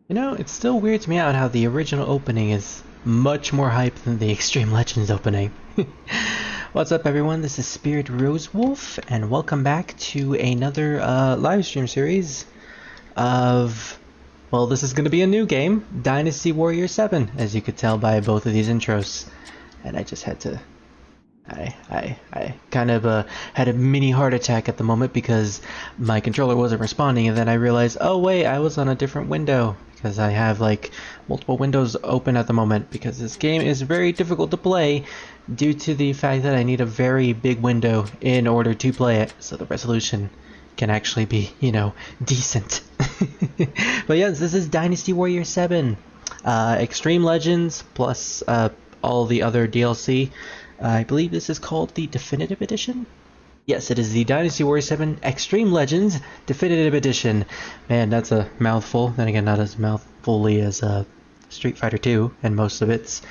You know, it still weirds me out how the original opening is much more hype than the Extreme Legends opening. What's up, everyone? This is Spirit Rosewolf, and welcome back to another live stream series of. Well, this is going to be a new game, Dynasty Warriors 7, as you could tell by both of these intros. And I just had to. I kind of had a mini heart attack at the moment because my controller wasn't responding, and then I realized, oh wait, I was on a different window because I have like multiple windows open at the moment because this game is very difficult to play due to the fact that I need a very big window in order to play it, so the resolution can actually be, decent. But yes, this is Dynasty Warriors 7. Extreme Legends plus all the other DLC. I believe this is called the Definitive Edition? Yes, it is the Dynasty Warriors 7 Extreme Legends Definitive Edition. Man, that's a mouthful. Then again, not as mouthfully as Street Fighter 2 and most of its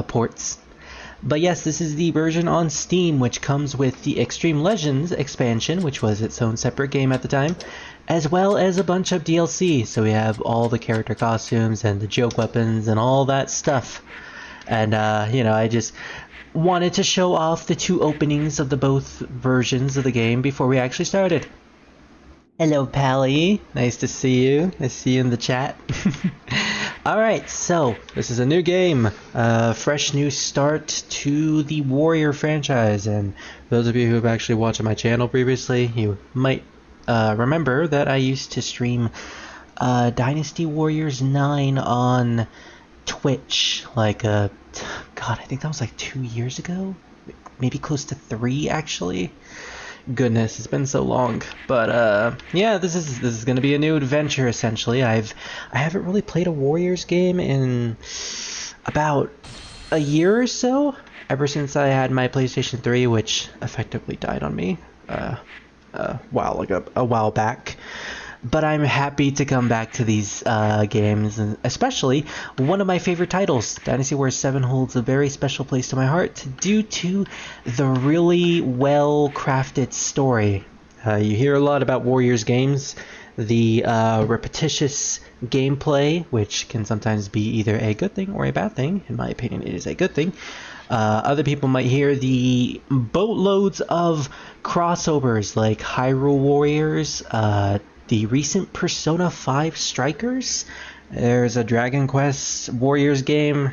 ports. But yes, this is the version on Steam, which comes with the Extreme Legends expansion, which was its own separate game at the time, as well as a bunch of DLC. So we have all the character costumes and the joke weapons and all that stuff. And, I just wanted to show off the two openings of the both versions of the game before we actually started. Hello, Pally. Nice to see you. I see you in the chat. Alright, so this is a new game. Fresh new start to the Warrior franchise. And for those of you who have actually watched my channel previously, you might remember that I used to stream Dynasty Warriors 9 on Twitch, like God, I think that was like 2 years ago, maybe close to 3 actually. Goodness, it's been so long. But yeah, this is gonna be a new adventure essentially. I haven't really played a Warriors game in about a year or so, ever since I had my PlayStation 3, which effectively died on me a while back. But I'm happy to come back to these games, and especially one of my favorite titles. Dynasty Warriors 7 holds a very special place to my heart due to the really well-crafted story. You hear a lot about Warriors games, the repetitious gameplay, which can sometimes be either a good thing or a bad thing. In my opinion, it is a good thing. Other people might hear the boatloads of crossovers like Hyrule Warriors, the recent Persona 5 Strikers. There's a Dragon Quest Warriors game,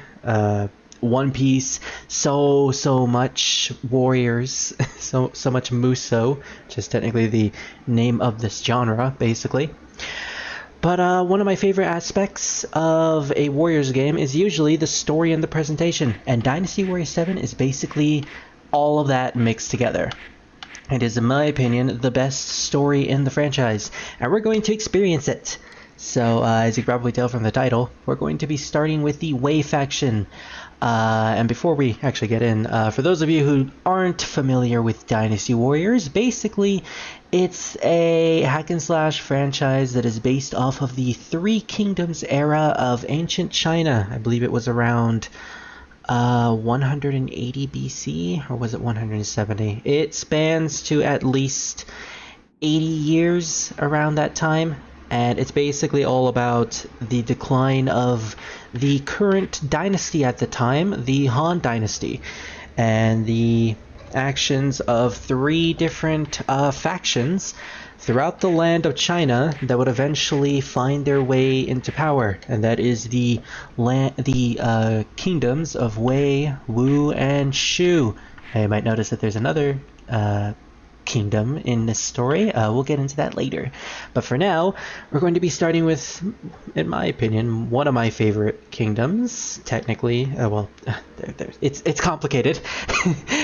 One Piece, so much Warriors, so much Muso, which is technically the name of this genre, basically. But one of my favorite aspects of a Warriors game is usually the story and the presentation, and Dynasty Warriors 7 is basically all of that mixed together. It is, in my opinion, the best story in the franchise, and we're going to experience it. So, as you can probably tell from the title, we're going to be starting with the Wei faction. And before we actually get in, for those of you who aren't familiar with Dynasty Warriors, basically it's a hack-and-slash franchise that is based off of the Three Kingdoms era of ancient China. I believe it was around 180 BC, or was it 170? It spans to at least 80 years around that time, and it's basically all about the decline of the current dynasty at the time, the Han Dynasty, and the actions of three different factions throughout the land of China that would eventually find their way into power, and that is the kingdoms of Wei, Wu, and Shu. You might notice that there's another kingdom in this story. We'll get into that later. But for now, we're going to be starting with, in my opinion, one of my favorite kingdoms. Technically, it's complicated.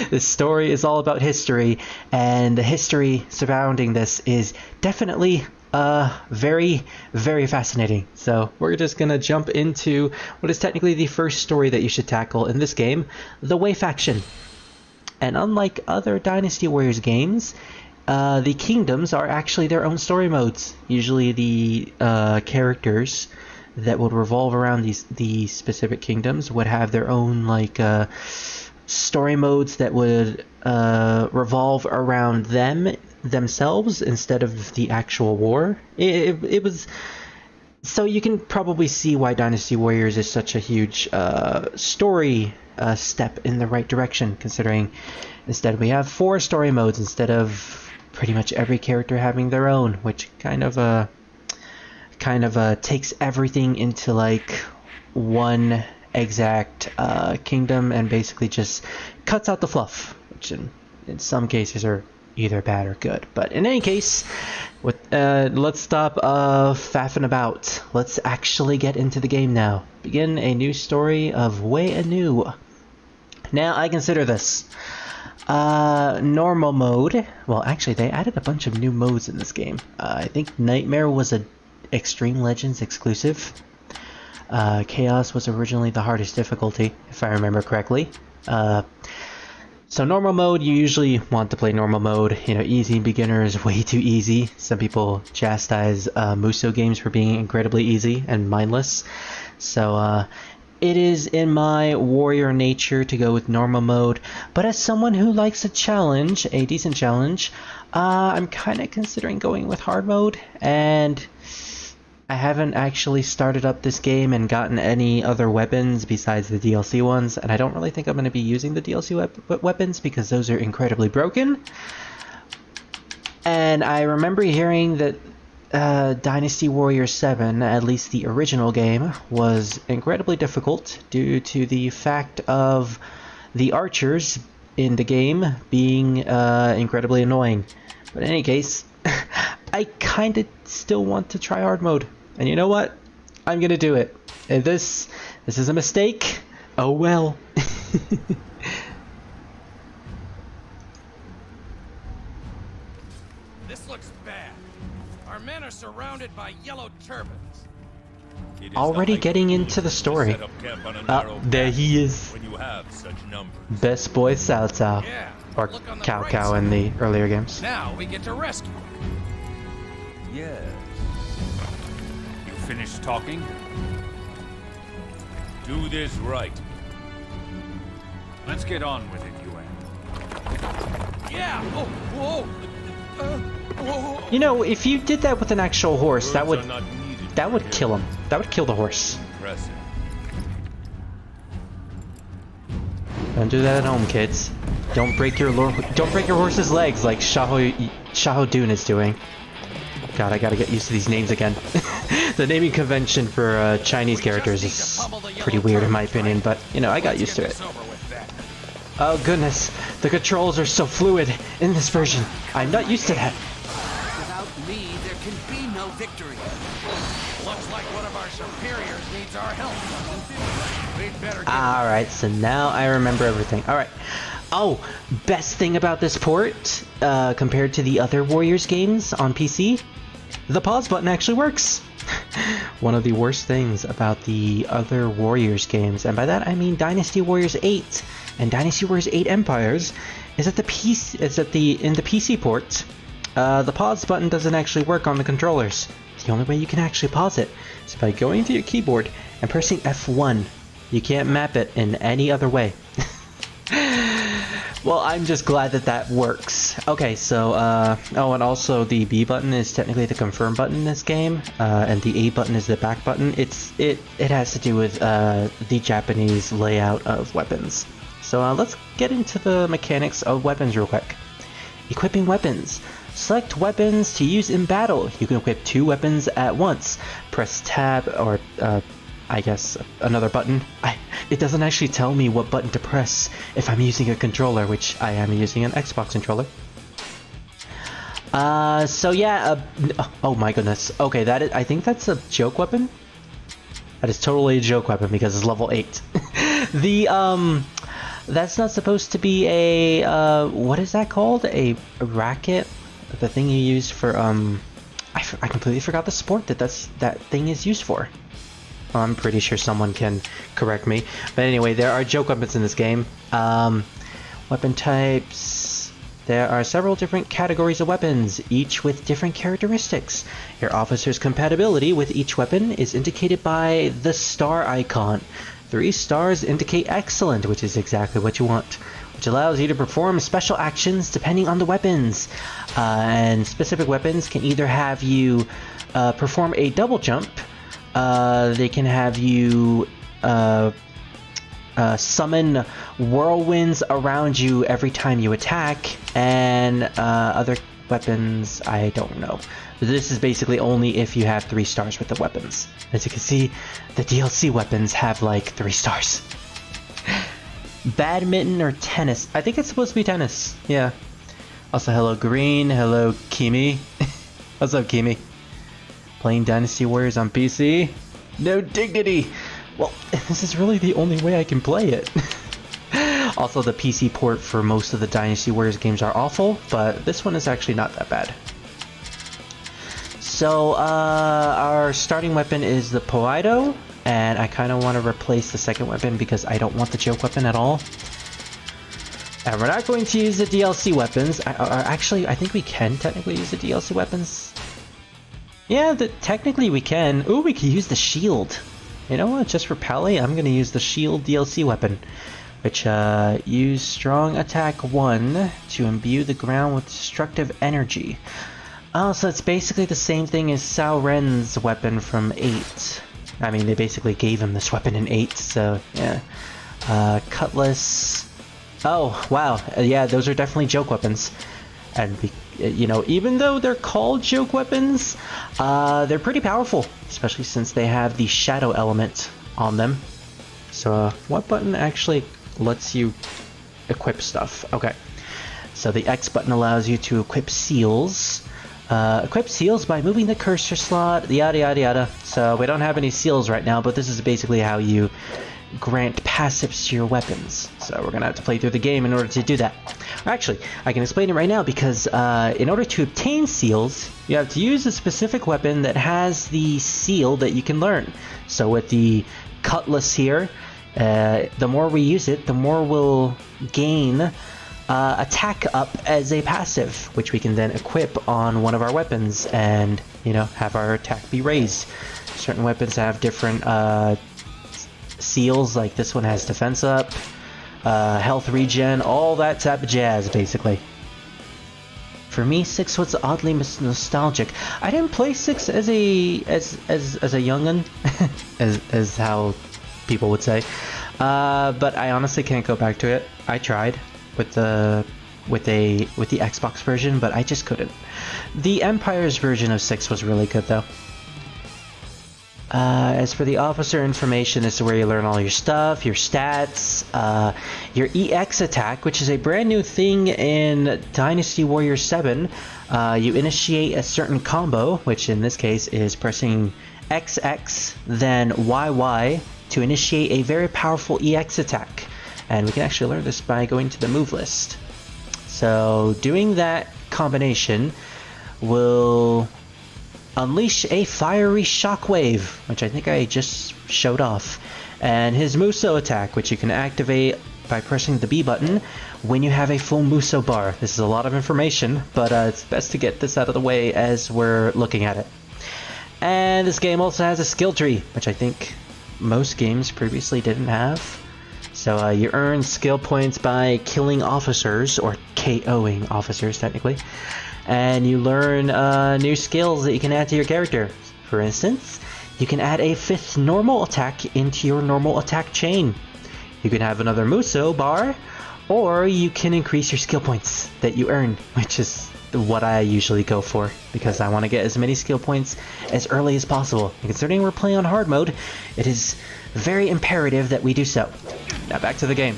This story is all about history, and the history surrounding this is definitely very, very fascinating. So we're just gonna jump into what is technically the first story that you should tackle in this game, the Wei faction. And unlike other Dynasty Warriors games, the kingdoms are actually their own story modes. Usually the characters that would revolve around these specific kingdoms would have their own story modes that would revolve around themselves instead of the actual war. It was So you can probably see why Dynasty Warriors is such a huge story step in the right direction, considering instead we have 4 story modes instead of pretty much every character having their own, which kind of takes everything into like one exact kingdom and basically just cuts out the fluff, which in some cases are either bad or good. But in any case, let's stop faffing about. Let's actually get into the game now. Begin a new story of Wei anew. Now I consider this normal mode. Well, actually they added a bunch of new modes in this game. I think Nightmare was a Extreme Legends exclusive. Chaos was originally the hardest difficulty, if I remember correctly. So normal mode, you usually want to play normal mode. You know, easy beginner is way too easy. Some people chastise Muso games for being incredibly easy and mindless. So it is in my warrior nature to go with normal mode. But as someone who likes a challenge, a decent challenge, I'm kind of considering going with hard mode. And I haven't actually started up this game and gotten any other weapons besides the DLC ones, and I don't really think I'm going to be using the DLC weapons because those are incredibly broken. And I remember hearing that Dynasty Warriors 7, at least the original game, was incredibly difficult due to the fact of the archers in the game being incredibly annoying. But in any case, I kind of still want to try hard mode. And you know what? I'm gonna do it. And this is a mistake. Oh well. This looks bad. Our men are surrounded by yellow turbans. Already getting into the story. There he is. When you have such numbers. Best boy Cao Cao. Yeah, Or look on the Cao right Cao side. in the earlier games. Now we get to rescue. Yes. You finished talking? Do this right. Let's get on with it, Yuan. Yeah. Oh, whoa. Whoa. You know, if you did that with an actual horse, that would Words are not needed kill him. That would kill the horse. Impressive. Don't do that at home, kids. Don't break your horse's legs like Xiahou Dun is doing. God, I gotta get used to these names again. The naming convention for Chinese characters is pretty weird in my opinion, but you know, I got used to it. Oh goodness, the controls are so fluid in this version. I'm not used to that. Without me, there can be no victory. Looks like one of our superiors needs our help. We'd better get Alright, so now I remember everything. Alright. Oh, best thing about this port, compared to the other Warriors games on PC, the pause button actually works. One of the worst things about the other Warriors games, and by that I mean Dynasty Warriors 8 and Dynasty Warriors 8 Empires, is that in the PC port, the pause button doesn't actually work on the controllers. The only way you can actually pause it is by going to your keyboard and pressing F1. You can't map it in any other way. Well, I'm just glad that that works. Okay, so, oh, and also the B button is technically the confirm button in this game, and the A button is the back button. It has to do with the Japanese layout of weapons. So let's get into the mechanics of weapons real quick. Equipping weapons. Select weapons to use in battle. You can equip 2 weapons at once. Press tab or I guess another button. It doesn't actually tell me what button to press if I'm using a controller, which I am using an Xbox controller. So yeah, oh my goodness. Okay, I think that's a joke weapon. That is totally a joke weapon because it's level 8. That's not supposed to be a, what is that called? A racket? The thing you use for, I completely forgot the sport that thing is used for. I'm pretty sure someone can correct me. But anyway, there are joke weapons in this game. Weapon types. There are several different categories of weapons, each with different characteristics. Your officer's compatibility with each weapon is indicated by the star icon. 3 stars indicate excellent, which is exactly what you want, which allows you to perform special actions depending on the weapons. And specific weapons can either have you perform a double jump, They can have you summon whirlwinds around you every time you attack, and other weapons, I don't know. This is basically only if you have 3 stars with the weapons. As you can see, the DLC weapons have like 3 stars. Badminton or tennis? I think it's supposed to be tennis. Yeah. Also, hello Green. Hello Kimi. What's up, Kimi? Playing Dynasty Warriors on PC? No dignity! Well, this is really the only way I can play it. Also, the PC port for most of the Dynasty Warriors games are awful, but this one is actually not that bad. So, our starting weapon is the Poido, and I kind of want to replace the second weapon because I don't want the joke weapon at all. And we're not going to use the DLC weapons. Actually, I think we can technically use the DLC weapons. Yeah, technically we can. Ooh, we can use the shield. You know what? Just for Pally, I'm going to use the shield DLC weapon. Which, use strong attack 1 to imbue the ground with destructive energy. Oh, so it's basically the same thing as Sao Ren's weapon from 8. I mean, they basically gave him this weapon in 8, so, yeah. Cutlass. Oh, wow. Yeah, those are definitely joke weapons. And, you know, even though they're called joke weapons, they're pretty powerful. Especially since they have the shadow element on them. So, what button actually lets you equip stuff? Okay. So, the X button allows you to equip seals. Equip seals by moving the cursor slot, yada yada yada. So, we don't have any seals right now, but this is basically how you grant passives to your weapons. So we're gonna have to play through the game in order to do that. Actually, I can explain it right now because in order to obtain seals, you have to use a specific weapon that has the seal that you can learn. So with the cutlass here, the more we use it, the more we'll gain attack up as a passive, which we can then equip on one of our weapons and, you know, have our attack be raised. Certain weapons have different seals, like this one has defense up, health regen, all that type of jazz, basically. For me, 6 was oddly nostalgic. I didn't play 6 as a young'un, as how people would say, but I honestly can't go back to it. I tried with the Xbox version, but I just couldn't. The Empire's version of 6 was really good, though. As for the officer information, this is where you learn all your stuff, your stats, your EX attack, which is a brand new thing in Dynasty Warriors 7. You initiate a certain combo, which in this case is pressing XX, then YY to initiate a very powerful EX attack. And we can actually learn this by going to the move list. So doing that combination will unleash a fiery shockwave, which I think I just showed off, and his Muso attack, which you can activate by pressing the B button when you have a full Muso bar. This is a lot of information, but it's best to get this out of the way as we're looking at it. And this game also has a skill tree, which I think most games previously didn't have. So you earn skill points by killing officers, or KOing officers technically. And you learn new skills that you can add to your character. For instance, you can add a 5th normal attack into your normal attack chain. You can have another Muso bar, or you can increase your skill points that you earn, which is what I usually go for, because I want to get as many skill points as early as possible. And considering we're playing on hard mode, it is very imperative that we do so. Now back to the game.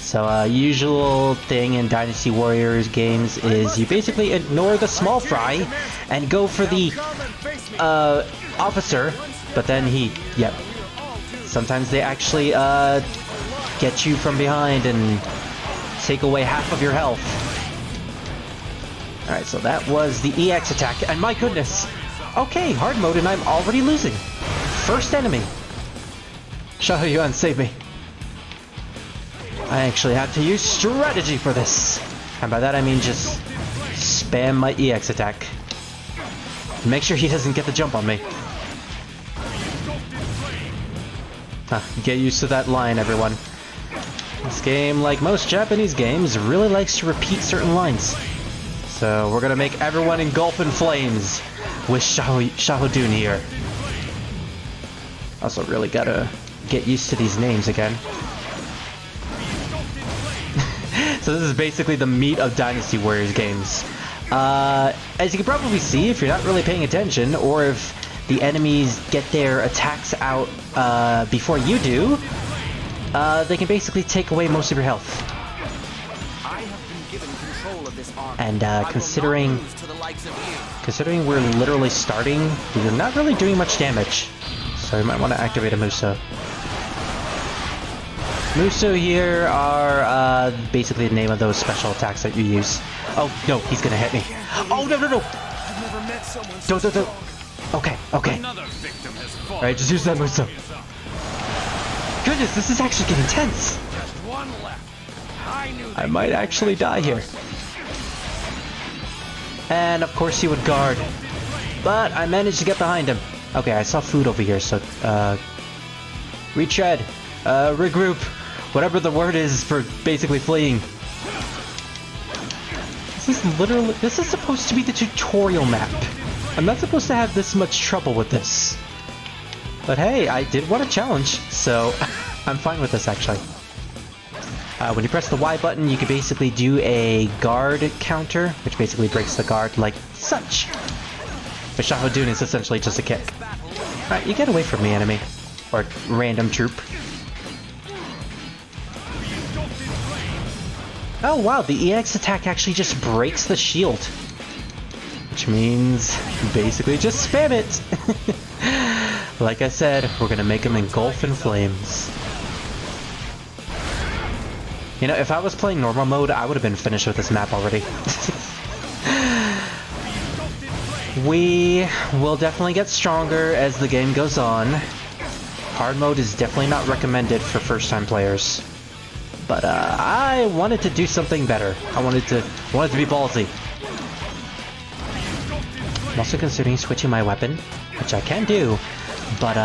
So usual thing in Dynasty Warriors games is you basically ignore the small fry and go for the officer, but then sometimes they actually get you from behind and take away half of your health. Alright, so that was the EX attack, and my goodness! Okay, hard mode and I'm already losing. First enemy. Xiaoyuan, save me. I actually have to use strategy for this. And by that I mean just spam my EX attack. Make sure he doesn't get the jump on me. Get used to that line, everyone. This game, like most Japanese games, really likes to repeat certain lines. So we're gonna make everyone engulf in flames with Shahudun here. Also really gotta get used to these names again. So this is basically the meat of Dynasty Warriors games. As you can probably see if you're not really paying attention, or if the enemies get their attacks out before you do, they can basically take away most of your health. And considering we're literally starting, we're not really doing much damage. So you might want to activate a Muso. Muso here are basically the name of those special attacks that you use. Oh no, he's gonna hit me. Oh no. Don't. Okay. Alright, just use that Muso. Goodness, this is actually getting tense. Just one left. I might actually die here. And of course he would guard. But I managed to get behind him. Okay, I saw food over here, so retread, regroup, whatever the word is for basically fleeing. This is supposed to be the tutorial map. I'm not supposed to have this much trouble with this. But hey, I did want a challenge, so I'm fine with this actually. When you press the Y button, you can basically do a guard counter, which basically breaks the guard like such. But Shahudun is essentially just a kick. Alright, you get away from me, enemy. Or random troop. Oh wow, the EX attack actually just breaks the shield. Which means, basically just spam it! Like I said, we're gonna make him engulf in flames. You know, if I was playing normal mode, I would have been finished with this map already. We will definitely get stronger as the game goes on. Hard mode is definitely not recommended for first-time players. But I wanted to do something better. I wanted to be ballsy. I'm also considering switching my weapon, which I can do, but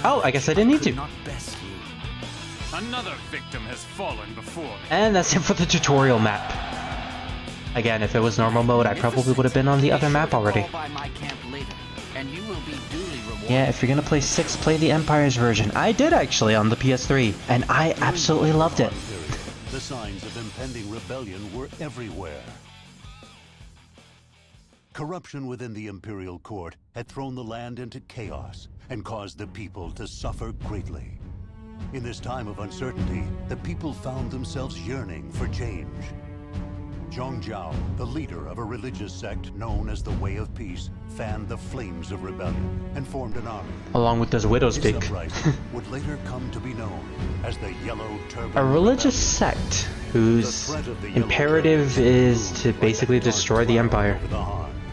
oh, I guess I didn't need to. Another victim has fallen before me. And that's it for the tutorial map. Again, if it was normal mode, I probably would have been on the other map already. Yeah, if you're gonna play 6, play the Empire's version. I did actually on the PS3, and I absolutely loved it. The signs of impending rebellion were everywhere. Corruption within the imperial court had thrown the land into chaos and caused the people to suffer greatly. In this time of uncertainty, the people found themselves yearning for change. Zhongzhao, the leader of a religious sect known as the Way of Peace, fanned the flames of rebellion and formed an army. Along with this widow's His peak. uprising would later come to be known as the Yellow Turban A religious Rebellion. sect whose imperative is to basically destroy the Empire.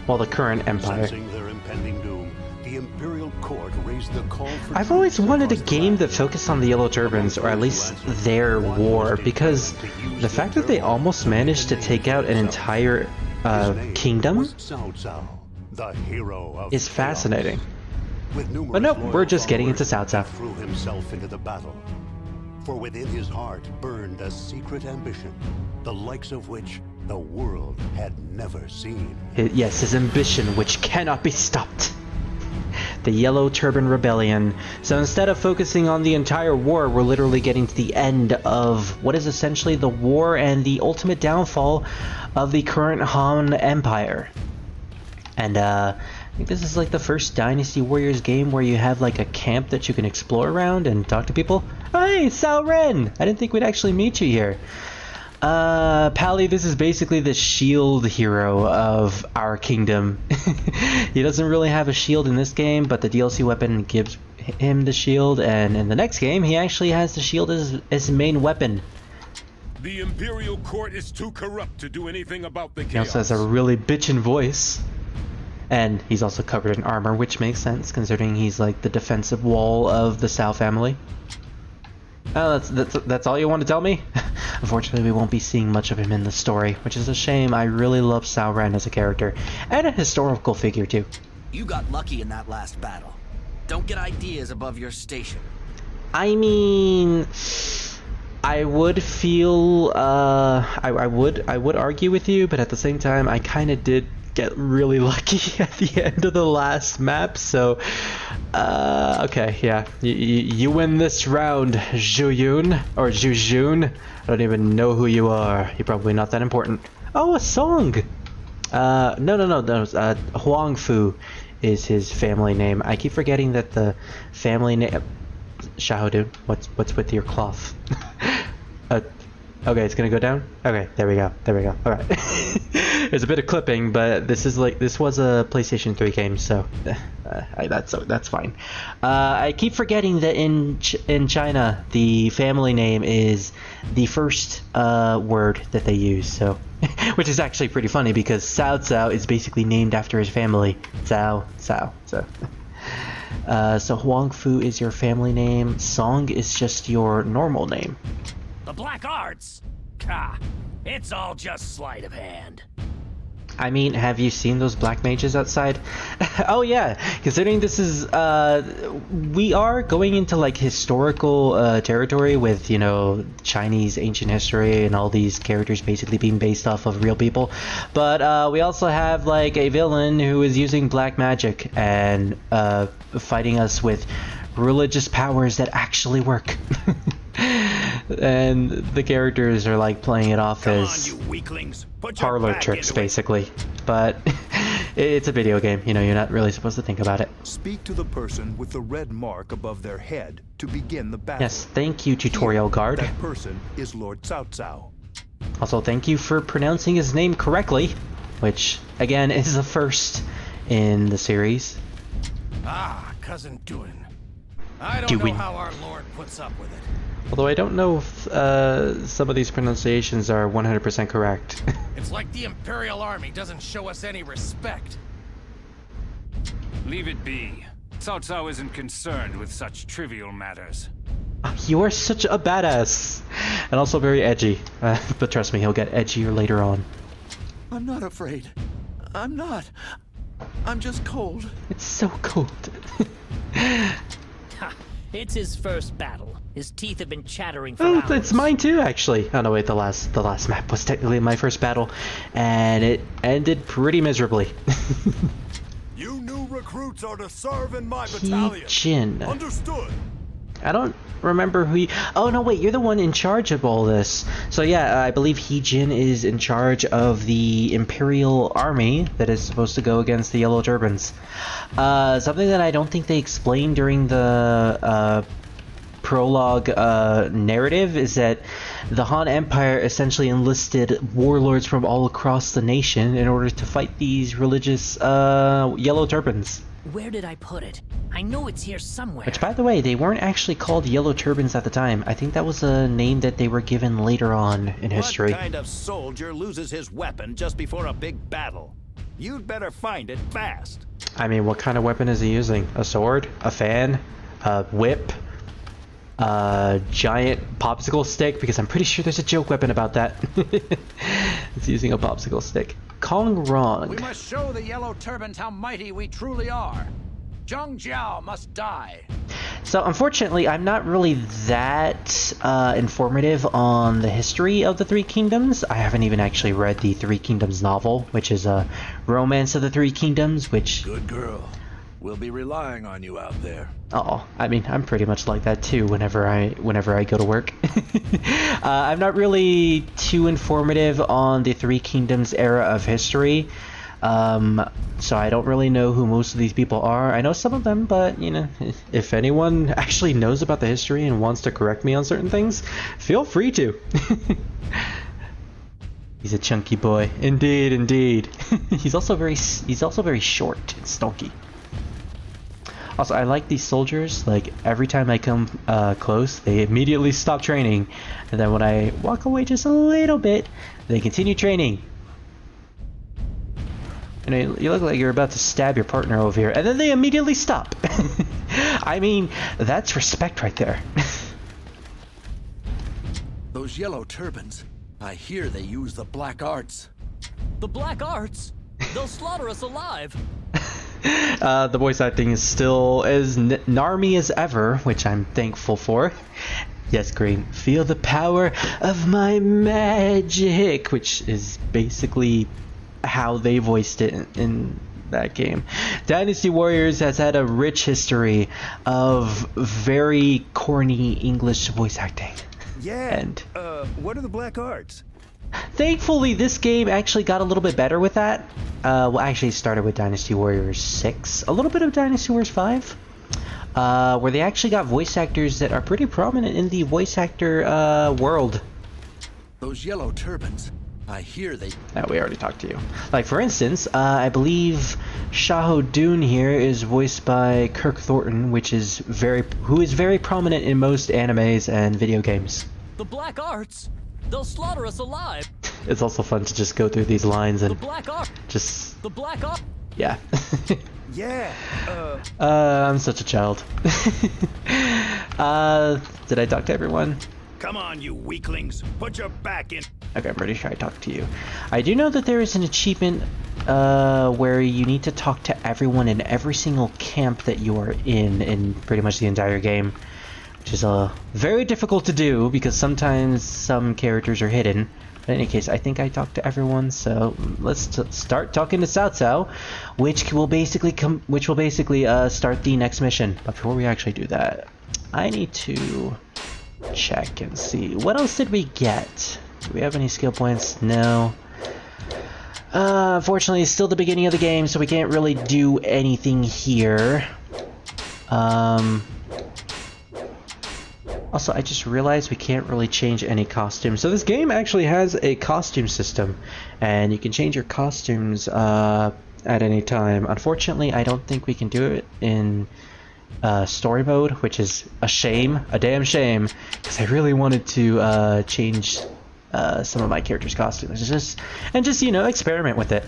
Well, the current Empire. Sensing their impending doom, the imperial court raised the call for I've always troops wanted a across the game land. that focused on the Yellow Turbans, or at least their war, because the fact that they almost managed to take out an entire kingdom The hero of is chaos. fascinating. With numerous But nope, loyal we're just getting into followers, Cao Cao. he threw himself into the battle. For within his heart burned a secret ambition, the likes of which the world had never seen. Yes, his ambition, which cannot be stopped. The Yellow Turban Rebellion. So instead of focusing on the entire war, we're literally getting to the end of what is essentially the war and the ultimate downfall of the current Han Empire. And I think this is like the first Dynasty Warriors game where you have like a camp that you can explore around and talk to people. Hey, Cao Ren! I didn't think we'd actually meet you here. Pally, this is basically the shield hero of our kingdom. He doesn't really have a shield in this game, but the DLC weapon gives him the shield, and in the next game, he actually has the shield as his main weapon. The Imperial Court is too corrupt to do anything about the chaos. He also has a really bitchin' voice. And he's also covered in armor, which makes sense, considering he's like the defensive wall of the Cao family. Oh, that's all you want to tell me? Unfortunately, we won't be seeing much of him in the story, which is a shame. I really love Cao Ren as a character, and a historical figure too. You got lucky in that last battle. Don't get ideas above your station. I mean, I would feel I would argue with you, but at the same time I kind of did get really lucky at the end of the last map, so okay, yeah, you win this round, Zhuyun or Zhujun. I don't even know who you are. You're probably not that important. Oh, a song. No. Huang Fu is his family name. I keep forgetting that the family name. Shahudun, what's with your cloth? Okay, it's gonna go down. Okay, there we go. All right. There's a bit of clipping, but this was a PlayStation 3 game, so that's fine. I keep forgetting that in China the family name is the first word that they use, so which is actually pretty funny because Cao Cao is basically named after his family, Cao. So Huang Fu is your family name. Song is just your normal name. The black arts? Ka, it's all just sleight of hand. I mean, have you seen those black mages outside? Oh yeah, considering this is, we are going into like historical territory with, you know, Chinese ancient history and all these characters basically being based off of real people. But we also have like a villain who is using black magic and fighting us with religious powers that actually work. And the characters are like playing it off as parlor tricks basically, but it's a video game, you know, you're not really supposed to think about it. Speak to the person with the red mark above their head to begin the battle. Yes, thank you, tutorial guard. That person is Lord Cao Cao. Also, thank you for pronouncing his name correctly, which again is a first in the series. Ah, Cousin Duin. I don't know how our Lord puts up with it. Although I don't know if some of these pronunciations are 100% correct. It's like the Imperial Army doesn't show us any respect. Leave it be. Cao Cao isn't concerned with such trivial matters. You are such a badass. And also very edgy. But trust me, he'll get edgier later on. I'm not afraid. I'm not. I'm just cold. It's so cold. It's his first battle. His teeth have been chattering for hours. It's mine too, actually. Oh no, wait, the last map was technically my first battle, and it ended pretty miserably. You new recruits are to serve in my battalion. Jin. Understood. I don't remember who you... Oh no, wait, you're the one in charge of all this. So yeah, I believe Jin is in charge of the Imperial Army that is supposed to go against the Yellow Turbans. Something that I don't think they explained during the prologue narrative is that the Han Empire essentially enlisted warlords from all across the nation in order to fight these religious Yellow Turbans. Where did I put it? I know it's here somewhere. Which, by the way, they weren't actually called Yellow Turbans at the time. I think that was a name that they were given later on in history. What kind of soldier loses his weapon just before a big battle? You'd better find it fast. I mean, what kind of weapon is he using? A sword? A fan? A whip? A giant popsicle stick? Because I'm pretty sure there's a joke weapon about that. It's using a popsicle stick. Kong Rong. We must show the Yellow Turbans how mighty we truly are. Zheng Jiao must die. So unfortunately, I'm not really that informative on the history of the Three Kingdoms. I haven't even actually read the Three Kingdoms novel, which is a romance of the Three Kingdoms, which... Good girl. We'll be relying on you out there. Oh, I mean, I'm pretty much like that too whenever I go to work. I'm not really too informative on the Three Kingdoms era of history. So I don't really know who most of these people are. I know some of them, but, you know, if anyone actually knows about the history and wants to correct me on certain things, feel free to. He's a chunky boy. Indeed, indeed. He's also very short and stonky. Also, I like these soldiers. Like, every time I come close, they immediately stop training. And then when I walk away just a little bit, they continue training. You know, you look like you're about to stab your partner over here, and then they immediately stop. I mean, that's respect right there. Those Yellow Turbans, I hear they use the black arts. The black arts? They'll slaughter us alive. The voice acting is still as narmy as ever, which I'm thankful for. Yes, Green. Feel the power of my magic, which is basically how they voiced it in that game. Dynasty Warriors has had a rich history of very corny English voice acting. Yeah. And what are the black arts? thankfully, this game actually got a little bit better with that. Well, actually, it started with Dynasty Warriors 6, a little bit of Dynasty Warriors 5. Where they actually got voice actors that are pretty prominent in the voice actor world. Those yellow turbans. I hear they... We already talked to you. Like, for instance, I believe Shaho Dune here is voiced by Kirk Thornton, who is very prominent in most animes and video games. The black arts? They'll slaughter us alive. It's also fun to just go through these lines and The black art. just... The black art. yeah. Yeah. I'm such a child. Did I talk to everyone? Come on, you weaklings. Put your back in. Okay, I'm ready to try to talk to you. I do know that there is an achievement where you need to talk to everyone in every single camp that you are in pretty much the entire game, which is very difficult to do because sometimes some characters are hidden. But in any case, I think I talked to everyone, so let's start talking to Cao Cao, which will basically start the next mission. But before we actually do that, I need to check and see what else did we get. Do we have any skill points? No. Unfortunately, it's still the beginning of the game, so we can't really do anything here. Also, I just realized we can't really change any costumes. So this game actually has a costume system, and you can change your costumes at any time. Unfortunately, I don't think we can do it in story mode, which is a shame, a damn shame, because I really wanted to change some of my characters' costumes, just experiment with it.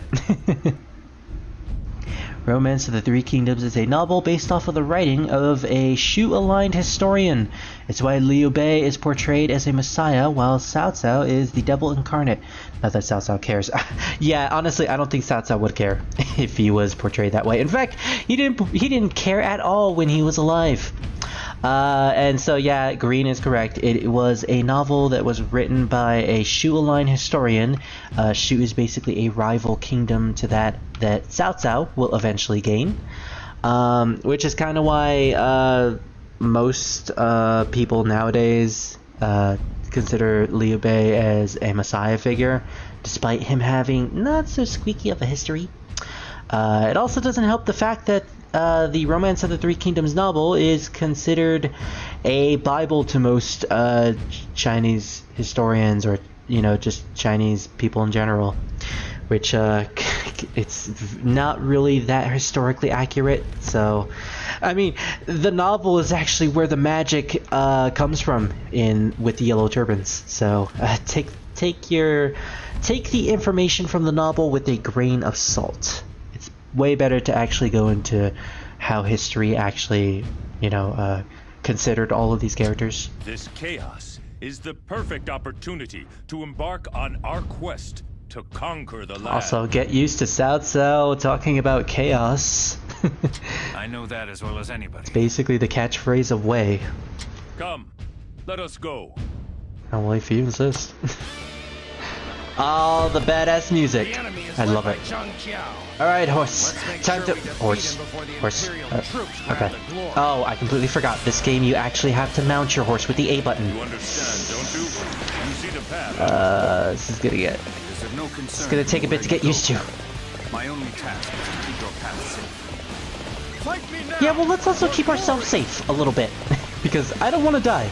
Romance of the Three Kingdoms is a novel based off of the writing of a Shu-aligned historian. It's why Liu Bei is portrayed as a messiah, while Cao Cao is the devil incarnate. Not that Cao Cao cares. Yeah, honestly, I don't think Cao Cao would care if he was portrayed that way. In fact, he didn't care at all when he was alive. And so, yeah, Green is correct. It was a novel that was written by a Shu-aligned historian. Shu is basically a rival kingdom to that Cao Cao will eventually gain. Which is kind of why most people nowadays consider Liu Bei as a messiah figure, despite him having not so squeaky of a history. It also doesn't help the fact that the Romance of the Three Kingdoms novel is considered a Bible to most Chinese historians, or just Chinese people in general, which it's not really that historically accurate. So, I mean, the novel is actually where the magic comes from with the yellow turbans. So take the information from the novel with a grain of salt. Way better to actually go into how history actually, considered all of these characters. This chaos is the perfect opportunity to embark on our quest to conquer the land. Also, get used to Cao Cao talking about chaos. I know that as well as anybody. It's basically the catchphrase of Wei. Come, let us go. Well, if you insist. Oh, the badass music. I love it. Alright, horse. Time to... Horse. Okay. Oh, I completely forgot. This game, you actually have to mount your horse with the A button. You understand, don't you? You see the path. This is gonna get... It is of no concern. It's gonna take a bit to get used to. My only task is to keep your path safe. Fight me now. Yeah, well, let's also keep ourselves safe a little bit. Because I don't want to die.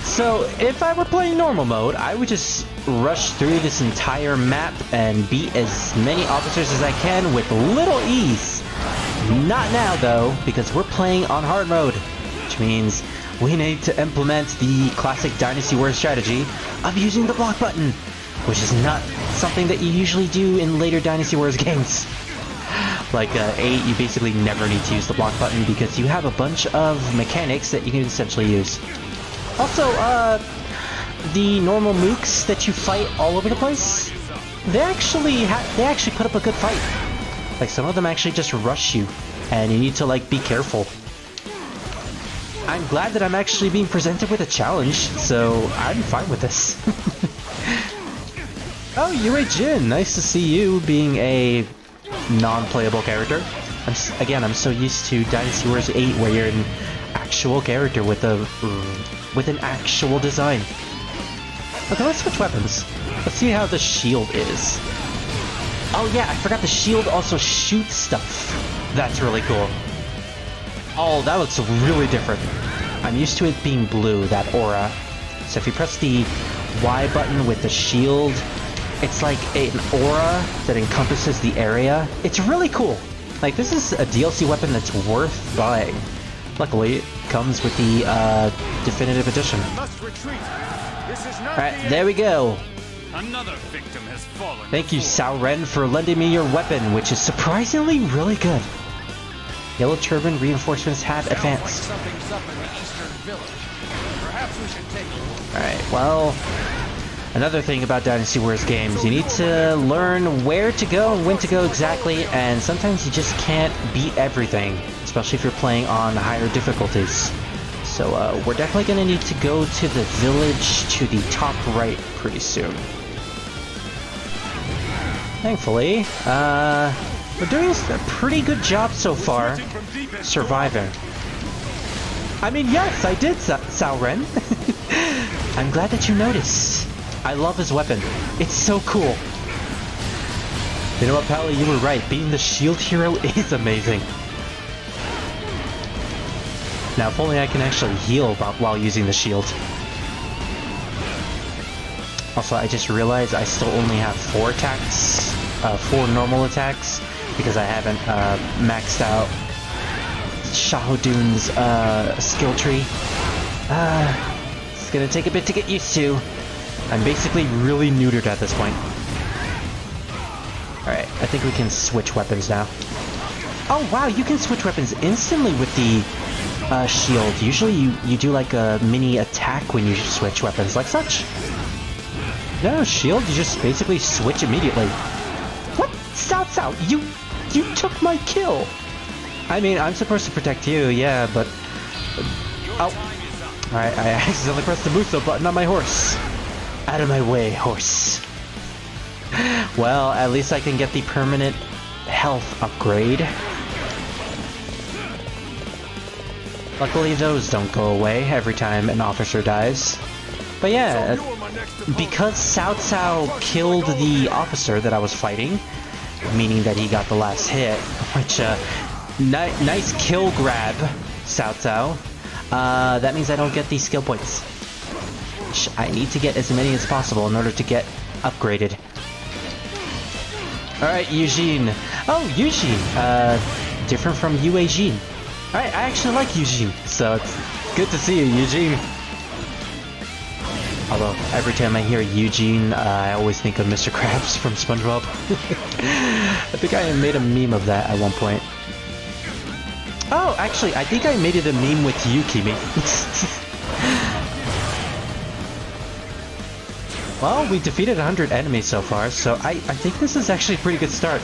So, if I were playing normal mode, I would just rush through this entire map and beat as many officers as I can with little ease. Not now, though, because we're playing on hard mode, which means we need to implement the classic Dynasty Warriors strategy of using the block button, which is not something that you usually do in later Dynasty Warriors games. Like 8, you basically never need to use the block button because you have a bunch of mechanics that you can essentially use. Also, the normal mooks that you fight all over the place, they actually put up a good fight. Like, some of them actually just rush you, and you need to, like, be careful. I'm glad that I'm actually being presented with a challenge, so I'm fine with this. Oh, Yue Jin, nice to see you being a non-playable character. I'm so used to Dynasty Warriors 8 where you're an actual character with an actual design. Okay, let's switch weapons. Let's see how the shield is. Oh yeah, I forgot the shield also shoots stuff. That's really cool. Oh, that looks really different. I'm used to it being blue, that aura. So if you press the Y button with the shield, it's like an aura that encompasses the area. It's really cool. Like, this is a DLC weapon that's worth buying. Luckily, it comes with the definitive edition. Alright, there we go. Another victim has fallen. Thank you, Sao Ren, for lending me your weapon, which is surprisingly really good. Yellow Turban reinforcements have advanced. Alright, well, another thing about Dynasty Warriors games, you need to learn where to go and when to go exactly, and sometimes you just can't beat everything, especially if you're playing on higher difficulties. So we're definitely going to need to go to the village to the top right pretty soon. Thankfully, we're doing a pretty good job so far surviving. I mean, yes, I did, Sao Ren. I'm glad that you noticed. I love his weapon. It's so cool. You know what, Pally? You were right. Being the shield hero is amazing. Now, if only I can actually heal while using the shield. Also, I just realized I still only have 4 attacks, 4 normal attacks, because I haven't maxed out Shahodoon's skill tree. It's gonna take a bit to get used to. I'm basically really neutered at this point. Alright, I think we can switch weapons now. Oh wow, you can switch weapons instantly with the shield. Usually you do like a mini attack when you switch weapons, like such. No, shield, you just basically switch immediately. What? Sao, you took my kill! I mean, I'm supposed to protect you, yeah, but... Oh. Alright, I accidentally pressed the Muso button on my horse. Out of my way, horse. Well, at least I can get the permanent health upgrade. Luckily, those don't go away every time an officer dies. But yeah, because Cao killed the officer that I was fighting, meaning that he got the last hit, which, nice kill grab, Cao. That means I don't get these skill points. I need to get as many as possible in order to get upgraded. Alright, Eugene. Oh, Eugene. Different from Yue Jin. Alright, I actually like Eugene, so it's good to see you, Eugene. Although, every time I hear Eugene, I always think of Mr. Krabs from SpongeBob. I think I made a meme of that at one point. Oh, actually, I think I made it a meme with you, Kimi. Well, we defeated 100 enemies so far, so I think this is actually a pretty good start.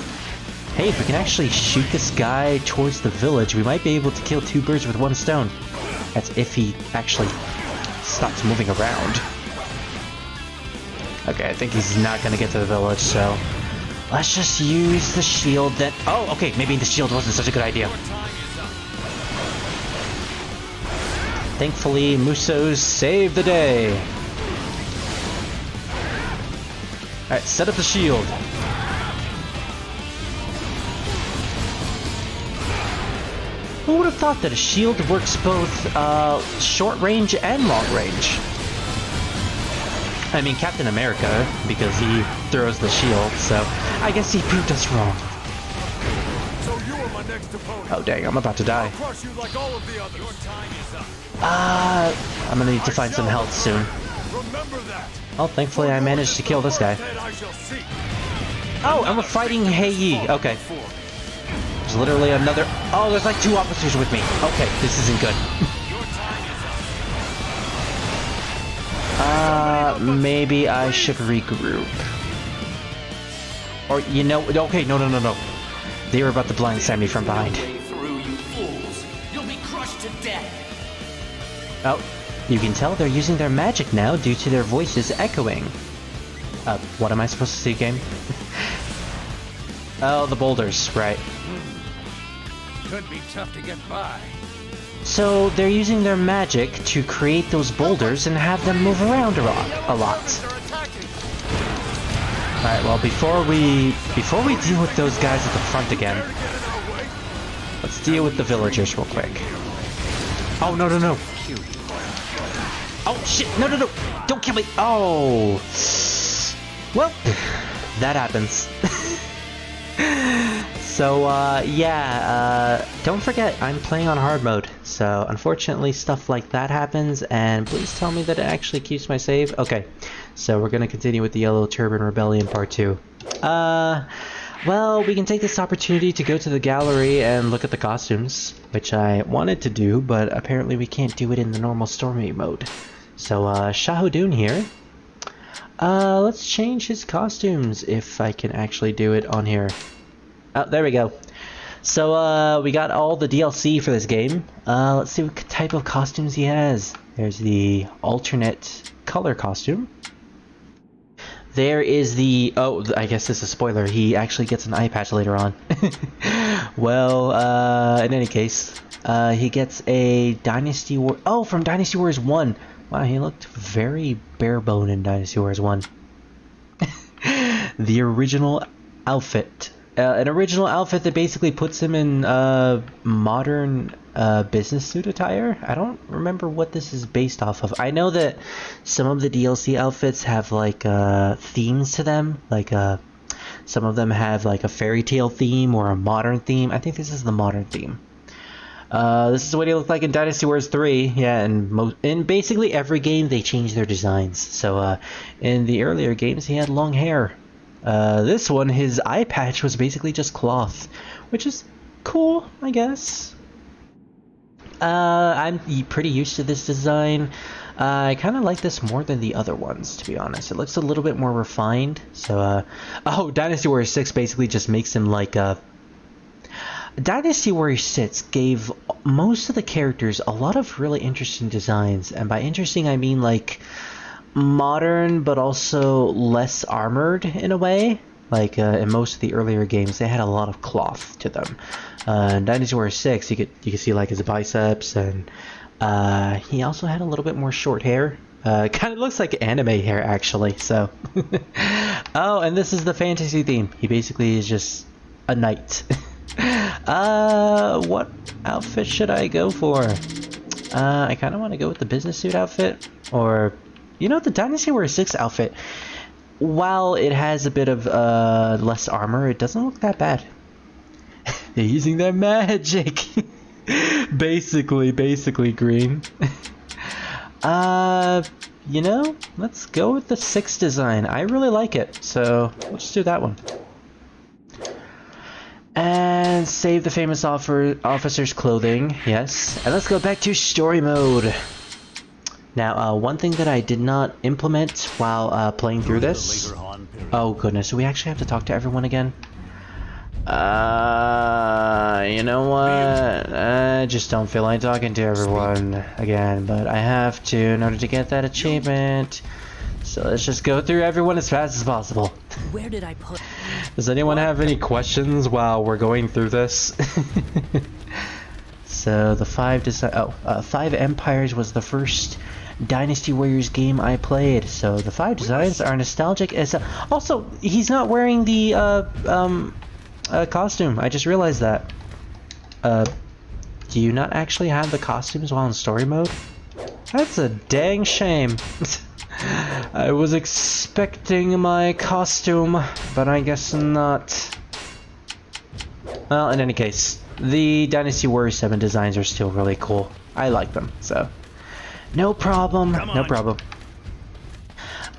Hey, if we can actually shoot this guy towards the village, we might be able to kill 2 birds with 1 stone. That's if he actually stops moving around. Okay, I think he's not gonna get to the village, so... let's just use the shield then... oh, okay, maybe the shield wasn't such a good idea. Thankfully, Musos saved the day. Alright, set up the shield. Who would have thought that a shield works both short range and long range? I mean, Captain America, because he throws the shield, so I guess he proved us wrong. Oh dang, I'm about to die. I'm gonna need to find some health soon. Well, thankfully I managed to kill this guy. Oh, and we're fighting Heiyi. Okay. There's literally another... oh, there's like 2 officers with me. Okay, this isn't good. Maybe I should regroup. Or, you know... okay, no. They were about to blindside me from behind. Oh, you can tell they're using their magic now due to their voices echoing. What am I supposed to see, game? Oh, the boulders, right. Could be tough to get by. So they're using their magic to create those boulders and have them move around a lot. Alright, well, before we deal with those guys at the front again, let's deal with the villagers real quick. Oh, no. Oh, shit, no. Don't kill me. Oh. Well, that happens. So, don't forget, I'm playing on hard mode, so unfortunately stuff like that happens, and please tell me that it actually keeps my save. Okay, so we're gonna continue with the Yellow Turban Rebellion Part 2. Well, we can take this opportunity to go to the gallery and look at the costumes, which I wanted to do, but apparently we can't do it in the normal story mode. So, Shahudun here. Let's change his costumes, if I can actually do it on here. Oh, there we go. So, we got all the DLC for this game. Let's see what type of costumes he has. There's the alternate color costume. There is the... Oh, I guess this is a spoiler. He actually gets an eye patch later on. Well, in any case, he gets a Dynasty War... Oh, from Dynasty Warriors 1. Wow, he looked very bare bone in Dynasty Warriors 1. The original outfit. An original outfit that basically puts him in modern business suit attire. I don't remember what this is based off of. I know that some of the DLC outfits have like themes to them. Like some of them have like a fairy tale theme or a modern theme. I think this is the modern theme. This is what he looked like in Dynasty Warriors 3. Yeah, and in basically every game they change their designs. So in the earlier games he had long hair. This one, his eye patch was basically just cloth, which is cool, I guess. I'm pretty used to this design. I kind of like this more than the other ones, to be honest. It looks a little bit more refined. So, oh, Dynasty Warriors 6 basically just makes him like a... Dynasty Warriors 6 gave most of the characters a lot of really interesting designs, and by interesting I mean like... modern, but also less armored in a way. Like in most of the earlier games, they had a lot of cloth to them. In Dynasty Warriors 6, you could see like his biceps, and he also had a little bit more short hair. Kind of looks like anime hair actually. So, oh, and this is the fantasy theme. He basically is just a knight. What outfit should I go for? I kind of want to go with the business suit outfit, or. You know, the Dynasty Warriors 6 outfit, while it has a bit of less armor, it doesn't look that bad. They're using their magic. basically green. You know, let's go with the 6 design. I really like it, so we'll just do that one. And save the famous officer's clothing, yes. And let's go back to story mode. Now, one thing that I did not implement while playing through this... Oh goodness, do we actually have to talk to everyone again? You know what? I just don't feel like talking to everyone again, but I have to in order to get that achievement. So let's just go through everyone as fast as possible. Where did I put... Does anyone have any questions while we're going through this? So the Five Empires was the first Dynasty Warriors game I played, so the 5 designs are nostalgic as also, he's not wearing the costume. I just realized that. Do you not actually have the costumes while in story mode? That's a dang shame. I was expecting my costume, but I guess not. Well, in any case, the Dynasty Warriors 7 designs are still really cool. I like them, so... No problem, no problem.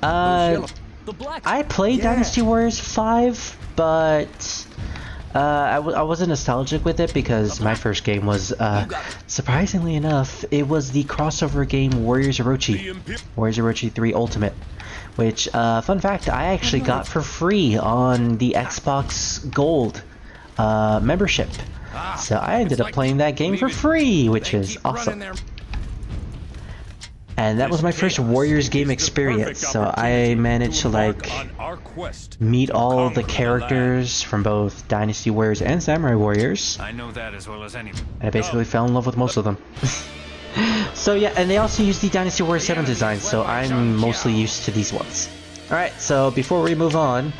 I played Dynasty Warriors 5, but I wasn't nostalgic with it because my first game was, surprisingly enough, it was the crossover game Warriors Orochi. Warriors Orochi 3 Ultimate. Which, fun fact, I actually got for free on the Xbox Gold membership. So I ended up playing that game for free, which is awesome. And that was my first Warriors game experience, so I managed to like meet all the characters from both Dynasty Warriors and Samurai Warriors. I know that as well as anyone. And I basically fell in love with most of them. So yeah, and they also use the Dynasty Warriors 7 design, so I'm mostly used to these ones. Alright, so before we move on,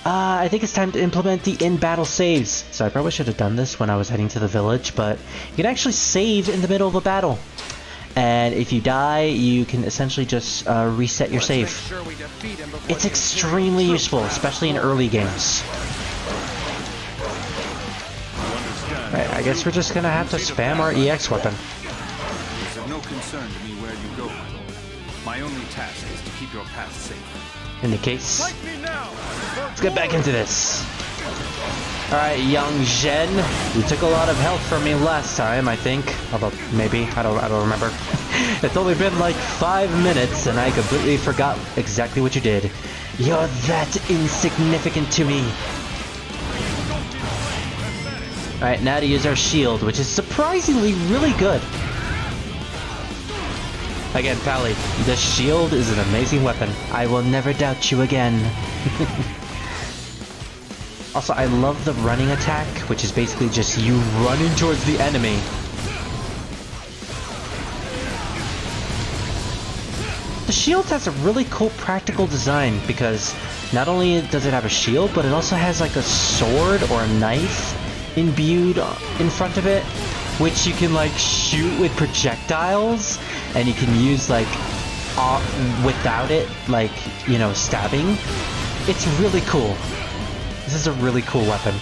I think it's time to implement the in-battle saves. So I probably should have done this when I was heading to the village, but you can actually save in the middle of a battle. And if you die, you can essentially just reset your save. It's extremely useful, especially in early games. Right, I guess we're just gonna have to spam our EX weapon. It's of no concern to me where you go, my lord. My only task is to keep your path safe. In the case, let's get back into this. Alright, young Zhen, you took a lot of health from me last time, I think. Although, maybe, I don't remember. It's only been like 5 minutes and I completely forgot exactly what you did. You're that insignificant to me. Alright, now to use our shield, which is surprisingly really good. Again, Pally, the shield is an amazing weapon. I will never doubt you again. Also, I love the running attack, which is basically just you running towards the enemy. The shield has a really cool practical design because not only does it have a shield, but it also has like a sword or a knife imbued in front of it, which you can like shoot with projectiles, and you can use like without it, like, you know, stabbing. It's really cool. This is a really cool weapon.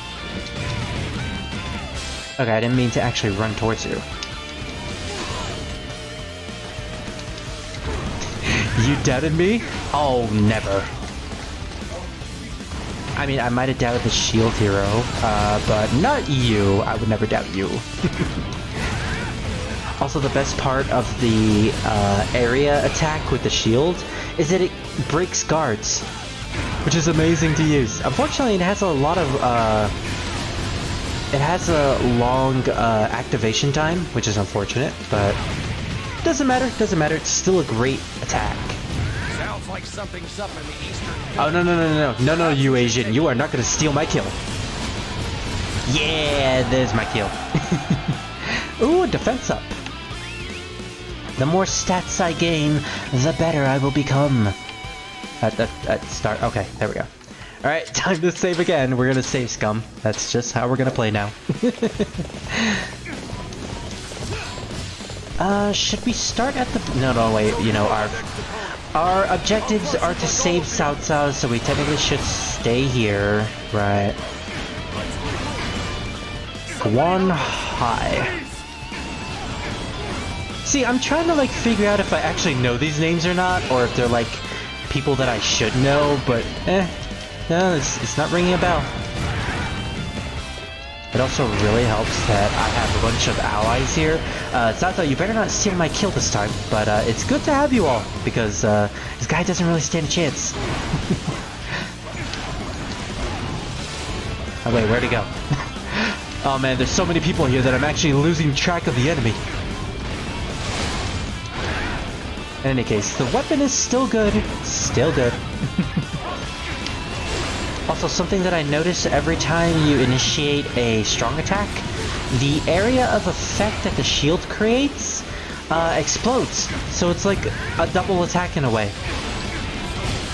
Okay, I didn't mean to actually run towards you. You doubted me? Oh, never. I mean, I might have doubted the shield hero, but not you. I would never doubt you. Also, the best part of the area attack with the shield is that it breaks guards, which is amazing to use. Unfortunately, it has a lot of it has a long activation time, which is unfortunate, but doesn't matter. Doesn't matter. It's still a great attack. Sounds like something's up in the eastern. Oh no, you Asian! You are not gonna steal my kill. Yeah, there's my kill. Ooh, defense up. The more stats I gain, the better I will become. At start. Okay, there we go. Alright, time to save again. We're gonna save scum. That's just how we're gonna play now. Should we start at the... No, wait. You know, our objectives are to save Cao Cao, so we technically should stay here. Right. One high. See, I'm trying to, like, figure out if I actually know these names or not, or if they're, like, people that I should know, but, no, it's not ringing a bell. It also really helps that I have a bunch of allies here. Cao Cao, you better not steal my kill this time, but it's good to have you all, because this guy doesn't really stand a chance. Oh wait, where'd he go? Oh man, there's so many people here that I'm actually losing track of the enemy. In any case, the weapon is still good. Still good. Also, something that I notice every time you initiate a strong attack, the area of effect that the shield creates explodes. So it's like a double attack in a way.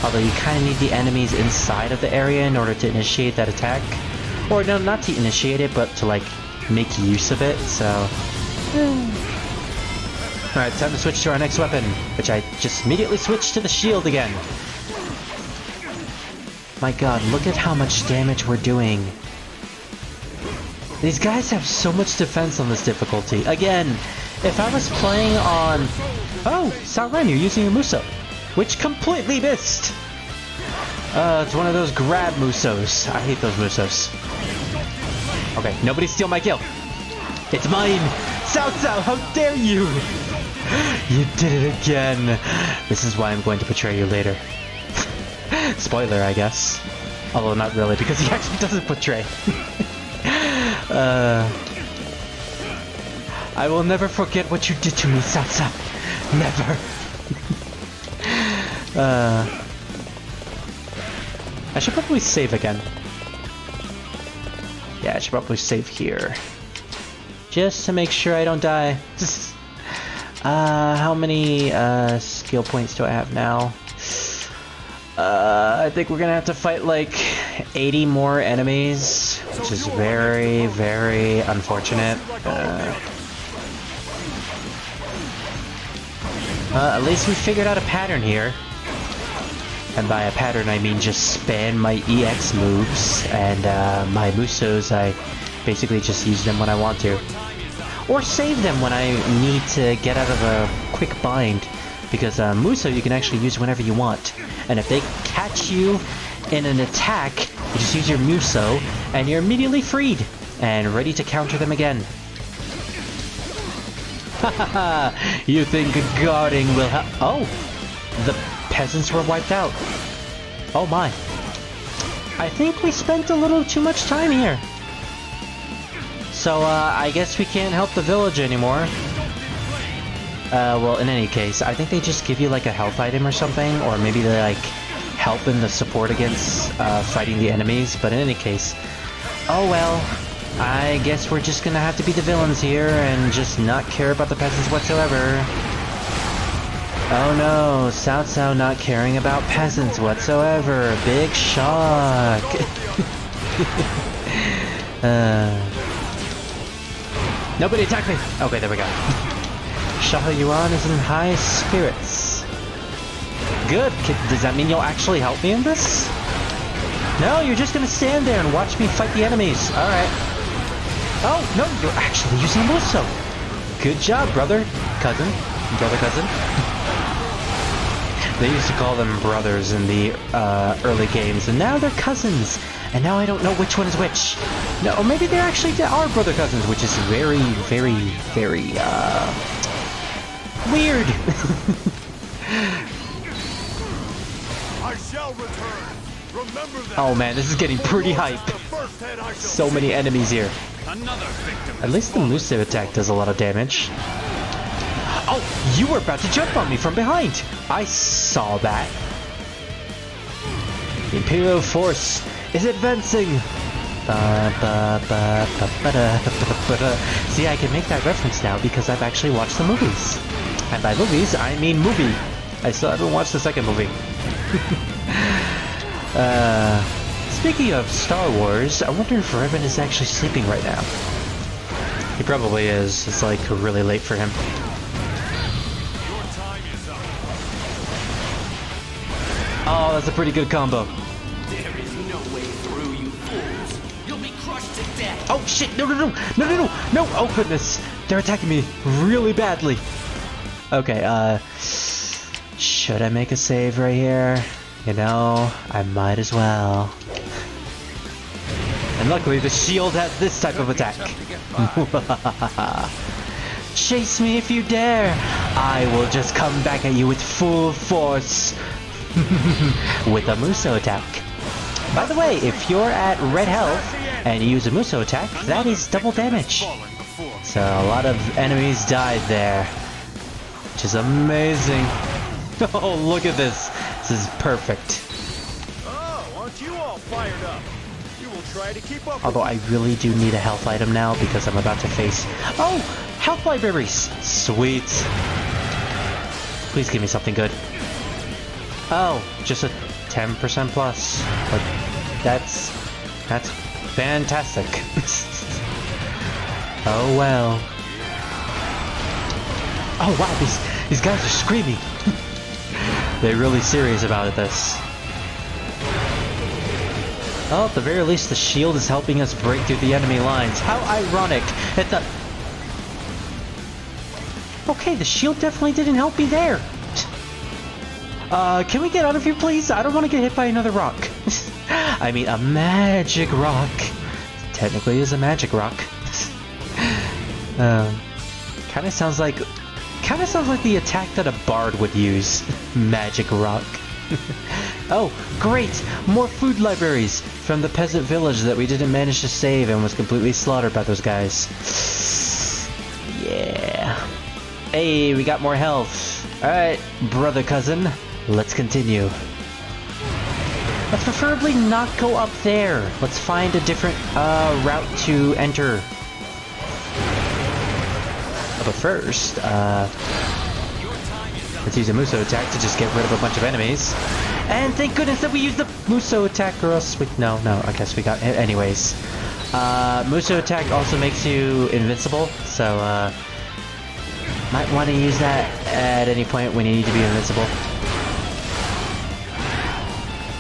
Although you kind of need the enemies inside of the area in order to initiate that attack. Or no, not to initiate it, but to like make use of it, so... Alright, time to switch to our next weapon, which I just immediately switched to the shield again. My god, look at how much damage we're doing. These guys have so much defense on this difficulty. Again, if I was playing on... Oh, Sauron, you're using a Muso, which completely missed. It's one of those grab Musos. I hate those Musos. Okay, nobody steal my kill. It's mine! Cao Cao, how dare you! You did it again. This is why I'm going to betray you later. Spoiler, I guess. Although not really, because he actually doesn't betray. I will never forget what you did to me, Cao Cao. Never. I should probably save again. Yeah, I should probably save here. Just to make sure I don't die. How many skill points do I have now? I think we're gonna have to fight like 80 more enemies, which is very, very unfortunate. At least we figured out a pattern here. And by a pattern I mean just spam my EX moves, and my Musos, I basically just use them when I want to. Or save them when I need to get out of a quick bind. Because Muso you can actually use whenever you want. And if they catch you in an attack, you just use your Muso, and you're immediately freed, and ready to counter them again. Hahaha, you think guarding will help? Oh! The peasants were wiped out. Oh my. I think we spent a little too much time here. So, I guess we can't help the village anymore. Well, in any case, I think they just give you like a health item or something, or maybe they like help in the support against fighting the enemies, but in any case, oh well, I guess we're just gonna have to be the villains here and just not care about the peasants whatsoever. Oh no, Cao Cao not caring about peasants whatsoever. Big shock. Nobody attack me! Okay, there we go. Shao Yuan is in high spirits. Good. Does that mean you'll actually help me in this? No, you're just gonna stand there and watch me fight the enemies. Alright. Oh, no, you're actually using Muso. Good job, brother. Cousin. Brother cousin. They used to call them brothers in the early games, and now they're cousins. And now I don't know which one is which. No, or maybe they actually are brother cousins, which is very, very, very, weird. I shall return. Remember that. Oh man, this is getting pretty hype. So many enemies here. Another victim. At least the Muso attack does a lot of damage. Oh, you were about to jump on me from behind. I saw that. The Imperial force is advancing. See, I can make that reference now because I've actually watched the movies. And by movies, I mean movie. I still haven't watched the second movie. Speaking of Star Wars, I wonder if Revan is actually sleeping right now. He probably is. It's like really late for him. Oh, that's a pretty good combo. There is no way through, you fools. You'll be crushed to death. Oh shit! No! Oh goodness! They're attacking me really badly. Okay, should I make a save right here? You know, I might as well. And luckily the shield has this type of attack. Chase me if you dare! I will just come back at you with full force. With a Muso attack. By the way, if you're at red health and you use a Muso attack, that is double damage. So a lot of enemies died there, which is amazing. Oh, look at this. This is perfect. Oh, aren't you all fired up? You will try to keep up. Although I really do need a health item now because I'm about to face... Oh! Health libraries! Sweet. Please give me something good. Oh, just a 10% plus. But that's fantastic. Oh well. Oh wow, these guys are screaming. They're really serious about this. Oh, at the very least the shield is helping us break through the enemy lines. How ironic. Okay, the shield definitely didn't help me there. Can we get out of here, please? I don't want to get hit by another rock. I mean, a magic rock. Technically, is a magic rock. Kind of sounds like the attack that a bard would use. Magic rock. Oh, great! More food libraries from the peasant village that we didn't manage to save and was completely slaughtered by those guys. Yeah. Hey, we got more health. Alright, brother cousin, let's continue. Let's preferably not go up there. Let's find a different route to enter. But first, let's use a Muso attack to just get rid of a bunch of enemies. And thank goodness that we used the Muso attack, or else we... No, I guess we got... Anyways. Muso attack also makes you invincible, so, might want to use that at any point when you need to be invincible.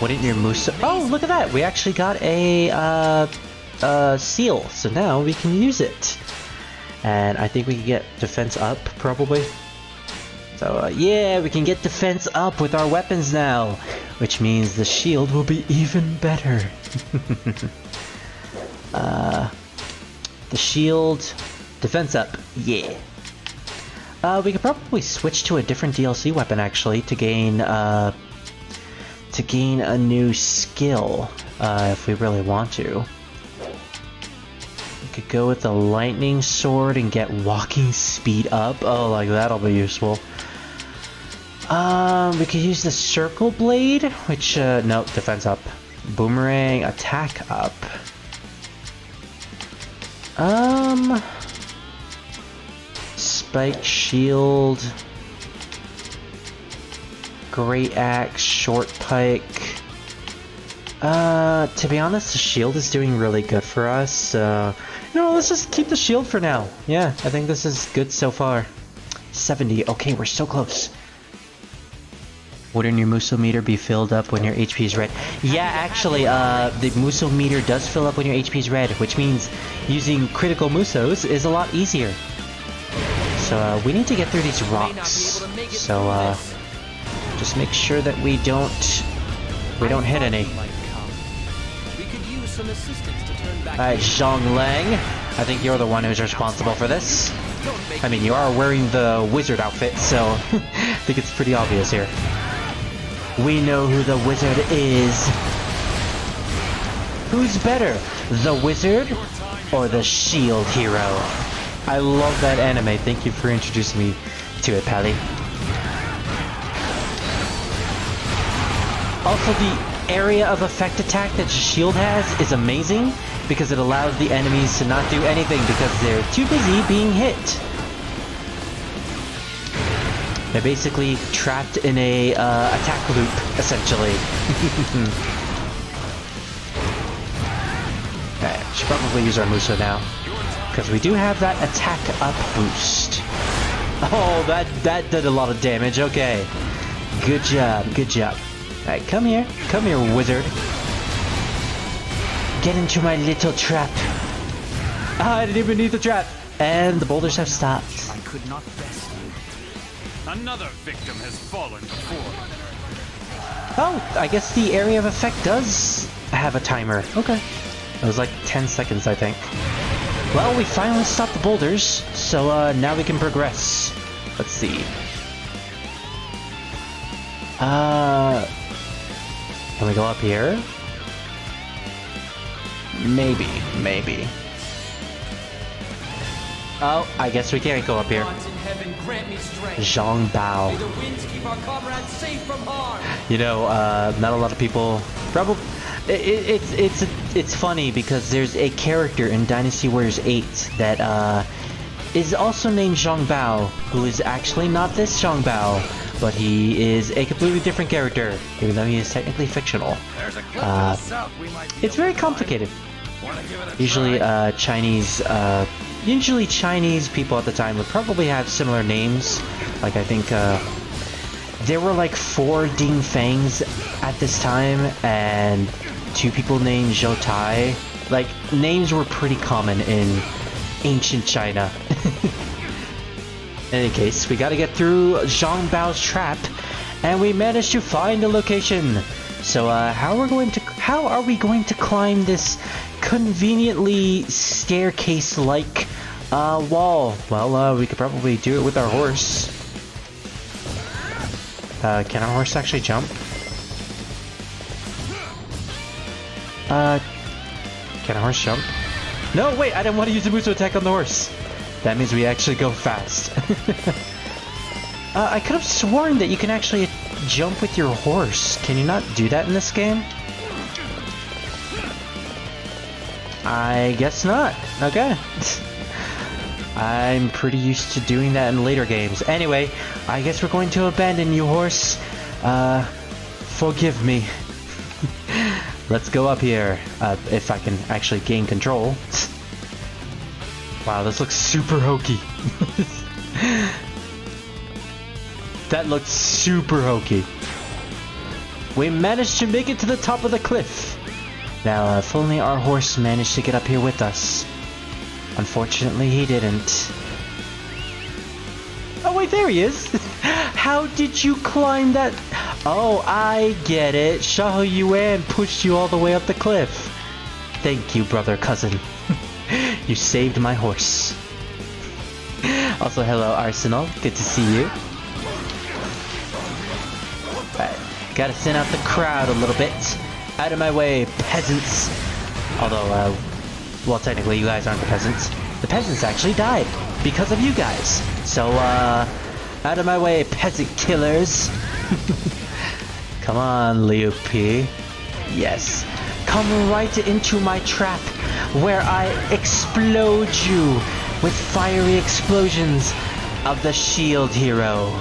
Wouldn't your Muso... Oh, look at that! We actually got a seal, so now we can use it. And I think we can get defense up, probably. So, yeah, we can get defense up with our weapons now, which means the shield will be even better. The shield, defense up, yeah. We could probably switch to a different DLC weapon, actually, to gain a new skill, if we really want to. We could go with the lightning sword and get walking speed up. Oh, like that'll be useful. We could use the circle blade, which, no, defense up. Boomerang, attack up. Spike shield. Great axe, short pike. To be honest, the shield is doing really good for us, let's just keep the shield for now. Yeah, I think this is good so far. 70, okay, we're so close. Wouldn't your Muso meter be filled up when your HP is red? Yeah, actually, the Muso meter does fill up when your HP is red, which means using critical Musos is a lot easier. So, we need to get through these rocks. So, just make sure that we don't hit any. Alright, Zhong Lang, I think you're the one who's responsible for this. I mean, you are wearing the wizard outfit, so I think it's pretty obvious here. We know who the wizard is. Who's better, the wizard or the shield hero? I love that anime. Thank you for introducing me to it, Pally. Also, the area of effect attack that shield has is amazing because it allows the enemies to not do anything because they're too busy being hit. They're basically trapped in a attack loop, essentially. Alright, should probably use our Muso now. Because we do have that attack up boost. Oh, that did a lot of damage, okay. Good job, good job. Alright, come here, wizard. Get into my little trap. I didn't even need the trap. And the boulders have stopped. I could not rest you. Another victim has fallen before. Oh, I guess the area of effect does have a timer. Okay. It was like 10 seconds, I think. Well, we finally stopped the boulders, so now we can progress. Let's see. Can we go up here? Maybe. Oh, I guess we can't go up here. Zhang Bao. You know, not a lot of people probably. It's funny because there's a character in Dynasty Warriors 8 that is also named Zhang Bao, who is actually not this Zhang Bao, but he is a completely different character, even though he is technically fictional. It's very complicated. Usually, Chinese people at the time would probably have similar names. Like, I think, there were like 4 Ding Fangs at this time, and 2 people named Zhou Tai. Like, names were pretty common in ancient China. In any case, we gotta get through Zhang Bao's trap, and we managed to find the location. So, how are we going to climb this conveniently staircase-like wall? Well, we could probably do it with our horse. Can our horse actually jump? Can a horse jump? No, wait, I didn't want to use the Muso attack on the horse. That means we actually go fast. I could have sworn that you can actually jump with your horse. Can you not do that in this game? I guess not. Okay. I'm pretty used to doing that in later games. Anyway, I guess we're going to abandon you, horse. Forgive me. Let's go up here, if I can actually gain control. Wow, this looks super hokey. That looks super hokey. We managed to make it to the top of the cliff. Now, if only our horse managed to get up here with us. Unfortunately, he didn't. Oh wait, there he is! How did you climb that? Oh, I get it. Xiahou Yuan pushed you all the way up the cliff. Thank you, brother cousin. You saved my horse. Also, hello Arsenal. Good to see you. Alright, gotta send out the crowd a little bit. Out of my way, peasants. Although, well, technically you guys aren't the peasants. The peasants actually died because of you guys. So, out of my way, peasant killers. Come on, Liu P. Yes. Come right into my trap, where I explode you with fiery explosions of the shield hero.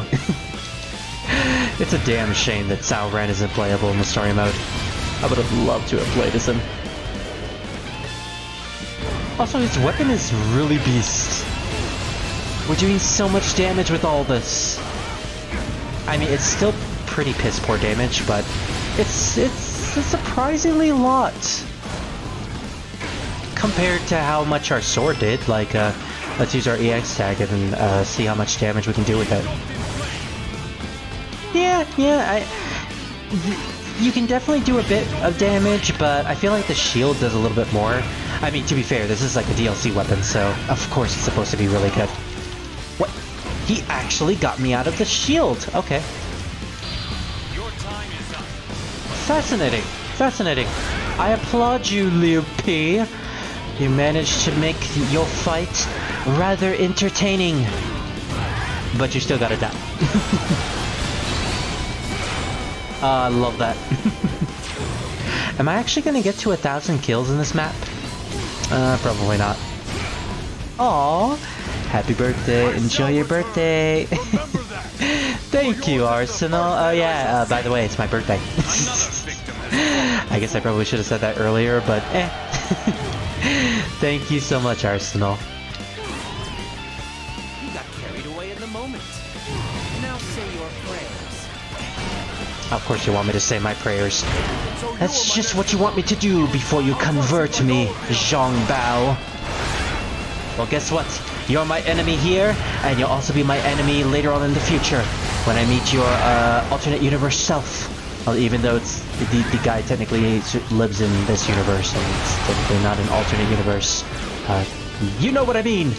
It's a damn shame that Cao Ren isn't playable in the story mode. I would have loved to have played as him. Also, his weapon is really beast. We're doing so much damage with all this. I mean, it's still pretty piss poor damage, but it's surprisingly a lot compared to how much our sword did. Like, let's use our EX tag and see how much damage we can do with it. Yeah, you can definitely do a bit of damage, but I feel like the shield does a little bit more. I mean, to be fair, this is like a DLC weapon, so of course it's supposed to be really good. What? He actually got me out of the shield. Okay. Fascinating. Fascinating. I applaud you, Liu P. You managed to make your fight rather entertaining. But you still gotta die. I love that. Am I actually gonna get to 1,000 kills in this map? Probably not. Aww. Happy birthday. Enjoy your birthday. Thank you, Arsenal. Oh yeah, by the way, it's my birthday. I guess I probably should have said that earlier, but eh. Thank you so much, Arsenal. You got carried away in the moment. Now say your prayers. Of course you want me to say my prayers. That's just what you want me to do before you convert me, Zhang Bao. Well, guess what? You're my enemy here, and you'll also be my enemy later on in the future, when I meet your alternate universe self. Well, even though it's the guy technically lives in this universe, and it's technically not an alternate universe. You know what I mean!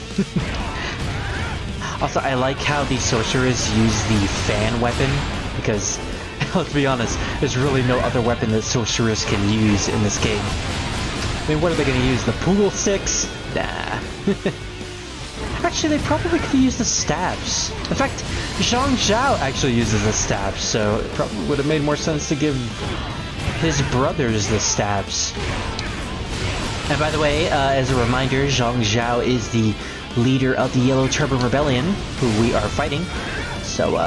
Also, I like how the sorcerers use the fan weapon, because, let's be honest, there's really no other weapon that sorcerers can use in this game. I mean, what are they going to use? The pool sticks? Nah. Actually, they probably could use the stabs. In fact, Zhang Zhao actually uses the stabs, so it probably would have made more sense to give his brothers the stabs. And by the way, as a reminder, Zhang Zhao is the leader of the Yellow Turban Rebellion, who we are fighting. So,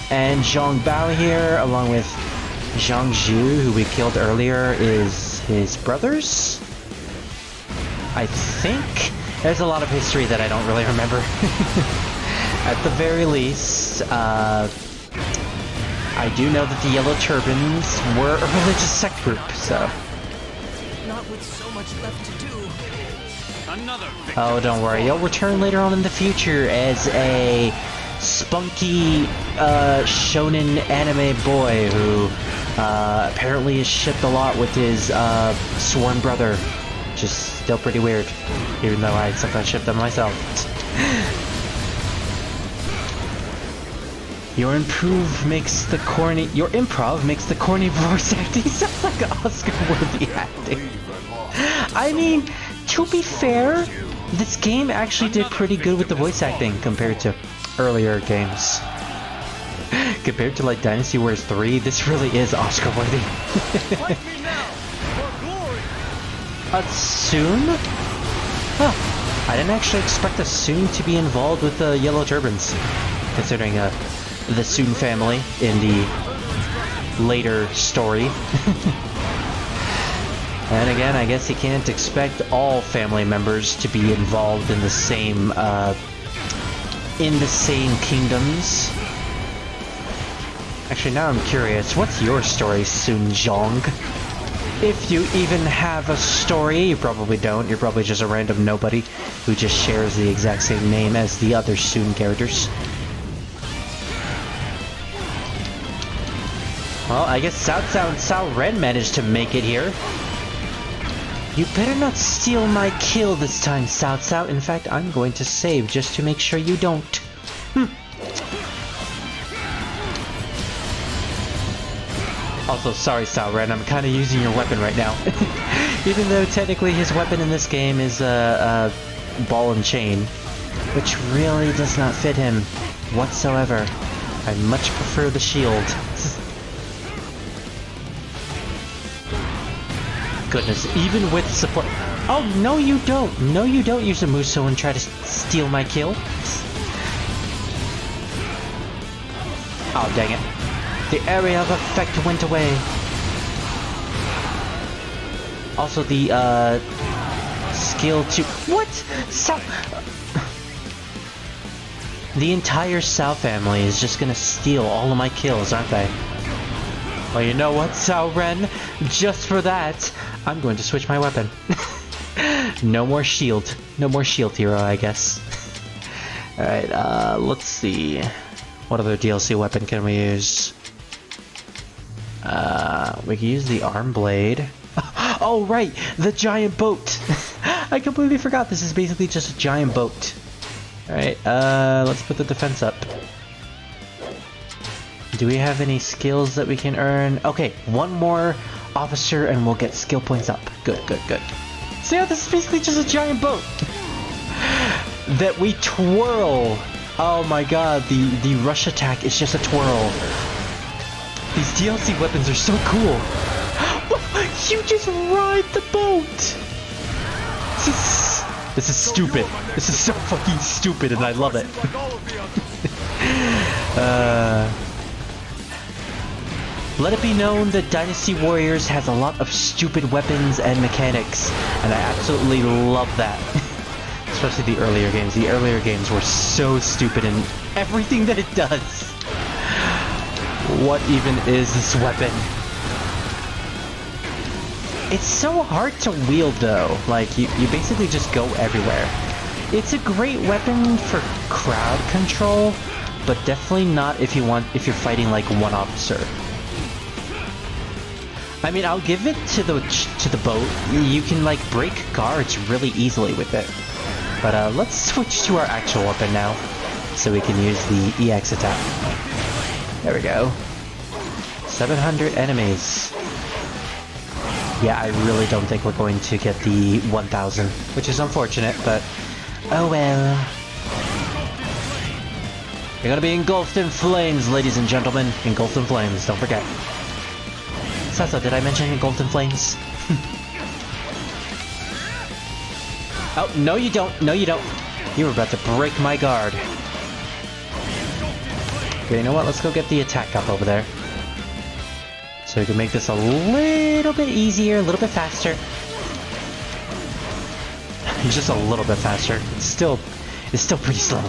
and Zhang Bao here, along with Zhang Zhu, who we killed earlier, is his brothers? I think. There's a lot of history that I don't really remember. At the very least, I do know that the Yellow Turbans were a religious sect group, so... Not with so much left to do. Another victim. Oh, don't worry. You'll return later on in the future as a spunky, shonen anime boy who, apparently is shipped a lot with his, sworn brother. Which is still pretty weird, even though I sometimes ship them myself. Your improv makes the corny voice acting sounds like Oscar-worthy acting. I mean, to be fair, this game actually did pretty good with the voice acting compared to earlier games. Compared to like Dynasty Warriors 3, this really is Oscar worthy. Fight me now for glory. Soon? Huh. I didn't actually expect a Soon to be involved with the Yellow Turbans, considering the Soon family in the later story. And again, I guess you can't expect all family members to be involved in the same kingdoms. Actually, now I'm curious, what's your story, Sun Zhong? If you even have a story, you probably don't. You're probably just a random nobody who just shares the exact same name as the other Sun characters. Well, I guess Cao Cao and Cao Ren managed to make it here. You better not steal my kill this time, Cao Cao. In fact, I'm going to save just to make sure you don't. Also, sorry, Cao Ren, I'm kind of using your weapon right now. Even though technically his weapon in this game is a ball and chain, which really does not fit him whatsoever. I much prefer the shield. Goodness, even with support. Oh, no you don't. No you don't use a Muso and try to steal my kill. Oh, dang it. The area of effect went away. Also, the, skill to... What? The entire Cao family is just gonna steal all of my kills, aren't they? Well, you know what, Cao Ren? Just for that, I'm going to switch my weapon. No more shield. No more shield hero, I guess. Alright, let's see. What other DLC weapon can we use? We can use the arm blade. Oh, right! The giant boat! I completely forgot this is basically just a giant boat. Alright, let's put the defense up. Do we have any skills that we can earn? Okay, one more officer and we'll get skill points up. Good, good, good. So yeah, this is basically just a giant boat that we twirl. Oh my god, the rush attack is just a twirl. These DLC weapons are so cool. You just ride the boat. This is stupid. This is so fucking stupid and I love it. Let it be known that Dynasty Warriors has a lot of stupid weapons and mechanics, and I absolutely love that. Especially the earlier games. The earlier games were so stupid in everything that it does. What even is this weapon? It's so hard to wield though. Like, you basically just go everywhere. It's a great weapon for crowd control, but definitely not if you're fighting like one officer. I mean, I'll give it to the boat. You can like break guards really easily with it. But let's switch to our actual weapon now, so we can use the EX attack. There we go. 700 enemies. Yeah, I really don't think we're going to get the 1000, which is unfortunate, but oh well. You're gonna be engulfed in flames, ladies and gentlemen. Engulfed in flames, don't forget. Sasa, did I mention engulfed in flames? Oh, no you don't. No you don't. You were about to break my guard. Okay, you know what? Let's go get the attack up over there. So we can make this a little bit easier, a little bit faster. Just a little bit faster. It's still pretty slow.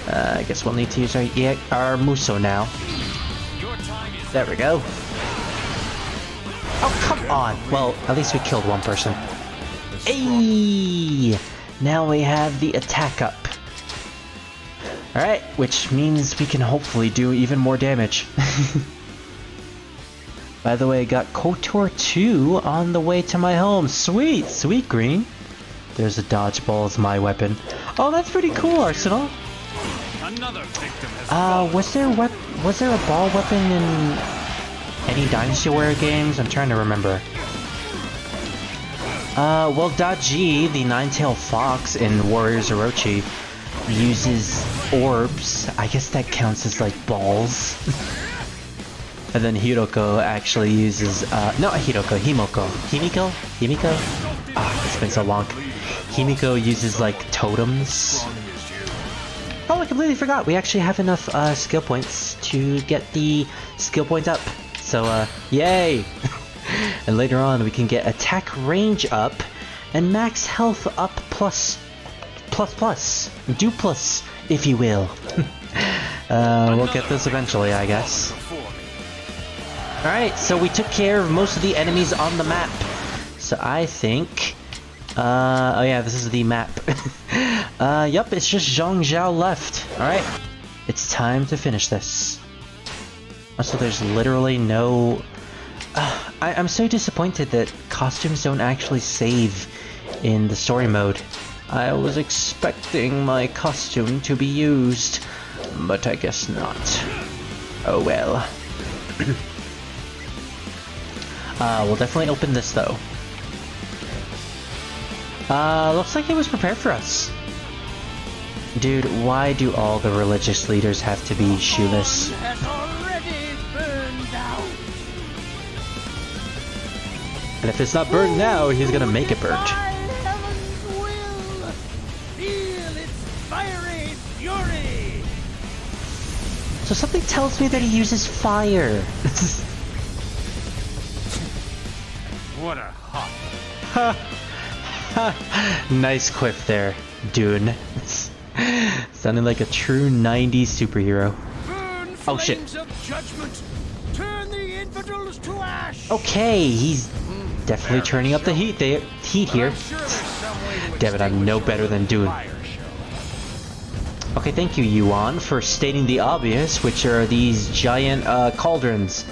I guess we'll need to use our Muso now. There we go. Oh, come on! Well, at least we killed one person. Ayy! Now we have the attack up. Alright, which means we can hopefully do even more damage. By the way, got KOTOR 2 on the way to my home. Sweet! Sweet, Green. There's a dodgeball as my weapon. Oh, that's pretty cool, Arsenal. Another victim has was there a ball weapon in any Dynasty Warrior games? I'm trying to remember. Well, Daji, the nine-tailed fox in Warriors Orochi, uses orbs. I guess that counts as like balls. And then Hiroko actually uses, no, Hiroko, Himiko? Ah, it's been so long. Himiko uses like totems. Oh, I completely forgot. We actually have enough skill points to get the skill points up. So, yay! And later on, we can get attack range up and max health up plus, duplus, if you will. We'll get this eventually, I guess. Alright, so we took care of most of the enemies on the map. So I think... oh yeah, this is the map. Yup, it's just Zhang Zhao left. Alright, it's time to finish this. Also, there's literally no... I'm so disappointed that costumes don't actually save in the story mode. I was expecting my costume to be used, but I guess not. Oh well. We'll definitely open this though. Looks like it was prepared for us. Dude, why do all the religious leaders have to be shoeless? And if it's not burnt now, he's gonna make it burnt. So something tells me that he uses fire. What a hot. Nice quiff there, Dune. Sounding like a true 90s superhero. Oh shit. Turn the infidels to ash. Okay, he's definitely turning up the heat here. Damn it, I'm no better than Dune. Okay, thank you, Yuan, for stating the obvious, which are these giant cauldrons.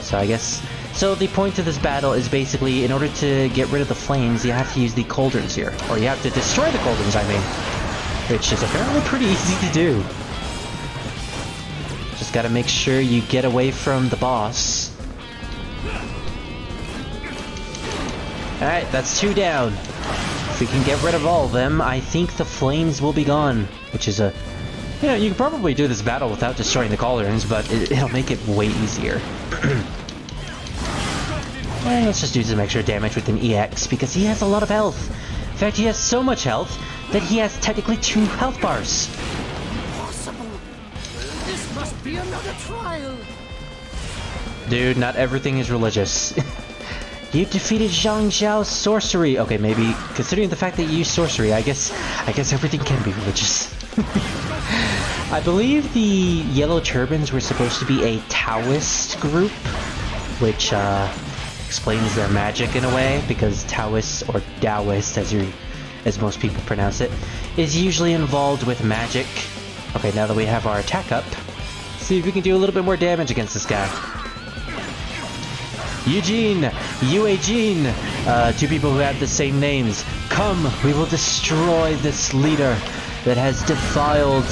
So I guess... So the point of this battle is basically, in order to get rid of the flames, you have to use the cauldrons here. Or you have to destroy the cauldrons, I mean. Which is apparently pretty easy to do. Just gotta make sure you get away from the boss. Alright, that's 2 down. If we can get rid of all of them, I think the flames will be gone. Which is a... You know, you can probably do this battle without destroying the cauldrons, but it'll make it way easier. Well, let's just do some extra damage with an EX, because he has a lot of health. In fact, he has so much health that he has technically 2 health bars. Impossible. This must be another trial. Dude, not everything is religious. You defeated Zhang Zhao's sorcery. Okay, maybe considering the fact that you use sorcery, I guess everything can be religious. I believe the Yellow Turbans were supposed to be a Taoist group, which explains their magic in a way, because Taoist, or Taoist as most people pronounce it, is usually involved with magic. Okay, now that we have our attack up, see if we can do a little bit more damage against this guy. Eugene, 2 people who have the same names. Come, we will destroy this leader that has defiled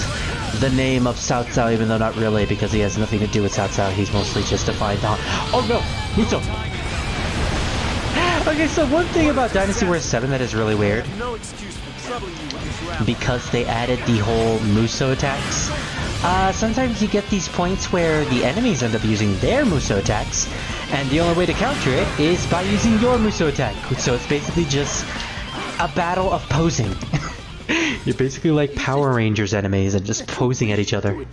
the name of Cao Cao, even though not really, because he has nothing to do with Cao Cao. He's mostly just defied the... Oh no! Muso! Okay, so one thing about Dynasty Warriors 7 that is really weird, because they added the whole Muso attacks, sometimes you get these points where the enemies end up using their Muso attacks, and the only way to counter it is by using your Muso attack. So it's basically just a battle of posing. You're basically like Power Rangers enemies and just posing at each other.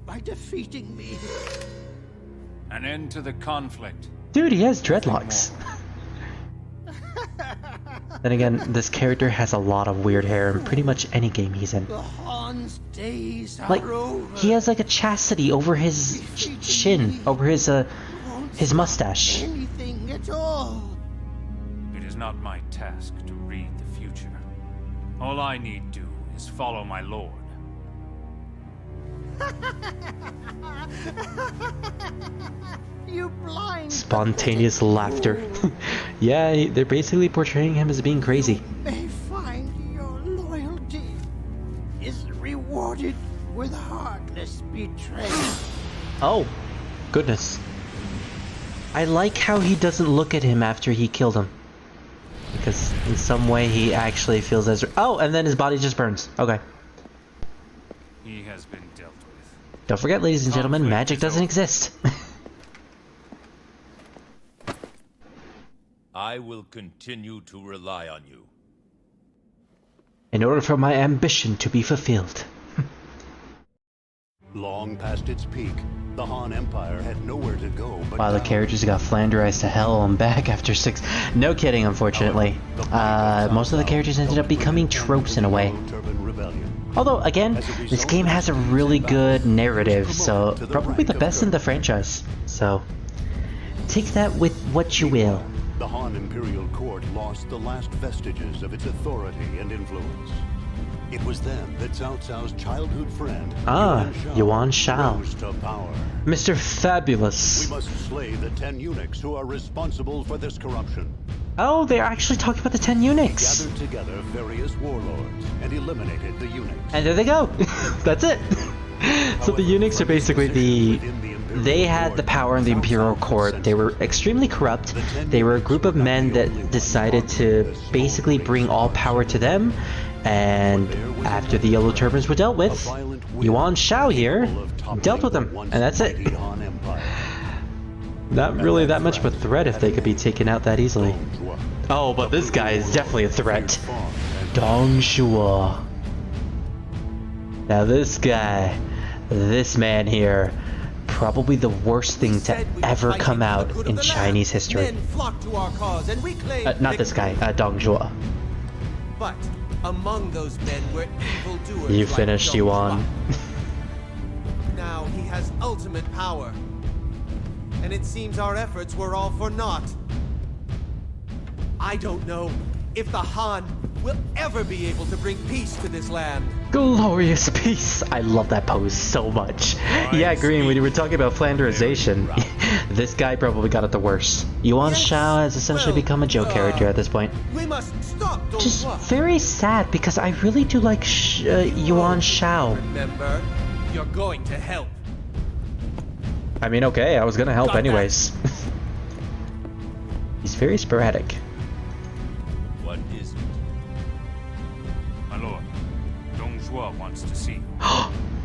By defeating me. An end to the conflict. Dude, he has dreadlocks. Then again, this character has a lot of weird hair in pretty much any game he's in. Like, he has like a chastity over his chin, over his mustache. Anything at all. It is not my task to read the future. All I need do is follow my lord. You blind. Spontaneous laughter. Yeah, they're basically portraying him as being crazy. May find your loyalty is rewarded with heartless betrayal. Oh, goodness. I like how he doesn't look at him after he killed him. Because in some way he actually feels as... Oh, and then his body just burns. Okay. He has been dealt with. Don't forget, ladies and gentlemen, Conflict magic is doesn't over. exist. I will continue to rely on you. In order for my ambition to be fulfilled. Long past its peak, the Han Empire had nowhere to go but Wow, the down. carriages got flanderized to hell and back after 6. No kidding, unfortunately. Most of the characters ended up becoming tropes in a way. Although, again, this game has a really good narrative, so probably the best in the franchise. So, take that with what you will. The Han Imperial Court lost the last vestiges of its authority and influence. It was then that Cao Cao's childhood friend, Yuan Shao, rose to power. Mr. Fabulous. We must slay the 10 eunuchs who are responsible for this corruption. Oh, they're actually talking about the 10 eunuchs. Gathered together various warlords and eliminated the eunuchs. And there they go. That's it. So the eunuchs are basically they had the power in the Imperial Court. They were extremely corrupt. They were a group of men that decided to basically bring all power to them. And after the Yellow Turbans were dealt with, Yuan Shao here dealt with them. And that's it. Not really that much of a threat if they could be taken out that easily. Oh, but this guy is definitely a threat. Dong Shua. Now this guy, this man here, probably the worst thing to ever come out in Chinese history. Not this guy, Dong Shua. But among those men were evildoers. You like finished, Dong Yuan. Shua. Now he has ultimate power. And it seems our efforts were all for naught. I don't know if the Han will ever be able to bring peace to this land. Glorious peace. I love that pose so much. Yeah, Green, when you were talking about Flanderization, this guy probably got it the worst. Yuan Shao has essentially become a joke character at this point. We must stop Dong Just Shua. very sad because I really do like Yuan Shao. Remember, you're going to help. I mean, okay, I was gonna help Got that. anyways. He's very sporadic. What is it? My lord, Dong Zhuo wants to see you.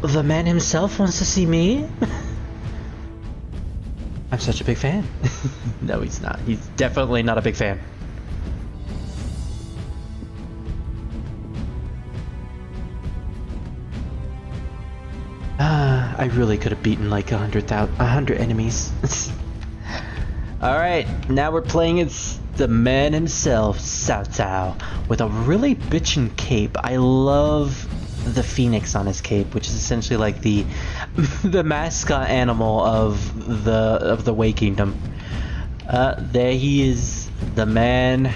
The man himself wants to see me? I'm such a big fan. No, he's not. He's definitely not a big fan. I really could have beaten like 100 enemies. Alright, now we're playing as the man himself, Cao Cao, with a really bitchin' cape. I love the phoenix on his cape, which is essentially like the the mascot animal of the Wei Kingdom. There he is, the man,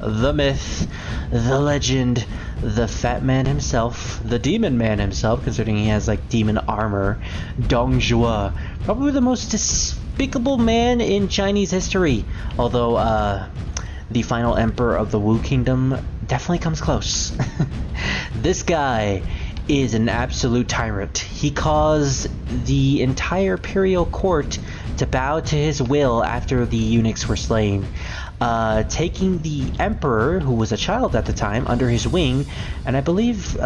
the myth, the legend, the fat man himself, the demon man himself, considering he has like demon armor, Dong Zhuo, probably the most despicable man in Chinese history, although the final emperor of the Wu Kingdom definitely comes close. This guy is an absolute tyrant. He caused the entire imperial court to bow to his will after the eunuchs were slain, taking the emperor, who was a child at the time, under his wing, and I believe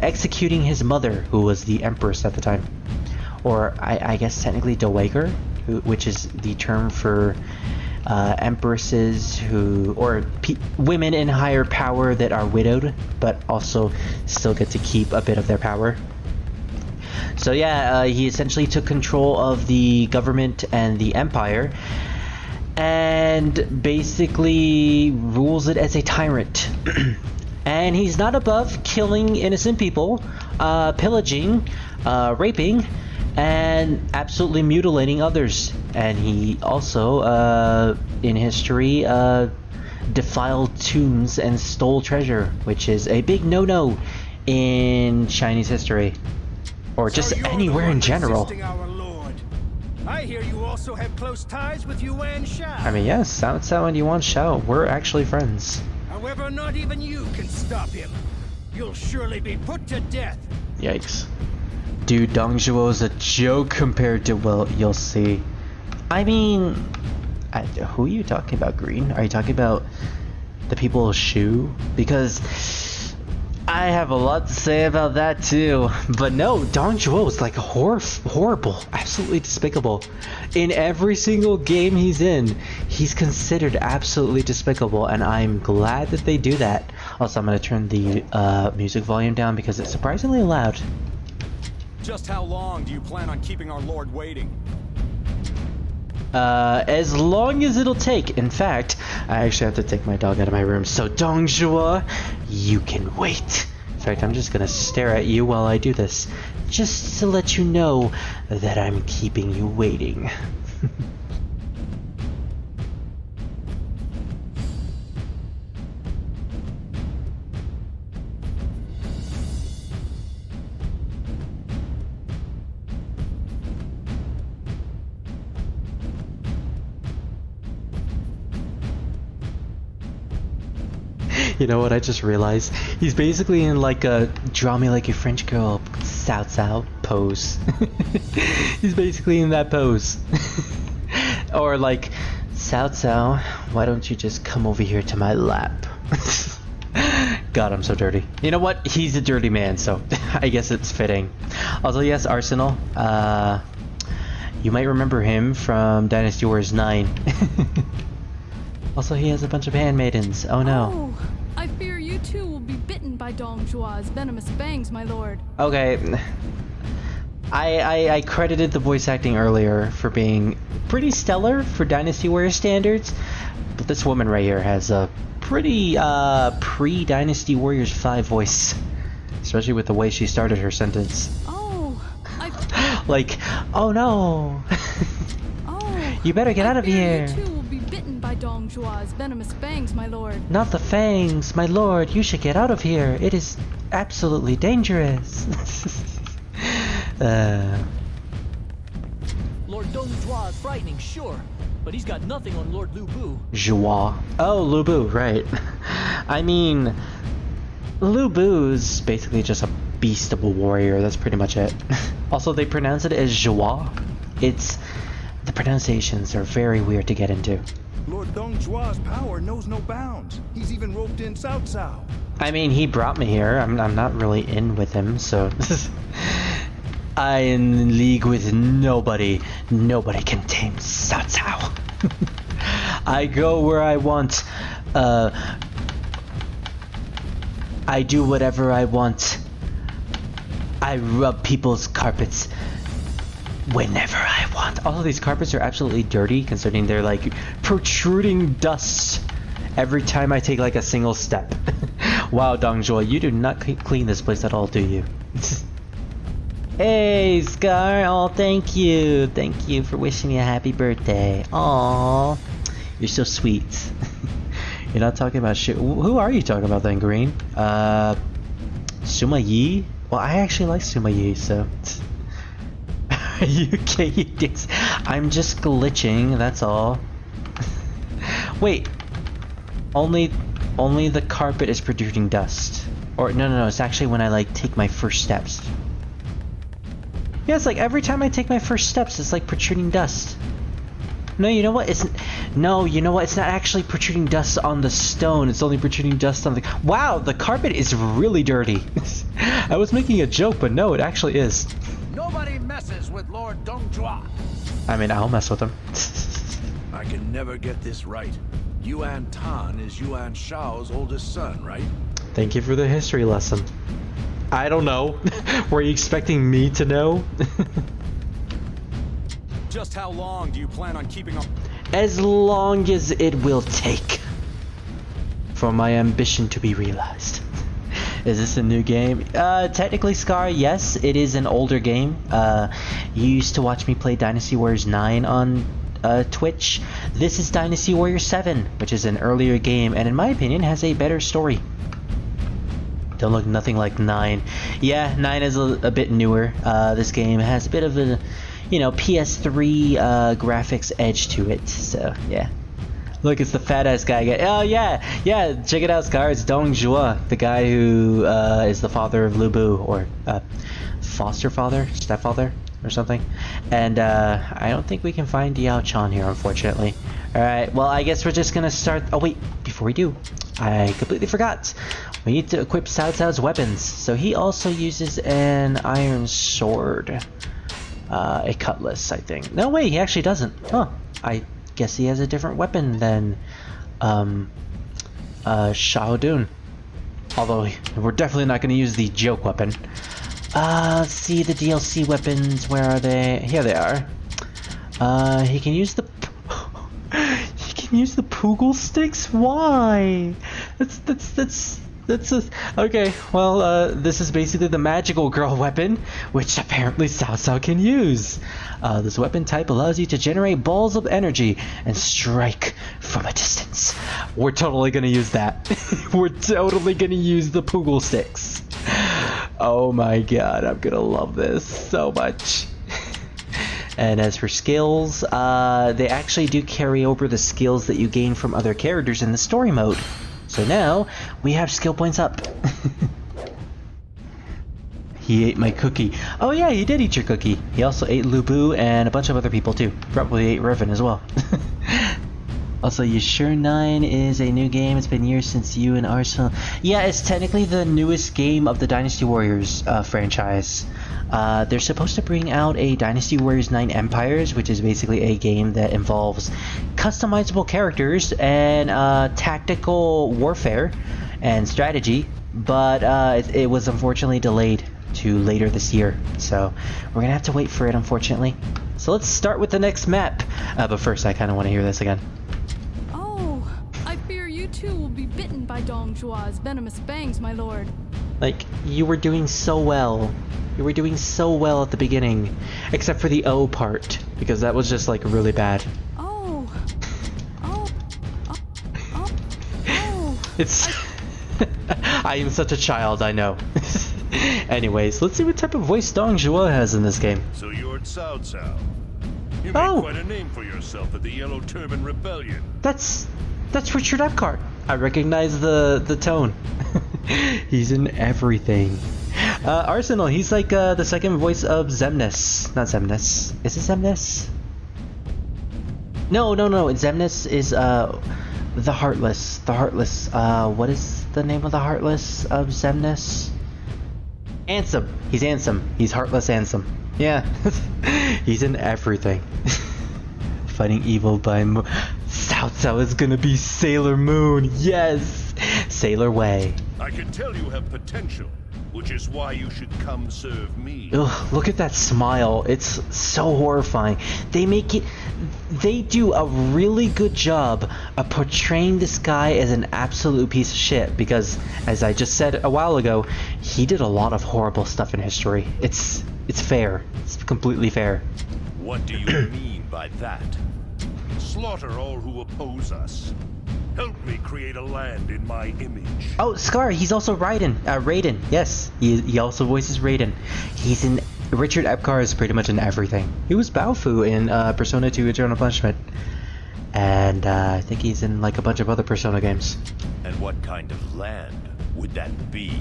executing his mother, who was the empress at the time, or I guess technically dowager, which is the term for empresses who, or women in higher power that are widowed but also still get to keep a bit of their power. So yeah, he essentially took control of the government and the empire and basically rules it as a tyrant. And he's not above killing innocent people, pillaging, raping, and absolutely mutilating others. And he also, in history, defiled tombs and stole treasure, which is a big no-no in Chinese history, or just anywhere in general. I hear you also have close ties with Yuan Shao. I mean, yes, Cao Cao and Yuan Shao, we're actually friends. However, not even you can stop him. You'll surely be put to death. Yikes. Dude, Dong Zhuo is a joke compared to, well, you'll see. I mean, who are you talking about, Green? Are you talking about the people of Shu? Because I have a lot to say about that too. But no, Dong Zhuo is like horrible, absolutely despicable. In every single game he's in, he's considered absolutely despicable, and I'm glad that they do that. Also, I'm going to turn the music volume down because it's surprisingly loud. Just how long do you plan on keeping our lord waiting? As long as it'll take. In fact, I actually have to take my dog out of my room, so Dong Zhuo, you can wait. In fact, I'm just gonna stare at you while I do this, just to let you know that I'm keeping you waiting. You know what I just realized? He's basically in like a draw me like a French girl Cao pose. He's basically in that pose. Or like, Cao, why don't you just come over here to my lap? God, I'm so dirty. You know what? He's a dirty man, so I guess it's fitting. Also, yes, Arsenal. You might remember him from Dynasty Warriors 9. Also, he has a bunch of handmaidens. Oh no. Oh, I fear you too will be bitten by Dong Zhuo's venomous fangs, my lord. Okay. I credited the voice acting earlier for being pretty stellar for Dynasty Warriors standards, but this woman right here has a pretty pre-Dynasty Warriors 5 voice, especially with the way she started her sentence. Oh, like, oh no. Oh, you better get out of here. You too will be bitten by Dong Zhuo's venomous fangs, my lord. Not the fangs, my lord. You should get out of here. It is absolutely dangerous. Lord Dong Zhuo is frightening, sure, but he's got nothing on Lord Lu Bu. Zhuo. Oh, Lu Bu, right. I mean, Lu Bu's basically just a beast of a warrior. That's pretty much it. Also, they pronounce it as Zhuo. The pronunciations are very weird to get into. Lord Dong Zhuo's power knows no bounds. He's even roped in Cao. I mean, he brought me here. I'm not really in with him, so I am in league with nobody. Nobody can tame Cao. I go where I want. I do whatever I want. I rub people's carpets whenever I want. All of these carpets are absolutely dirty, considering they're like protruding dust every time I take like a single step. Wow, Dong Zhuo, you do not clean this place at all, do you? Hey, Scar. Oh, thank you. Thank you for wishing me a happy birthday. Aww. You're so sweet. You're not talking about shit. Who are you talking about then, Green? Suma Yi? Well, I actually like Suma Yi, so... you dicks. I'm just glitching, that's all. Wait. Only the carpet is producing dust. Or, no, it's actually when I, like, take my first steps. Yeah, it's like every time I take my first steps, it's like protruding dust. No, you know what? It's not actually protruding dust on the stone. It's only protruding dust on the... Wow, the carpet is really dirty. I was making a joke, but no, it actually is. Nobody messes with Lord Dong Zhuo. I mean, I'll mess with him. I can never get this right. Yuan Tan is Yuan Shao's oldest son, right? Thank you for the history lesson. I don't know. Were you expecting me to know? Just how long do you plan on keeping up? As long as it will take for my ambition to be realized. Is this a new game? Technically, Scar, yes, it is an older game. You used to watch me play Dynasty Warriors 9 on Twitch. This is Dynasty Warriors 7, which is an earlier game, and in my opinion, has a better story. Don't look nothing like 9. Yeah, 9 is a bit newer. This game has a bit of a, PS3 graphics edge to it, so yeah. Look, it's the fat ass guy again. Oh yeah, check it out, Scar. It's Dong Zhuo, the guy who is the father of Lu Bu, or foster father, stepfather, or something. And I don't think we can find Yao Chan here, unfortunately. Alright, well, I guess we're just gonna start... Oh, wait, before we do, I completely forgot. We need to equip Cao Cao's weapons. So he also uses an iron sword. A cutlass, I think. No, wait, he actually doesn't. Huh. I guess he has a different weapon than... Shao Dun. Although, we're definitely not gonna use the joke weapon. Let's see the DLC weapons. Where are they? Here they are. He can use the... he can use the Poogle sticks? Why? That's a... Okay, well, this is basically the magical girl weapon, which apparently Cao Cao can use. This weapon type allows you to generate balls of energy and strike from a distance. We're totally gonna use that. We're totally gonna use the Poogle sticks. Oh my god, I'm gonna love this so much. And as for skills, they actually do carry over the skills that you gain from other characters in the story mode. So now, we have skill points up. He ate my cookie. Oh yeah, he did eat your cookie. He also ate Lu Bu and a bunch of other people too. Probably ate Riven as well. Also, you sure 9 is a new game? It's been years since you and Arsenal... Yeah, it's technically the newest game of the Dynasty Warriors franchise. They're supposed to bring out a Dynasty Warriors 9 Empires, which is basically a game that involves customizable characters and tactical warfare and strategy, but it was unfortunately delayed to later this year, so we're gonna have to wait for it, unfortunately. So let's start with the next map, but first I kind of want to hear this again. You too will be bitten by Dong Zhua's venomous fangs, my lord. Like, you were doing so well. You were doing so well at the beginning. Except for the O part, because that was just, like, really bad. It's... I am such a child, I know. Anyways, let's see what type of voice Dong Zhuo has in this game. So you're Cao Cao. You made quite a name for yourself at the Yellow Turban Rebellion. That's Richard Epcot. I recognize the tone. He's in everything. Arsenal, he's like the second voice of Xemnas. Not Xemnas. Is it Xemnas? No. Xemnas is the Heartless. The Heartless. What is the name of the Heartless of Xemnas? Ansem. He's Ansem. He's Heartless Ansem. Yeah. He's in everything. Fighting evil by... Cao Cao is gonna be Sailor Moon, yes! Sailor Wei. I can tell you have potential, which is why you should come serve me. Ugh, look at that smile. It's so horrifying. They do a really good job of portraying this guy as an absolute piece of shit, because, as I just said a while ago, he did a lot of horrible stuff in history. It's fair. It's completely fair. What do you mean by that? Slaughter all who oppose us. Help me create a land in my image. Oh, Scar, he's also Raiden. Yes, he also voices Raiden. He's in... Richard Epcar is pretty much in everything. He was Baofu in Persona 2 Eternal Punishment. And I think he's in like a bunch of other Persona games. And what kind of land would that be?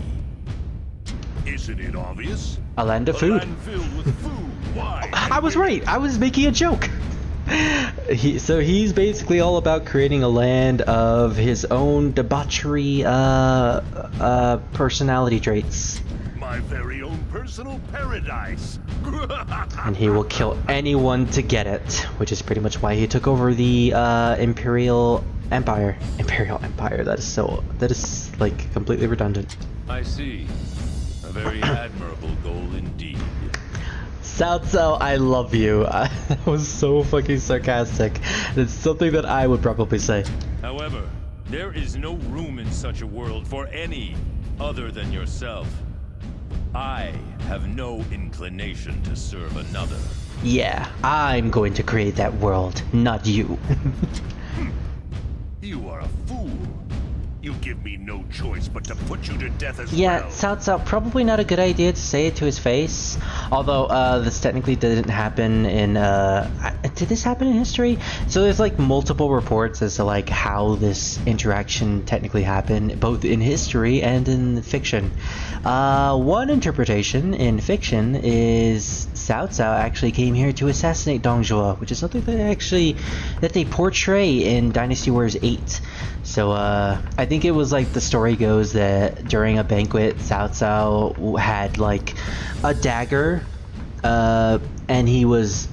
Isn't it obvious? A land of food. A land filled with food, wine, I was right. I was making a joke. So he's basically all about creating a land of his own debauchery personality traits. My very own personal paradise. And he will kill anyone to get it, which is pretty much why he took over the Imperial Empire. That is like completely redundant. I see. A very admirable goal indeed. Cao Cao, I love you. That was so fucking sarcastic. It's something that I would probably say. However, there is no room in such a world for any other than yourself. I have no inclination to serve another. Yeah, I'm going to create that world, not you. You are a fool. You give me no choice but to put you to death as well. Yeah, Cao Cao, probably not a good idea to say it to his face. Although, this technically didn't happen in, did this happen in history? So there's like multiple reports as to like how this interaction technically happened, both in history and in fiction. One interpretation in fiction is Cao Cao actually came here to assassinate Dong Zhuo, which is something that they portray in Dynasty Warriors 8. So I think it was like the story goes that during a banquet, Cao Cao had like a dagger, and he was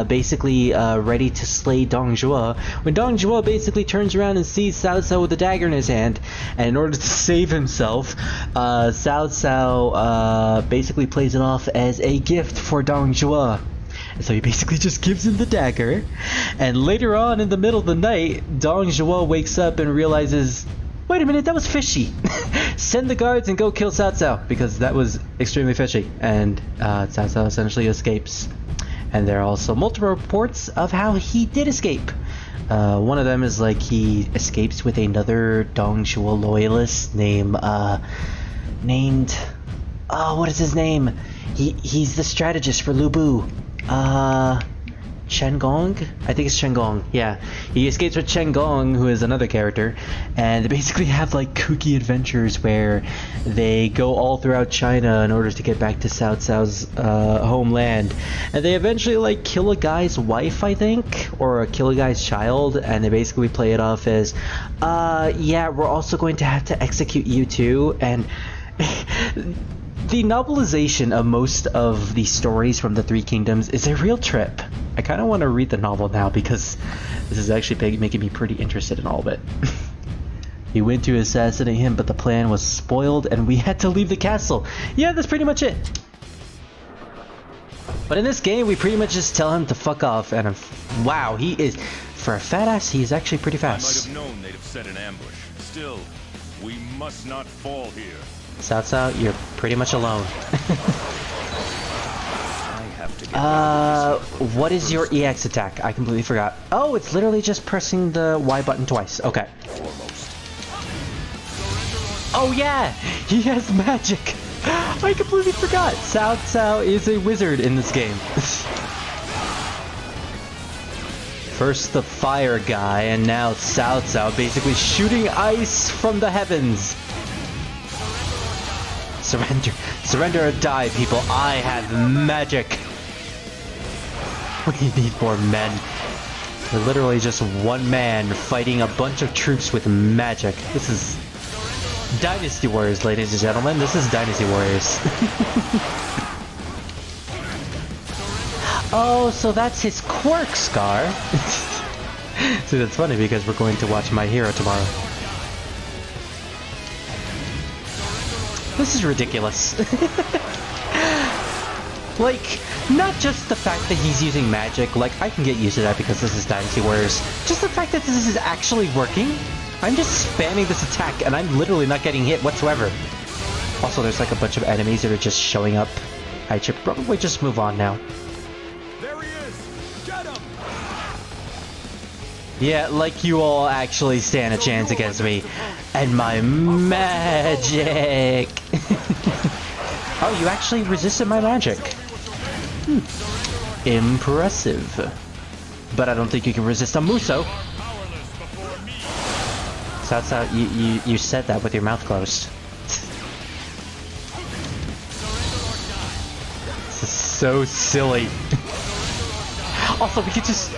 basically ready to slay Dong Zhuo, when Dong Zhuo basically turns around and sees Cao Cao with a dagger in his hand, and in order to save himself, Cao Cao basically plays it off as a gift for Dong Zhuo. And so he basically just gives him the dagger, and later on in the middle of the night, Dong Zhuo wakes up and realizes, wait a minute, that was fishy. Send the guards and go kill Cao Cao, because that was extremely fishy, and Cao Cao essentially escapes. And there are also multiple reports of how he did escape. One of them is like he escapes with another Dong Zhuo loyalist named what is his name? He's the strategist for Lu Bu. Chen Gong? I think it's Chen Gong, yeah. He escapes with Chen Gong, who is another character, and they basically have like kooky adventures where they go all throughout China in order to get back to Cao Cao's homeland. And they eventually like kill a guy's wife, I think, or kill a guy's child, and they basically play it off as, yeah, we're also going to have to execute you too, and the novelization of most of the stories from the Three Kingdoms is a real trip. I kind of want to read the novel now because this is actually making me pretty interested in all of it. He went to assassinate him, but the plan was spoiled and we had to leave the castle. Yeah, that's pretty much it. But in this game, we pretty much just tell him to fuck off, and wow, he is, for a fat ass, he is actually pretty fast. I might have known they'd have set an ambush. Still, we must not fall here. Cao Cao, you're pretty much alone. What is your EX attack? I completely forgot. Oh, it's literally just pressing the Y button twice. Okay. Oh yeah! He has magic! I completely forgot! Cao Cao is a wizard in this game. First the fire guy, and now Cao Cao basically shooting ice from the heavens. Surrender or die, people. I have magic. We need more men. We're literally just one man fighting a bunch of troops with magic. This is Dynasty Warriors, ladies and gentlemen. This is Dynasty Warriors. Oh, so that's his quirk scar. See, that's funny because we're going to watch My Hero tomorrow. This is ridiculous. Like, not just the fact that he's using magic, like, I can get used to that because this is Dynasty Warriors. Just the fact that this is actually working. I'm just spamming this attack and I'm literally not getting hit whatsoever. Also, there's like a bunch of enemies that are just showing up. I should probably just move on now. There he is! Get him! Yeah, like you all actually stand a chance against me. And my magic! Oh, you actually resisted my magic. Impressive. But I don't think you can resist a Muso. Cao Cao, you said that with your mouth closed. This is so silly. Also, we could just...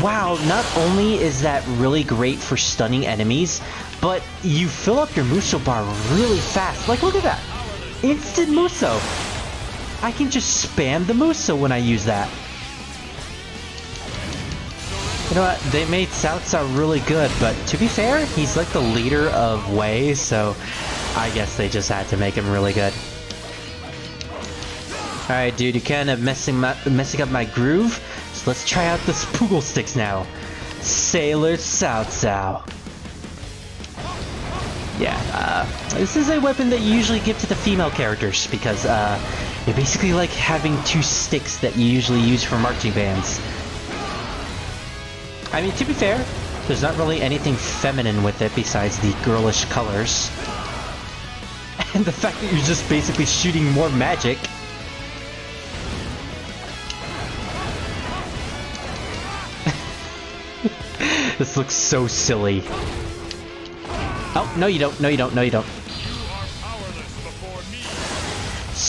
Wow, not only is that really great for stunning enemies, but you fill up your Muso bar really fast. Like, look at that. Instant Muso. I can just spam the Muso when I use that. You know what? They made Cao Cao really good, but to be fair, he's like the leader of Wei, so I guess they just had to make him really good. Alright, dude, you're kind of messing up my groove, so let's try out the Spoogle Sticks now. Sailor Cao Cao. Yeah, this is a weapon that you usually give to the female characters because you're basically like having two sticks that you usually use for marching bands. I mean, to be fair, there's not really anything feminine with it besides the girlish colors. And the fact that you're just basically shooting more magic. This looks so silly. Oh, no you don't, no you don't, no you don't.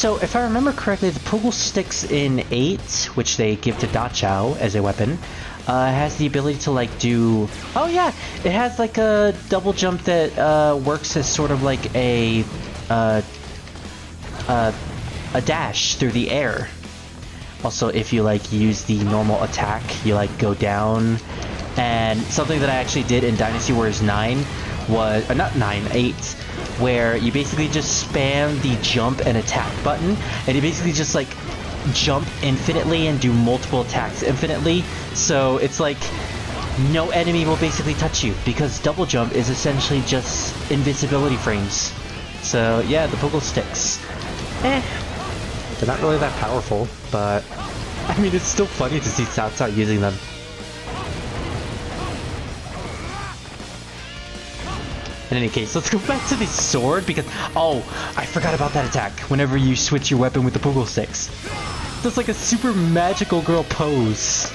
So, if I remember correctly, the Puggle Sticks in 8, which they give to Da Chao as a weapon, has the ability to, like, do... Oh, yeah! It has, like, a double jump that works as sort of like a dash through the air. Also, if you, like, use the normal attack, you, like, go down. And something that I actually did in Dynasty Warriors 9 was... not 9, 8. Where you basically just spam the jump and attack button, and you basically just like jump infinitely and do multiple attacks infinitely. So it's like no enemy will basically touch you because double jump is essentially just invisibility frames. So yeah, the Puggle Sticks. They're not really that powerful, but I mean it's still funny to see Cao Cao using them. In any case, let's go back to the sword because... Oh, I forgot about that attack. Whenever you switch your weapon with the Puggle Sticks. That's like a super magical girl pose.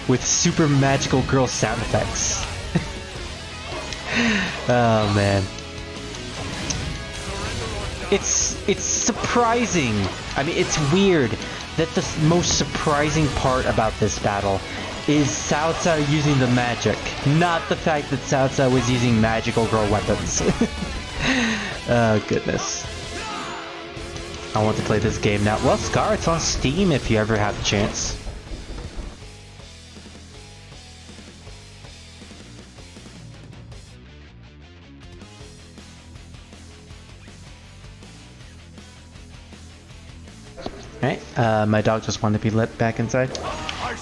With super magical girl sound effects. Oh, man. It's surprising. I mean, it's weird that the most surprising part about this battle is Cao Cao using the magic, not the fact that Cao Cao was using magical girl weapons. Oh, goodness. I want to play this game now. Well, Scar, it's on Steam if you ever have the chance. Alright, my dog just wanted to be let back inside.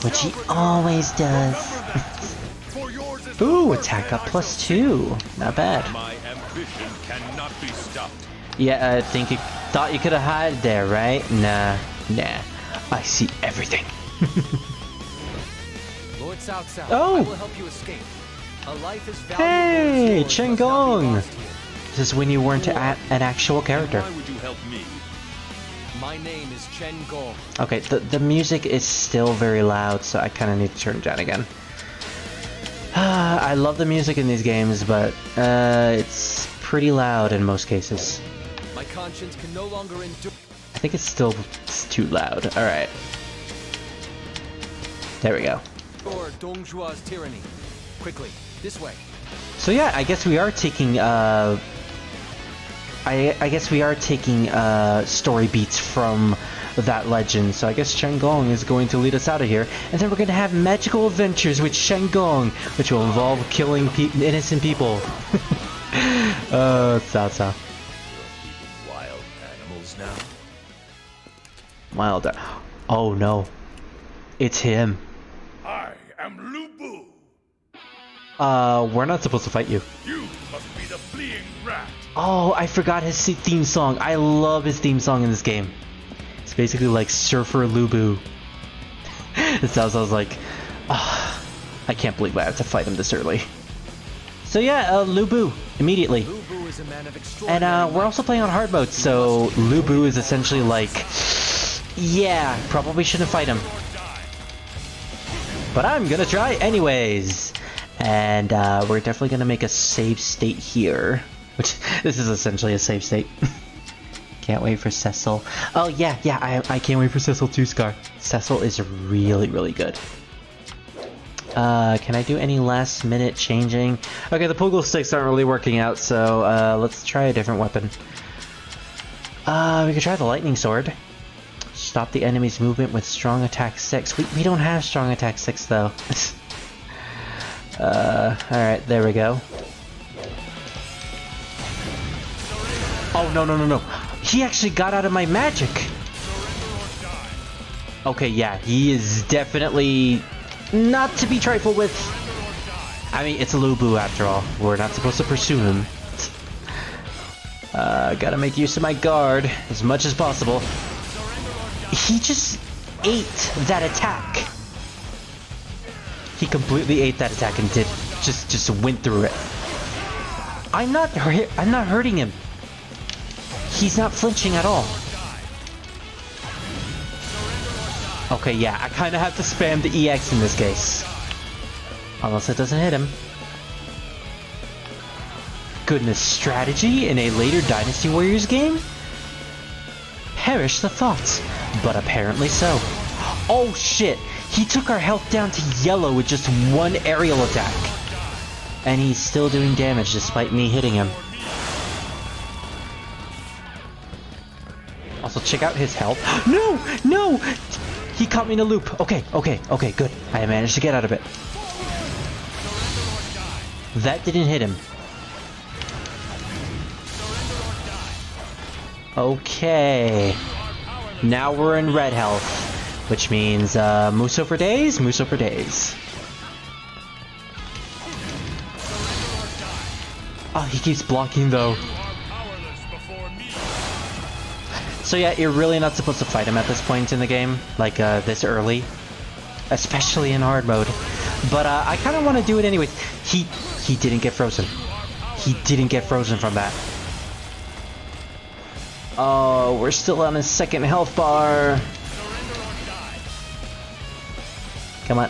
Which he always does. Ooh, attack up +2. Not bad. My ambition cannot be stopped. Yeah, I think you thought you could have hid there, right? Nah. I see everything. Lord Cao Cao, oh! I will help you escape. A life is valuable. Hey, Chen Gong! This is when you weren't an actual character. Why would you help me? My name is Chen Gong. Okay, the music is still very loud, so I kind of need to turn it down again. I love the music in these games, but it's pretty loud in most cases. My conscience can no longer endure. I think it's too loud. All right. There we go. Or Dong Zhua's tyranny. Quickly, this way. So yeah, I guess we are taking I guess we are taking story beats from that legend. So I guess Chen Gong is going to lead us out of here, and then we're going to have magical adventures with Chen Gong, which will involve killing innocent people. Cao Cao. Wild animals now. Wild. Oh no, it's him. I am Lu Bu. We're not supposed to fight you. You must be the fleeing rat. Oh, I forgot his theme song. I love his theme song in this game. It's basically like Surfer Lu Bu. It sounds like, oh, I can't believe I have to fight him this early. So yeah, Lu Bu, immediately. Lu Bu is a man of extraordinary And we're also playing on hard mode, so Lu Bu is essentially like, yeah, probably shouldn't fight him. But I'm gonna try anyways. And we're definitely gonna make a save state here. Which, this is essentially a save state. Can't wait for Cecil. Oh yeah, I can't wait for Cecil too, Scar. Cecil is really, really good. Can I do any last minute changing? Okay, the Puggle Sticks aren't really working out, so let's try a different weapon. We could try the Lightning Sword. Stop the enemy's movement with strong attack 6. We don't have strong attack 6 though. Alright, there we go. Oh, no. He actually got out of my magic. Okay, yeah, he is definitely not to be trifled with. I mean, it's a Lu Bu after all. We're not supposed to pursue him. Gotta make use of my guard as much as possible. He just ate that attack. He completely ate that attack and just went through it. I'm not hurting him. He's not flinching at all. Okay, yeah, I kind of have to spam the EX in this case. Unless it doesn't hit him. Goodness, strategy in a later Dynasty Warriors game? perish the thoughts, but apparently so. Oh shit! He took our health down to yellow with just one aerial attack. And he's still doing damage despite me hitting him. Also, check out his health. No! No! He caught me in a loop. Okay, good. I managed to get out of it. That didn't hit him. Okay. Now we're in red health. Which means, Muso for days, Muso for days. Oh, he keeps blocking though. So yeah, you're really not supposed to fight him at this point in the game, like this early, especially in hard mode. But I kind of want to do it anyways. He didn't get frozen. He didn't get frozen from that. Oh, we're still on his second health bar. Come on,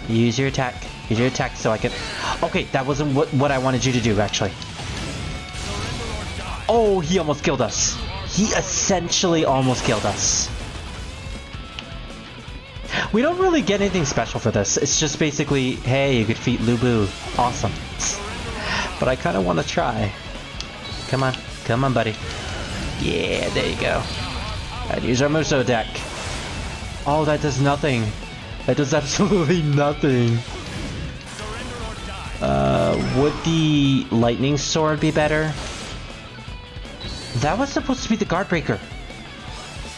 use your attack. Use your attack so I can... Okay, that wasn't what I wanted you to do, actually. Oh, he almost killed us. He essentially almost killed us. We don't really get anything special for this. It's just basically, hey, you could defeat Lu Bu. Awesome. But I kind of want to try. Come on, buddy. Yeah, there you go. And use our Muso deck. Oh, that does nothing. That does absolutely nothing. Would the lightning sword be better? That was supposed to be the guard breaker.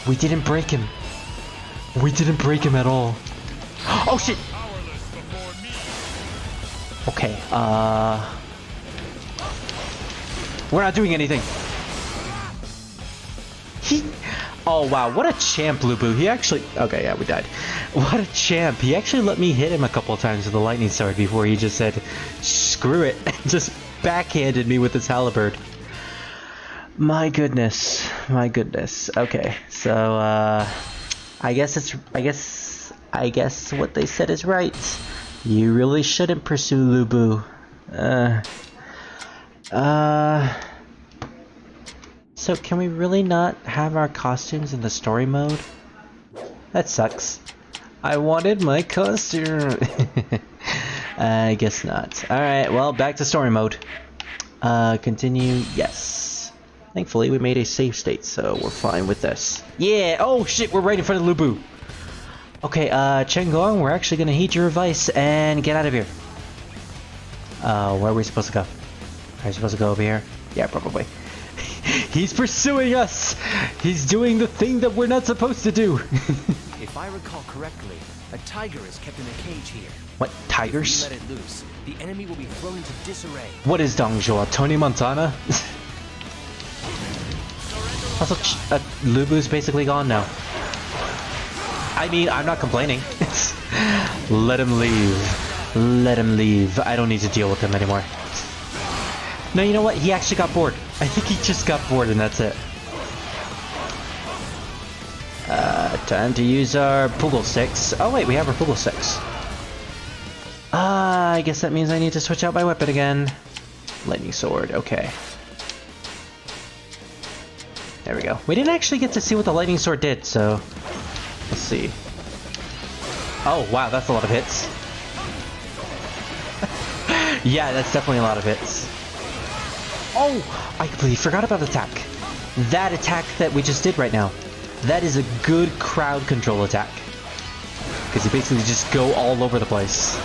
We didn't break him. We didn't break him at all. Oh shit! Okay, we're not doing anything. Oh wow, what a champ, Lu Bu. He actually... Okay, yeah, we died. What a champ. He actually let me hit him a couple of times with the lightning sword before he just said, screw it, and just backhanded me with his halberd. My goodness. My goodness. Okay, so, I guess what they said is right. You really shouldn't pursue Lu Bu. So can we really not have our costumes in the story mode? That sucks. I wanted my costume. I guess not. Alright, well, back to story mode. Continue, yes. Thankfully, we made a save state, so we're fine with this. Yeah! Oh shit, we're right in front of Lu Bu. Okay, Chen Gong, we're actually gonna heed your advice and get out of here. Where are we supposed to go? Are we supposed to go over here? Yeah, probably. He's pursuing us! He's doing the thing that we're not supposed to do! If I recall correctly, a tiger is kept in a cage here. What, tigers? If we let it loose, the enemy will be thrown into disarray. What is Dongjua? Tony Montana? Also, Lu Bu's basically gone now. I mean, I'm not complaining. Let him leave. Let him leave. I don't need to deal with him anymore. No, you know what? He actually got bored. I think he just got bored and that's it. Time to use our Puggle sticks. Oh wait, we have our Puggle sticks. I guess that means I need to switch out my weapon again. Lightning sword, okay. There we go. We didn't actually get to see what the lightning sword did, so... Let's see. Oh wow, that's a lot of hits. Yeah, that's definitely a lot of hits. Oh! I completely forgot about attack. That attack that we just did right now. That is a good crowd control attack. Because you basically just go all over the place.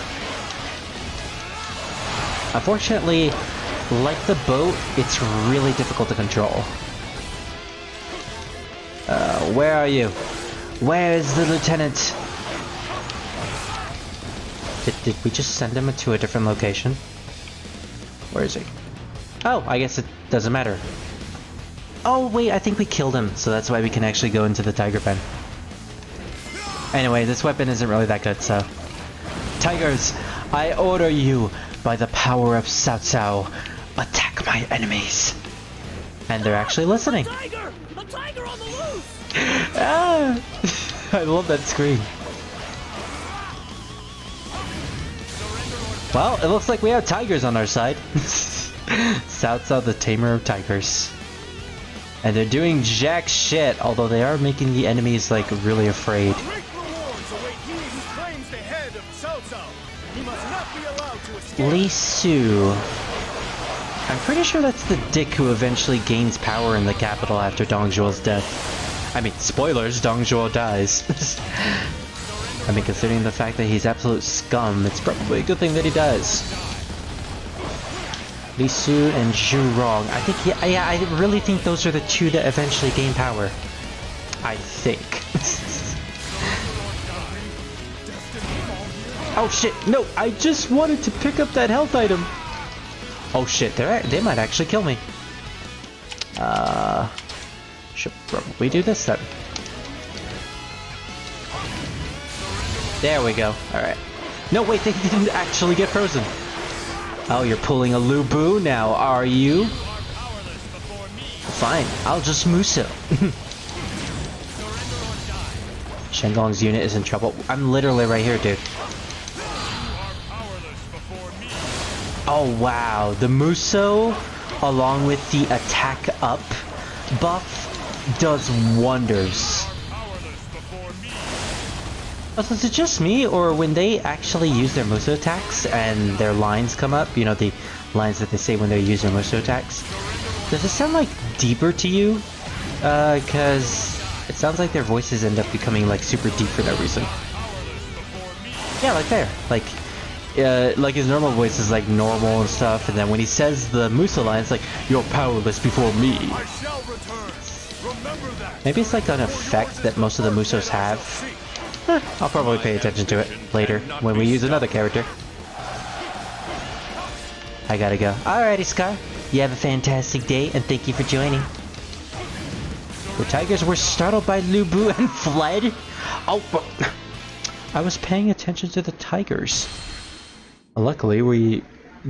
Unfortunately, like the boat, it's really difficult to control. Where are you? Where is the lieutenant? Did we just send him to a different location? Where is he? Oh, I guess it doesn't matter. Oh wait, I think we killed him, so that's why we can actually go into the tiger pen. Anyway, this weapon isn't really that good, so... Tigers, I order you, by the power of Cao Cao, attack my enemies. And they're actually listening. A tiger! A tiger on the loose! Ah! I love that scream. Well, it looks like we have tigers on our side. Cao Cao, the tamer of tigers. And they're doing jack shit, although they are making the enemies, like, really afraid. Lee Su. I'm pretty sure that's the dick who eventually gains power in the capital after Dong Zhuo's death. I mean, spoilers, Dong Zhuo dies. I mean, considering the fact that he's absolute scum, it's probably a good thing that he dies. Li Su and Zhu Rong. I think, yeah, I really think those are the two that eventually gain power. I think. Oh shit, no, I just wanted to pick up that health item. Oh shit, they might actually kill me. Should probably do this then. There we go, alright. No, wait, they didn't actually get frozen. Oh, you're pulling a Lu Bu now, are you? Fine, I'll just Muso. Shenggong's unit is in trouble. I'm literally right here, dude. Oh wow, the Muso, along with the attack up buff, does wonders. Also, is it just me, or when they actually use their Muso attacks and their lines come up, you know, the lines that they say when they're using Muso attacks, does it sound like deeper to you? Cause it sounds like their voices end up becoming like super deep for no reason. Yeah, like there, like his normal voice is like normal and stuff, and then when he says the Muso line, it's like, "You're powerless before me." Maybe it's like an effect that most of the Musos have. I'll probably pay attention to it later when we use another character. I gotta go. Alrighty, Scar. You have a fantastic day, and thank you for joining. The tigers were startled by Lu Bu and fled. Oh, but I was paying attention to the tigers. Luckily, we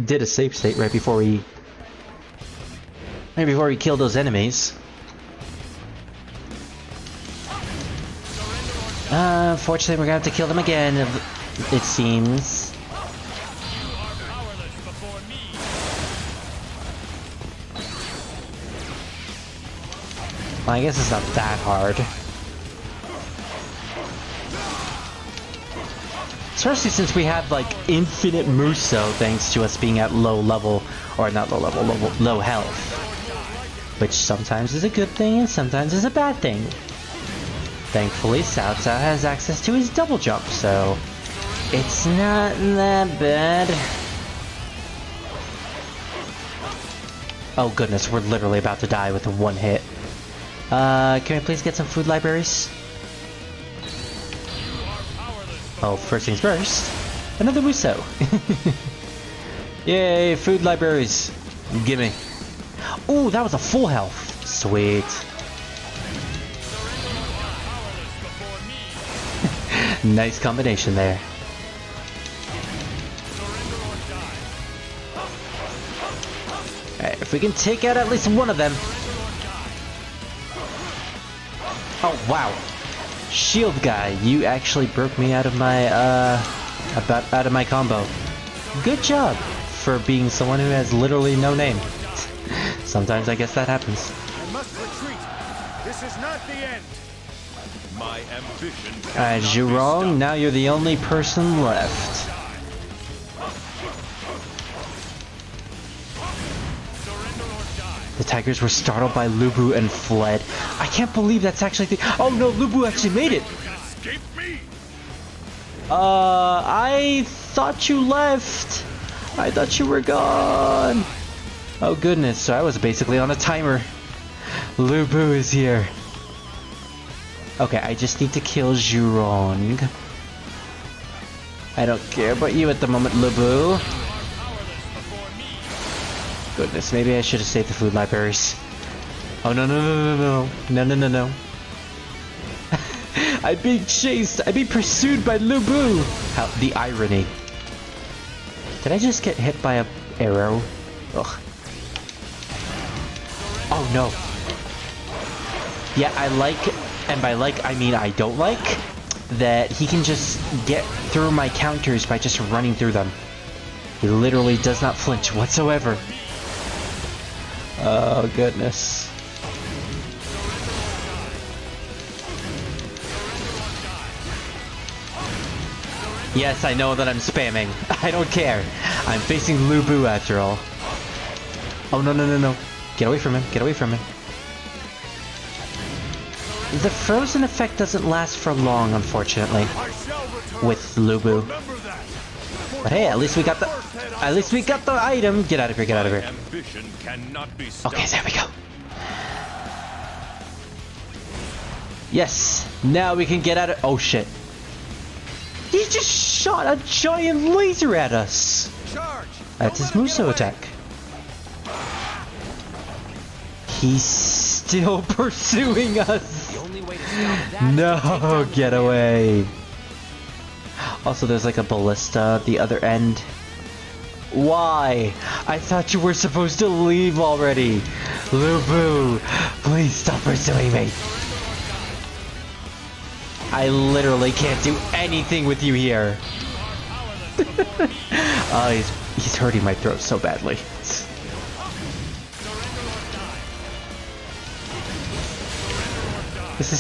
did a save state right before we killed those enemies. Unfortunately, we're gonna have to kill them again, it seems. Well, I guess it's not that hard. Especially since we have like infinite Muso thanks to us being at low level, or not low level, low health. Which sometimes is a good thing and sometimes is a bad thing. Thankfully, Cao Cao has access to his double jump, so it's not that bad. Oh goodness, we're literally about to die with a one hit. Can we please get some food libraries? Oh, first things first, another Muso. Yay, food libraries. Gimme. Ooh, that was a full health. Sweet. Nice combination there. Alright, if we can take out at least one of them. Oh, wow. Shield guy, you actually broke me out of my, out of my combo. Good job for being someone who has literally no name. Sometimes I guess that happens. I must retreat. This is not the end. My ambition. Alright, Zhu Rong, now you're the only person left. The tigers were startled by Lu Bu and fled. I can't believe that's actually the— oh no, Lu Bu actually made it! I thought you left! I thought you were gone! Oh goodness, so I was basically on a timer. Lu Bu is here. Okay, I just need to kill Zhu Rong. I don't care about you at the moment, Lu Bu. Goodness, maybe I should have saved the food libraries. Oh no no no no no no no no no! I'm being chased. I'm being pursued by Lu Bu. How the irony! Did I just get hit by a arrow? Ugh. Oh no! Yeah, I like, and by like I mean I don't like, that he can just get through my counters by just running through them. He literally does not flinch whatsoever. Oh goodness. Yes, I know that I'm spamming. I don't care. I'm facing Lu Bu after all. Oh, no, no, no, no. Get away from him. Get away from him. The frozen effect doesn't last for long, unfortunately, with Lu Bu. But hey, at least we got the item. Get out of here. Get out of here. Okay, there we go. Yes. Now we can get out of. Oh shit. He just shot a giant laser at us. That's his Muso attack. He's still pursuing us. No, get away. Also, there's like a ballista at the other end. Why? I thought you were supposed to leave already. Lu Bu, please stop pursuing me. I literally can't do anything with you here. Oh, he's hurting my throat so badly. This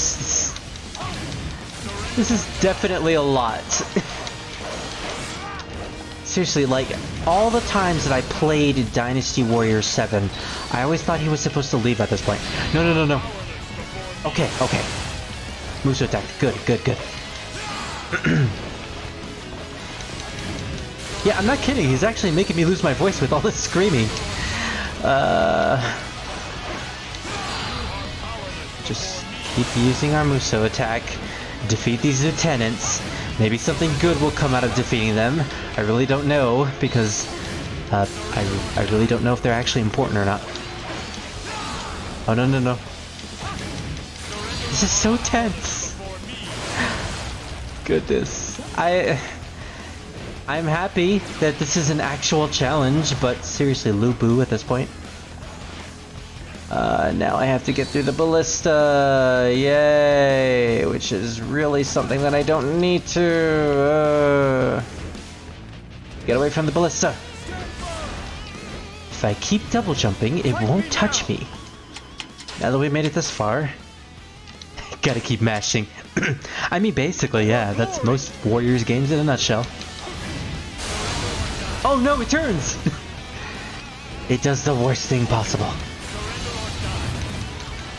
is definitely a lot. Seriously, like, all the times that I played Dynasty Warriors 7, I always thought he was supposed to leave at this point. No, no, no, no. Okay, okay. Muso attack. Good, good, good. Yeah, I'm not kidding. He's actually making me lose my voice with all this screaming. Just keep using our Muso attack. Defeat these lieutenants. Maybe something good will come out of defeating them. I really don't know, because I really don't know if they're actually important or not. Oh, no, no, no. This is so tense. Goodness. I'm happy that this is an actual challenge, but seriously, Lu Bu at this point. Now I have to get through the ballista. Yay! Which is really something that I don't need to. Get away from the ballista. If I keep double jumping, it won't touch me. Now that we made it this far, gotta keep mashing. I mean, basically, yeah, that's most Warriors games in a nutshell. Oh no, it turns! It does the worst thing possible.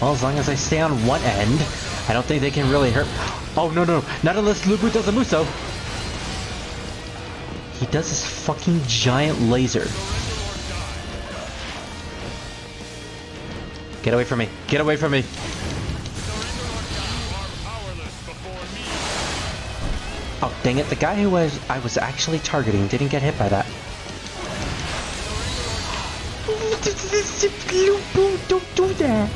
Well, as long as I stay on one end, I don't think they can really hurt. Oh no, no, not unless Lu Bu does a Muso. He does this fucking giant laser. Get away from me. Get away from me. Oh, dang it. The guy who I was actually targeting didn't get hit by that. Don't do that.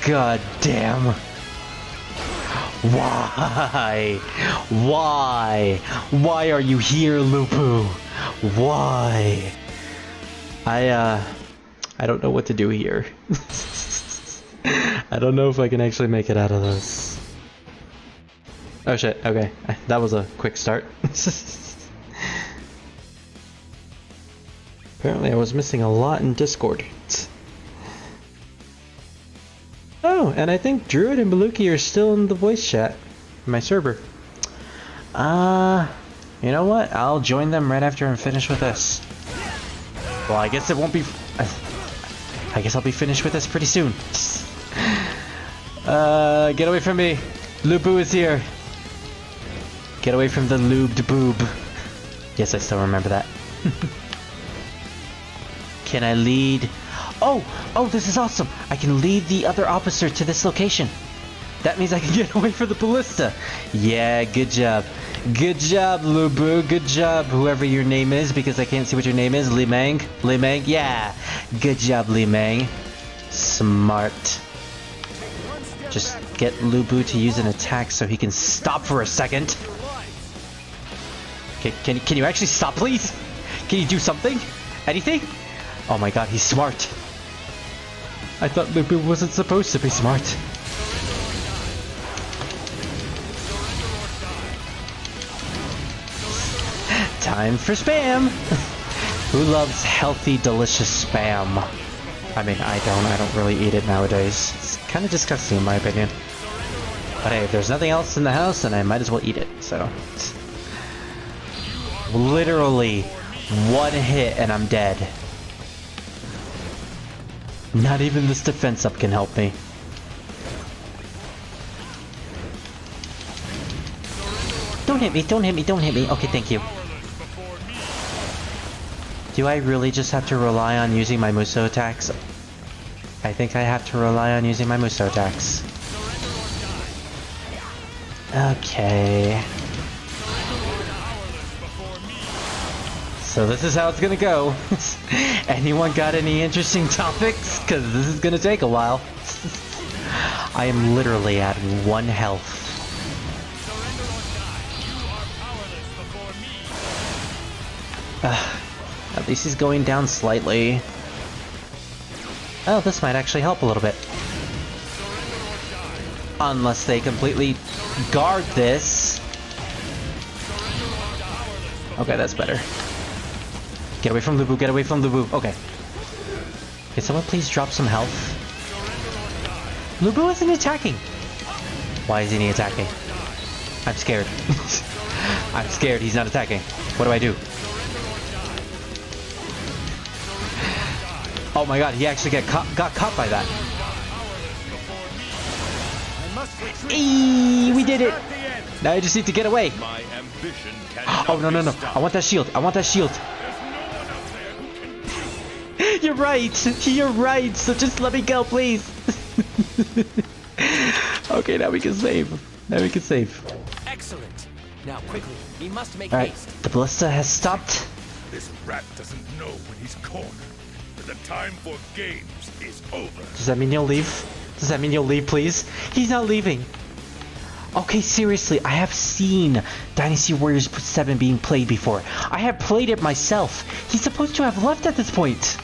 God damn. Why? Why? Why are you here, Lu Bu? Why? I don't know what to do here. I don't know if I can actually make it out of this. Oh shit, okay. That was a quick start. Apparently I was missing a lot in Discord. Oh, and I think Druid and Baluki are still in the voice chat. My server. You know what? I'll join them right after I'm finished with this. Well, I guess it won't be... I guess I'll be finished with this pretty soon. Get away from me. Lu Bu is here. Get away from the lubed boob. Yes, I still remember that. Can I lead... Oh, this is awesome. I can lead the other officer to this location. That means I can get away from the ballista. Yeah, good job. Good job, Lu Bu. Good job, whoever your name is, because I can't see what your name is. Li Meng? Li Meng? Yeah. Good job, Li Meng. Smart. Just get Lu Bu to use an attack so he can stop for a second. Okay, can you actually stop, please? Can you do something? Anything? Oh my god, he's smart. I thought Lu Bu wasn't supposed to be smart. Time for spam! Who loves healthy, delicious spam? I mean, I don't really eat it nowadays. It's kind of disgusting in my opinion. But hey, if there's nothing else in the house, then I might as well eat it, so. Literally, one hit and I'm dead. Not even this defense up can help me. Don't hit me, don't hit me, don't hit me. Okay, thank you. Do I really just have to rely on using my Muso attacks? I think I have to rely on using my Muso attacks. Okay. So this is how it's gonna go. Anyone got any interesting topics? Because this is gonna take a while. I am literally at 1 health. At least he's going down slightly. Oh, this might actually help a little bit. Unless they completely guard this. Okay, that's better. Get away from Lubu, get away from Lubu. Okay. Can someone please drop some health? Lubu isn't attacking. Why isn't he attacking? I'm scared. I'm scared he's not attacking. What do I do? Oh my god, he actually got caught by that. Eee, we did it! Now I just need to get away. Oh no no no! I want that shield! I want that shield! You're right! You're right! So just let me go, please! Okay, now we can save. Now we can save. Excellent. Now quickly, we must make haste. The ballista has stopped. This rat doesn't know when he's cornered. The time for games is over. Does that mean you'll leave? Does that mean you'll leave, please? He's not leaving. Okay, seriously, I have seen Dynasty Warriors 7 being played before. I have played it myself. He's supposed to have left at this point.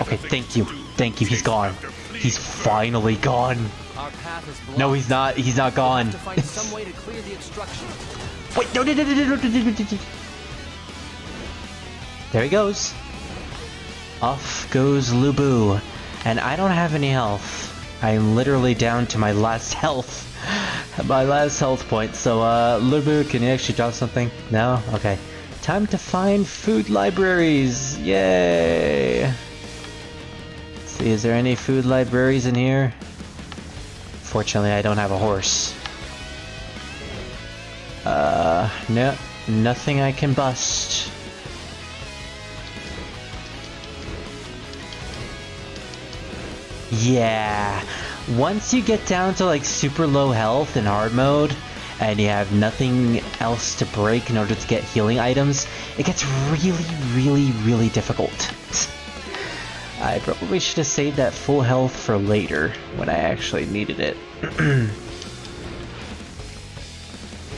Okay, thank you. Thank you, he's gone. He's finally gone. Our path is blocked. No, he's not. He's not gone. To find some way to clear the obstruction. Wait, no. There he goes. Off goes Lubu. And I don't have any health. I'm literally down to my last health. My last health point. So, Lubu, can you actually drop something? No? Okay. Time to find food libraries. Yay! Let's see, is there any food libraries in here? Fortunately, I don't have a horse. No. Nothing I can bust. Yeah, once you get down to like super low health in hard mode and you have nothing else to break in order to get healing items, it gets really difficult. I probably should have saved that full health for later when I actually needed it.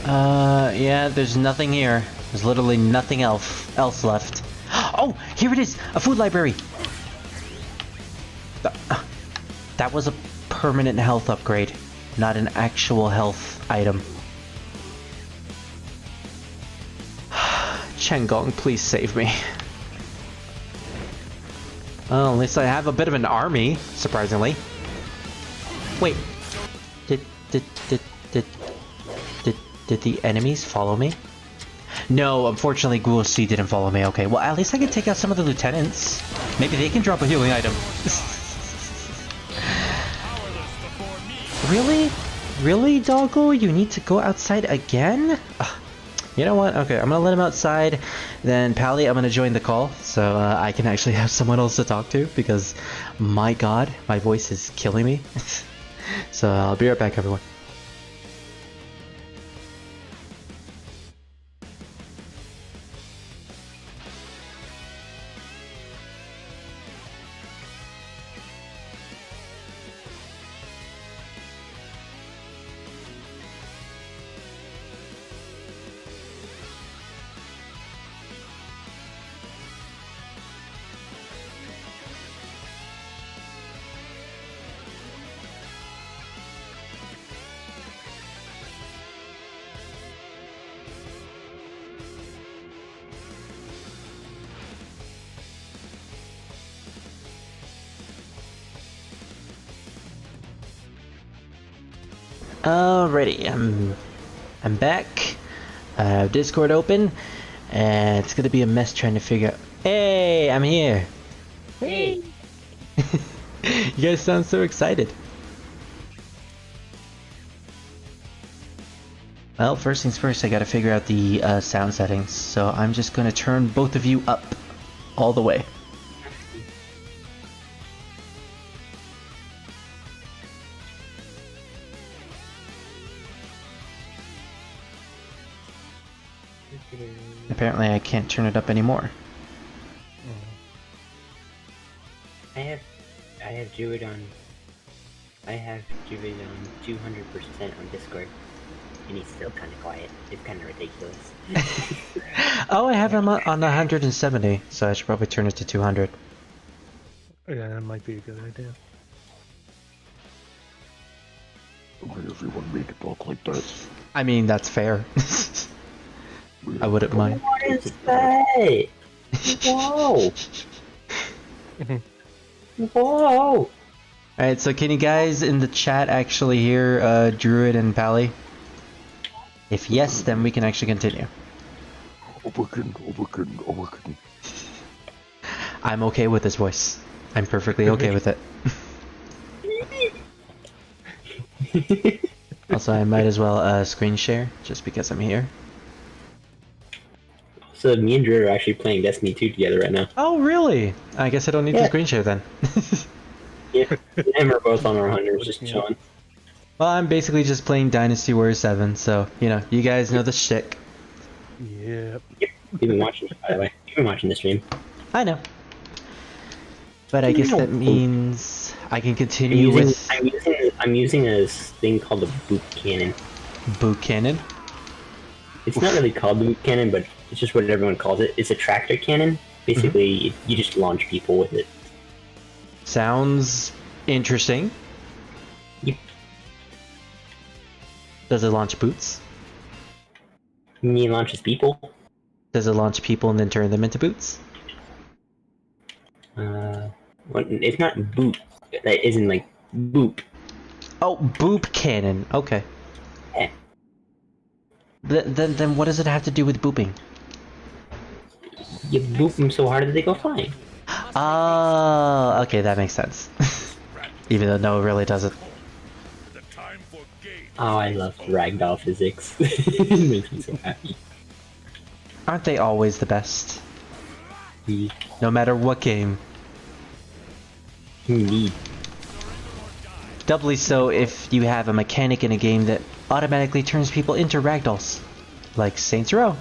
Yeah, there's nothing here. There's literally nothing else left. Oh, here it is! A food library! That was a permanent health upgrade, not an actual health item. Chengong, please save me. Well, at least I have a bit of an army, surprisingly. Wait, did the enemies follow me? No, unfortunately, Ghoul C didn't follow me. Okay, well, at least I can take out some of the lieutenants. Maybe they can drop a healing item. Really? Really, Doggo? You need to go outside again? You know what? Okay, I'm gonna let him outside. Then, Pally, I'm gonna join the call so I can actually have someone else to talk to because, my god, my voice is killing me. So I'll be right back, everyone. Alrighty, I'm back. Discord open, and it's gonna be a mess trying to figure out. Hey, I'm here. Hey. You guys sound so excited. Well, first things first, I gotta figure out the sound settings. So I'm just gonna turn both of you up, all the way. Apparently I can't turn it up anymore. I have Druid on 200% on Discord, and he's still kind of quiet. It's kind of ridiculous. Oh, I have him on 170, so I should probably turn it to 200. Yeah, that might be a good idea. Why everyone make it talk like that? I mean, that's fair. I wouldn't mind. What is that? Whoa! Whoa! Alright, so can you guys in the chat actually hear Druid and Pally? If yes, then we can actually continue. I'm okay with this voice. I'm perfectly okay with it. Also, I might as well screen share, just because I'm here. So me and Drew are actually playing Destiny 2 together right now. Oh, really? I guess I don't need to screen share then. Yeah, and we're both on our hunters, just chilling. Well, I'm basically just playing Dynasty Warriors 7, so, you know, you guys know the shtick. Yep. You've been watching it, by the way. You've been watching the stream. I know. But I guess that means I can continue with... I'm using a thing called a boot cannon. Boot cannon? It's not really called the boot cannon, but it's just what everyone calls it. It's a tractor cannon. Basically, you just launch people with it. Sounds interesting. Yep. Does it launch boots? You mean it launches people? Does it launch people and then turn them into boots? Well, it's not boot. That isn't like boop. Oh, boop cannon. Okay. Yeah. Then what does it have to do with booping? You boop them so hard that they go flying. Oh, okay, that makes sense. Even though no, it really doesn't. Oh, I love ragdoll physics. It makes me so happy. Aren't they always the best? Yeah. No matter what game. Indeed. Doubly so if you have a mechanic in a game that automatically turns people into ragdolls. Like Saints Row.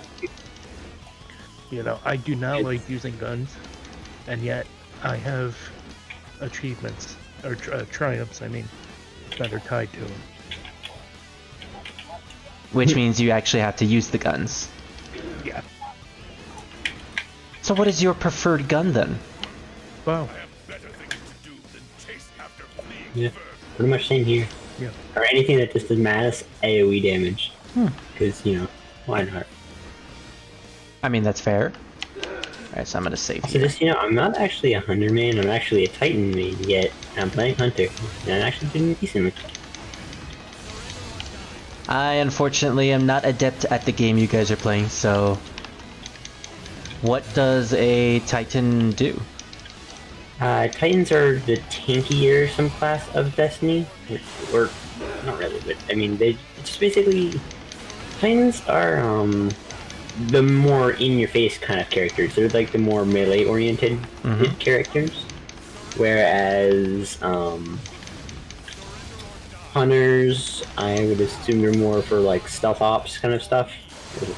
You know, I do not like using guns, and yet I have achievements, or triumphs, I mean, that are tied to them. Which means you actually have to use the guns. Yeah. So what is your preferred gun then? Wow. Yeah, pretty much same here. Yeah. Or anything that just does mass AoE damage. Because, you know, why not? I mean, that's fair. Alright, so I'm gonna save So just, you know, I'm not actually a Hunter main, I'm actually a Titan main, yet I'm playing Hunter. And I'm actually doing decently. I unfortunately am not adept at the game you guys are playing, so... What does a Titan do? Titans are the tankier subclass of Destiny. Or, not really, but, I mean, they just basically... Titans are, the more in-your-face kind of characters. They're like the more melee-oriented characters. Whereas, Hunters, I would assume they're more for like stealth ops kind of stuff.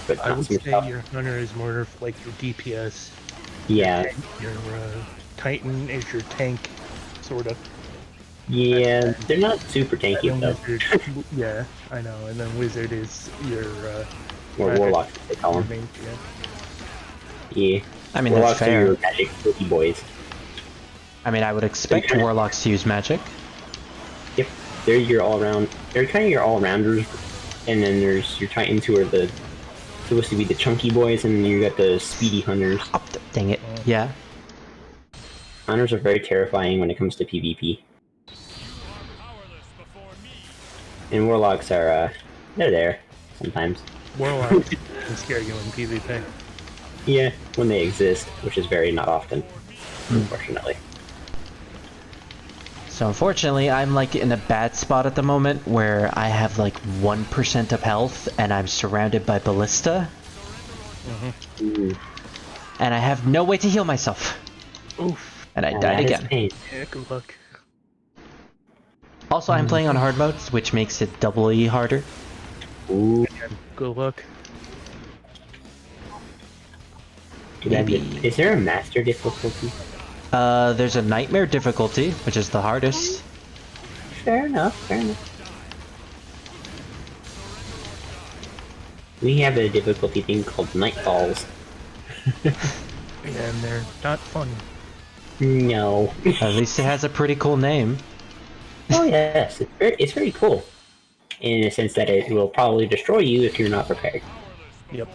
But I would say your Hunter is more of like your DPS. Yeah. Your Titan is your tank, sort of. Yeah, they're not super tanky though. Wizard, yeah, I know. And then Wizard is your or Warlock, they call them. Yeah. I mean, Warlocks that's fair. are your magic pretty boys. I mean, I would expect Warlocks to use magic. Yep, they're your all-round. They're kind of your all-rounders, and then there's your Titans who are supposed to be the chunky boys, and you got the speedy Hunters. Oh, dang it! Yeah. Hunters are very terrifying when it comes to PvP. And warlocks are, they're there sometimes. Warlocks can scare you in PvP. Yeah, when they exist, which is very not often, unfortunately. So unfortunately, I'm like in a bad spot at the moment where I have like 1% of health and I'm surrounded by ballista. And I have no way to heal myself. Oof. And I died again. Yeah, good luck. Also, I'm playing on hard modes, which makes it doubly harder. Ooh. Again, good luck. Is there a master difficulty? There's a nightmare difficulty, which is the hardest. Fair enough, fair enough. We have a difficulty thing called Nightfalls. And they're not fun. No. At least it has a pretty cool name. Oh yes, it's very cool. In a sense that it will probably destroy you if you're not prepared. Yep.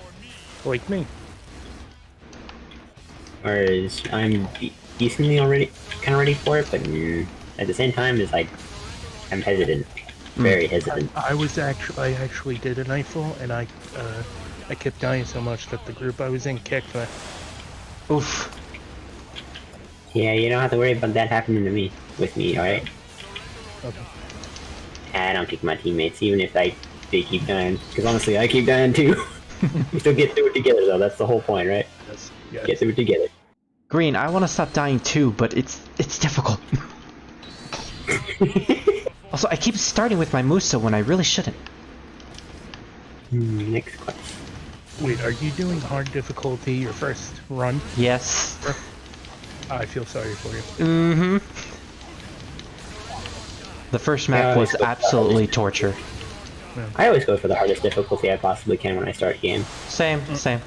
Like me. Whereas I'm decently kind of ready for it, but at the same time, it's like I'm hesitant, very hesitant. I actually did a nightfall, and I kept dying so much that the group I was in kicked me. Oof. Yeah, you don't have to worry about that happening to me, with me, alright? Okay. I don't kick my teammates, even if they keep dying. Because honestly, I keep dying too. We still get through it together, though. That's the whole point, right? Yes. Yes. Get through it together. Green, I want to stop dying too, but it's difficult. Also, I keep starting with my Musa when I really shouldn't. Next question. Wait, are you doing hard difficulty your first run? Yes. I feel sorry for you. Mm-hmm. The first map was absolutely torture. Yeah. I always go for the hardest difficulty I possibly can when I start a game. Same.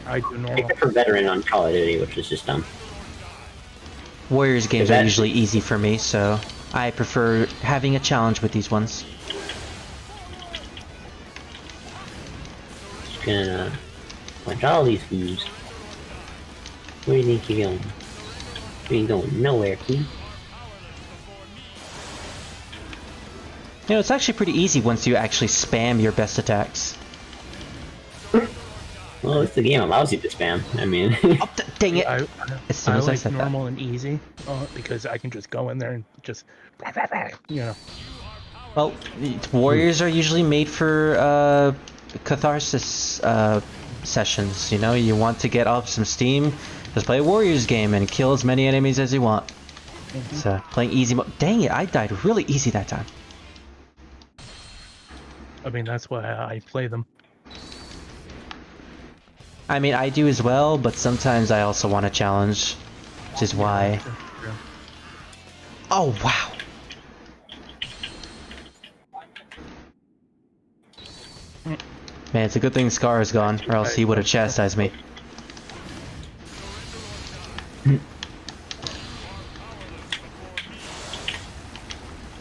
I do normal. Except for Veteran on Call of Duty, which is just dumb. Warriors games are usually easy for me, so I prefer having a challenge with these ones. Just gonna watch all these fools. Where do you think you're going? You ain't going nowhere, kid. You know, it's actually pretty easy once you actually spam your best attacks. Well, if the game allows you to spam, I mean... Oh, dang it! As soon as I like said normal and easy, because I can just go in there and just... You know. Well, Warriors are usually made for catharsis sessions, you know? You want to get off some steam, just play a Warriors game and kill as many enemies as you want. So, playing easy mode... Dang it, I died really easy that time. I mean, that's why I play them. I mean, I do as well, but sometimes I also want a challenge, which is why... Oh, wow! Man, it's a good thing Scar is gone, or else he would have chastised me.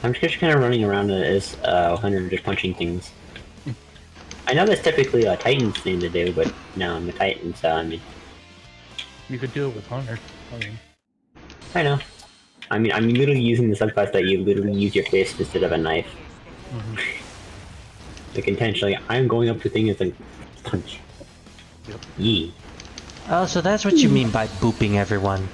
I'm just kind of running around as 100 just punching things. I know that's typically a Titan's thing to do, but no, I'm a Titan, so I mean... You could do it with Hunter. I know. I mean, I'm literally using the subclass that you literally use your fist instead of a knife. Like, intentionally, I'm going up to things and punch. Yep. Yee. Oh, so that's what you mean by booping everyone.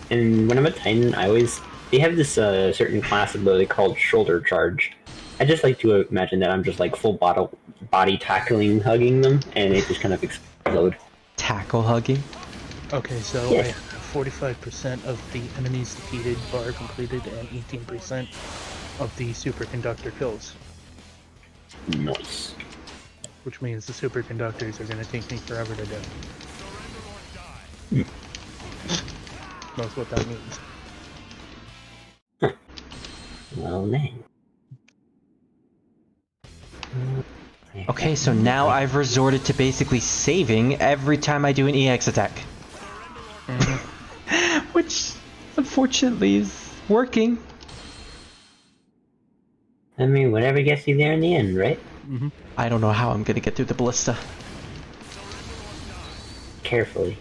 And when I'm a Titan, I always... They have this certain class ability called Shoulder Charge. I just like to imagine that I'm just like full body tackling, hugging them, and they just kind of explode. Tackle hugging? Okay, so Yes. I have 45% of the enemies defeated bar completed and 18% of the superconductor kills. Nice. Which means the superconductors are going to take me forever to do. Knows what that means. Well then. Okay, so now I've resorted to basically saving every time I do an EX attack. Which, unfortunately, is working. I mean, whatever gets you there in the end, right? I don't know how I'm gonna get through the ballista. Carefully.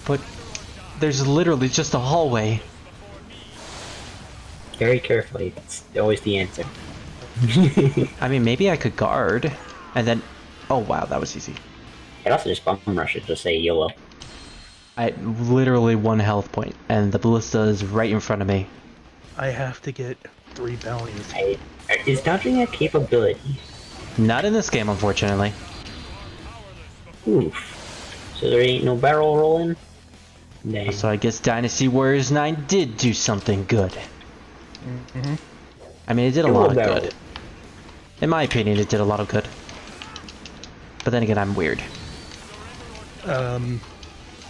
But there's literally just a hallway. very carefully. That's always the answer. I mean, maybe I could guard, and then... Oh wow, that was easy. I'd also just bum rush it, just say YOLO. I literally 1 health point, and the ballista is right in front of me. I have to get 3 bounties. Is dodging a capability? Not in this game, unfortunately. Oof. So there ain't no barrel rolling? Dang. So I guess Dynasty Warriors 9 did do something good. Mm-hmm. I mean, it did a lot of good. In my opinion, it did a lot of good. But then again, I'm weird.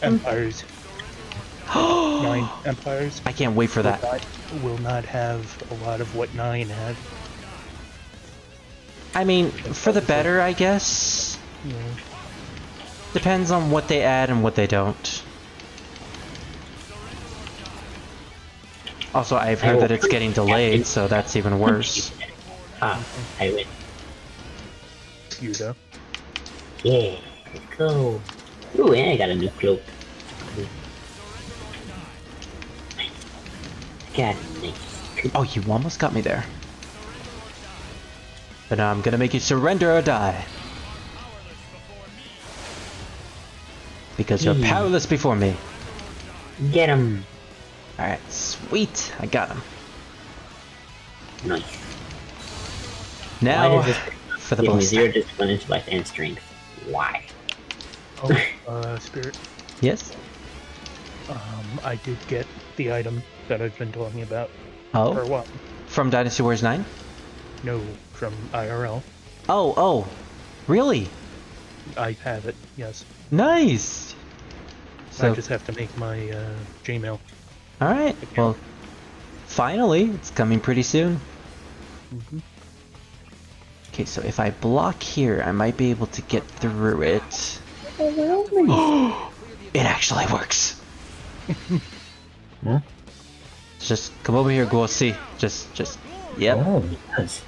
Empires. 9 empires. I can't wait for that. Will not have a lot of what 9 had. I mean, for the better, I guess. Yeah. Depends on what they add and what they don't. Also, I've heard that it's getting delayed, so that's even worse. Ah, I win. You go. Yeah, let's go. Ooh, and I got a new cloak. God, nice. Oh, you almost got me there. But now I'm gonna make you surrender or die. Because you're powerless before me. Get him. Alright, sweet. I got him. Nice. Now, for the ballista. 0 discipline, intellect, and strength. Why? Oh, Spirit. Yes? I did get the item that I've been talking about. Oh? For a while. From Dynasty Warriors 9? No, from IRL. Oh. Really? I have it, yes. Nice! So, I just have to make my Gmail. Alright, well, finally, it's coming pretty soon. Mm-hmm. Okay, so if I block here, I might be able to get through it. It actually works! Huh? Just come over here, Guosi. Just, yep. Oh, yes.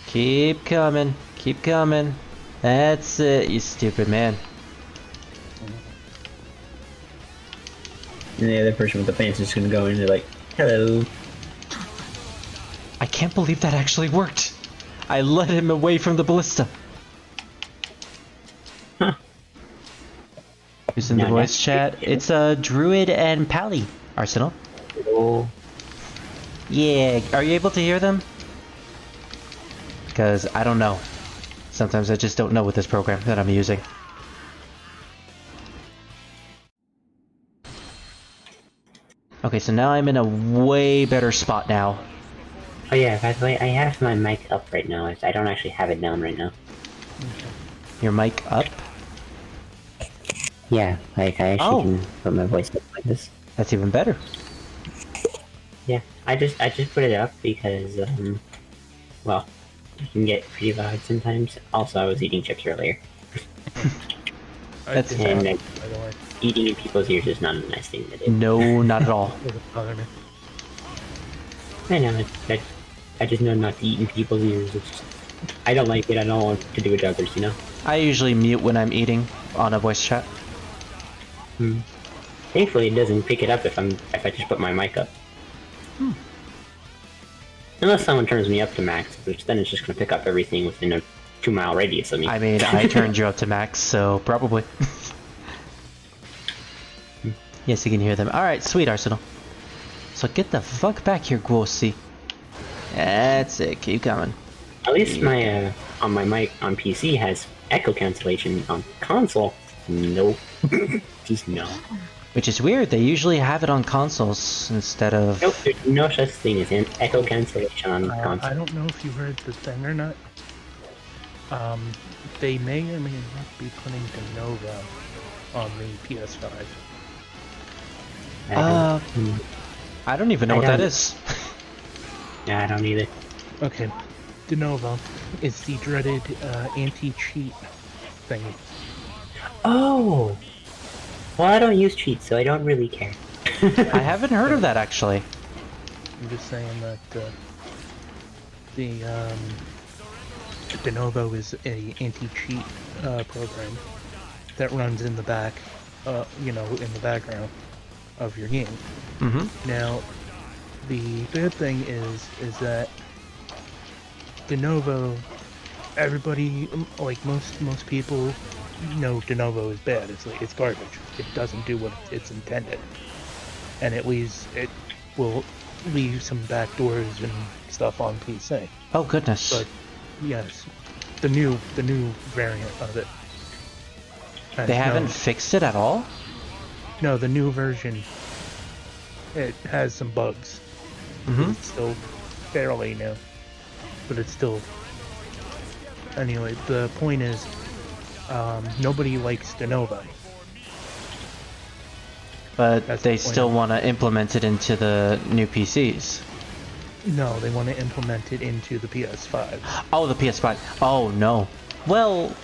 Keep coming, keep coming. That's it, you stupid man. And the other person with the pants is just gonna go in and they're like, hello. I can't believe that actually worked. I led him away from the ballista. Huh. Who's in the voice chat? It's Druid and Pally, Arsenal. Oh. Yeah, are you able to hear them? Because I don't know. Sometimes I just don't know with this program that I'm using. Okay, so now I'm in a way better spot now. Oh yeah, by the way, I have my mic up right now. I don't actually have it down right now. Your mic up? Yeah, like I actually can put my voice up like this. That's even better. Yeah, I just put it up because well, it can get pretty loud sometimes. Also, I was eating chips earlier. That's and eating in people's ears is not a nice thing to do. No, not at all. I know, I just know not to eat in people's ears. It's just, I don't like it. I don't want to do it to others, you know? I usually mute when I'm eating on a voice chat. Thankfully, it doesn't pick it up if I just put my mic up. Unless someone turns me up to max, which then it's just going to pick up everything within a 2-mile radius of me. I mean, I turned you up to max, so probably. Yes, you can hear them. Alright, sweet, Arsenal. So get the fuck back here, Guosi. That's it, keep coming. At least my, on my mic on PC has echo cancellation. On console, nope. Just no. Which is weird, they usually have it on consoles instead of... Nope, there's no such thing as an echo cancellation on console. I don't know if you heard the thing or not. They may or may not be putting De Nova on the PS5. I don't even know what that is. Yeah, I don't either. Okay. De Novo is the dreaded anti-cheat thing. Oh! Well, I don't use cheats, so I don't really care. I haven't heard of that, actually. I'm just saying that the De Novo is a anti-cheat program that runs in the back, in the background of your game. Mm-hmm. Now, the bad thing is that de novo, everybody, like most people know de novo is bad. It's garbage. It doesn't do what it's intended, and it will leave some backdoors and stuff on PC. Oh goodness! But yes, the new variant of it. They haven't fixed it at all? No, the new version. It has some bugs. It's still fairly new, but it's still. Anyway, the point is, nobody likes de novo. But they still want to implement it into the new PCs. No, they want to implement it into the PS5. Oh, the PS5. Oh, no. Well,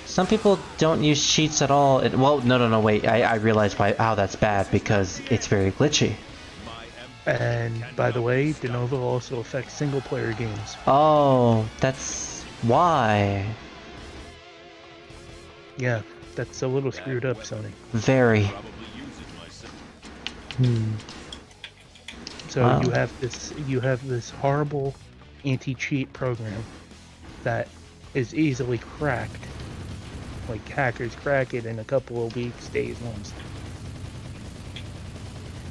some people don't use cheats at all. Well, no, wait. I realize how that's bad, because it's very glitchy. And, by the way, de novo also affects single-player games. Oh, that's why. Yeah, that's a little screwed up, Sony. Very. So wow. you have this horrible anti-cheat program that is easily cracked. Like hackers crack it in a couple of weeks, days, months.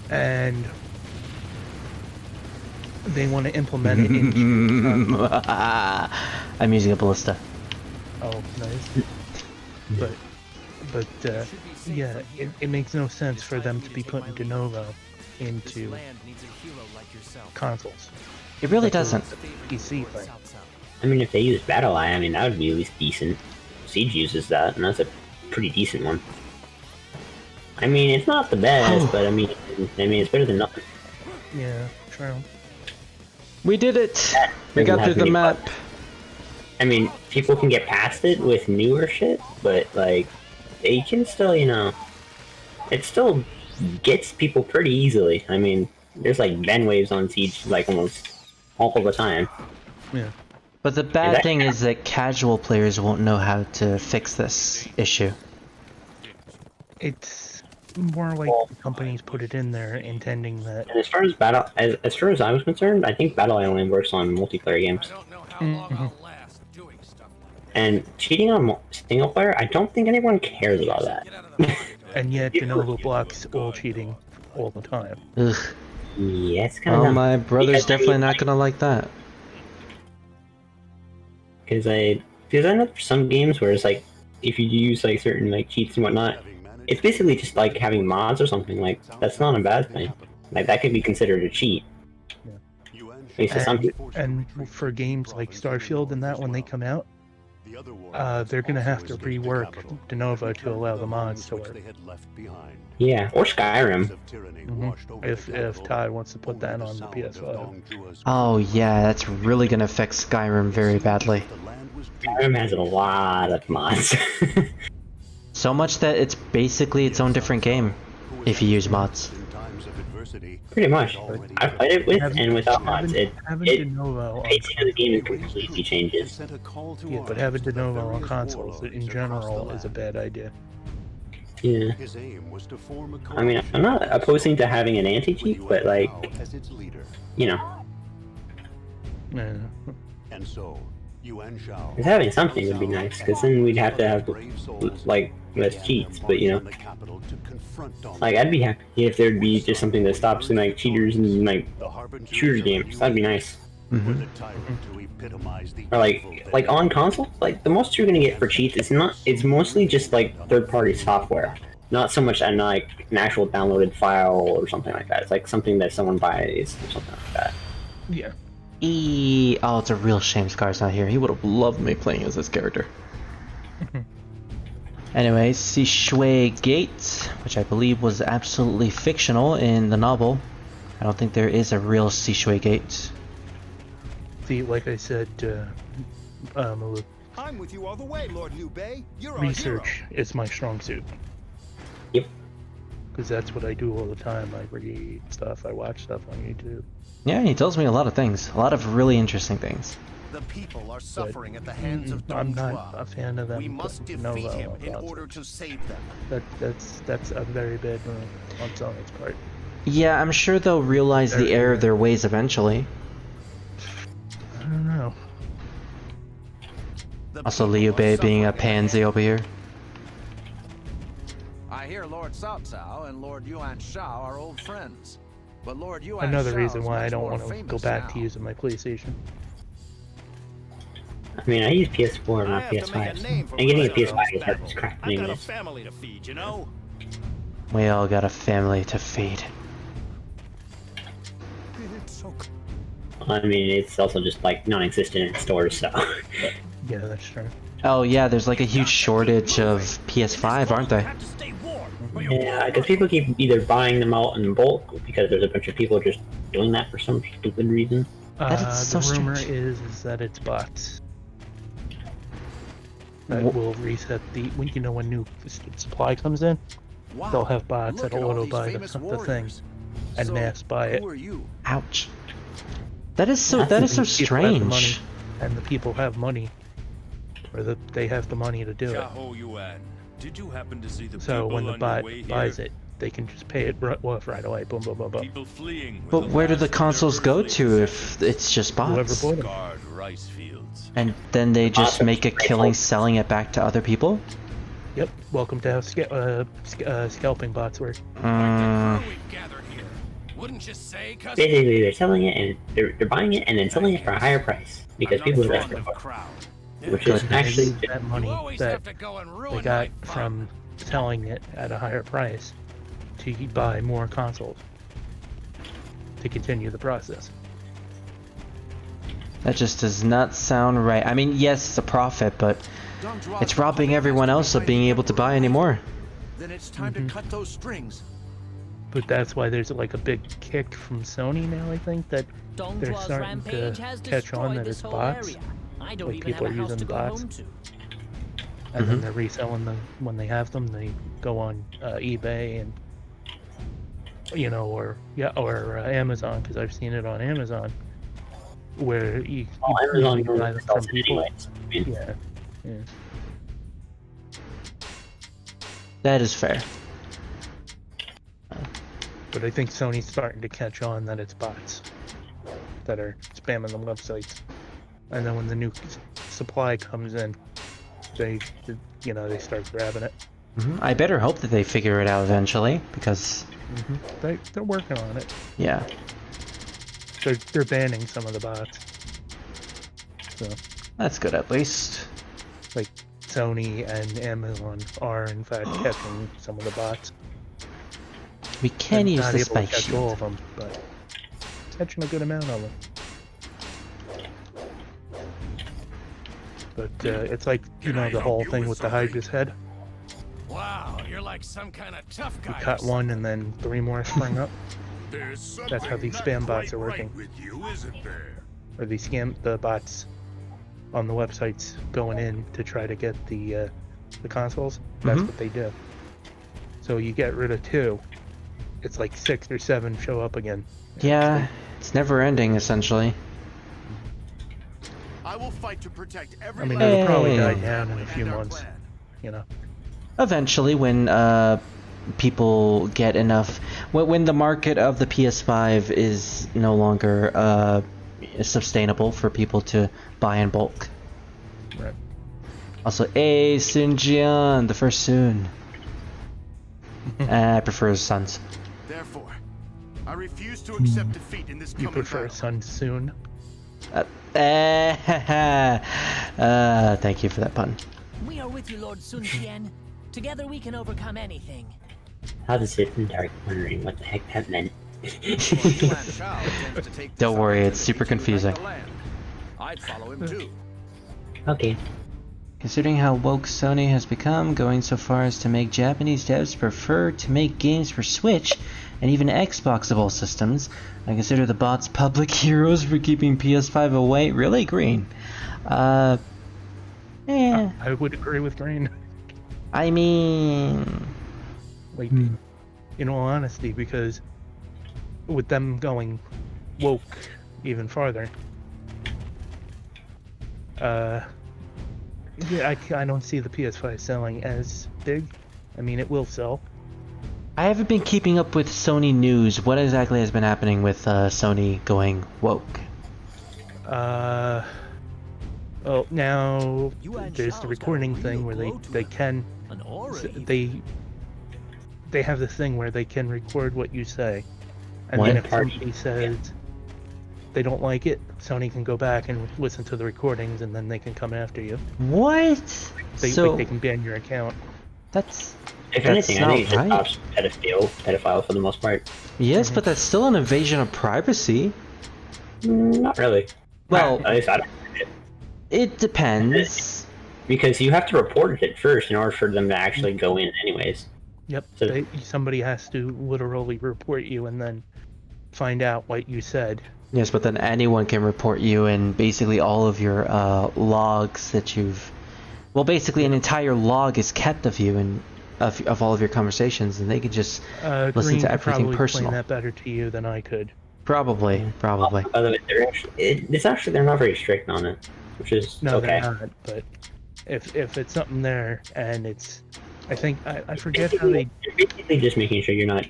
And they want to implement it into I'm using a ballista. Oh, nice. But yeah, it makes no sense for them to be putting de novo into consoles. It really doesn't. PC thing. I mean, if they use Battle Eye, I mean, that would be at least decent. Siege uses that, and that's a pretty decent one. I mean, it's not the best, but I mean, it's better than nothing. Yeah, true. We did it! We got through the map. I mean, people can get past it with newer shit, but, like, they can still, you know, it still gets people pretty easily. I mean, there's, like, Ben waves on Siege, like, almost all the time. Yeah. But the bad thing is that casual players won't know how to fix this issue. It's more like the companies put it in there intending that. And as far as as far as I was concerned, I think Battle Eye only works on multiplayer games. And cheating on single player, I don't think anyone cares about that. And yet, de novo blocks all cheating all the time. Ugh. Yeah, it's kind of. Oh, my brother's definitely not gonna like that. Because I know there's some games where it's like, if you use like certain like cheats and whatnot, it's basically just like having mods or something. Like, that's not a bad thing. Like, that could be considered a cheat. And for games like Starfield and that, when they come out, they're gonna have to rework de novo to allow the mods to work. Yeah, or Skyrim. If Todd wants to put that on the PS5. Oh yeah, that's really gonna affect Skyrim very badly. Skyrim has a lot of mods. So much that it's basically its own different game, if you use mods. Pretty much. I've played it with and without mods. The pacing of the game completely changes. Yeah, but having de novo on consoles in general is a bad idea. Yeah. I mean, I'm not opposing to having an anti-cheat, but like, you know. Yeah. Because having something would be nice, because then we'd have to have, like, less cheats, but you know. Like, I'd be happy if there'd be just something that stops, like, cheaters and, like, shooter games. That'd be nice. Or, like, on console, like, the most you're gonna get for cheats it's mostly just, like, third-party software. Not so much an actual downloaded file or something like that. It's, like, something that someone buys or something like that. Yeah. Oh, it's a real shame Scar's not here. He would have loved me playing as this character. Anyway, Shui Gate, which I believe was absolutely fictional in the novel. I don't think there is a real Shui Gate. See, like I said, I'm with you all the way, Lord Liu Bei. You're research is my strong suit. Yep. Because that's what I do all the time. I read stuff, I watch stuff on YouTube. Yeah, he tells me a lot of things. A lot of really interesting things. The people are suffering at the hands of Dong I'm not a fan of them. We must defeat him in order to save them. That's a very bad move on Sony's part. Yeah, I'm sure they'll realize the error of their ways eventually. I don't know. Also, Liu Bei being a pansy over here. I hear Lord Cao Cao and Lord Yuan Shao are old friends. But Lord Yuan Another Shao reason is why I much don't more want to go famous back now. to using my PlayStation. I mean, I use PS4, not PS5. And getting a PS5 is hard as crap I've got a anyways. family to feed, you know? We all got a family to feed. I mean, it's also just like non-existent in stores, so. Yeah, that's true. Oh yeah, there's like a huge shortage of PS5, aren't there? Yeah, because people keep either buying them out in bulk because there's a bunch of people just doing that for some stupid reason. The rumor is that it's bots. That will reset the when new supply comes in. Wow, they'll have bots look that'll at all auto these buy famous the thing warriors. and So, mass buy it. Who are you? Ouch. That is so And that is so people have the money, strange. and the people have money, or they have the money to do it. Xiahou Yuan, did you happen to see the So when people the on your bot way buys here? it, they can just pay it right away. Boom, boom, boom, boom. People fleeing with But where do the consoles go to if it's just Whoever bots? bought them. scarred rice fields. And then they just make a killing selling it back to other people? Yep. Welcome to how scalping bots work. Wouldn't you say, cousin? Basically, they're selling it and they're buying it and then selling it for a higher price because people are desperate for it. Which is actually that money that they got from selling it at a higher price to buy more consoles to continue the process. That just does not sound right. I mean, yes, it's a profit, but it's robbing everyone else of being able to buy anymore. Then it's time to cut those strings. But that's why there's like a big kick from Sony now, I think, that they're Dongjua's starting to rampage has catch on destroyed that this it's whole bots. area. I don't Like even people have are a house using to go bots. home to. And then they're reselling them when they have them. They go on eBay and or Amazon, because I've seen it on Amazon, where you Amazon usually buy them from sells it people. anyways. Yeah. That is fair. But I think Sony's starting to catch on that it's bots that are spamming the websites, and then when the new supply comes in, they start grabbing it. I better hope that they figure it out eventually, because They're working on it. yeah. They're banning some of the bots. So That's good at least. like Sony and Amazon are in fact catching some of the bots. We can They're use not the able to spike catch all shield. of them, but catching a good amount of them. But it's like the whole thing with the Hydra's head. Wow, you're like some kind of tough You guy. cut one and then 3 more spring up. There's That's how these spam bots are working. with you, isn't there? Or the bots on the websites going in to try to get the consoles. That's what they do. So you get rid of 2, it's like 6 or 7 show up again. Yeah, it's never ending essentially. I will fight to protect every I mean, it'll probably die Hey. down in a few months. Eventually, when people get enough, when the market of the PS5 is no longer sustainable for people to buy in bulk. Right. Also, Sun Jian, the first Sun. I prefer Suns. Therefore, I refuse to accept defeat in this You coming prefer battle. Sun Soon? Thank you for that pun. We are with you, Lord Sun Qian. Together we can overcome anything. I was sitting in the dark wondering what the heck that meant. Don't worry, it's super confusing. I'd follow him too. Okay. Considering how woke Sony has become, going so far as to make Japanese devs prefer to make games for Switch and even Xbox of all systems, I consider the bots public heroes for keeping PS5 away. Really, Green? I would agree with Green. I mean, Like, in all honesty, because with them going woke even farther, I don't see the PS5 selling as big. I mean, it will sell, I haven't been keeping up with Sony news. What exactly has been happening with Sony going woke? Well, now there's the recording thing where they have this thing where they can record what you say, and then if somebody says they don't like it, Sony can go back and listen to the recordings, and then they can come after you. What? They can ban your account. If anything, I think it just stops pedophile for the most part. Yes, but that's still an invasion of privacy. Not really. Well, at least I don't. It depends. Because you have to report it first in order for them to actually go in anyways. Yep, so somebody has to literally report you and then find out what you said. Yes, but then anyone can report you, and basically all of your logs that you've... Well, basically an entire log is kept of you and of all of your conversations, and they could just listen to everything personal. Explain that better to you than I could. Probably. By the way, they're not very strict on it, which is no, okay. They're not, but if it's something there and it's... I think, I forget how they... You're basically just making sure you're not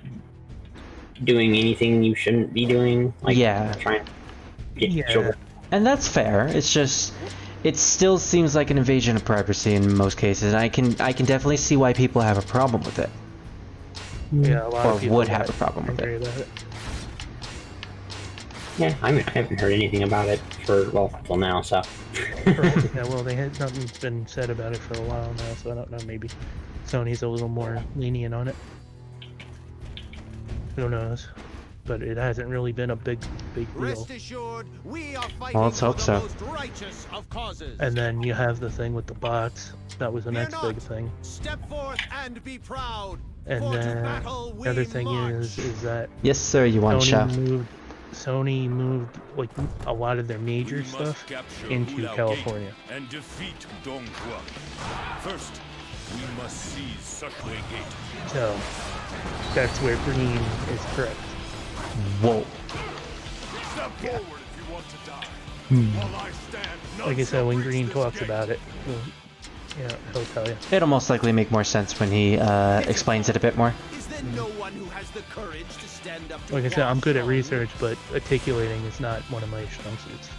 doing anything you shouldn't be doing. Like, trying to get children. And that's fair. It's just... It still seems like an invasion of privacy in most cases, and I can definitely see why people have a problem with it. Yeah, a lot of people would have a problem with it. About it. Yeah, I mean, I haven't heard anything about it till now, so... Yeah, well, nothing's been said about it for a while now, so I don't know, maybe Sony's a little more lenient on it. Who knows? But it hasn't really been a big deal. Rest assured, we are fighting let's hope for so. the most righteous of causes. And then you have the thing with the bots. That was the next big thing. Step forth and be proud. And then the other thing is that yes, sir, you want shot. Sony moved like a lot of their major stuff into California. And defeat Dong Juan. First, we must seize Suckway Gate. So that's where green is correct. Whoa. Step forward if you want to die. While I stand, like I said, when Green talks about it, he'll tell you. It'll most likely make more sense when he explains it a bit more. Is there no one who has the courage to stand up to like I said, I'm good at research, but articulating is not one of my strong suits.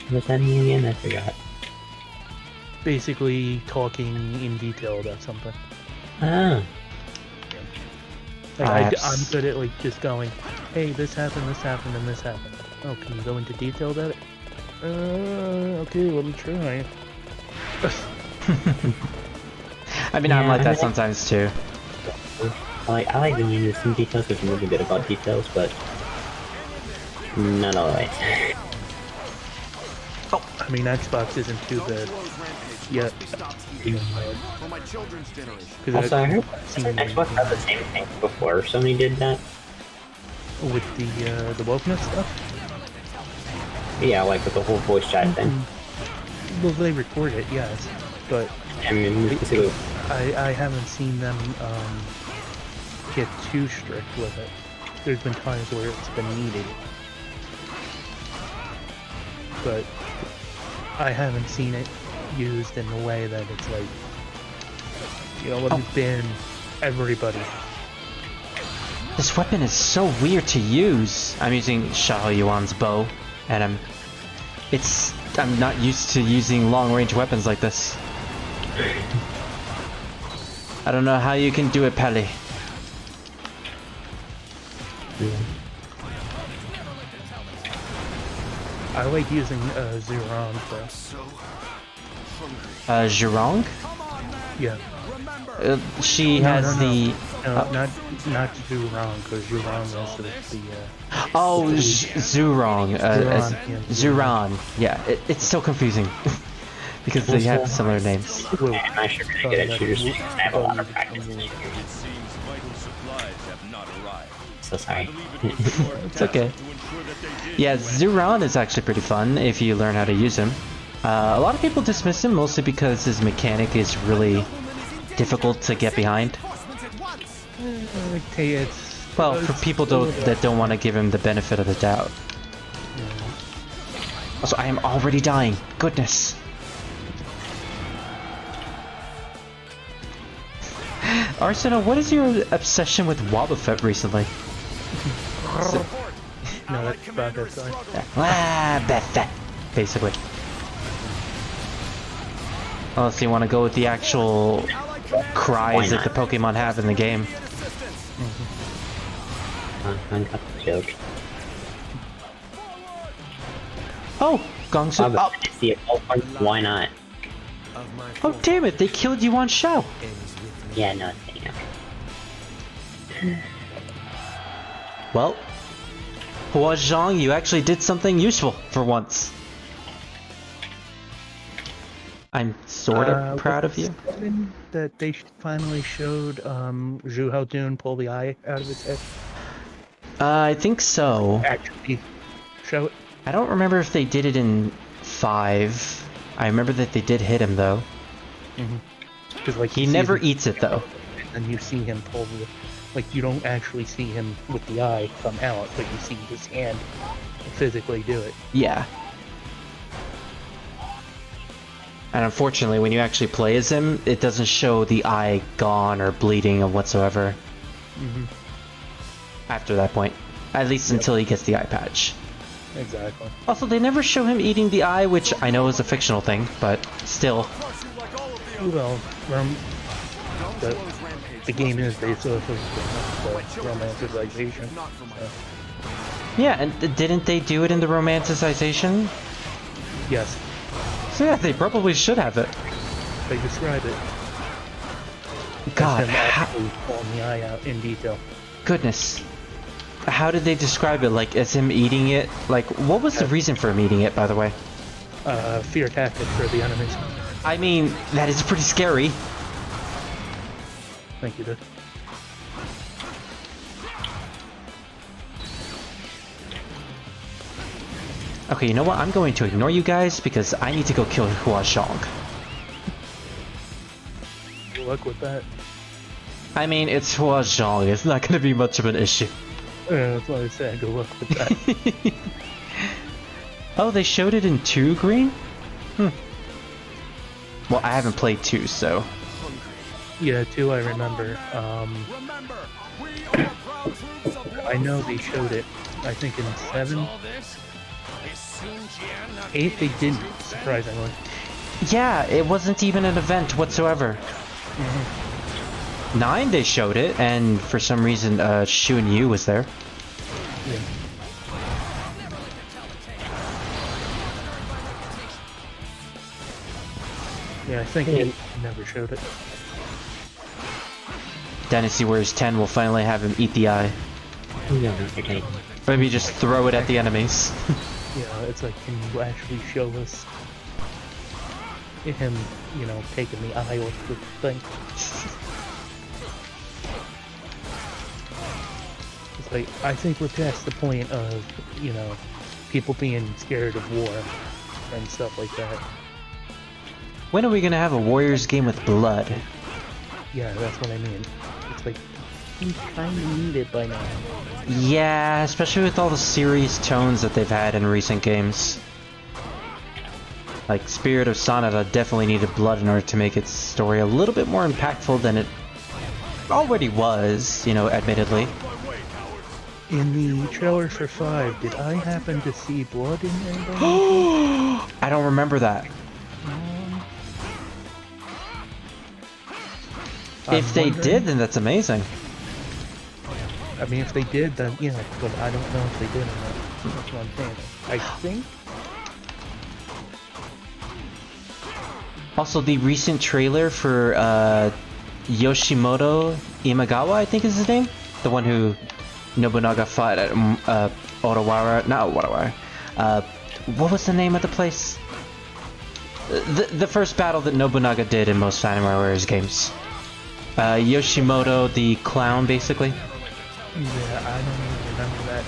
What's that mean again? I forgot. Basically, talking in detail about something. Ah. Like I'm good at like just going, hey, this happened, and this happened. Oh, can you go into detail about it? Okay, let me try. I mean, I'm like that sometimes too. I like going into some details because I'm really good about details, but not always. Oh, I mean, Xbox isn't too bad yet. For my children's generation. Also, I heard Xbox had the same thing before Sony did that. With the wokeness stuff? Yeah, like with the whole voice chat thing. Well, they record it, yes, but I mean, I haven't seen them get too strict with it. There's been times where it's been needed, but I haven't seen it used in a way that it's like, let me ban everybody. This weapon is so weird to use. I'm using Shao Yuan's bow, and I'm not used to using long-range weapons like this. I don't know how you can do it, Peli. I like using Zurong though. Zurong? Yeah. She has the... not Zurong, because Zurong is the oh, Zurong. Zuran. Yeah, it's so confusing. Because they have similar names. I should really get at shooters. I have a lot of practice. So sorry. It's okay. Yeah, Zuran is actually pretty fun if you learn how to use him. A lot of people dismiss him mostly because his mechanic is really difficult to get behind. Well, for people that don't want to give him the benefit of the doubt. Also, I am already dying. Goodness. Arsenal, what is your obsession with Wobbuffet recently? No, that's about that side. Ah, Beth, basically. Unless you want to go with the actual cries that the Pokemon have in the game. I got the joke. Oh, Gongsu. Oh. Why not? Oh, damn it, they killed you on show. Yeah, no, damn. Well, Hua Zhang, you actually did something useful for once. I'm sort of proud of you. That they finally showed Zhu Haodun pull the eye out of his head. I think so. Actually, show it. I don't remember if they did it in 5. I remember that they did hit him though. Because like he never eats it though. And you see him pull the, like you don't actually see him with the eye come out, but you see his hand physically do it. Yeah. And unfortunately, when you actually play as him, it doesn't show the eye gone or bleeding or whatsoever. After that point. At least until he gets the eye patch. Exactly. Also, they never show him eating the eye, which I know is a fictional thing, but still. Well, the game is based off of the romanticization. Yeah, and didn't they do it in the romanticization? Yes. So yeah, they probably should have it. They describe it. God, actually pulling the eye out in detail. Goodness. How did they describe it? Like, as him eating it? Like, what was the reason for him eating it, by the way? Fear tactic for the enemies. I mean, that is pretty scary. Thank you, dude. Okay, you know what? I'm going to ignore you guys because I need to go kill Hua Zhang. Good luck with that. I mean, it's Hua Zhang. It's not going to be much of an issue. That's what I said. Good luck with that. Oh, they showed it in 2 green? Well, I haven't played 2, so... Yeah, 2 I remember. I know they showed it, I think in 7. 8 they didn't, surprisingly. Yeah, it wasn't even an event whatsoever. 9 they showed it, and for some reason Shu and Yu was there. Yeah. Yeah, I think 8 never showed it. Dynasty Warriors 10 will finally have him eat the eye. Maybe just throw it at the enemies. Yeah, it's like, can you actually show us him, you know, taking the eye off the thing? It's like, I think we're past the point of, you know, people being scared of war and stuff like that. When are we gonna have a Warriors game with blood? Yeah, that's what I mean. It's like, you kinda need it by now. Yeah, especially with all the serious tones that they've had in recent games. Like, Spirit of Sonata definitely needed blood in order to make its story a little bit more impactful than it already was, you know, admittedly. In the trailer for 5, did I happen to see blood in there? I don't remember that. If they did, then that's amazing. I mean, if they did, then yeah, but I don't know if they did or not. That's what I'm saying. I think. Also, the recent trailer for Yoshimoto Imagawa, I think is his name, the one who Nobunaga fought at Odawara. Not Odawara. What was the name of the place? The first battle that Nobunaga did in most Samurai Warriors games. Yoshimoto, the clown, basically. Yeah, I don't even remember that.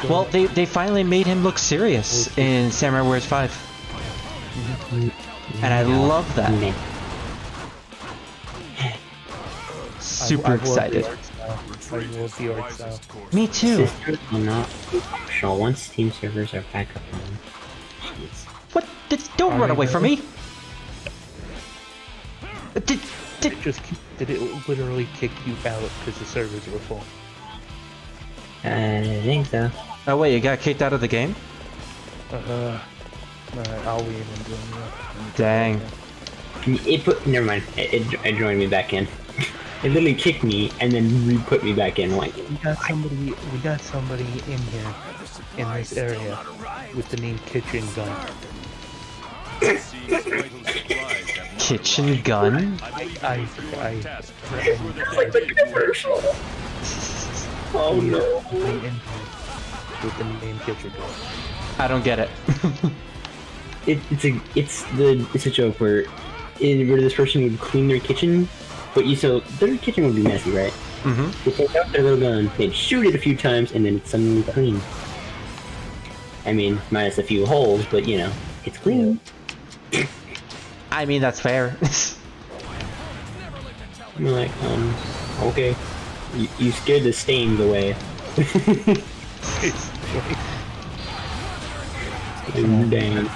Well, they finally made him look serious in Samurai Warriors 5. And I love that. Super excited. I love the art style. Me too. Sisters will not be optional once Steam servers are back up on. Jeez. What? Don't run away from me! Did it literally kick you out because the servers were full? I think so. Oh wait, you got kicked out of the game? I'll leave and join you. Dang. It put. Never mind. It joined me back in. It literally kicked me and then re-put me back in. Like we got somebody in here, in this area, with the name Kitchen Gun. Kitchen Gun? I like the commercial. Oh no. With the name Kitchen Gun. I don't get it. It's a joke where this person would clean their kitchen, but their kitchen would be messy, right? Mm-hmm. They take out their little gun, they'd shoot it a few times, and then it's suddenly clean. I mean, minus a few holes, but you know, it's clean. I mean, that's fair. I'm like, okay. You scared the stains away. Dang.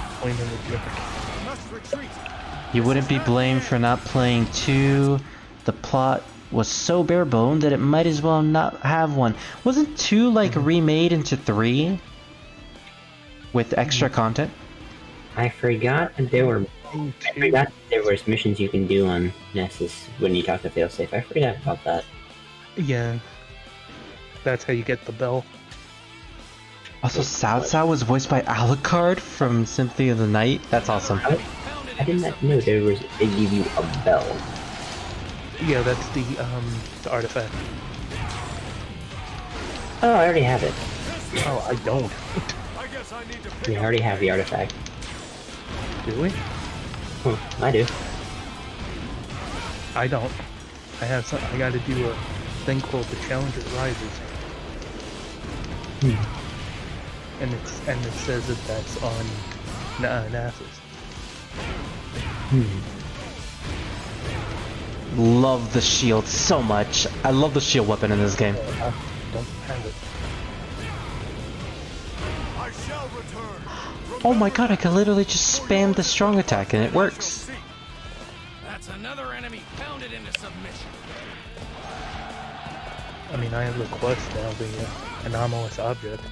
You wouldn't be blamed for not playing 2. The plot was so bare boned that it might as well not have one. Wasn't 2 like remade into 3? With extra content? I forgot there was missions you can do on Nessus when you talk to Failsafe. I forgot about that. Yeah. That's how you get the bell. Also, Cao Cao was voiced by Alucard from Symphony of the Night. That's awesome. I did not know they give you a bell. Yeah, that's the artifact. Oh, I already have it. Oh, I don't. We already have the artifact. Do we? Oh, I do. I don't. I gotta do a thing called the Challenger Rises. And it says that that's on Nasus. Love the shield so much. I love the shield weapon in this game. I don't have it. Oh my god, I can literally just spam the strong attack and it works. That's another enemy pounded into submission. I mean, I have the quest now, the anomalous object.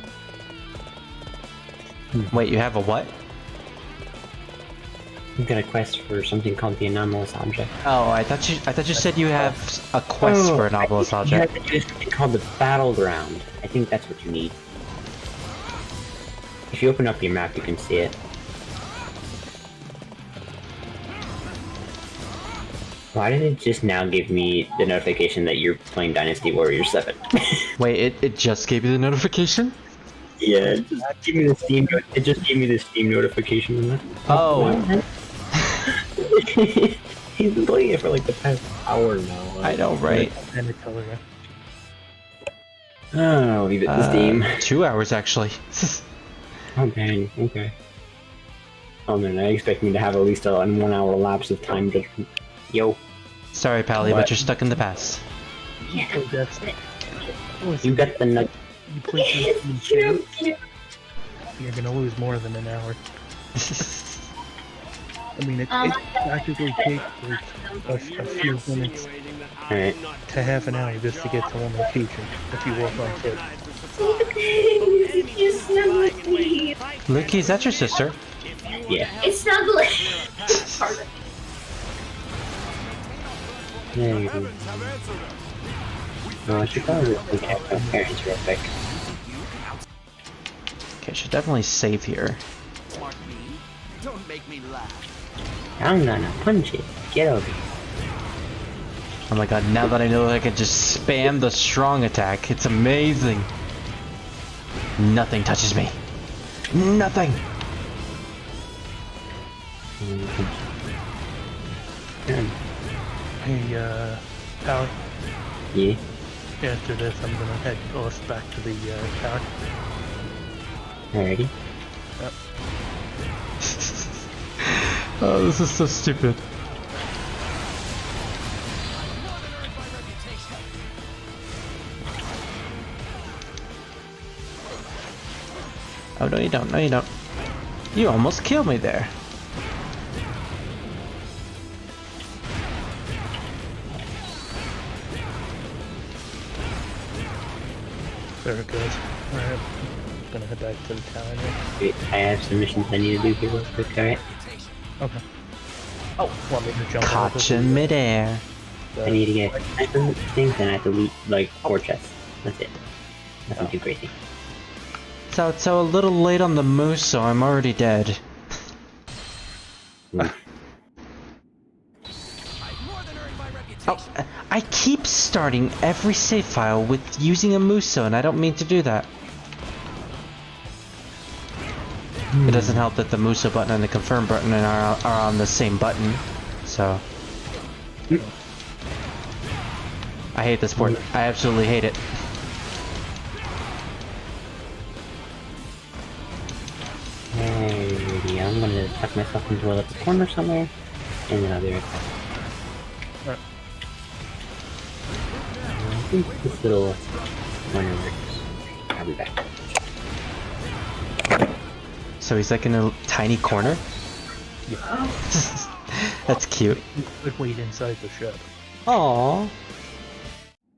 Wait, you have a what? I've got a quest for something called the anomalous object. Oh, I thought you said you have a quest for anomalous object. It's called the battleground. I think that's what you need. If you open up your map, you can see it. Why did it just now give me the notification that you're playing Dynasty Warriors 7? Wait, it just gave you the notification? Yeah, it just gave me the Steam. It just gave me the Steam notification. Oh. He's been playing it for like the past hour now. I know, right? Oh, leave it to Steam. 2 hours actually. Oh dang. Okay. Oh man, I expect me to have at least a 1 hour lapse of time to. Yo. Sorry, Pally, but you're stuck in the past. Yeah. You got the nut. You play you're gonna lose more than an hour. I mean, it practically takes like a few minutes to half an hour just to get to one location if you walk on foot. Lucky, is that your sister? Yeah. It's snuggling. There you go. I should probably check my parents real quick. Okay, should definitely save here. Don't make me laugh. I'm gonna punch it. Get over here. Oh my god, now that I know that I can just spam the strong attack, it's amazing. Nothing touches me. Nothing! Hey, Pally? Yeah? After this, I'm gonna head us back to the tower. Alrighty. Yep. Oh, this is so stupid. Oh, no you don't, no you don't. You almost killed me there. there it goes. Alright, I'm gonna head back to the town here. Wait, I have some missions I need to do here real quick, alright? Okay. Oh, want me to jump Caught you midair. I need to get things and I have to loot, like, 4 chests. That's it. Nothing too crazy. So it's a little late on the moose, so I'm already dead. Oh, I keep starting every save file with using a Muso, and I don't mean to do that. It doesn't help that the Muso button and the confirm button are on the same button, so... I hate this port. I absolutely hate it. Alrighty, I'm gonna tuck myself into a little corner somewhere, and then I'll be right back. I think this little corner works. I'll be back. So he's like in a tiny corner? Yeah. That's cute. You could wait inside the ship. Aww.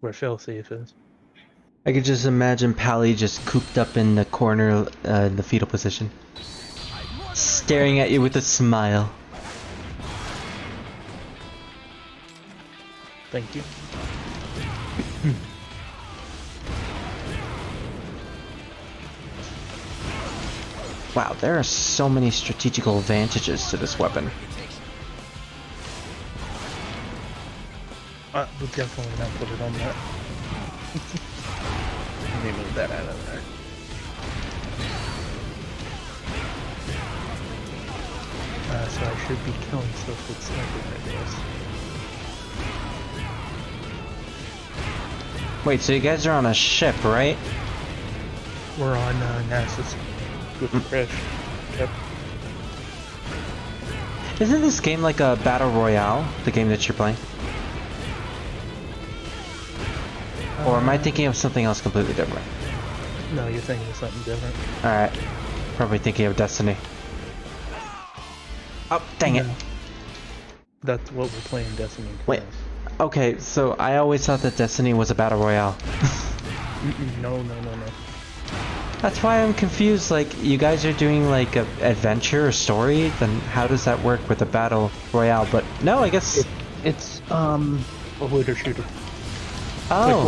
Where failsafe is. I could just imagine Pally just cooped up in the corner in the fetal position. Staring at you with a smile. Thank you. Wow, there are so many strategical advantages to this weapon. We'll definitely not put it on that. Let me move that out of there. So I should be killing stuff with sniper rifles. Wait, so you guys are on a ship, right? We're on NASA's with the crash. Yep. Isn't this game like a battle royale, the game that you're playing? Or am I thinking of something else completely different? No, you're thinking of something different. Alright. Probably thinking of Destiny. Oh, dang it. That's what we're playing Destiny. Wait. Okay, so I always thought that Destiny was a battle royale. No. That's why I'm confused, like, you guys are doing like a adventure or story, then how does that work with a battle royale? But no, I guess... It's a looter shooter. Oh.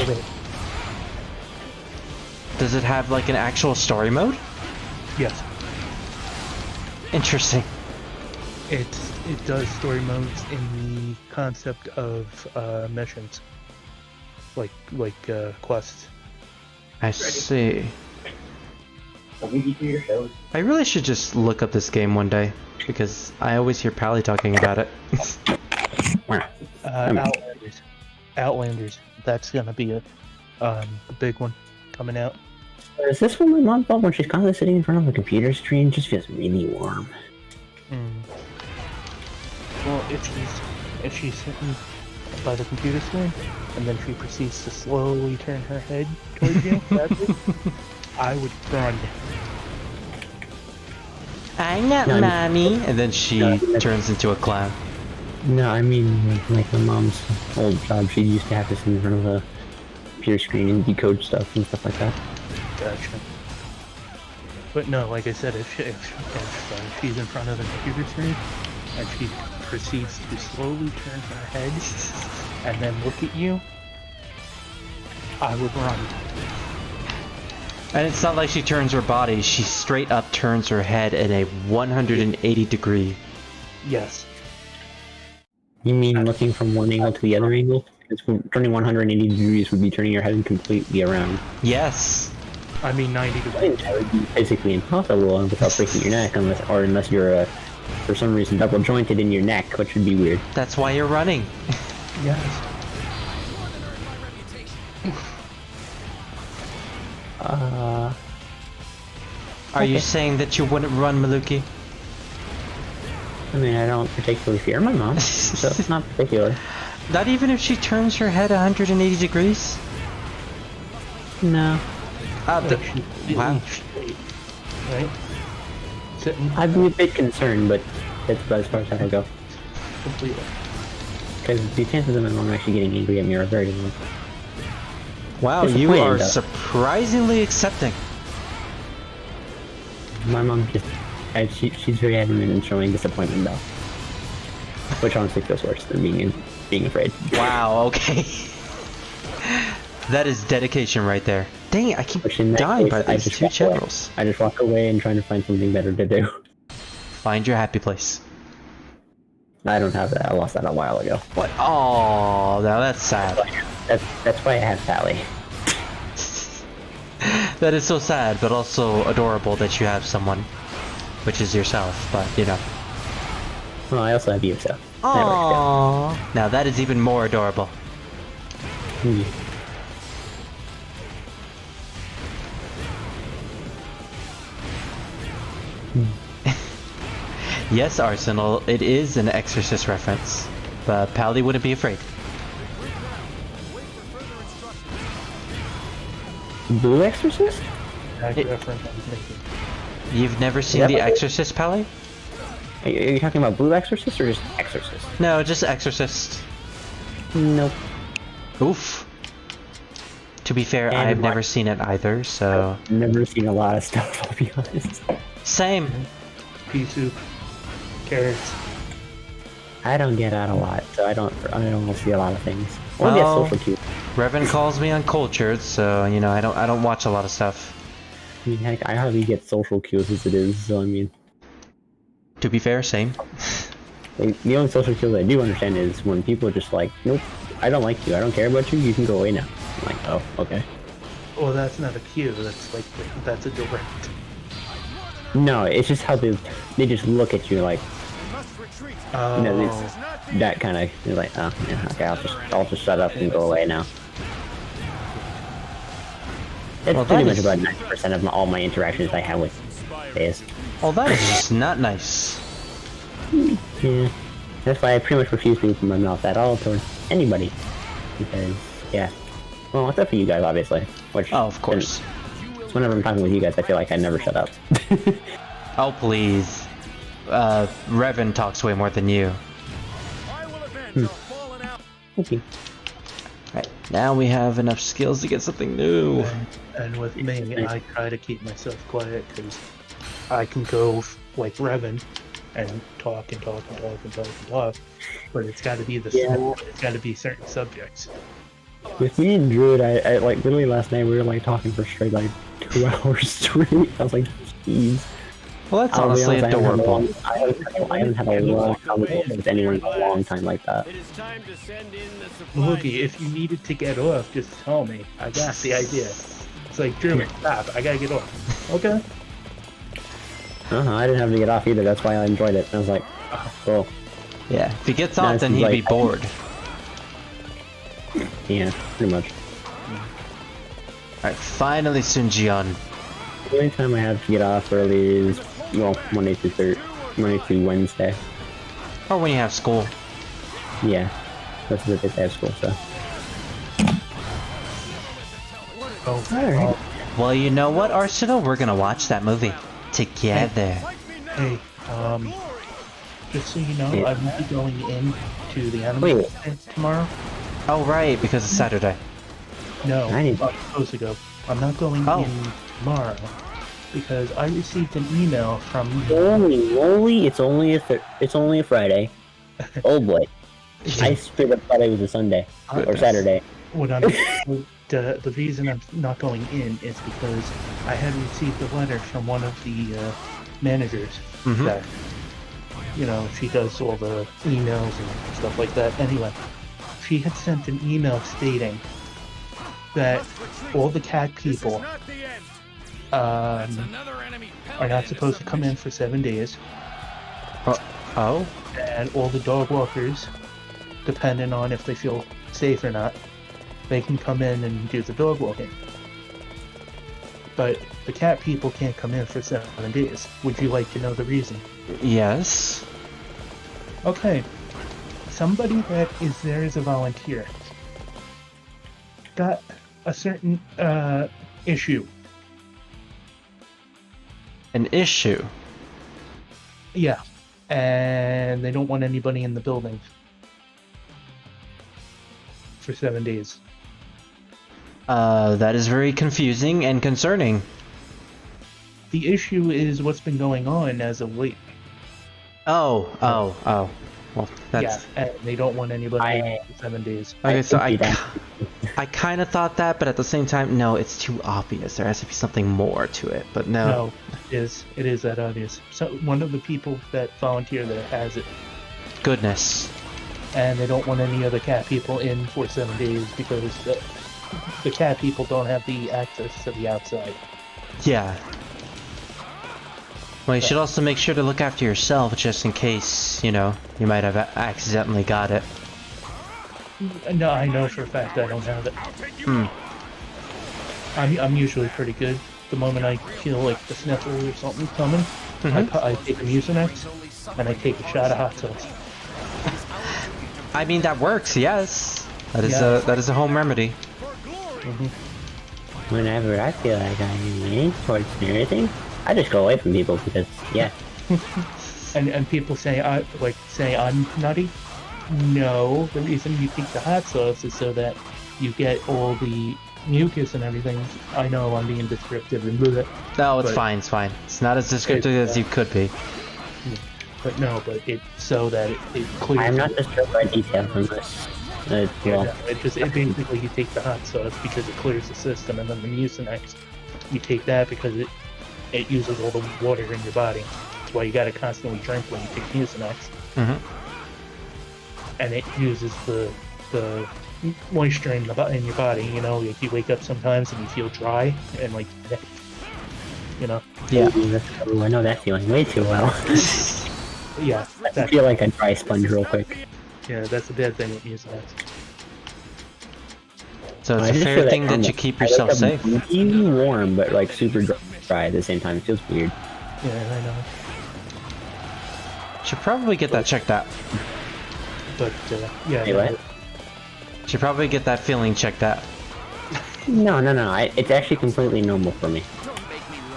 Does it have like an actual story mode? Yes. Interesting. It does story modes in the concept of missions, like quests. I see. I really should just look up this game one day because I always hear Pally talking about it. Outlanders. That's gonna be a big one coming out. Is this one my mom thought when she's constantly sitting in front of a computer screen? Just feels really warm. Well, if she's sitting by the computer screen and then she proceeds to slowly turn her head towards you, I would run. I'm not mommy, and then she turns into a clown. No, I mean like my mom's old job. She used to have to sit in front of a computer screen and decode stuff and stuff like that. Gotcha. But no, like I said, if she's in front of the computer screen and she proceeds to slowly turn her head and then look at you, I would run. And it's not like she turns her body, she straight up turns her head in a 180 degree. Yes. You mean looking from one angle to the other angle? Because turning 180 degrees would be turning your head completely around. Yes. I mean 90 degrees. That would be physically impossible without breaking your neck, unless you're for some reason double jointed in your neck, which would be weird. That's why you're running. Yes. Are you saying that you wouldn't run, Maluki? I mean, I don't particularly fear my mom, so it's not particular. Not even if she turns her head 180 degrees? No. Wow. Right? I'd be a bit concerned, but that's about as far as I will go. Completely. Because the chances of my mom actually getting angry at me are very low. Wow, you are surprisingly accepting. My mom just, she's very adamant in showing disappointment though. Which honestly feels worse than being afraid. Wow, okay. That is dedication right there. Dang it, I keep dying by these two generals. I just walk away and trying to find something better to do. Find your happy place. I don't have that. I lost that a while ago. What? Oh, now that's sad. That's why I have Sally. That is so sad, but also adorable that you have someone, which is yourself, but you know. Well, I also have you, so. Aww. Now that is even more adorable. Yes, Arsenal, it is an Exorcist reference, but Pally wouldn't be afraid. Blue Exorcist? You've never seen The Exorcist, Pally? Are you talking about Blue Exorcist or just Exorcist? No, just Exorcist. Nope. Oof. To be fair, And I've never seen it either, so... I've never seen a lot of stuff, I'll be honest. Same. Pea soup. Carrots. I don't get out a lot, so I don't see a lot of things. Well, Revan calls me uncultured, so you know I don't watch a lot of stuff. I mean, heck, I hardly get social cues as it is, so I mean. To be fair, same. The only social cues I do understand is when people are just like, nope, I don't like you, I don't care about you, you can go away now. I'm like, oh, okay. Well, that's not a cue. That's like that's a direct. No, it's just how they just look at you like, you know, that kind of, you're like, oh, yeah, okay, I'll just shut up and go away now. It's pretty much about 90% of all my interactions I have with Days. Well, that is just not nice. Yeah, that's why I pretty much refuse to open my mouth at all towards anybody. Because, yeah. Well, except for you guys, obviously. Which, oh, of course. Whenever I'm talking with you guys, I feel like I never shut up. Oh, please. Revan talks way more than you. Okay. Right, now we have enough skills to get something new. And with me, I try to keep myself quiet because I can go like Revan and talk and talk and talk and talk and talk, but it's got to be it's got to be certain subjects. With me and Druid, I like literally last night we were like talking for straight like 2 hours straight. I was like, jeez. Well, that's honestly adorable. I haven't had a long conversation with anyone in a long time like that. Looky, if you needed to get off, just tell me. I got the idea. It's like, Druid, stop. I gotta get off. Okay. I didn't have to get off either. That's why I enjoyed it. I was like, oh, cool. Yeah, if he gets off, then he'd be bored. Yeah, pretty much. Alright, finally Sunjian. The only time I have to get off early is, well, Monday through Wednesday. Or when you have school. Yeah, that's the days I have school, so. Oh, alright. Well, you know what, Arsenal? We're gonna watch that movie together. Hey, just so you know, I will be going in to the anime tomorrow. Oh, right, because it's Saturday. No, I'm supposed to go. I'm not going in tomorrow because I received an email from. Holy! It's only a Friday. Oh boy! I straight up thought it was a Sunday or Saturday. The reason I'm not going in is because I had received a letter from one of the managers that, you know, she does all the emails and stuff like that. Anyway, she had sent an email stating that all the cat people are not supposed to come in for 7 days. Oh? And all the dog walkers, depending on if they feel safe or not, they can come in and do the dog walking. But the cat people can't come in for 7 days. Would you like to know the reason? Yes. Okay. Somebody that is there as a volunteer got a certain issue. An issue? Yeah. And they don't want anybody in the building for 7 days. That is very confusing and concerning. The issue is what's been going on as of late. Oh. Well, that's... Yeah, and they don't want anybody for 7 days. Okay, so I kind of thought that, but at the same time, no, it's too obvious. There has to be something more to it, but no. No, it is that obvious. So one of the people that volunteer there has it. Goodness. And they don't want any other cat people in for 7 days because the cat people don't have the access to the outside. Yeah. Well, you should also make sure to look after yourself just in case, you know, you might have accidentally got it. No, I know for a fact I don't have it. I'm usually pretty good. The moment I feel like the sniffle or something coming, I take a Mucinex and I take a shot of hot sauce. I mean, that works, yes. That is a home remedy. Whenever I feel like I'm leaning towards everything, I just go away from people because, yeah. and people say I'm nutty. No, the reason you take the hot sauce is so that you get all the mucus and everything. I know I'm being descriptive and bleh. No, it's fine. It's fine. It's not as descriptive as you could be. But it's so that it clears. I'm not disturbed by details unless. It basically you take the hot sauce because it clears the system, and then the Mucinex, you take that because it uses all the water in your body. That's why you gotta constantly drink when you take Mucinex. And it uses the moisture in your body. You know, if you wake up sometimes and you feel dry and like, you know. Yeah. I know that feeling way too well. Yeah. I feel like a dry sponge real quick. Yeah, that's the bad thing with Mucinex. So it's a fair thing that you keep yourself safe. Really warm, but like super dry at the same time. It feels weird. Yeah, I know. Should probably get that checked out. But yeah. Hey, what? Should probably get that feeling checked out. No. It's actually completely normal for me.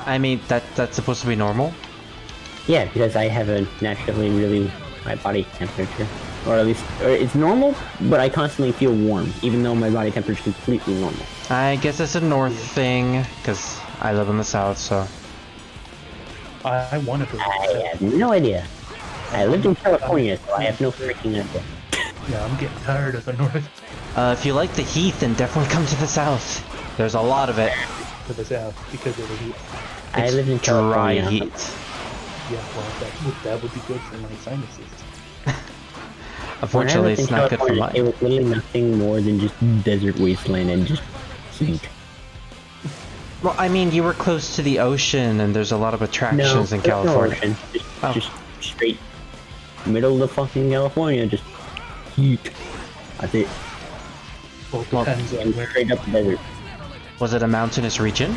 I mean, that's supposed to be normal? Yeah, because I have a naturally really high body temperature. Or at least, it's normal, but I constantly feel warm, even though my body temperature is completely normal. I guess it's a north thing, because I live in the south, so... I want to go. I have no idea. I lived in California, so I have no freaking idea. Yeah, I'm getting tired of the north. If you like the heat, then definitely come to the south. There's a lot of it. To the south, because of the heat. I live in California. Dry heat. Yeah, well, that would be good for my sinuses. Unfortunately, it's not good for mine. It was literally nothing more than just desert wasteland and just heat. Well, I mean, you were close to the ocean, and there's a lot of attractions in California. No ocean. Just straight middle of the fucking California, just heat. That's it. Well, it depends on where. Straight up the desert. Was it a mountainous region?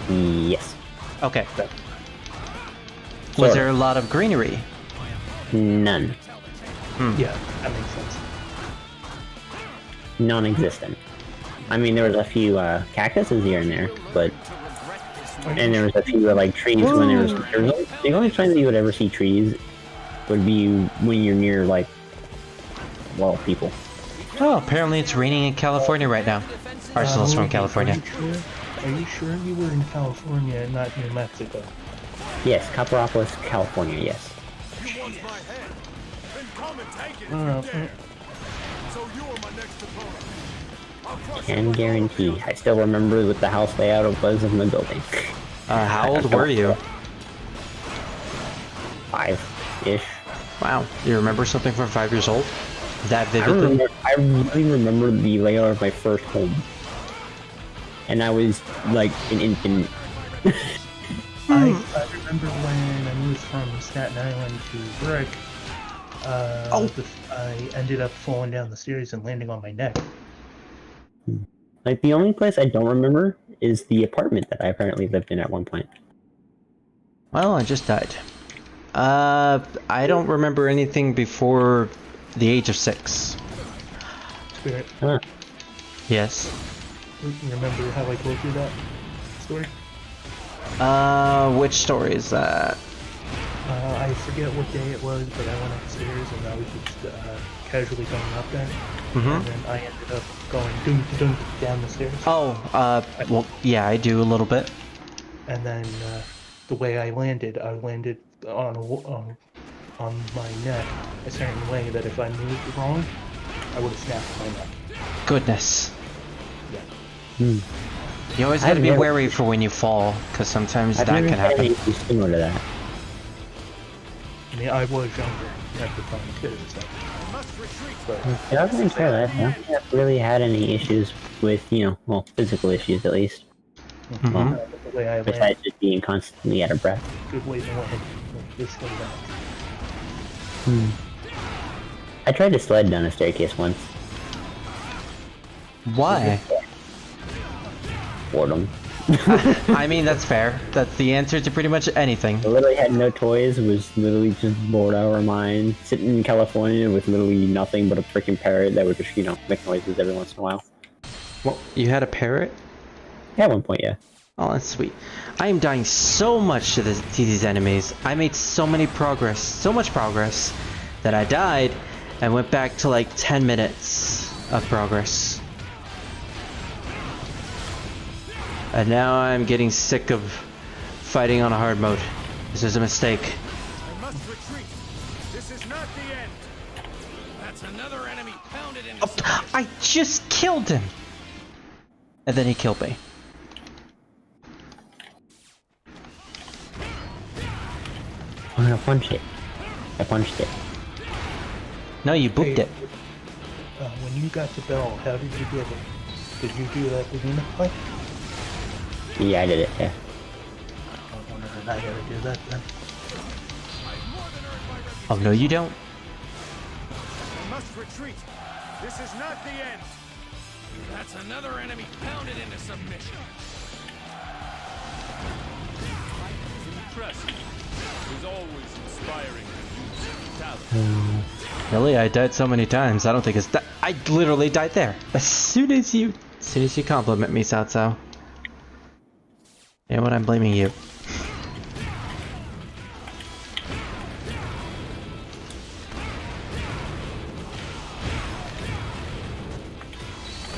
Yes. Okay. Was there a lot of greenery? None. Yeah, that makes sense. Non-existent. I mean, there was a few cactuses here and there, but and there was a few like trees when there was the only time that you would ever see trees would be when you're near like people. Oh, apparently it's raining in California right now. Arsenal's from California. Are you sure you were in California and not New Mexico? Yes, Copperopolis, California. Yes. Can guarantee. I still remember what the house layout was in the building. How old were you? 5-ish. Wow, you remember something from 5 years old? That vividly? I really remember the layout of my first home. And I was like an infant. I remember when I moved from Staten Island to Brick. I ended up falling down the stairs and landing on my neck. Like, the only place I don't remember is the apartment that I apparently lived in at one point. Well, I just died. I don't remember anything before the age of 6. Spirit. Huh. Yes. Remember how I told you that story? Which story is that? I forget what day it was, but I went upstairs and I was just casually going up there. And then I ended up going dunk down the stairs. Oh, well, yeah, I do a little bit. And then the way I landed on my neck a certain way that if I moved wrong, I would have snapped my neck. Goodness. Yeah. You always gotta be wary for when you fall, because sometimes that can happen. Similar to that. I mean, I was younger at the time too, so. But I wasn't sure that. I don't think I've really had any issues with, well, physical issues at least. Well, besides just being constantly out of breath. Good way to land. This way back. I tried to sled down a staircase once. Why? Boredom. I mean, that's fair. That's the answer to pretty much anything. I literally had no toys, was literally just bored out of my mind. Sitting in California with literally nothing but a freaking parrot that would just, make noises every once in a while. Well, you had a parrot? Yeah, at one point, yeah. Oh, that's sweet. I am dying so much to these enemies. I made so much progress, that I died and went back to like 10 minutes of progress. And now I'm getting sick of fighting on a hard mode. This is a mistake. I must retreat. This is not the end. That's another enemy pounded into submission. I just killed him! And then he killed me. I'm gonna punch it. I punched it. No, you booped it. When you got the bell, how did you get it? Did you do that with Unit play? Yeah, I did it, yeah. Oh, then I gotta do that then. Oh, no, you don't. I must retreat. This is not the end. That's another enemy pounded into submission. Impressive. It was always inspiring to use talent. Really? I died so many times. I don't think it's that. I literally died there. As soon as you compliment me, Cao Cao. You know what? I'm blaming you.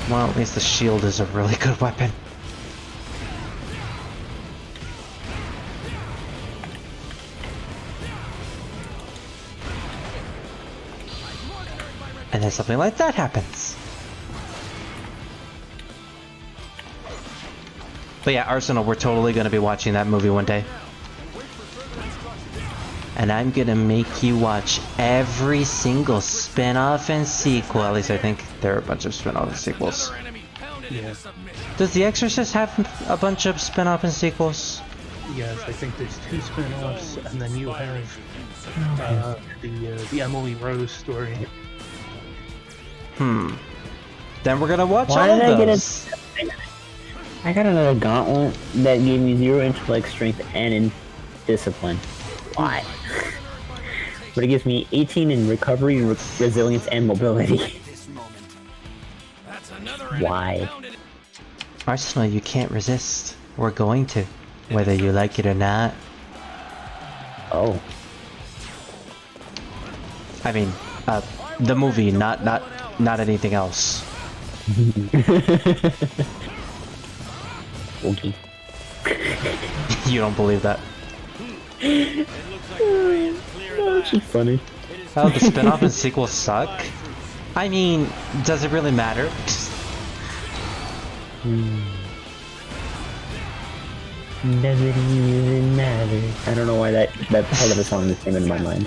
Well, at least the shield is a really good weapon. And then something like that happens. But yeah, Arsenal, we're totally going to be watching that movie one day. And I'm going to make you watch every single spin-off and sequel. At least I think there are a bunch of spin-off and sequels. Yeah. Does The Exorcist have a bunch of spin-off and sequels? Yes, I think there's 2 spin-offs, and then you have the Emily Rose story. Then we're gonna watch Why all did of I those. I got another gauntlet that gave me 0 intellect, strength, and discipline. Why? But it gives me 18 in recovery, resilience, and mobility. Why? Arsenal, you can't resist. We're going to, whether you like it or not. Oh. I mean, the movie, not anything else. Okay. You don't believe that? That's just funny. Oh, the spin-off and sequels suck? I mean, does it really matter? Does it even matter? I don't know why that part of the song just came into my mind.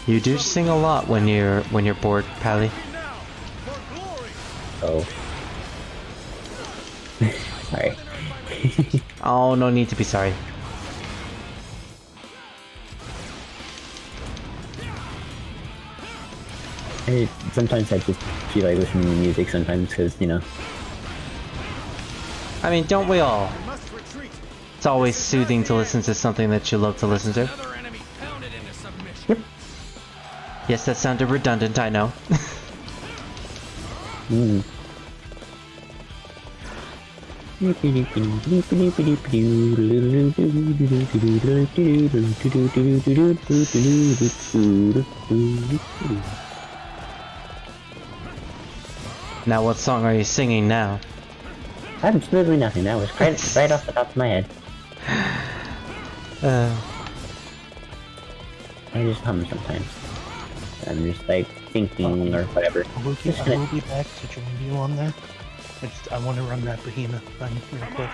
You do sing a lot when you're bored, Pally. Oh. Sorry. Oh, no need to be sorry. Sometimes I just feel like listening to music sometimes because, I mean, don't we all? It's always soothing to listen to something that you love to listen to. Yep. Yes, that sounded redundant, I know. Now what song are you singing now? Absolutely nothing. That was right off the top of my head. I just hum sometimes. I'm just like thinking or whatever. I will be back to join you on there. I want to run that behemoth thing real quick.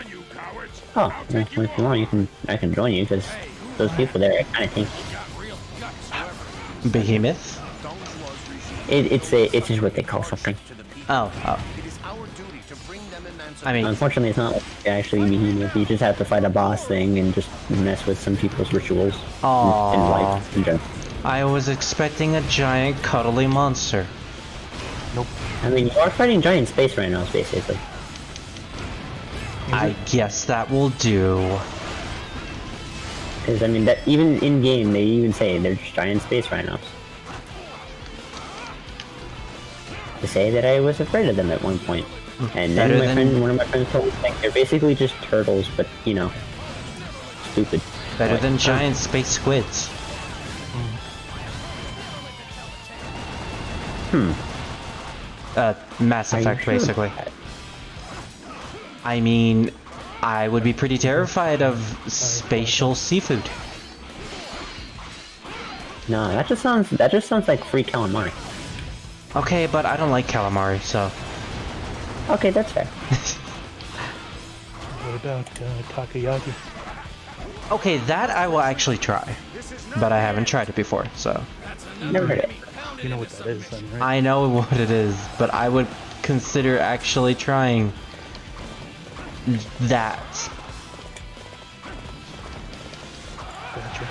Oh, well, if you want, I can join you because those people there are kind of tanky. Behemoth? It's just what they call something. Oh. I mean, unfortunately, it's not like actually behemoth. You just have to fight a boss thing and just mess with some people's rituals and life in general. I was expecting a giant cuddly monster. Nope. I mean, you are fighting giant space rhinos, basically. I guess that will do. Because, I mean, that even in-game, they even say they're just giant space rhinos. To say that I was afraid of them at one point. And then one of my friends told me like, they're basically just turtles, but, you know, stupid. Better than giant space squids. Mass Effect, basically. I mean, I would be pretty terrified of spatial seafood. No, that just sounds like free calamari. Okay, but I don't like calamari, so. Okay, that's fair. What about takoyaki? Okay, that I will actually try, but I haven't tried it before, so. Never heard it. You know what that is, then, right? I know what it is, but I would consider actually trying that. Gotcha.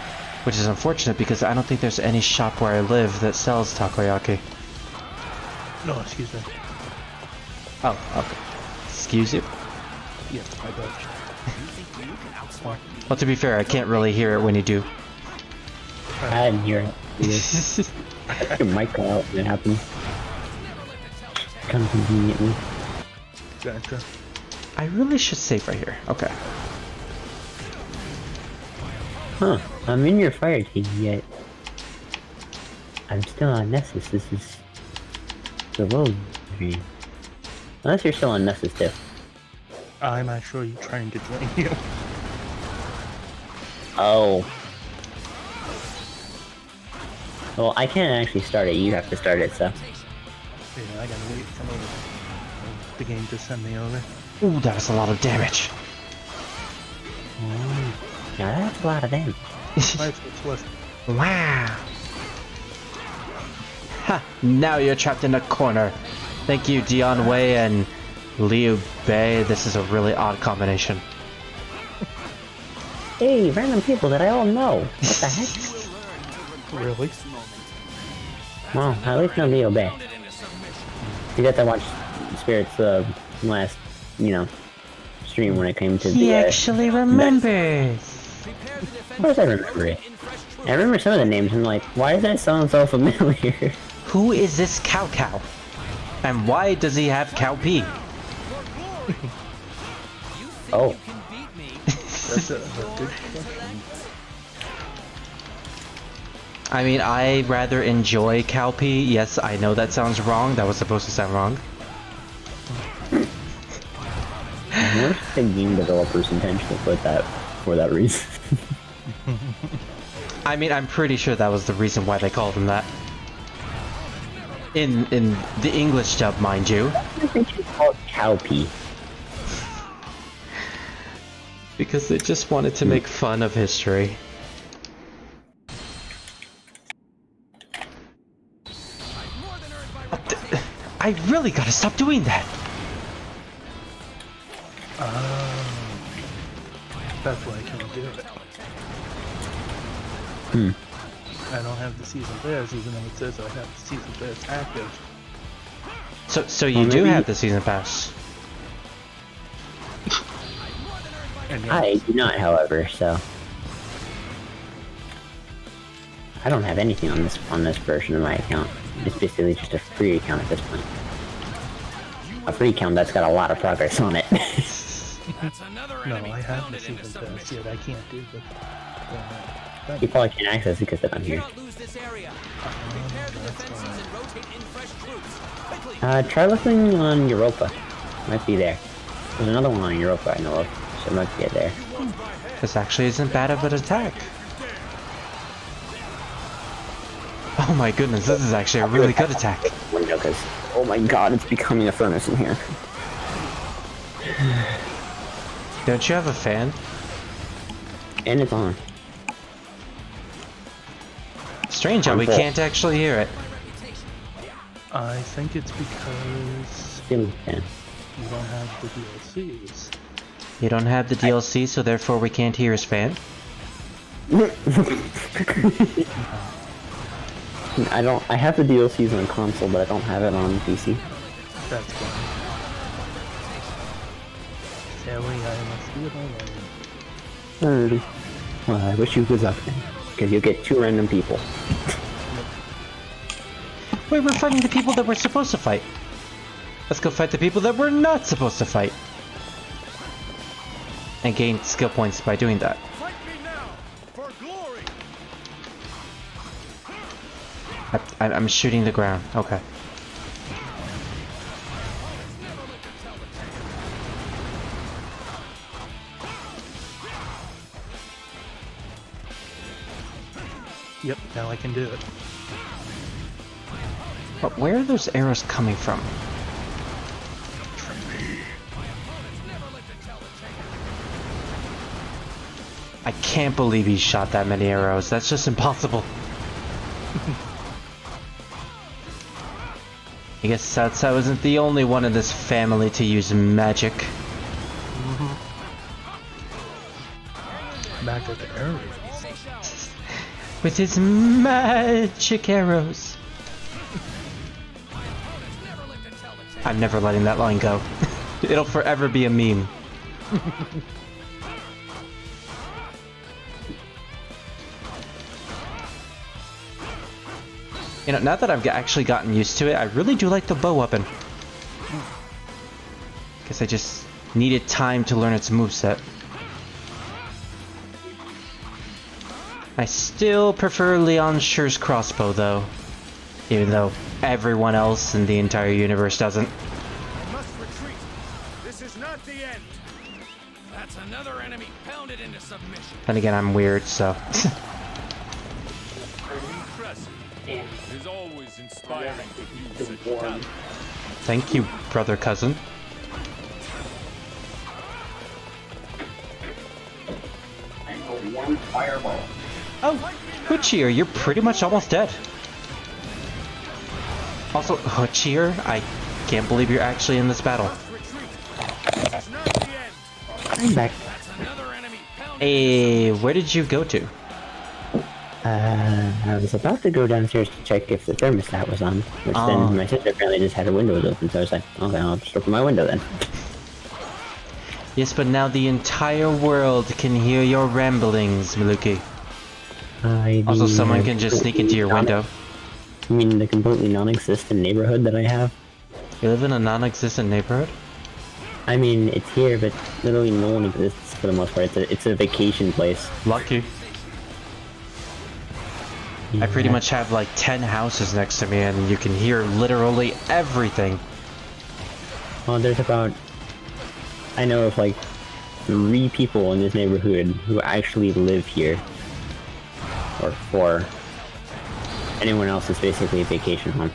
Which is unfortunate because I don't think there's any shop where I live that sells takoyaki. No, excuse me. Oh, okay. Excuse you? Yeah, I got you. Well, to be fair, I can't really hear it when you do. I didn't hear it. Your mic go out when it happens. Kind of conveniently. Gotcha. I really should save right here. Okay. Huh. I'm in your fire team yet. I'm still on Nessus. This is the world dream. Unless you're still on Nessus too. I'm actually trying to join you. Oh. Well, I can't actually start it. You have to start it, so. Yeah, I gotta wait for the game to send me over. Ooh, that was a lot of damage. Yeah, that's a lot of damage. Wow. Ha! Now you're trapped in a corner. Thank you, Dion Wei and Liu Bei. This is a really odd combination. Hey, random people that I all know. What the heck? Really? Well, at least no Liu Bei. You got to watch Spirit's last, stream when it came to He actually remembers. Of course I remember it. I remember some of the names and like, why does that sound so familiar? Who is this Cow Cow? And why does he have cow pee? Oh. That's a good question. I mean, I rather enjoy cow pee. Yes, I know that sounds wrong. That was supposed to sound wrong. Most of the game developers intentionally put that for that reason. I mean, I'm pretty sure that was the reason why they called him that. In the English dub, mind you. I think it's called cow pee. Because they just wanted to make fun of history. I really gotta stop doing that! That's why I can't do it. I don't have the season pass, even though it says I have the season pass active. So you do have the season pass? I do not, however, so I don't have anything on this version of my account. It's basically just a free account at this point. A free account that's got a lot of progress on it. That's another No, enemy I have the pounded into season pass submission. yet. I can't do the. You probably can't access it because they're not here. Cannot lose this area. Repair the defenses and rotate in fresh troops. Quickly. Try looking on Europa. Might be there. There's another one on Europa I know of, so it might be there. This actually isn't bad of an attack. Oh my goodness, this is actually a really good attack. Window, because oh my god, it's becoming a furnace in here. Don't you have a fan? And it's on. Strange how we can't actually hear it. I think it's because you don't have the DLCs. You don't have the DLC, so therefore we can't hear his fan? I have the DLCs on console, but I don't have it on PC. That's fine. Sadly, I must do it online. Alrighty. Well, I wish you good luck then, because you'll get 2 random people. Wait, we're fighting the people that we're supposed to fight. Let's go fight the people that we're not supposed to fight. And gain skill points by doing that. Fight me now for glory. I'm shooting the ground. Okay. Yep, now I can do it. But where are those arrows coming from? I can't believe he shot that many arrows. That's just impossible. I guess Satsa wasn't the only one in this family to use magic. Back at the arrows. With his magic arrows. I'm never letting that line go. It'll forever be a meme. You know, now that I've actually gotten used to it, I really do like the bow weapon. Guess I just needed time to learn its moveset. I still prefer Leon Shure's crossbow though, even though everyone else in the entire universe doesn't. I must retreat. This is not the end. That's another enemy pounded into submission. Then again, I'm weird, so. It is always inspiring to view such talent. Thank you, brother cousin. One fireball. Oh, Huchir, you're pretty much almost dead. Also, Huchir, I can't believe you're actually in this battle. I'm back. Hey, where did you go to? I was about to go downstairs to check if the thermostat was on, which then my sister apparently just had her windows open, so I was like, okay, I'll just open my window then. Yes, but now the entire world can hear your ramblings, Maluki. Also, someone can just sneak into your window. You mean the completely non-existent neighborhood that I have? You live in a non-existent neighborhood? I mean, it's here, but literally no one exists for the most part. It's a vacation place. Lucky. Yeah. I pretty much have like 10 houses next to me and you can hear literally everything. Well, there's about... I know of like 3 people in this neighborhood who actually live here. Or 4. Anyone else is basically a vacation home.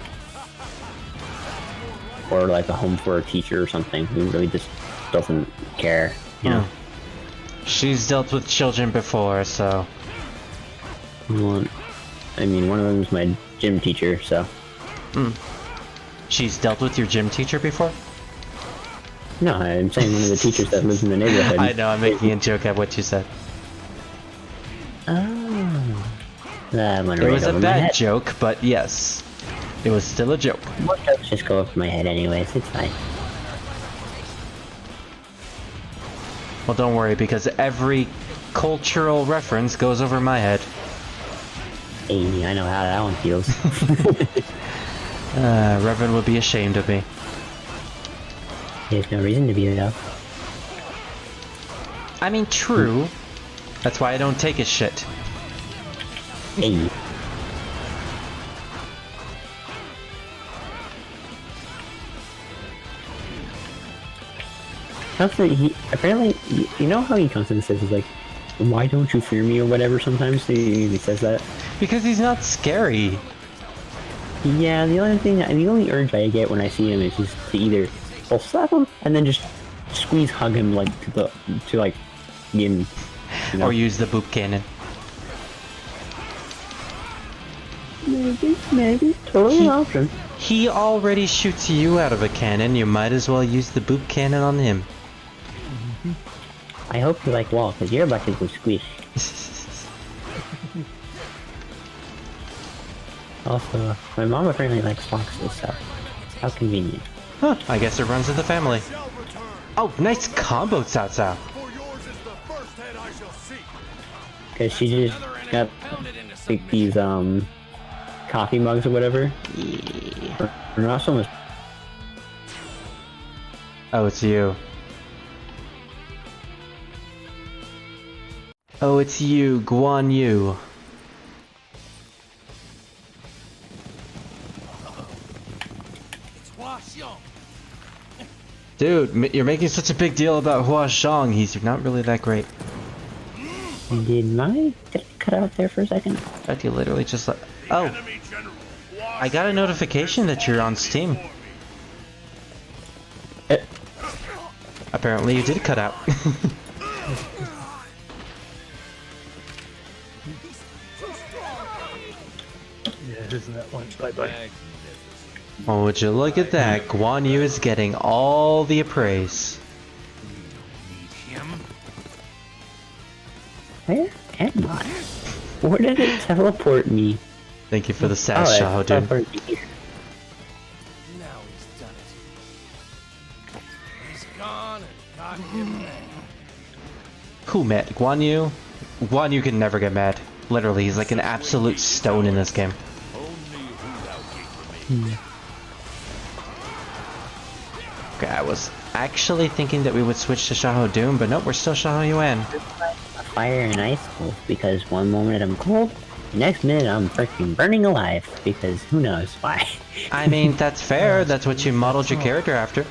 Or like a home for a teacher or something who really just doesn't care, you know? She's dealt with children before, so... Well, I mean, one of them is my gym teacher, so... She's dealt with your gym teacher before? No, I'm saying one of the teachers that lives in the neighborhood. I know, I'm making a joke at what you said. Oh. It was a bad joke, but yes. It was still a joke. Most jokes just go over my head anyways, it's fine. Well, don't worry, because every cultural reference goes over my head. Hey, I know how that one feels. Reverend would be ashamed of me. There's no reason to be though. I mean, true. That's why I don't take his shit. Hey. He apparently, you know how he constantly says, he's like, why don't you fear me or whatever sometimes? He says that. Because he's not scary. Yeah, the only urge I get when I see him is just to either full slap him and then just squeeze hug him like to get him, you know? Or use the boop cannon. Maybe, totally an option. He already shoots you out of a cannon, you might as well use the boop cannon on him. I hope you like wall, because you're about to go squish. Also, my mom apparently likes foxes, so how convenient. Huh, I guess it runs in the family. Oh, nice combo, Cao Cao. Because she just got like these coffee mugs or whatever. Yeah. Or not so much. Oh, it's you. Oh, it's you, Guan Yu. Dude, you're making such a big deal about Hua Xiong. He's not really that great. Did it cut out there for a second? But you literally just like... Oh! I got a notification that you're on Steam. Apparently you did cut out. Yeah, isn't that one? Bye-bye. Oh, would you look at that? Guan Yu is getting all the praise. Where am I? Where did it teleport me? Thank you for the sass, Xiahou Dun. Now he's done it. He's gone and got him mad. Who met? Guan Yu? Guan Yu can never get mad. Literally, he's like an absolute stone in this game. Okay, I was actually thinking that we would switch to Xiahou Dun, but nope, we're still Xiahou Yuan. Fire and ice wolf, because one moment I'm cold, the next minute I'm freaking burning alive, because who knows why. I mean, that's fair, that's what you modeled your character after.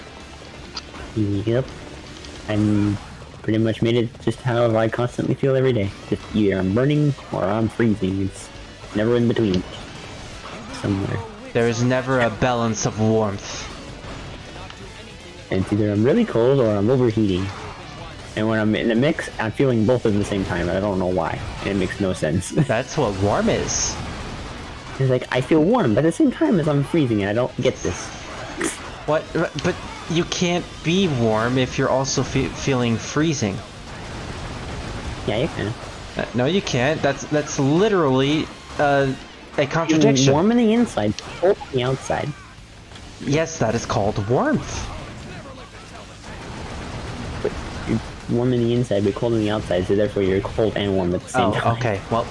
Yep. I'm pretty much made it just how I constantly feel every day. Just either I'm burning or I'm freezing. It's never in between. Somewhere. There is never a balance of warmth. And it's either I'm really cold or I'm overheating. And when I'm in the mix, I'm feeling both at the same time. I don't know why. It makes no sense. That's what warm is. It's like, I feel warm, but at the same time as I'm freezing, and I don't get this. What? But you can't be warm if you're also feeling freezing. Yeah, you can. No, you can't. That's literally a contradiction. You're warm on the inside, cold on the outside. Yes, that is called warmth. But you're warm on the inside, but cold on the outside, so therefore you're cold and warm at the same time. Oh, okay. Well,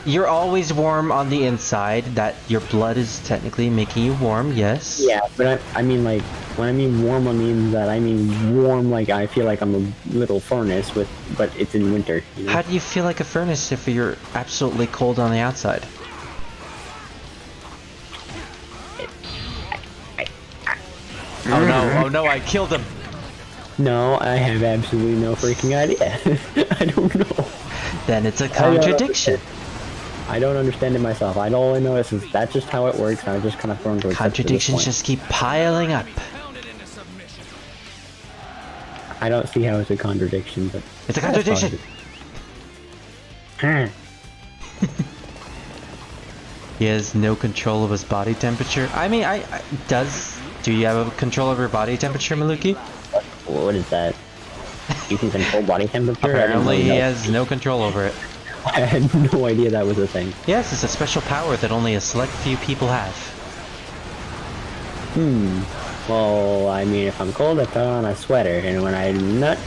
you're always warm on the inside. That your blood is technically making you warm. Yes. Yeah, but I mean, like, when I mean warm on the inside, I mean warm like I feel like I'm a little furnace but it's in winter. You know? How do you feel like a furnace if you're absolutely cold on the outside? Oh no, I killed him! No, I have absolutely no freaking idea. I don't know. Then it's a contradiction. I don't understand it myself. All I know is that's just how it works, and I just kind of thrown towards contradictions just keep piling up. I don't see how it's a contradiction, but... It's a contradiction! He has no control of his body temperature. I mean, do you have a control of your body temperature, Maluki? What is that? You can control body temperature? Apparently he has no control over it. I had no idea that was a thing. Yes, it's a special power that only a select few people have. Well, I mean, if I'm cold, I put on a sweater, and when I'm not,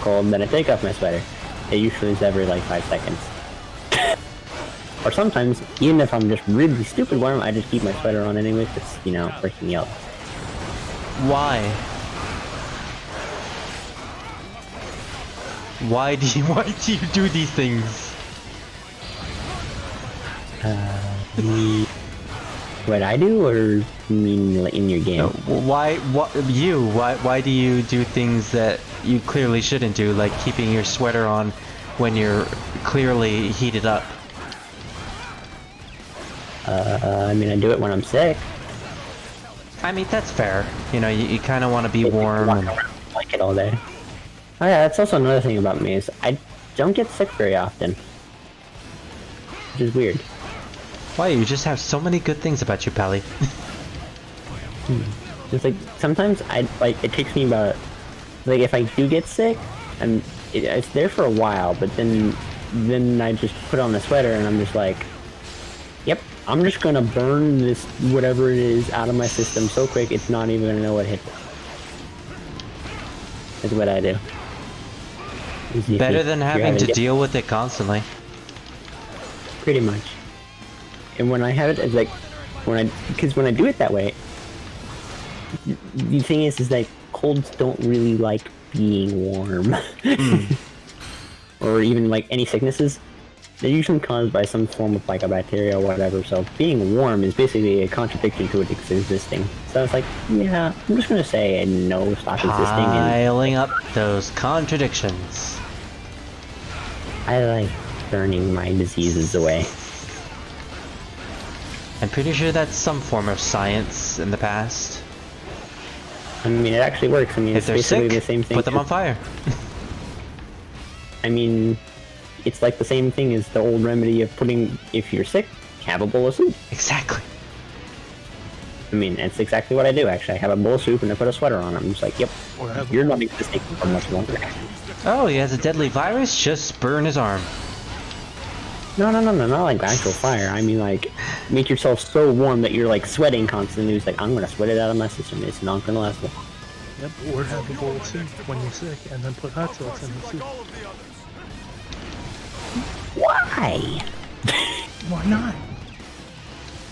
cold, then I take off my sweater. It usually is every, like, 5 seconds. Or sometimes, even if I'm just really stupid warm, I just keep my sweater on anyway, because, freaking me out. Why? Why do you do these things? What I do, or you mean like, in your game? No, why do you do things that you clearly shouldn't do, like keeping your sweater on when you're clearly heated up? I mean, I do it when I'm sick. I mean, that's fair. You know, you kind of want to be warm and like it all day. Oh yeah, that's also another thing about me is I don't get sick very often, which is weird. Why, you just have so many good things about you, Pally. It's like, sometimes it takes me about, like, if I do get sick, and it's there for a while, but then I just put on the sweater and I'm just like, yep, I'm just gonna burn this, whatever it is, out of my system so quick it's not even gonna know what hit it. That's what I do. Better than having to deal with it constantly. Pretty much. And when I have it, it's like, because when I do it that way, the thing is like, colds don't really like being warm. Or even like any sicknesses. They're usually caused by some form of like a bacteria or whatever, so being warm is basically a contradiction to it existing. So it's like, yeah, I'm just gonna say no, stop existing. Piling up those contradictions. I like burning my diseases away. I'm pretty sure that's some form of science in the past. I mean, it actually works. I mean, if it's they're basically sick, the same thing. Put them on fire. I mean, it's like the same thing as the old remedy of putting, if you're sick, have a bowl of soup. Exactly. I mean, that's exactly what I do, actually. I have a bowl of soup and I put a sweater on it. I'm just like, yep, you're not existing for much longer. Oh, he has a deadly virus? Just burn his arm. No, not like actual fire. I mean, like, make yourself so warm that you're, like, sweating constantly. It's like, I'm gonna sweat it out of my system. It's not gonna last long. Yep, or have a bowl of soup when you're sick, and then put hot sauce in the soup. Why? Why not?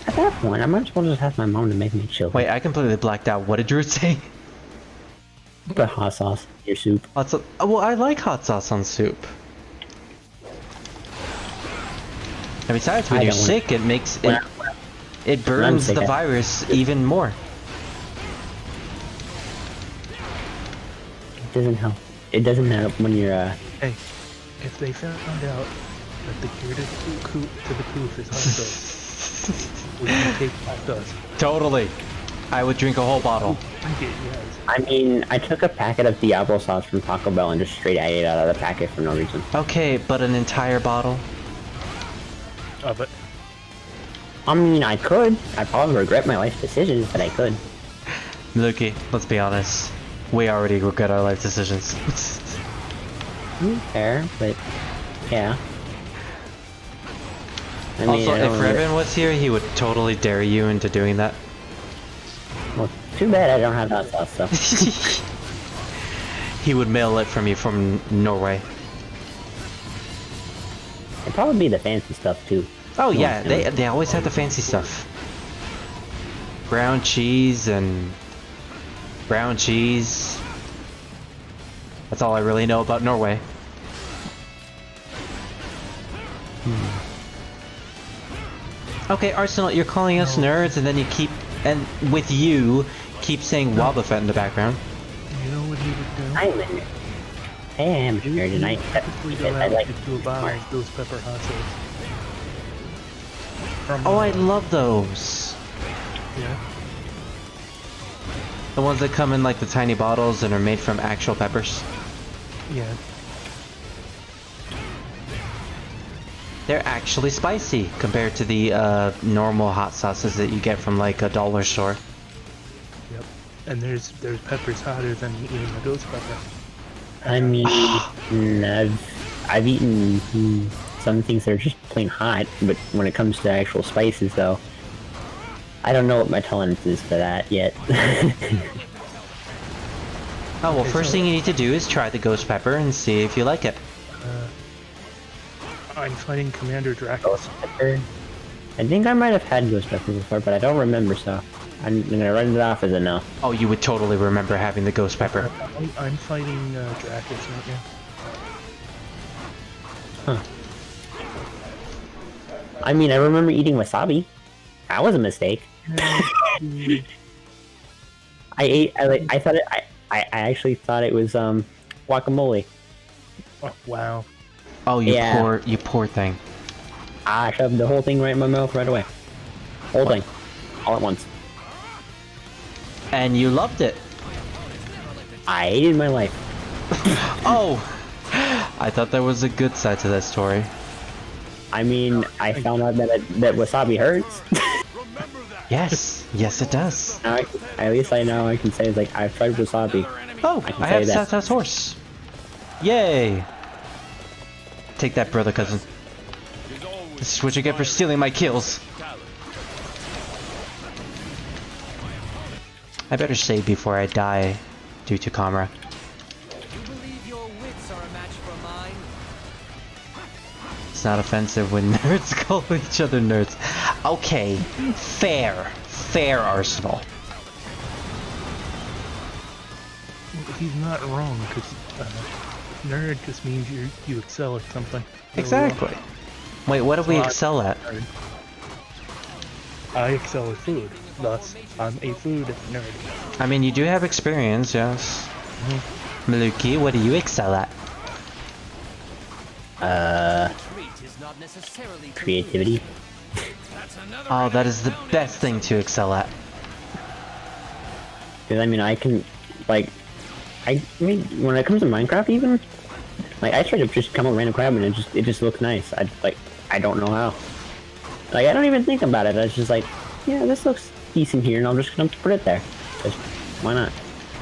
At that point, I might as well just have my mom to make me chill. Wait, I completely blacked out. What did Drew say? Put hot sauce in your soup. Hot sauce. Well, I like hot sauce on soup. And besides, when you're sick, it makes it... It burns the virus even more. It doesn't help. It doesn't help when you're, Hey, if they found out that the cure to the coof is hot sauce, would you take hot sauce? Totally. I would drink a whole bottle. I mean, I took a packet of Diablo sauce from Taco Bell and just straight ate it out of the packet for no reason. Okay, but an entire bottle? Of it. I mean, I could. I'd probably regret my life decisions, but I could. Lukey, let's be honest. We already regret our life decisions. Fair, but yeah. I mean, also, if Revan was here, he would totally dare you into doing that. Well, too bad I don't have that sauce, though. He would mail it from you from Norway. It'd probably be the fancy stuff, too. Oh yeah, they always have the fancy stuff. Ground cheese and... brown cheese. That's all I really know about Norway. Okay, Arsenal, you're calling us nerds, and then you keep... and with you, keep saying Wobbuffet in the background. You know what he would do? I'm a nerd. I am a nerd, and I like to a bottle of those pepper hot sauce. Oh, I love those. Yeah. The ones that come in like the tiny bottles and are made from actual peppers. Yeah. They're actually spicy compared to the normal hot sauces that you get from like a dollar store. Yep. And there's peppers hotter than even a ghost pepper. I mean, I've eaten some things that are just plain hot, but when it comes to actual spices, though, I don't know what my tolerance is for that yet. Oh, well, first thing you need to do is try the ghost pepper and see if you like it. I'm fighting Commander Dracus. Ghost pepper? I think I might have had ghost pepper before, but I don't remember, so I'm gonna run it off as a no. Oh, you would totally remember having the ghost pepper. I'm fighting Dracus right now. Huh. I mean, I remember eating wasabi. That was a mistake. I actually thought it was guacamole. Oh, wow. Oh, you poor thing. I shoved the whole thing right in my mouth right away. Whole thing. All at once. And you loved it. I hated my life. Oh! I thought there was a good side to that story. I mean, I found out that wasabi hurts. Yes, yes it does. Now at least I know I can say, like, I've tried wasabi. Oh, I have Sata's horse. Yay! Take that, brother cousin. This is what you get for stealing my kills. I better save before I die due to Kamra. It's not offensive when nerds call each other nerds. Okay, fair. Fair, Arsenal. He's not wrong, because nerd just means you excel at something. Exactly. Wait, what do we excel at? I excel at food, thus I'm a food nerd. I mean, you do have experience, yes. Maluki, what do you excel at? Creativity. Oh, that is the best thing to excel at. Because I mean, I can, like, I mean, when it comes to Minecraft, even, like, I try to just come up with random crap and it just looks nice. I don't know how. Like, I don't even think about it. I was just like, yeah, this looks decent here, and I'm just gonna put it there. Just, why not?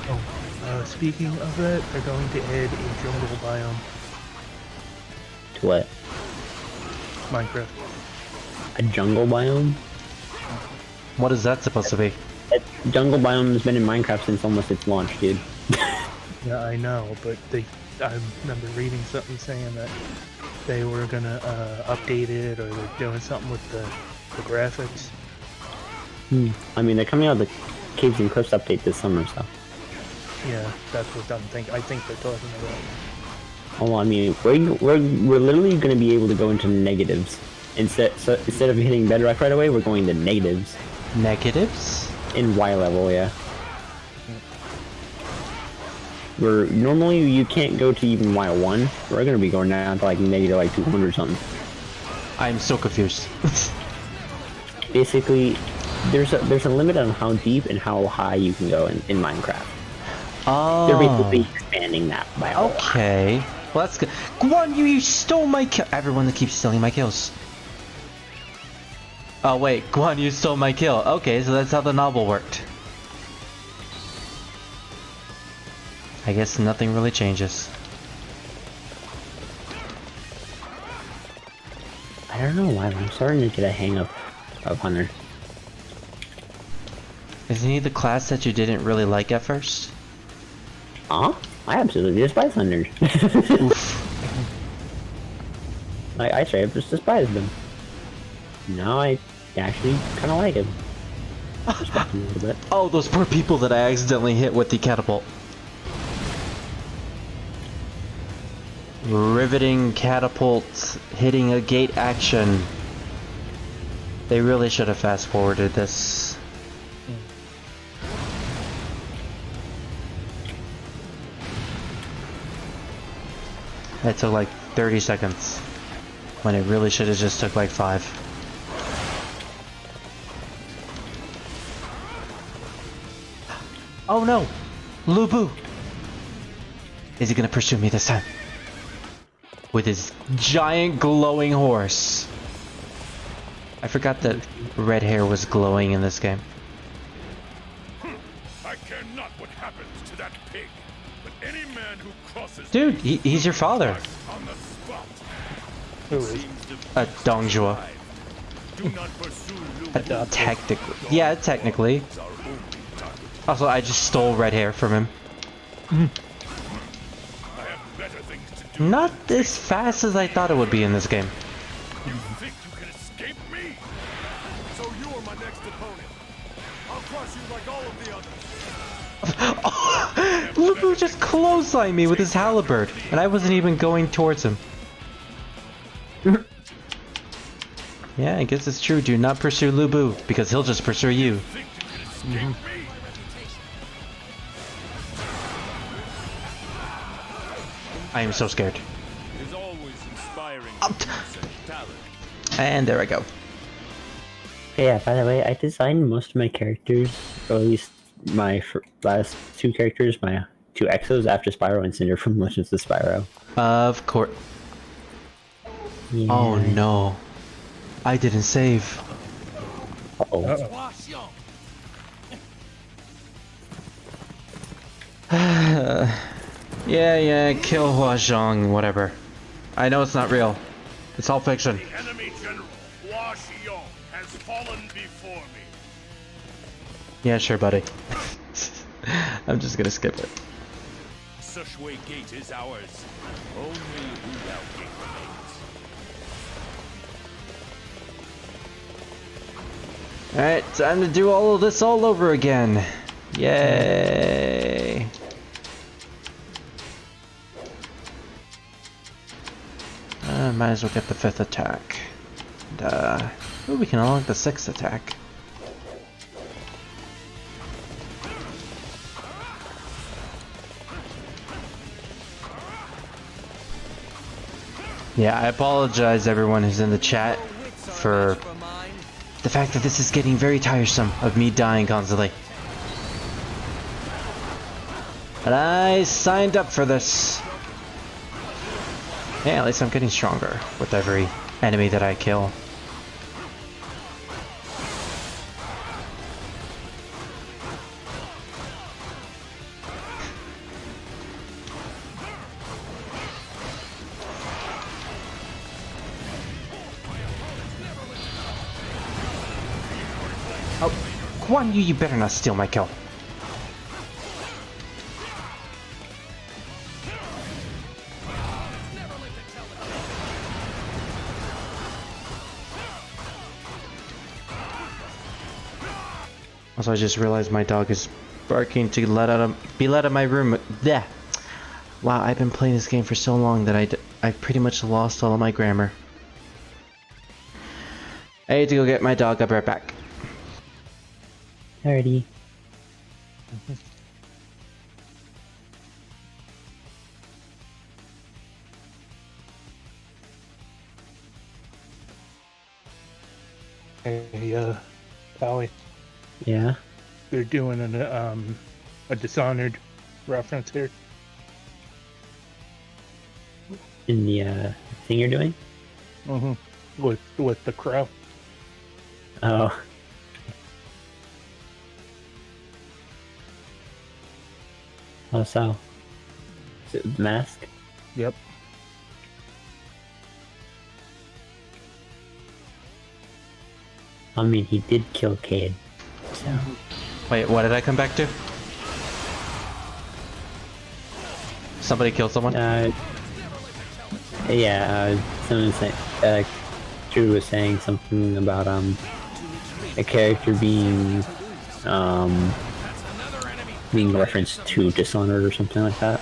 Oh, speaking of that, they're going to add a jungle biome. To what? Minecraft. A jungle biome? What is that supposed to be? Jungle biome has been in Minecraft since almost its launch, dude. Yeah, I know, but I remember reading something saying that they were gonna update it, or they're doing something with the graphics. I mean, they're coming out with the Caves and Cliffs update this summer, so. Yeah, that's what I think they're talking about. Oh, I mean, we're literally going to be able to go into negatives. Instead of hitting bedrock right away, we're going to negatives. Negatives? In Y level, yeah. Where normally you can't go to even Y1. We're going to be going down to like negative like 200 or something. I'm so confused. Basically, there's a limit on how deep and how high you can go in Minecraft. Oh. They're basically expanding that by a lot. Okay. Well, that's good. Guan Yu, you stole my kill. Everyone that keeps stealing my kills. Oh, wait. Guan Yu stole my kill. Okay, so that's how the novel worked. I guess nothing really changes. I don't know why, but I'm starting to get a hang of Hunter. Isn't he the class that you didn't really like at first? I absolutely despise hunters. I straight up just despise them. Now I actually kind of like him. Respect him a little bit. Oh, those poor people that I accidentally hit with the catapult. Riveting catapult hitting a gate action. They really should have fast forwarded this. It took like 30 seconds when it really should have just took like 5. Oh no! Lu Bu! Is he gonna pursue me this time? With his giant glowing horse. I forgot that red hair was glowing in this game. I care not what happens to that pig, but any man who crosses Dude, he's your father. on the spot. Who is? Dongjua. Do not pursue Technically. Yeah, technically. Also, I just stole red hair from him. I have better things to do. Not as fast as I thought it would be in this game. You think you can escape me? So you are my next opponent. I'll crush you like all of the others. Lu Bu just clotheslined me with his halberd, and I wasn't even going towards him. Yeah, I guess it's true. Do not pursue Lu Bu, because he'll just pursue you. I am so scared. It is always inspiring. And there I go. Yeah, by the way, I designed most of my characters, or at least my last two characters, my two Exos after Spyro and Cinder from Legends of Spyro. Of course. Yeah. Oh no. I didn't save. Uh-oh. Yeah, kill Hua Zhong, whatever. I know it's not real. It's all fiction. The enemy general, Hua Xiong, has fallen before me. Yeah, sure, buddy. I'm just gonna skip it. Sushui Gate is ours. Only Wu Gate remains. Alright, time to do all of this all over again. Yay! Might as well get the 5th attack. And, ooh, we can unlock the 6th attack. Yeah, I apologize everyone who's in the chat for the fact that this is getting very tiresome of me dying constantly. But I signed up for this. Yeah, at least I'm getting stronger with every enemy that I kill. Oh, Guan Yu, you better not steal my kill. Also, I just realized my dog is barking to be let out of my room. Yeah. Wow, I've been playing this game for so long that I pretty much lost all of my grammar. I need to go get my dog. I'll be right back. Alrighty. Hey, Pally. Yeah? They're doing a Dishonored reference here. In the thing you're doing? Mm-hmm. With the crow. Oh. Oh, so? Is it the mask? Yep. I mean, he did kill Cade. So. Wait, what did I come back to? Somebody killed someone? Yeah, someone said, Drew was saying something about, a character being referenced to Dishonored or something like that.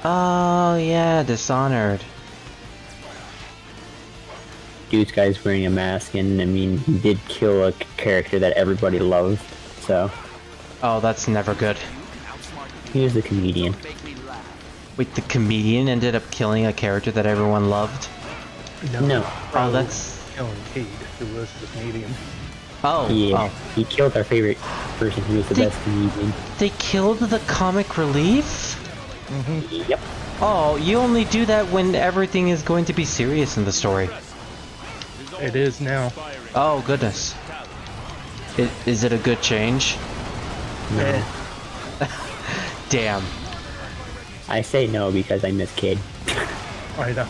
Oh, yeah, Dishonored. Dude's guy's wearing a mask, and I mean, he did kill a character that everybody loved, so. Oh, that's never good. He was the comedian. Wait, the comedian ended up killing a character that everyone loved? No. Oh, that's... Killing Cade, who was the comedian. Oh, yeah. He killed our favorite person who was the best comedian. They killed the comic relief? Mm-hmm. Yep. Oh, you only do that when everything is going to be serious in the story. It is now. Oh, goodness. Is it a good change? No. Damn. I say no because I miss Cade. I know.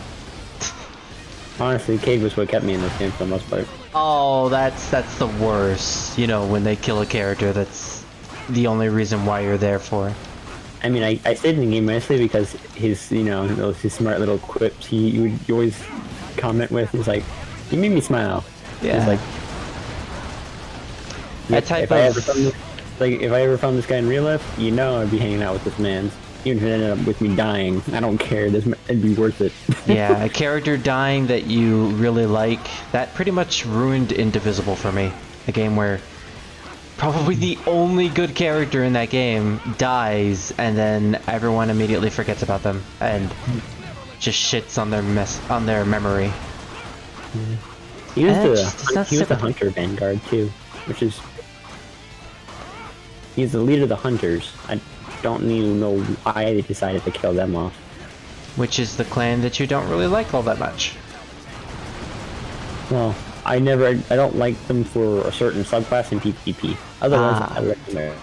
Honestly, Cade was what kept me in this game for the most part. Oh, that's the worst. You know, when they kill a character, that's the only reason why you're there for. I mean, I stayed in the game mostly because his, you know, his smart little quips he would always comment with. He's like, "You made me smile." Yeah. He's like, that type if I ever found this guy in real life, you know, I'd be hanging out with this man. Even if it ended up with me dying, I don't care. It'd be worth it. Yeah, a character dying that you really like, that pretty much ruined Indivisible for me. A game where probably the only good character in that game dies, and then everyone immediately forgets about them and just shits on their memory. He was the hunter vanguard too, which is he's the leader of the hunters. I don't even know why they decided to kill them off. Which is the clan that you don't really like all that much. Well, I don't like them for a certain subclass in PvP. Otherwise, I like them.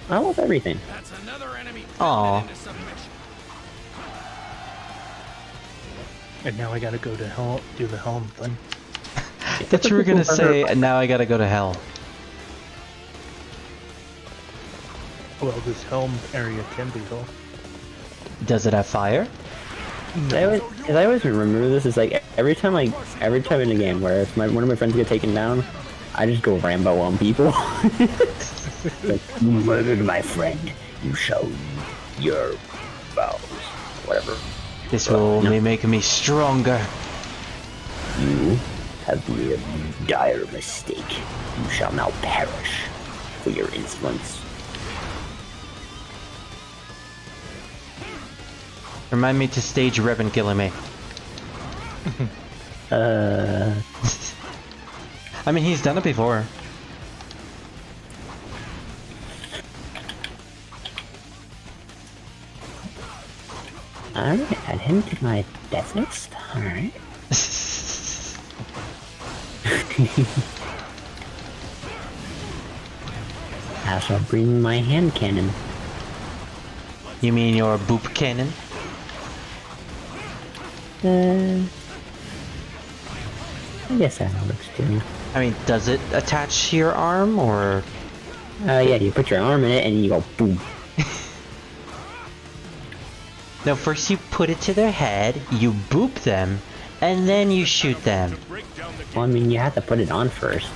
I love everything. Aww. And now I gotta go to hell, do the helm thing. I thought you were gonna say, and now I gotta go to hell. Well, this helm area can be hell. Does it have fire? No. I always remember this. Is like every time in a game where if one of my friends get taken down, I just go Rambo on people. Like, you murdered my friend. You show your vows. Whatever. This will only make me stronger. You have made a dire mistake. You shall now perish for your insolence. Remind me to stage Revan killing me. I mean, he's done it before. Alright, add him to my death list. Alright. I shall bring my hand cannon. You mean your boop cannon? I guess that works too. I mean, does it attach to your arm, or...? Yeah, you put your arm in it and you go boom. No, first you put it to their head, you boop them, and then you shoot them. Well, I mean, you have to put it on first.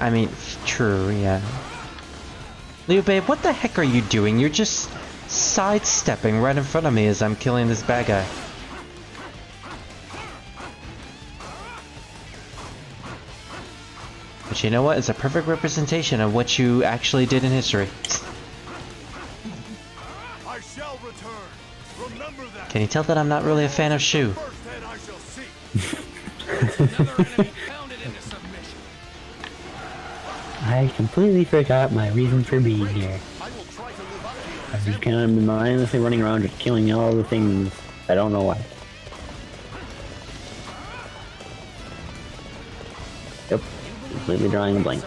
I mean, true, yeah. Liu babe, what the heck are you doing? You're just sidestepping right in front of me as I'm killing this bad guy. But you know what? It's a perfect representation of what you actually did in history. I shall return. Remember that. Can you tell that I'm not really a fan of Shu? I completely forgot my reason for being here. I've just kind of been mindlessly running around just killing all the things. I don't know why. Yep, completely drawing a blank.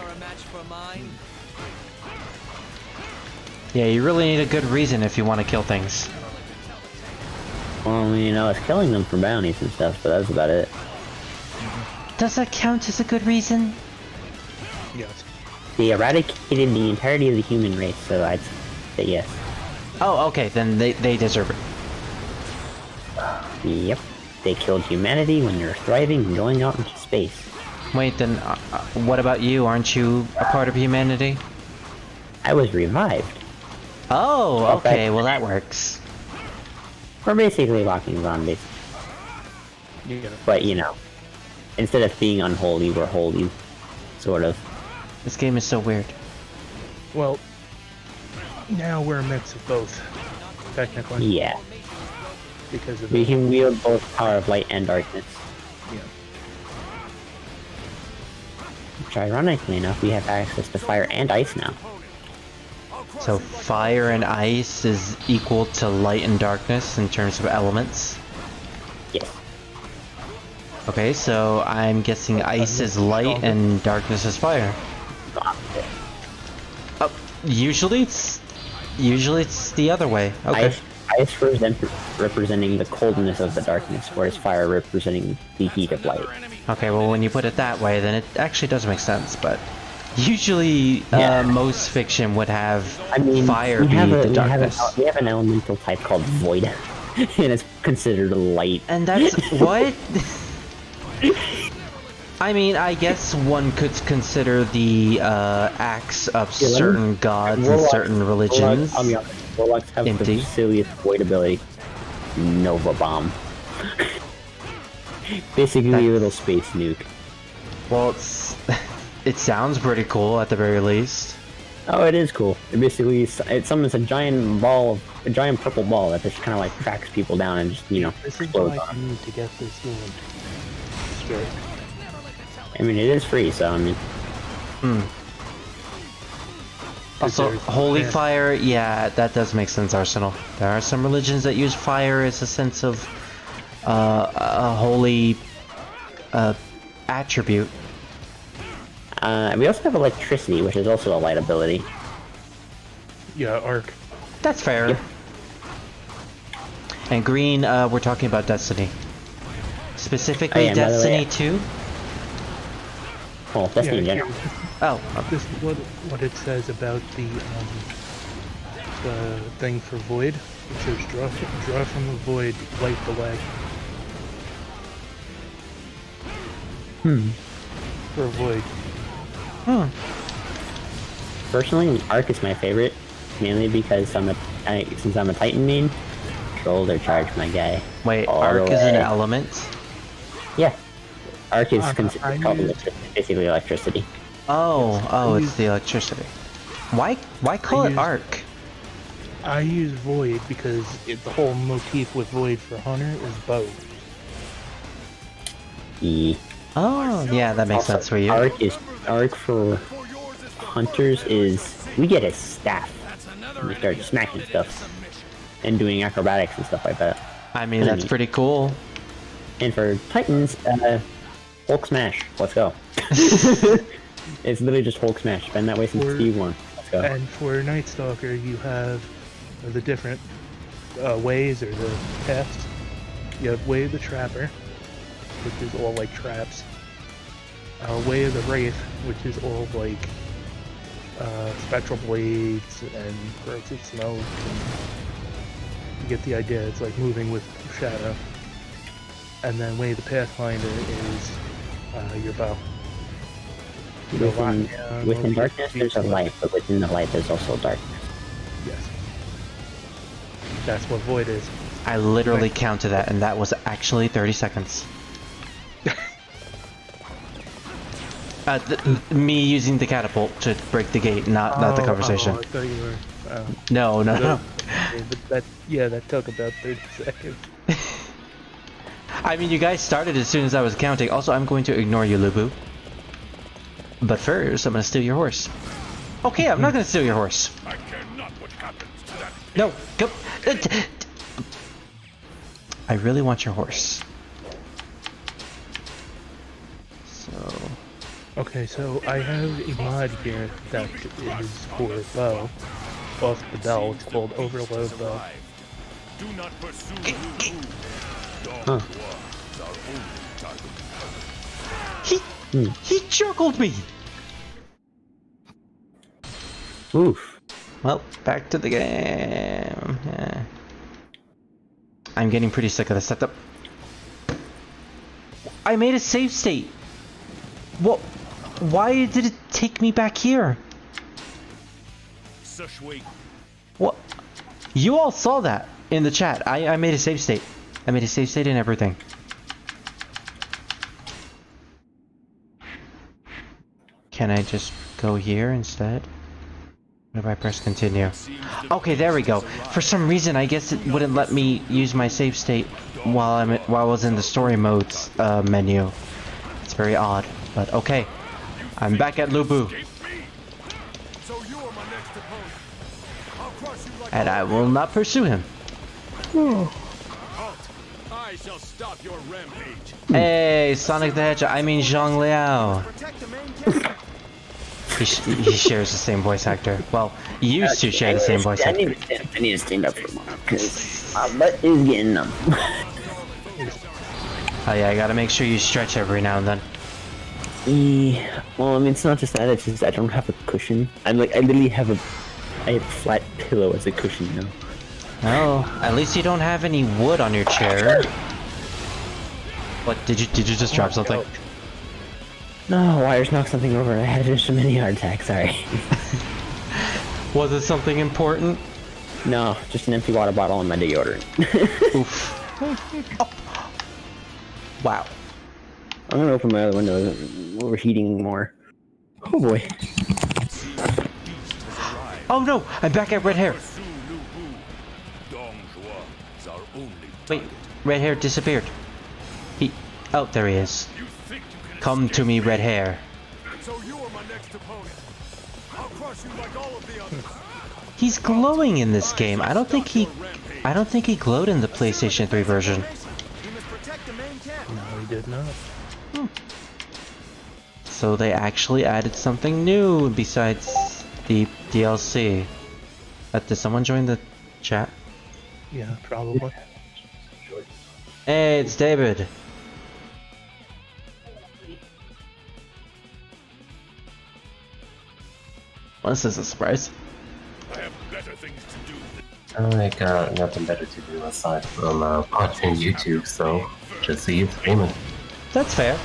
Yeah, you really need a good reason if you want to kill things. Well, I mean, I was killing them for bounties and stuff, but that's about it. Does that count as a good reason? Yes. They eradicated the entirety of the human race, so I'd say yes. Oh, okay, then they deserve it. Yep. They killed humanity when they're thriving and going out into space. Wait, then what about you? Aren't you a part of humanity? I was revived. Oh, okay, well that works. We're basically walking zombies. Yeah. But, you know, instead of being unholy, we're holy. Sort of. This game is so weird. Well, now we're a mix of both, technically. Yeah. Because of we can wield both power of light and darkness. Yeah. Which, ironically enough, we have access to fire and ice now. So fire and ice is equal to light and darkness in terms of elements? Yes. Okay, so I'm guessing ice is light and darkness is fire. Usually it's the other way. Okay. Ice representing the coldness of the darkness, whereas fire representing the heat of light. Okay, well when you put it that way, then it actually does make sense, but usually most fiction would have fire be the darkness. We have an elemental type called void, and it's considered light. And that's what? I mean, I guess one could consider the acts of certain gods and certain religions. I'll be honest, Warlocks have empty. the silliest void ability. Nova Bomb. Basically a little space nuke. Well, it sounds pretty cool at the very least. Oh, it is cool. It basically it summons a giant purple ball that just kind of like tracks people down and just, you know, This is explodes why on you them. need to get this game straight. I mean, it is free, so I mean. Also, holy fire, yeah, that does make sense, Arsenal. There are some religions that use fire as a sense of a holy attribute. We also have electricity, which is also a light ability. Yeah, arc. That's fair. Yep. And green, we're talking about Destiny. Specifically, Oh, yeah, by the way, Destiny 2? Well, Destiny in general. Oh. This is what it says about the thing for Void. It says draw from the Void, light the way. For Void. Personally, Arc is my favorite, mainly because since I'm a Titan main, shoulder charge my guy. Wait, all Arc the is an way. element? Yeah. Arc is considered called basically electricity. Oh, it's the electricity. Why call it Arc? I use Void because the whole motif with Void for Hunter is bow. Oh, yeah, that makes sense for you. Arc for hunters is we get a staff. We start smacking stuff and doing acrobatics and stuff like that. I mean, that's pretty cool. And for Titans, Hulk smash. Let's go. It's literally just Hulk smash. Been that way since T1. Let's go. And for Night Stalker, you have the different ways or the paths. You have Way of the Trapper, which is all like traps. Way of the Wraith, which is all like spectral blades and corrosive smoke. And you get the idea. It's like moving with shadow. And then Way of the Pathfinder is your bow. Within darkness, there's a light, but within the light, there's also darkness. Yes. That's what Void is. I literally counted that, and that was actually 30 seconds. Me using the catapult to break the gate, not the conversation. I thought you were, No. But that took about 30 seconds. I mean, you guys started as soon as I was counting. Also, I'm going to ignore you, Lubu. But first, I'm going to steal your horse. Okay, I'm not going to steal your horse. I care not what happens to that. No, go. I really want your horse. So. Okay, so I have a mod here that is for bow. Off the bell, it's called Overload Bow. Do not pursue Huh. He juggled me! Oof. Well, back to the game. Yeah. I'm getting pretty sick of the setup. I made a save state! What? Why did it take me back here? What? You all saw that in the chat. I made a save state. I made a save state and everything. Can I just go here instead? What if I press continue? Okay, there we go. For some reason, I guess it wouldn't let me use my save state while I was in the story modes menu. It's very odd, but okay. I'm back at Lubu. And I will not pursue him. I shall stop your rampage. Hey, Sonic the Hedgehog. I mean Zhang Liao. He shares the same voice actor. Well, used to share the same voice actor. I need to stand up for a moment because my butt is getting numb. Oh yeah, I gotta make sure you stretch every now and then. Yeah, well, I mean, it's not just that. It's just I don't have a cushion. I literally have a flat pillow as a cushion now. Oh, at least you don't have any wood on your chair. What, did you just drop something? No, wires knocked something over. I had just a mini heart attack, sorry. Was it something important? No, just an empty water bottle and my deodorant. Oof. Oh. Wow. I'm gonna open my other window. We're overheating more. Oh boy. Oh no! I'm back at red hair. Wait, red hair disappeared. Oh, there he is. Come to me, red hair. So you are my next opponent. I'll crush you like all of the others. He's glowing in this game. I don't think he glowed in the PlayStation 3 version. No, he did not. So they actually added something new besides the DLC. Did someone join the chat? Yeah, probably. Hey, it's David. Well, this is a surprise. I have better things to do. I got nothing better to do aside from watching YouTube, so just see you streaming. That's fair.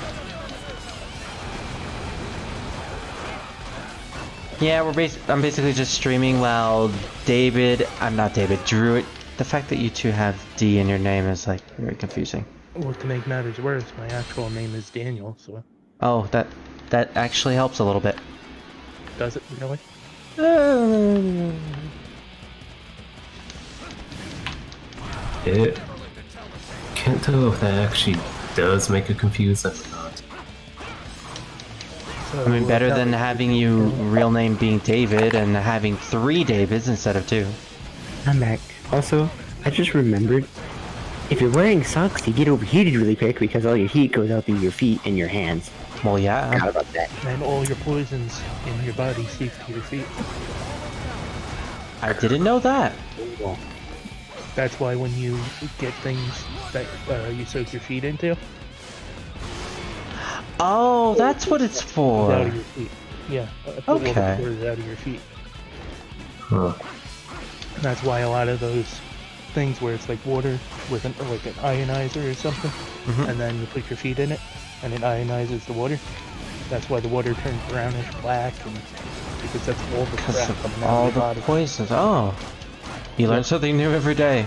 Yeah, I'm basically just streaming while Drew. The fact that you two have D in your name is like very confusing. Well, to make matters worse, my actual name is Daniel, so... Oh, that actually helps a little bit. Does it really? It can't tell if that actually does make it confused. I forgot. I mean, better than having you real name being David and having 3 Davids instead of 2. I'm back. Also, I just remembered, if you're wearing socks, you get overheated really quick because all your heat goes out through your feet and your hands. Well, yeah. Forgot about that. And all your poisons in your body seep to your feet. I didn't know that. That's why when you get things that you soak your feet into... Oh, that's what it's for. Out of your feet. Yeah. Okay. Out of your feet. Huh. That's why a lot of those things where it's like water with an ionizer or something, and then you put your feet in it, and it ionizes the water. That's why the water turns brownish black, and because that's all the crap coming out all of your the body. poisons. Oh, you learn something new every day.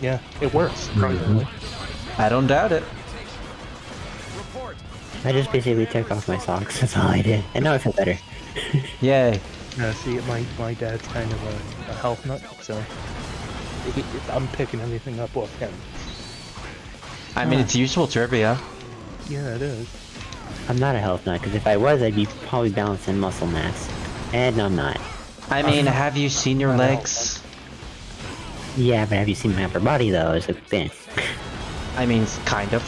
Yeah, it works. Surprisingly. I don't doubt it. I just basically took off my socks, that's all I did. And now I feel better. Yay. See, my dad's kind of a health nut, so I'm picking everything up off him. I mean, it's useful trivia. Yeah, it is. I'm not a health nut, because if I was, I'd be probably balancing muscle mass. And I'm not. I mean, have you seen your legs? Yeah, but have you seen my upper body, though? It's like thin. I mean, kind of.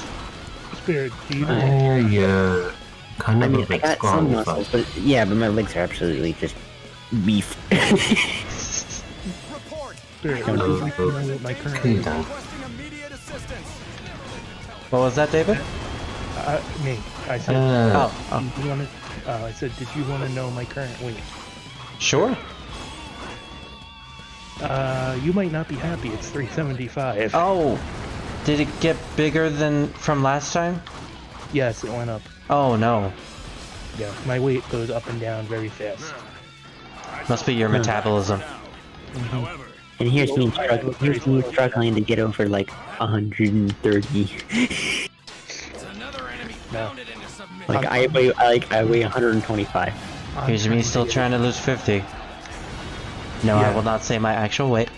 Spirit, do you yeah. Kind of I mean, I got some muscles, but yeah, but my legs are absolutely just beef. Spirit, my current... What was that, David? Me. I said, I said, did you want to know my current weight? Sure. You might not be happy. It's 375. Oh, did it get bigger than from last time? Yes, it went up. Oh no. Yeah, my weight goes up and down very fast. Must be your metabolism. And here's me struggling to get over like 130. No. Like I weigh 125. Here's me still trying to lose 50. No, I will not say my actual weight.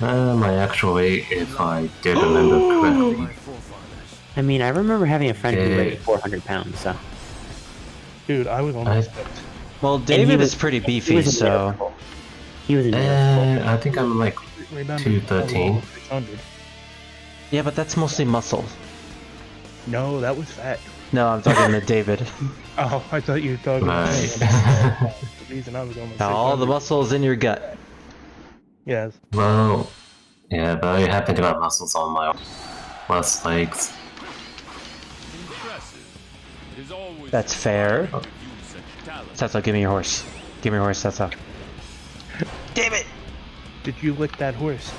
My actual weight, if I did remember correctly. I mean, I remember having a friend who weighed 400 pounds, so... Dude, I was almost... Well, David is pretty beefy, so... He was in I think I'm like 213. Yeah, but that's mostly muscle. No, that was fat. No, I'm talking to David. Oh, I thought you were talking about me. The reason I was almost all the muscles in your gut. Yes. Well, yeah, but I happen to have muscles on my left legs. That's fair. Setsuo, give me your horse. Give me your horse, Setsuo. Damn it! Did you lick that horse?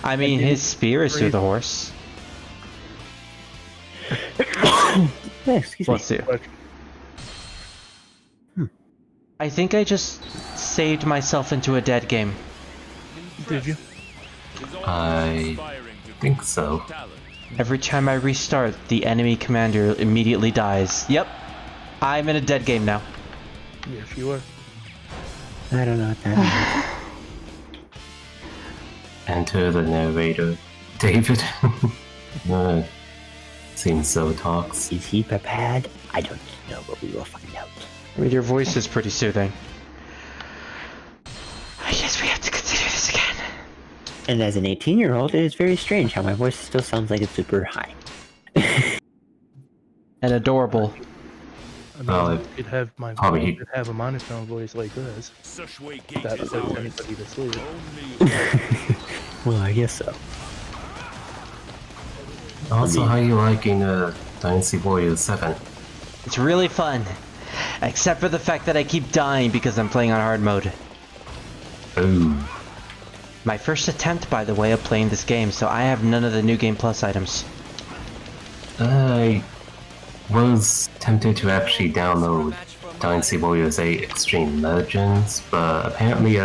I mean, his spear is through the horse. Excuse Let's see. I think I just saved myself into a dead game. Did you? I think so. Every time I restart, the enemy commander immediately dies. Yep. I'm in a dead game now. Yes, you are. I don't know what that Enter the narrator, David. Seems so talks. Is he prepared? I don't know, but we will find out. I mean, your voice is pretty soothing. I guess we have to consider this again. And as an 18-year-old, it is very strange how my voice still sounds like it's super high. And adorable. I mean, you could have probably could have a monotone voice like this. That puts anybody to sleep. Well, I guess so. Also, how you liking Dynasty Warriors 7? It's really fun. Except for the fact that I keep dying because I'm playing on hard mode. Ooh. My first attempt, by the way, of playing this game, so I have none of the New Game Plus items. I was tempted to actually download Dynasty Warriors 8 Extreme Legends, but apparently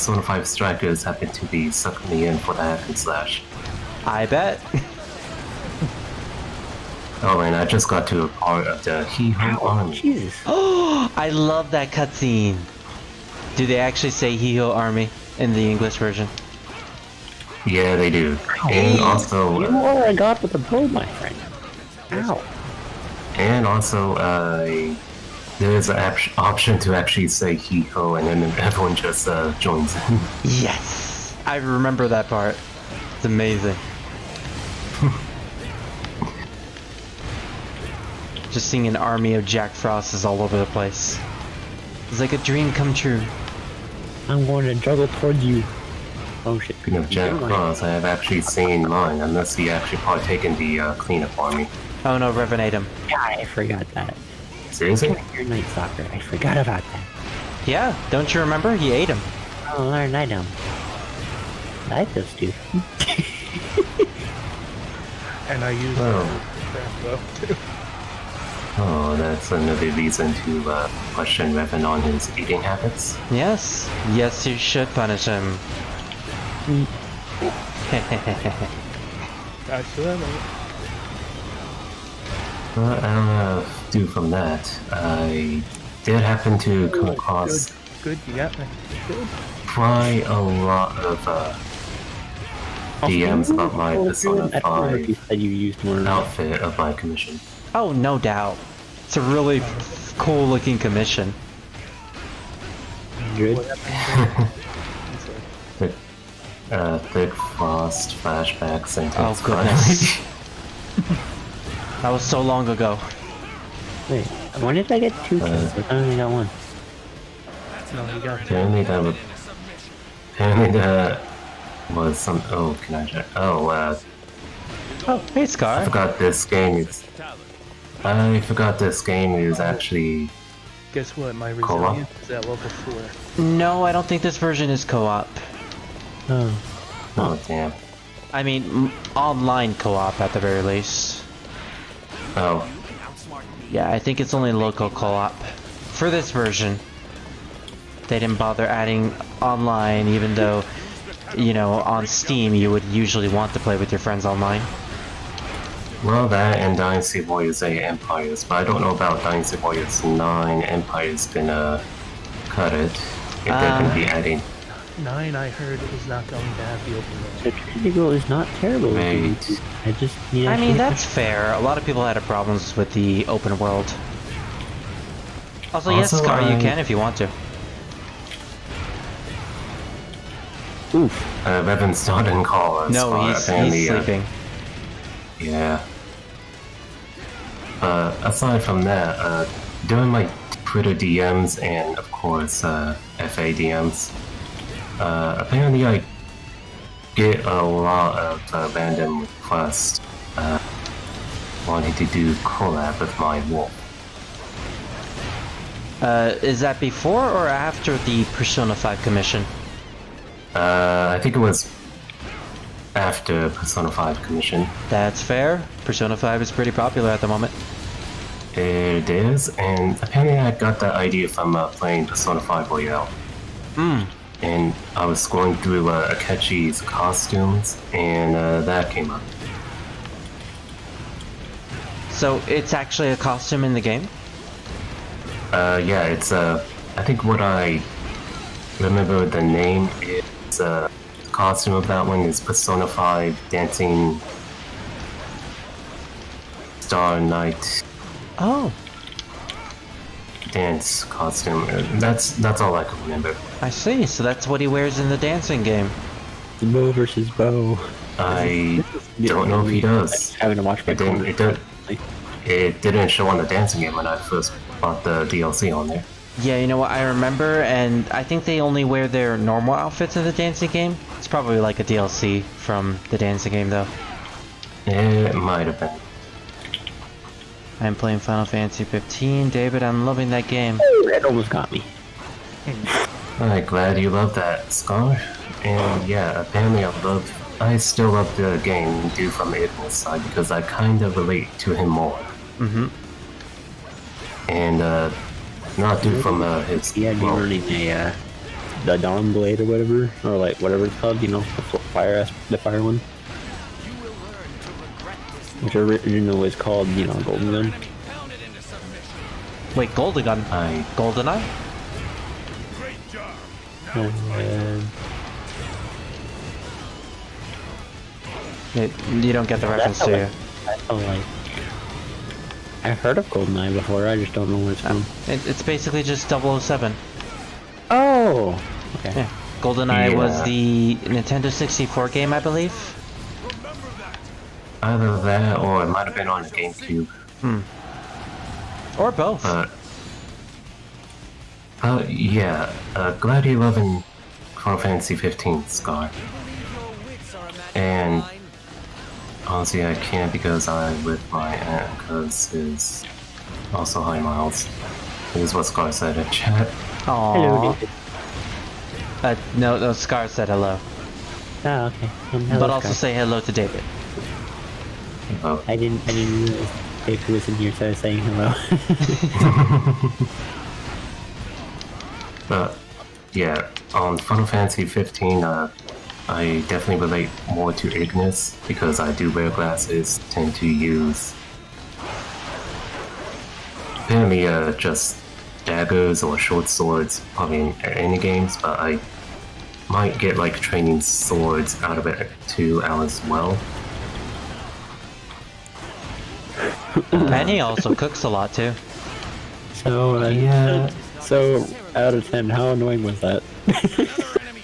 Zone 5 Strikers happen to be sucking me in for the hack and slash. I bet. Oh, and I just got to a part of the He-Ho Army. Jesus. Oh, I love that cutscene. Do they actually say He-Ho Army in the English version? Yeah, they do. And also... You are a god with a bow, my friend. Ow. And also, there's an option to actually say He-Ho, and then everyone just joins in. Yes! I remember that part. It's amazing. Just seeing an army of Jack Frostes all over the place. It's like a dream come true. I'm going to juggle towards you. Oh shit. Speaking of Jack Frost, I have actually seen mine, unless he actually partake in the cleanup army. Oh no, Revenate him. Yeah, I forgot that. Seriously? Your night stalker. I forgot about that. Yeah, don't you remember? He ate him. Oh, aren't I dumb? I feel stupid. And I use too. Oh, that's another reason to question Revan on his eating habits. Yes. Yes, you should punish him. I still have it. Well, I don't know what to do from that. I did happen to come across Good, you got me. Good. quite a lot of DMs about my Persona 5 outfit of my commission. Oh, no doubt. It's a really cool looking commission. Good. Thick Frost flashbacks and oh goodness. That was so long ago. Wait, when did I get 2 kills? I only got 1. No, you got Apparently that was some. Oh, can I check? Oh, oh, hey Scar. I forgot this game is actually. Guess what? My resilience is at level 4. No, I don't think this version is co-op. Oh. Oh, damn. I mean, online co-op at the very least. Oh. Yeah, I think it's only local co-op. For this version. They didn't bother adding online, even though, you know, on Steam you would usually want to play with your friends online. Well, that and Dynasty Warriors 8 Empires, but I don't know about Dynasty Warriors 9 Empires gonna cut it. If they're gonna be adding. 9, I heard, is not going to have the open world. The Trinity Girl is not terrible. Right. I just need. I mean, that's fair. A lot of people had problems with the open world. Also, yes, Scar, you can if you want to. Oof. Revan's not in call us. No, he's sleeping. Yeah. Aside from that, during my Twitter DMs and, of course, FA DMs, apparently I get a lot of random requests wanting to do collab with my wolf. Is that before or after the Persona 5 commission? I think it was after Persona 5 commission. That's fair. Persona 5 is pretty popular at the moment. It is, and apparently I got that idea from playing Persona 5 Royale. And I was scrolling through Akechi's costumes, and that came up. So it's actually a costume in the game? Yeah, it's I think what I remember the name is the costume of that one is Persona 5 Dancing Star Knight. Oh. Dance costume. That's all I can remember. I see. So that's what he wears in the dancing game. Bow versus bow. I don't know if he does. Having to watch my It didn't show on the dancing game when I first bought the DLC on there. Yeah, you know what? I remember, and I think they only wear their normal outfits in the dancing game. It's probably like a DLC from the dancing game, though. It might have been. I'm playing Final Fantasy 15. David, I'm loving that game. That almost got me. I'm glad you love that, Scar. And yeah, apparently I still love the game due from Ignis side because I kind of relate to him more. And not due from his. Yeah, you're running the Dawn Blade or whatever, or like whatever it's called. You know, the fire one. Which originally was called, you know, Golden Gun. Wait, Golden Gun? GoldenEye? You don't get the reference, do you? I've heard of GoldenEye before, I just don't know where it's from. It's basically just 007. Oh! Okay. Yeah. GoldenEye was the Nintendo 64 game, I believe. Either that, or it might have been on the GameCube. Or both. Yeah. Glad you love in Final Fantasy 15, Scar. And honestly, I can't because I'm with my aunt, because it's also high miles. This is what Scar said in chat. Aww. No, Scar said hello. Oh, okay. Hello, but also say hello to David. Oh. I didn't realize David was in here, so I was saying hello. But yeah, on Final Fantasy 15, I definitely relate more to Ignis because I do wear glasses, tend to use apparently just daggers or short swords, probably in any games, but I might get like training swords out of it too as well. And he also cooks a lot too. So, yeah. So, out of 10, how annoying was that?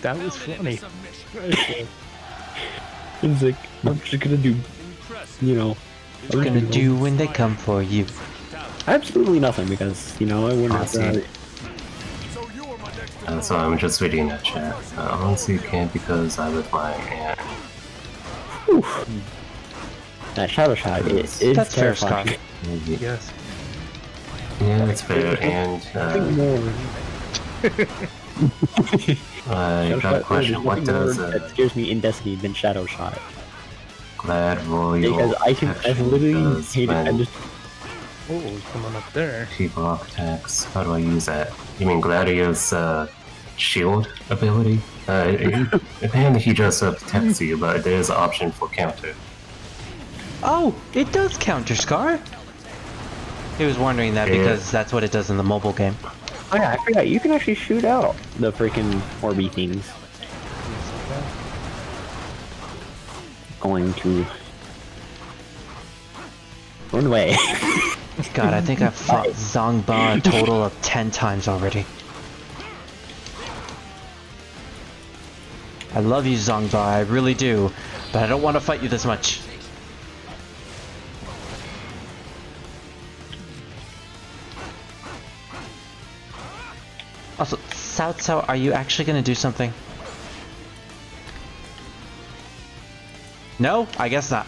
That was funny. It's like, I'm just gonna do, you know... What you gonna do when they come for you? Absolutely nothing, because, you know, I wouldn't have to... So I'm just reading that chat. Honestly, can't because I with my aunt. That shadow shot is that's fair, Scott. Yes. Yeah, it's fair, and I got a question. What does that scares me in Destiny than Shadow Shot? Glad Royal because I've literally hated. I just. Oh, he's coming up there. Block attacks. How do I use that? You mean Gladio's shield ability? Apparently he just protects you, but there's an option for counter. Oh, it does counter, Scar. He was wondering that because that's what it does in the mobile game. Oh yeah, I forgot. You can actually shoot out the freaking Orby things. Going to run away. God, I think I've fought Zongba a total of 10 times already. I love you, Zongba, I really do, but I don't want to fight you this much. Also, Cao, are you actually gonna do something? No? I guess not.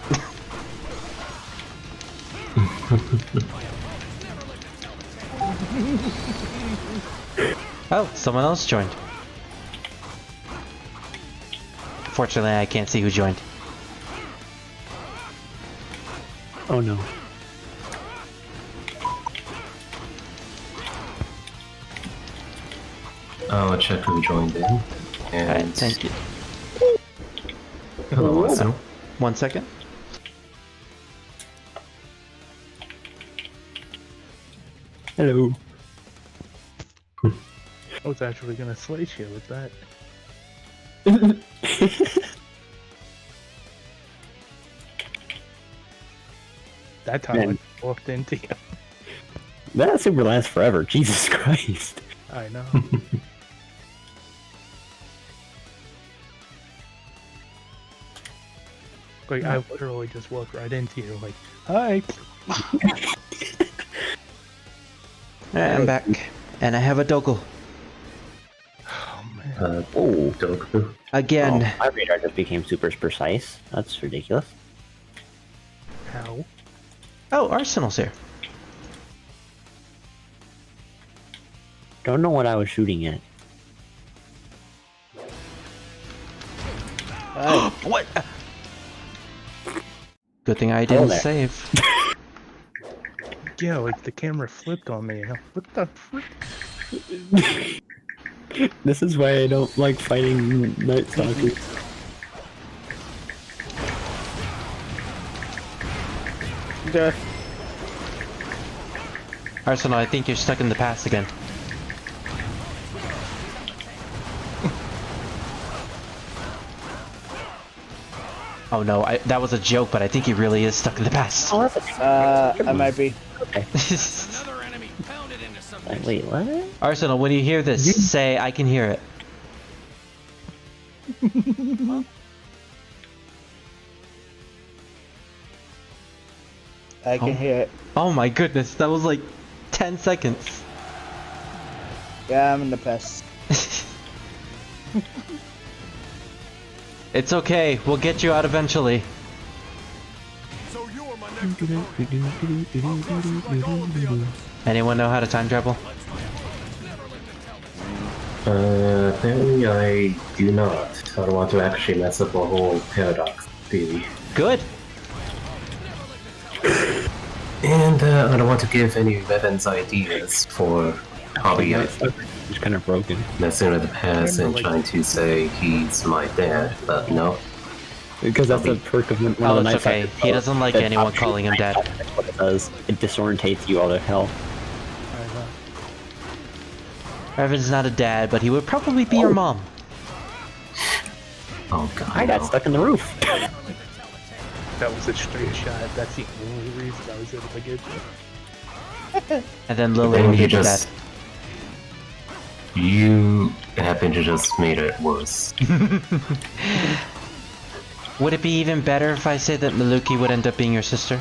Oh, someone else joined. Fortunately, I can't see who joined. Oh no. I'll check who joined in. And Alright, thank you. Hello, Arsenal. 1 second. Hello. I was actually gonna slice you with that. That time Man. I walked into you. That super lasts forever. Jesus Christ. I know. Like, I literally just walked right into you, like, hi! Alright, I'm back. And I have a Dogal. Doku. Again. Oh, my radar just became super precise. That's ridiculous. How? Oh, Arsenal's here. Don't know what I was shooting at. What? Good thing I didn't there. save. Yeah, like, the camera flipped on me. What the frick? This is why I don't like fighting Night Stalkers. Arsenal, I think you're stuck in the past again. Oh no, that was a joke, but I think he really is stuck in the past. Oh, I might be. Okay. Another enemy pounded into some Wait, what? Arsenal, when you hear this, say, I can hear it. I can hear it. Oh my goodness, that was like 10 seconds. Yeah, I'm in the past. It's okay, we'll get you out eventually. So you are my next opponent. I'll crush you like all of the others. Anyone know how to time travel? Apparently I do not. I don't want to actually mess up a whole paradox theory. Good. And I don't want to give any weapons ideas for hobby It's kind of broken. messing with the past and trying to say he's my dad, but no. Because that's a perk of one of the Oh, it's Night okay. Stalkers. He doesn't like That anyone option calling him dad. That's what it does. It disorientates you all to hell. Revan's not a dad, but he would probably be your mom. Oh god. I got stuck in the roof. That was a straight shot. That's the only reason I was able to get you. And then Lily Then will you get just... You happen to just made it worse. Would it be even better if I say that Maluki would end up being your sister?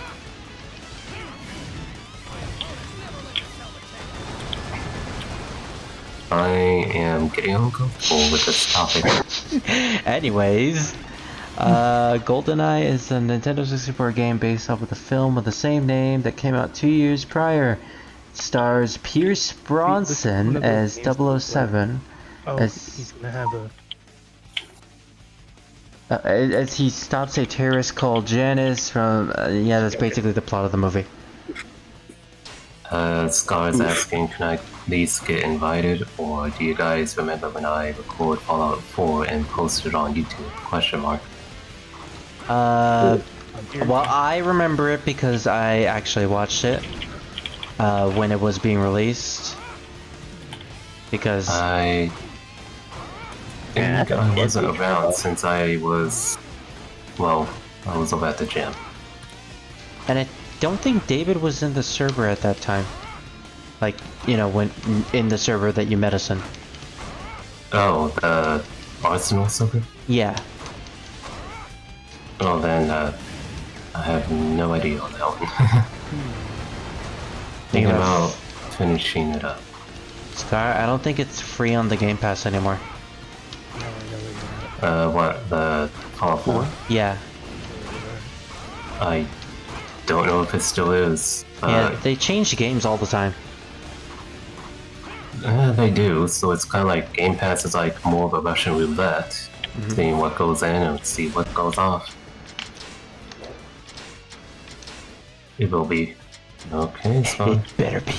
I am getting uncomfortable with this topic. Anyways, GoldenEye is a Nintendo 64 game based off of the film of the same name that came out 2 years prior. It stars Pierce Bronson as 007. Oh, as, he's gonna have a... as he stops a terrorist called Janice from... yeah, that's basically the plot of the movie. Scar's asking, can I please get invited, or do you guys remember when I record Fallout 4 and post it on YouTube? Question mark. Well, I remember it because I actually watched it when it was being released. Because I think I wasn't around since I was, well, I was over at the gym. And I don't think David was in the server at that time. Like, you know, when in the server that you met us in. Oh, the Arsenal server? Yeah. Well then, I have no idea on that one. Thinking about finishing it up. Scar, I don't think it's free on the Game Pass anymore. What, the Fallout 4? Yeah. I don't know if it still is. Yeah, they change games all the time. They do, so it's kind of like Game Pass is like more of a Russian roulette, seeing what goes in and see what goes off. It will be. Okay, it's fine. It better be.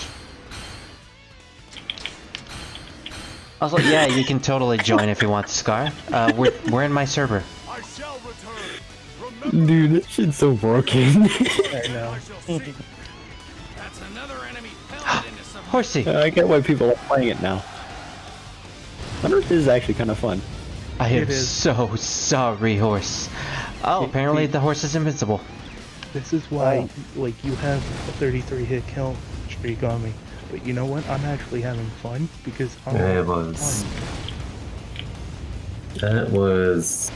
Also, yeah, you can totally join if you want, Scar. We're in my server. Dude, that shit's so broken. I know. That's another enemy pounded into some Horsey! I get why people are playing it now. I wonder if this is actually kind of fun. I am so sorry, horse. Oh, apparently the horse is invincible. This is why, like, you have a 33 hit kill streak on me. But you know what? I'm actually having fun because I'm It was. That was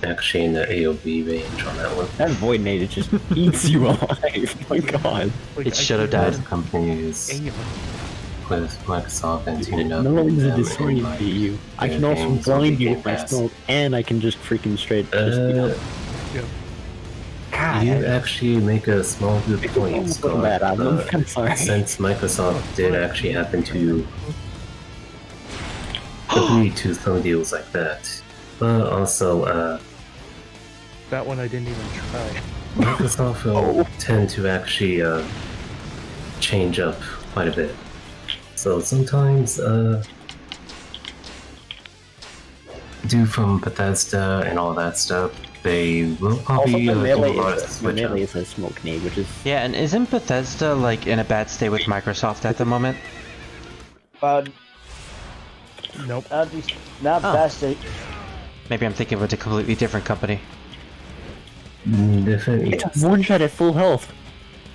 actually in the AOV range on that one. That Void Nade just eats you alive. Oh my god. Like, It should have died. Companies with Microsoft and teaming up. Not only does it and destroy like, you, I can their also games will blind be you Game with my Pass. smoke, and I can just freaking straight just God, You actually make a small good point, Scott. bad, I'm sorry. Since Microsoft did actually happen to agree to some deals like that, but also that one I didn't even try. Microsoft will tend to actually change up quite a bit. So sometimes do from Bethesda and all that stuff, they will probably do a lot of switch up. Melee is a smoke nade, which is Yeah, and isn't Bethesda like in a bad state with Microsoft at the moment? Nope. Not best. Maybe I'm thinking of a completely different company. Definitely. it's one shot at full health.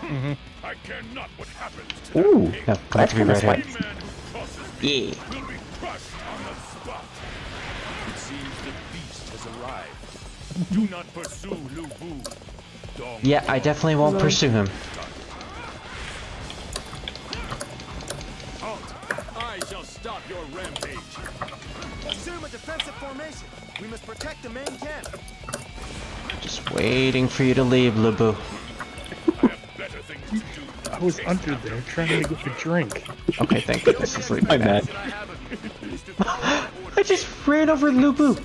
Mm-hmm. I care not what happens to Ooh, No, glad to be right here. man who crosses Yeah. will be crushed on the spot. It seems the beast has arrived. Do not pursue Lu Bu. Dong Yeah, I definitely won't pursue him. Halt. I shall stop your rampage. Assume a defensive formation. We must protect the main camp. Just waiting for you to leave, Lubu. I was under there trying to get the drink. Okay, thank goodness he's leaving. My bad. I just ran over Lubu.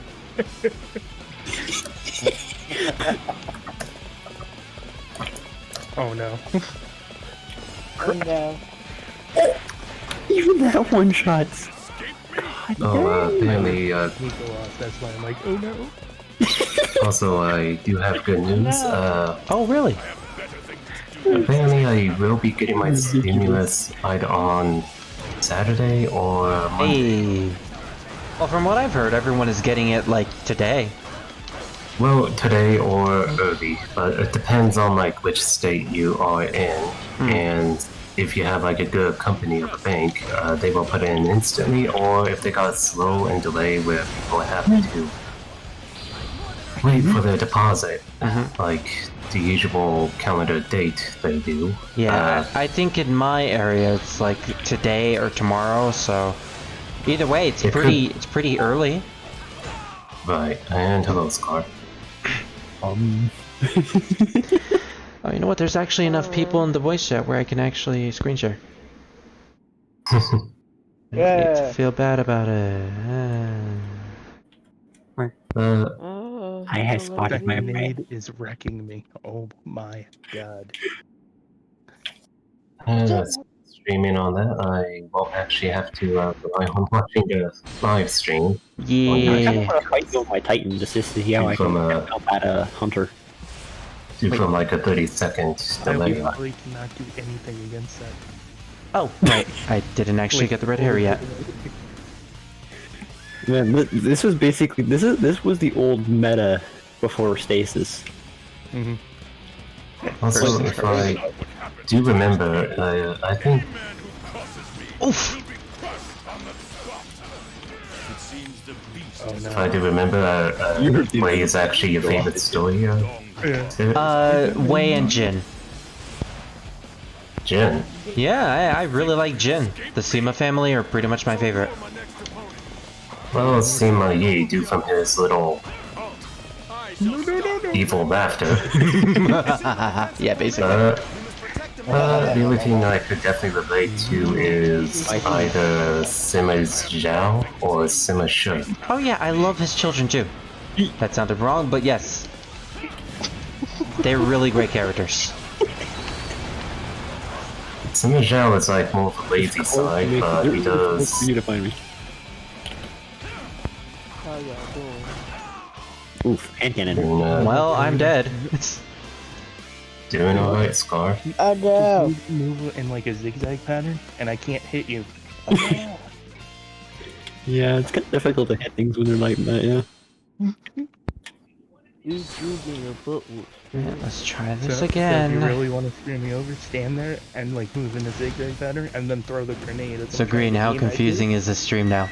Oh no. No. Even that one shots. Apparently, He go off, that's why I'm like, oh no. also, I do have good news. Oh, really? Apparently, I will be getting my stimulus either on Saturday or Monday. Hey. Well, from what I've heard, everyone is getting it like today. Well, today or early, but it depends on like which state you are in, and if you have like a good company or bank, they will put it in instantly, or if they got slow and delay where people have to wait for their deposit, like the usual calendar date they do. Yeah, I think in my area it's like today or tomorrow, so either way it's pretty early. Right, and hello, Scar. Oh, you know what? There's actually enough people in the voice chat where I can actually screen share. Yeah. I feel bad about it. I have spotted my grenade is wrecking me. Oh my god. Streaming on that, I won't actually have to rely on watching the live stream. Yeah. I kind of want to fight with my Titan just to see how I can help out a hunter. Do from like a 30-second I delay. literally cannot do anything against that. Oh, right. I didn't actually get the red hair yet. Man, this was basically this was the old meta before stasis. Mm-hmm. Also, if I do remember, I think. Oof. Oh, no. If I do remember, Wei is actually your favorite story. Wei and Jin. Jin. Yeah, I really like Jin. The Sima family are pretty much my favorite. Well, Sima Yi do from his little evil laughter. Yeah, basically. The only thing I could definitely relate to is either Sima Zhao or Sima Shi. Oh yeah, I love his children too. That sounded wrong, but yes. They're really great characters. Sima Zhao is like more of a lazy side, but he does Oof, hand cannon. Well, I'm dead. Doing alright, Scar. Oh no! You move in like a zigzag pattern, and I can't hit you. Yeah, it's kind of difficult to hit things when they're like that, yeah. You getting your butt whooped. Yeah, let's try this So again. if you really want to screw me over, stand there and like move in a zigzag pattern, and then throw the grenade. So Green, how confusing is this stream now?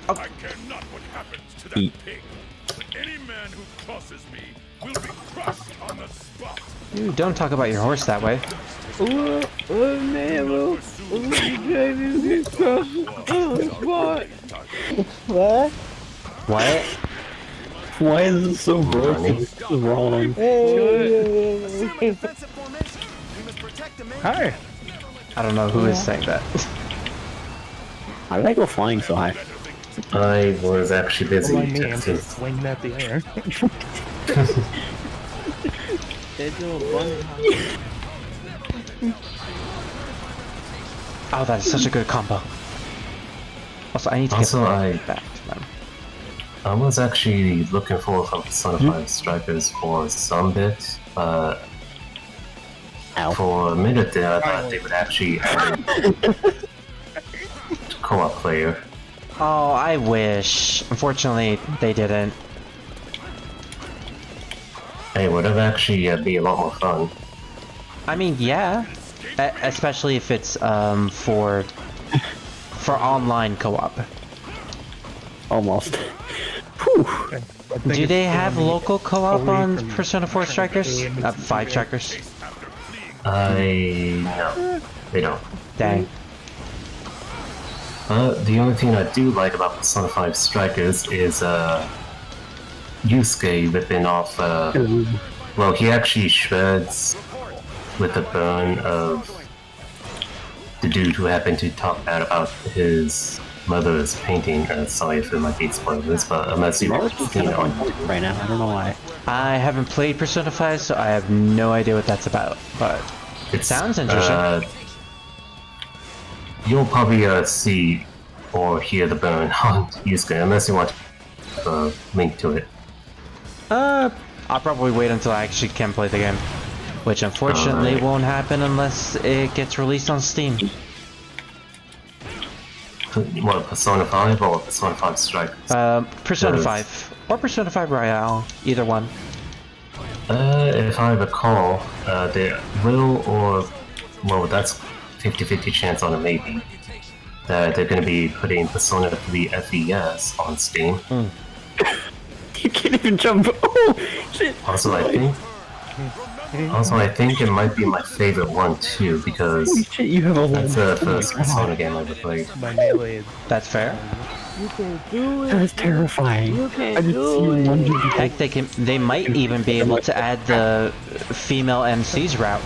I care not what happens to that pig. Any man who crosses me will be crushed on the spot. Ooh, don't talk about your horse that way. Oh man, what? What? Why is it so broken? This is wrong. Hi. I don't know who is saying that. Why did I go flying so high? I was actually busy Well, I mean, I'm testing. just swinging at the air. They're doing bunny Oh, that is such a good combo. Also, I need to Also, get back to them. I was actually looking forward from Persona 5 Strikers for some bit. For a minute there, I thought they would actually add co-op player. Oh, I wish. Unfortunately, they didn't. Hey, would have actually be a lot more fun. I mean, yeah. Especially if it's for online co-op. Almost. Do they have local co-op on Persona 4 Strikers? 5 Strikers? No, they don't. Dang. The only thing I do like about Persona 5 Strikers is Yusuke ripping off. Well, he actually shreds with the burn of the dude who happened to talk bad about his mother's painting. Sorry if it might be spoilers, but unless you know right now, I don't know why. I haven't played Persona 5, so I have no idea what that's about, but it sounds interesting. You'll probably see or hear the burn on Yusuke, unless you want to link to it. I'll probably wait until I actually can play the game, which unfortunately won't happen unless it gets released on Steam. What, Persona 5 or Persona 5 Strikers? Persona 5 or Persona 5 Royale, either one. If I recall, there will or well, that's 50-50 chance on a maybe that they're going to be putting Persona 3 FES on Steam. You can't even jump. Oh shit! Also, I think it might be my favorite one too because holy shit, you have a that's the first Persona game I ever played. My melee. That's fair. You can do it. That's terrifying. You can do it. Heck, they might even be able to add the female MCs route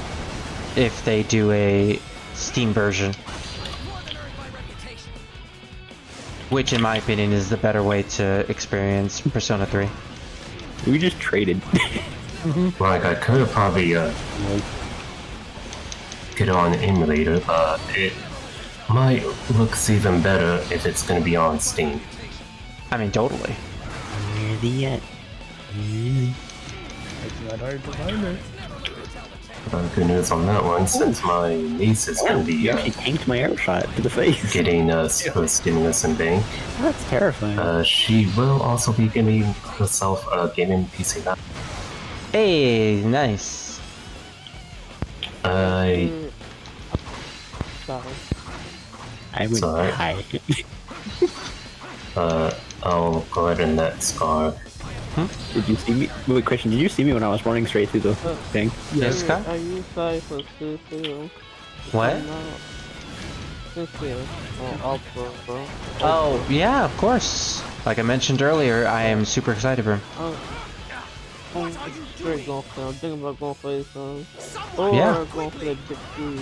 if they do a Steam version. Which, in my opinion, is the better way to experience Persona 3. We just traded. Like, I could have probably get on emulator, but it might look even better if it's going to be on Steam. I mean, totally. Nearly yet. It's not hard to find it. Good news on that one, since my niece is going to be You actually tanked my arrow shot to the face. getting stimulus and bank. That's terrifying. She will also be getting herself a gaming PC now. Hey, nice. Sorry. I would Sorry. hide. I'll go ahead and let Scar. Did you see me? Wait, question. Did you see me when I was running straight through the thing? Yes, Scott? Are you sorry for Cecil? What? Cecil. Bro. Oh, yeah, of course. Like I mentioned earlier, I am super excited for him. I'm straight going for I'm thinking about going for his son. Or Yeah. going for the big dude.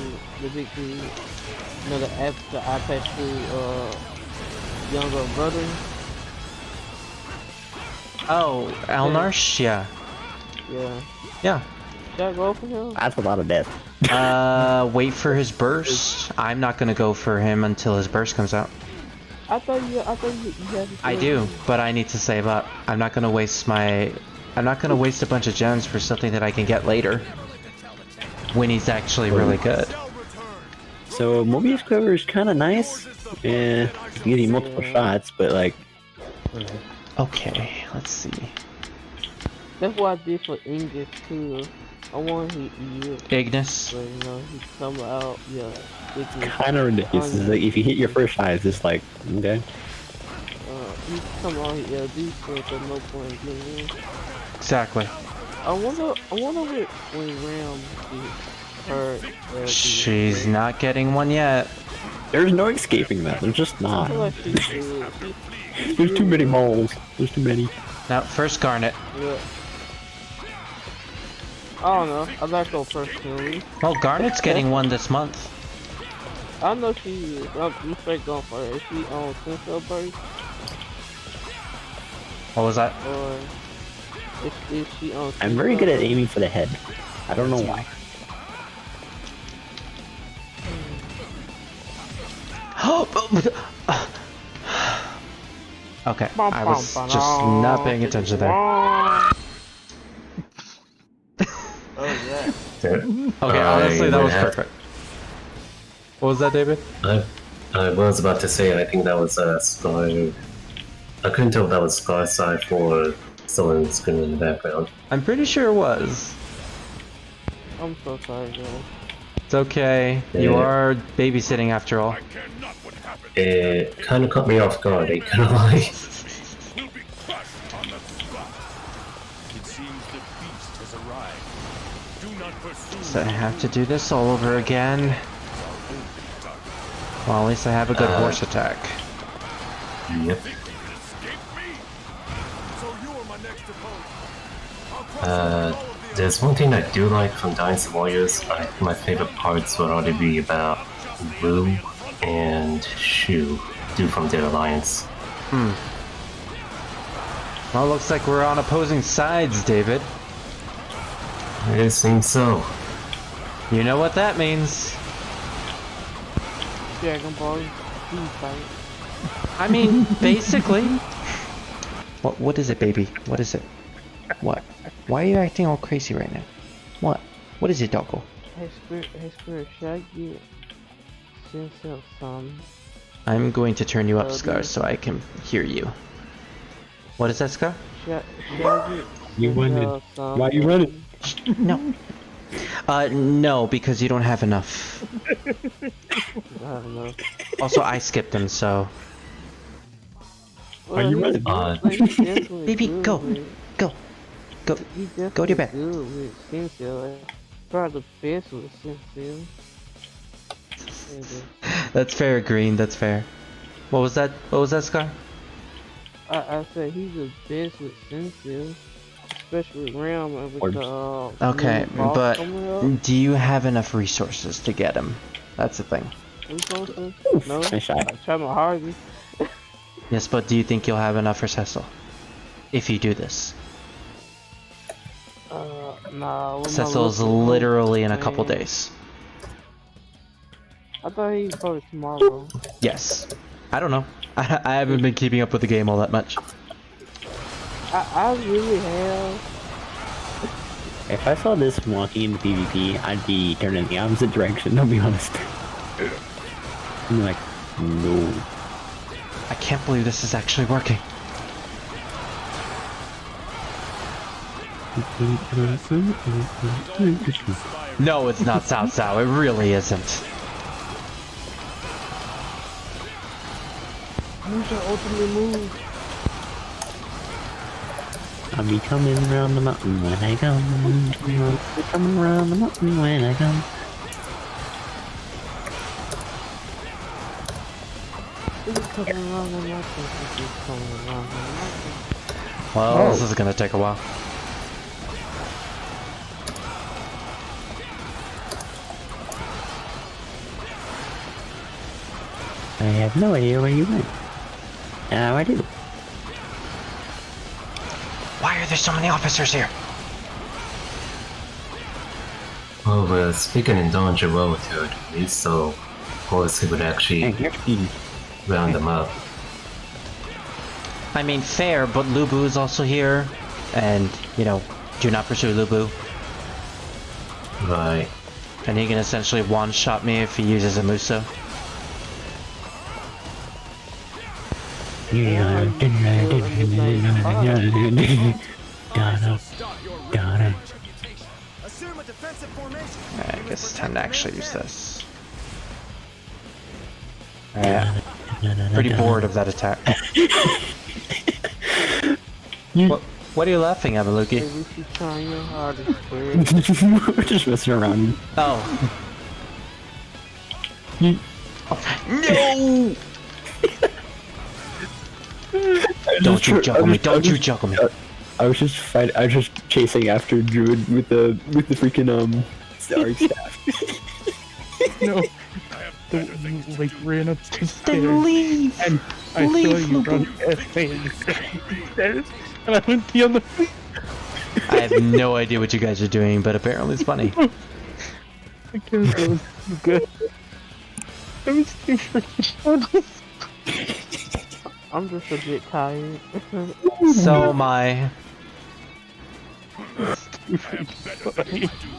You know, the iPad 2, younger brother. Oh, Elnarsh? Yeah. Yeah. Yeah. shot go for him? That's a lot of death. Wait for his burst. I'm not gonna go for him until his burst comes out. I thought you had to I do, but I need to save up. I'm not gonna waste a bunch of gems for something that I can get later. When he's actually really good. So Mobius Quiver is kind of nice. Yeah, you get multiple shots, but like. Okay, let's see. That's what I did for Ignis too. I want him to eat. Ignis. But you know, he come out, yeah. Kind of ridiculous. It's like if you hit your first shot, it's just like okay. He come out, yeah, do something. No point in getting in. Exactly. I wonder when Ram gets hurt. She's not getting one yet. There's no escaping that. There's just not. Like There's too many moles. There's too many. Now, first Garnet. Yeah. I don't know. I like her personally. Well, Garnet's getting one this month. I know she is. I'm straight going for her. Is she on Sensor Burst? What was that? Or is she on I'm very good at aiming for the head. I don't know why. Okay, I was just not paying attention there. Okay, honestly, that was perfect. What was that, David? I was about to say, I think that was Scar. I couldn't tell if that was Scar side for someone screaming in the background. I'm pretty sure it was. I'm so sorry, guys. It's okay. Yeah. You are babysitting after all. It kind of caught me off guard, ain't gonna lie. So I have to do this all over again. Well, at least I have a good horse attack. Yep. There's one thing I do like from Dynasty Warriors. My favorite parts would already be about Wu and Shu, due from Dead Alliance. Well, looks like we're on opposing sides, David. It seems so. You know what that means. Dragon Ball fight. I mean, basically. What is it, baby? What is it? What? Why are you acting all crazy right now? What? What is it, doggo? Hey Spirit, should I get Sensei some? I'm going to turn you up, Scar, so I can hear you. What is that, Scar? Should I get You wanted. Why you running? No. No, because you don't have enough. I don't know. Also, I skipped him, so. Are you running? Baby, go. Go. Go. Go to your bed. Good with Sensei. Probably the best with Sensei. That's fair, Green. That's fair. What was that? What was that, Scar? I said he's the best with Sensei. Especially Ram with the okay, boss but coming up. do you have enough resources to get him? That's the thing. Resources? Oof, No. nice shot. I try my hardest. Yes, but do you think you'll have enough for Cecil? If you do this. Nah. Cecil's literally in a couple days. I thought he was probably tomorrow. Yes. I don't know. I haven't been keeping up with the game all that much. I really have. If I saw this walking into PvP, I'd be turning the opposite direction, I'll be honest. I'm like, no. I can't believe this is actually working. No, it's not Cao Cao. It really isn't. Use your ultimate move. I'll be coming around the mountain when I come. I'll be coming around the mountain when I come. Well, this is gonna take a while. I have no idea where you went. Now I do. Why are there so many officers here? Well, we're speaking in Don Joel territory, so of course he would actually round them up. I mean, fair, but Lubu is also here, and, you know, do not pursue Lubu. Right. And he can essentially one-shot me if he uses a Muso. I guess it's time to actually use this. Pretty bored of that attack. What are you laughing at, Maluki? We're just messing around. Oh. No! Don't you juggle me! Don't you juggle me! I was just chasing after Druid with the freaking Starry staff. No. Like ran up the stairs. Then leave! And I saw you run stairs. And I went the other way. I have no idea what you guys are doing, but apparently it's funny. I guess that was good. That was too freaking funny. I'm just a bit tired. So am I.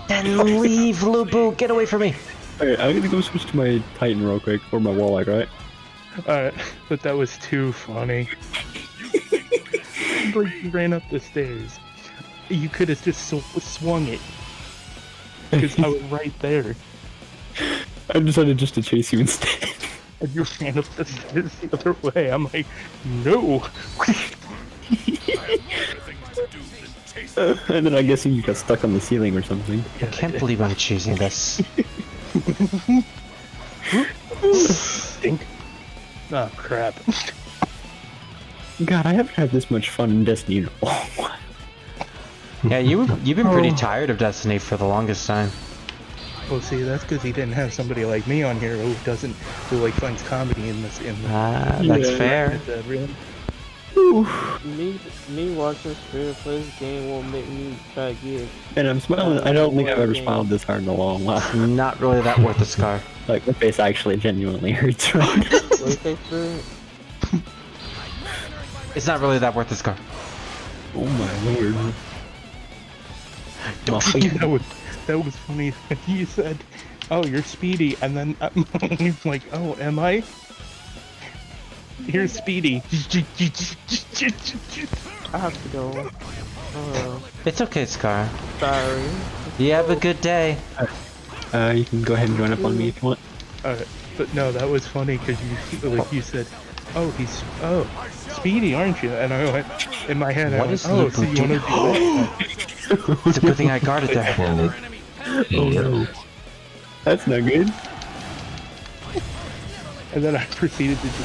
Then leave, Lubu! Get away from me! Alright, I'm gonna go switch to my Titan real quick, or my Warlock, right? Alright, but that was too funny. Like, you ran up the stairs. You could have just swung it. Because I was right there. I decided just to chase you instead. And you ran up the stairs the other way. I'm like, no! And then I guess you got stuck on the ceiling or something. I can't believe I'm choosing this. Stink. Oh crap. God, I haven't had this much fun in Destiny in a long while. Yeah, you've been pretty tired of Destiny for the longest time. Well, see, that's because he didn't have somebody like me on here who like finds comedy in this. That's fair. Me watching Spirit play this game won't make me try to get. And I'm smiling. I don't think I've ever smiled this hard in a long while. Not really that worth the scar. Like, my face actually genuinely hurts right now. It's not really that worth the scar. Oh my lord. That was funny. You said, "Oh, you're speedy," and then he's like, "Oh, am I?" Here's Speedy. I have to go. It's okay, Scar. Sorry. You have a good day. You can go ahead and join up on me if you want. But no, that was funny because you said, "Oh, he's Speedy, aren't you?" And I went in my head. What is so you want to do that? It's a good thing I guarded there. Oh no, that's not good. And then I proceeded to just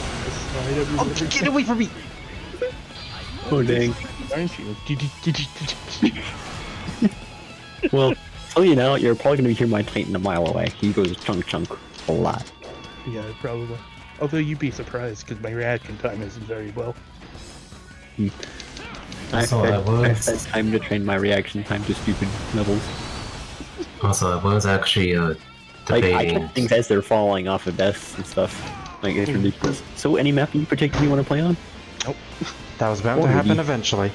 slide everywhere. Oh, get away from me! Oh dang. Aren't you? Well, so you know, you're probably gonna hear my Titan a mile away. He goes chunk a lot. Yeah, probably. Although you'd be surprised because my reaction time isn't very well. I've had time to train my reaction time to stupid levels. Also, I was actually debating. Like, I catch things as they're falling off of desks and stuff. Like, it's ridiculous. So, any map you particularly want to play on? Nope. That was bound to happen eventually.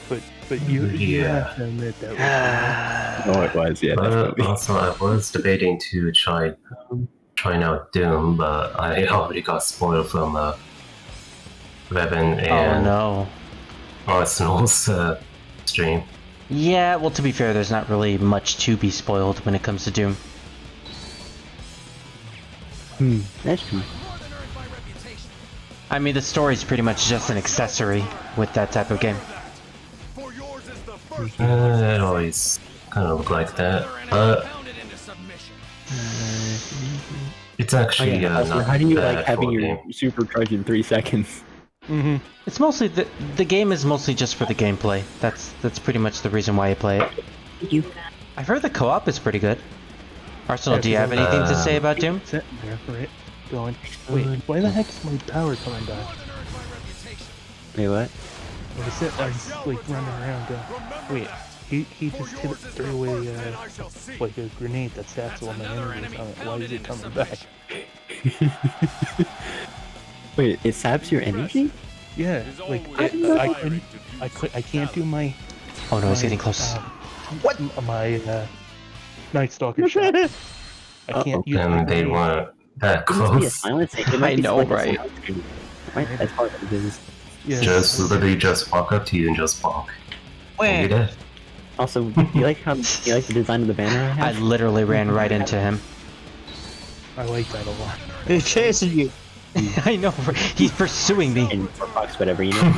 But you have to admit that was Oh, it was, yeah. Also, I was debating to try out Doom, but I already got spoiled from Revan and Arsenal's stream. Yeah, well, to be fair, there's not really much to be spoiled when it comes to Doom. That's true. I mean, the story's pretty much just an accessory with that type of game. It always kind of looked like that, but it's actually not how do you bad like having for a your game. supercharge in 3 seconds? It's mostly the game is mostly just for the gameplay. That's pretty much the reason why I play it. I've heard the co-op is pretty good. Arsenal, do you have anything to say about Doom? Sitting there for it, going, wait, why the heck is my power coming back? Wait, what? I was like running around going, wait, He just threw away like a grenade that saps all my enemies. Why is it coming back? Wait, it saps your energy? Yeah, like I can't do my. Oh no, it's getting close. What? My Night Stalker shot. I can't use. And they weren't that close. I know, right? That's part of this. Yeah. Just literally just walk up to you and just bonk. And you're dead. Also, you like the design of the banner I I have? literally ran right into him. I like that a lot. He's chasing you. I know, he's pursuing me. And for Fox, whatever, you know?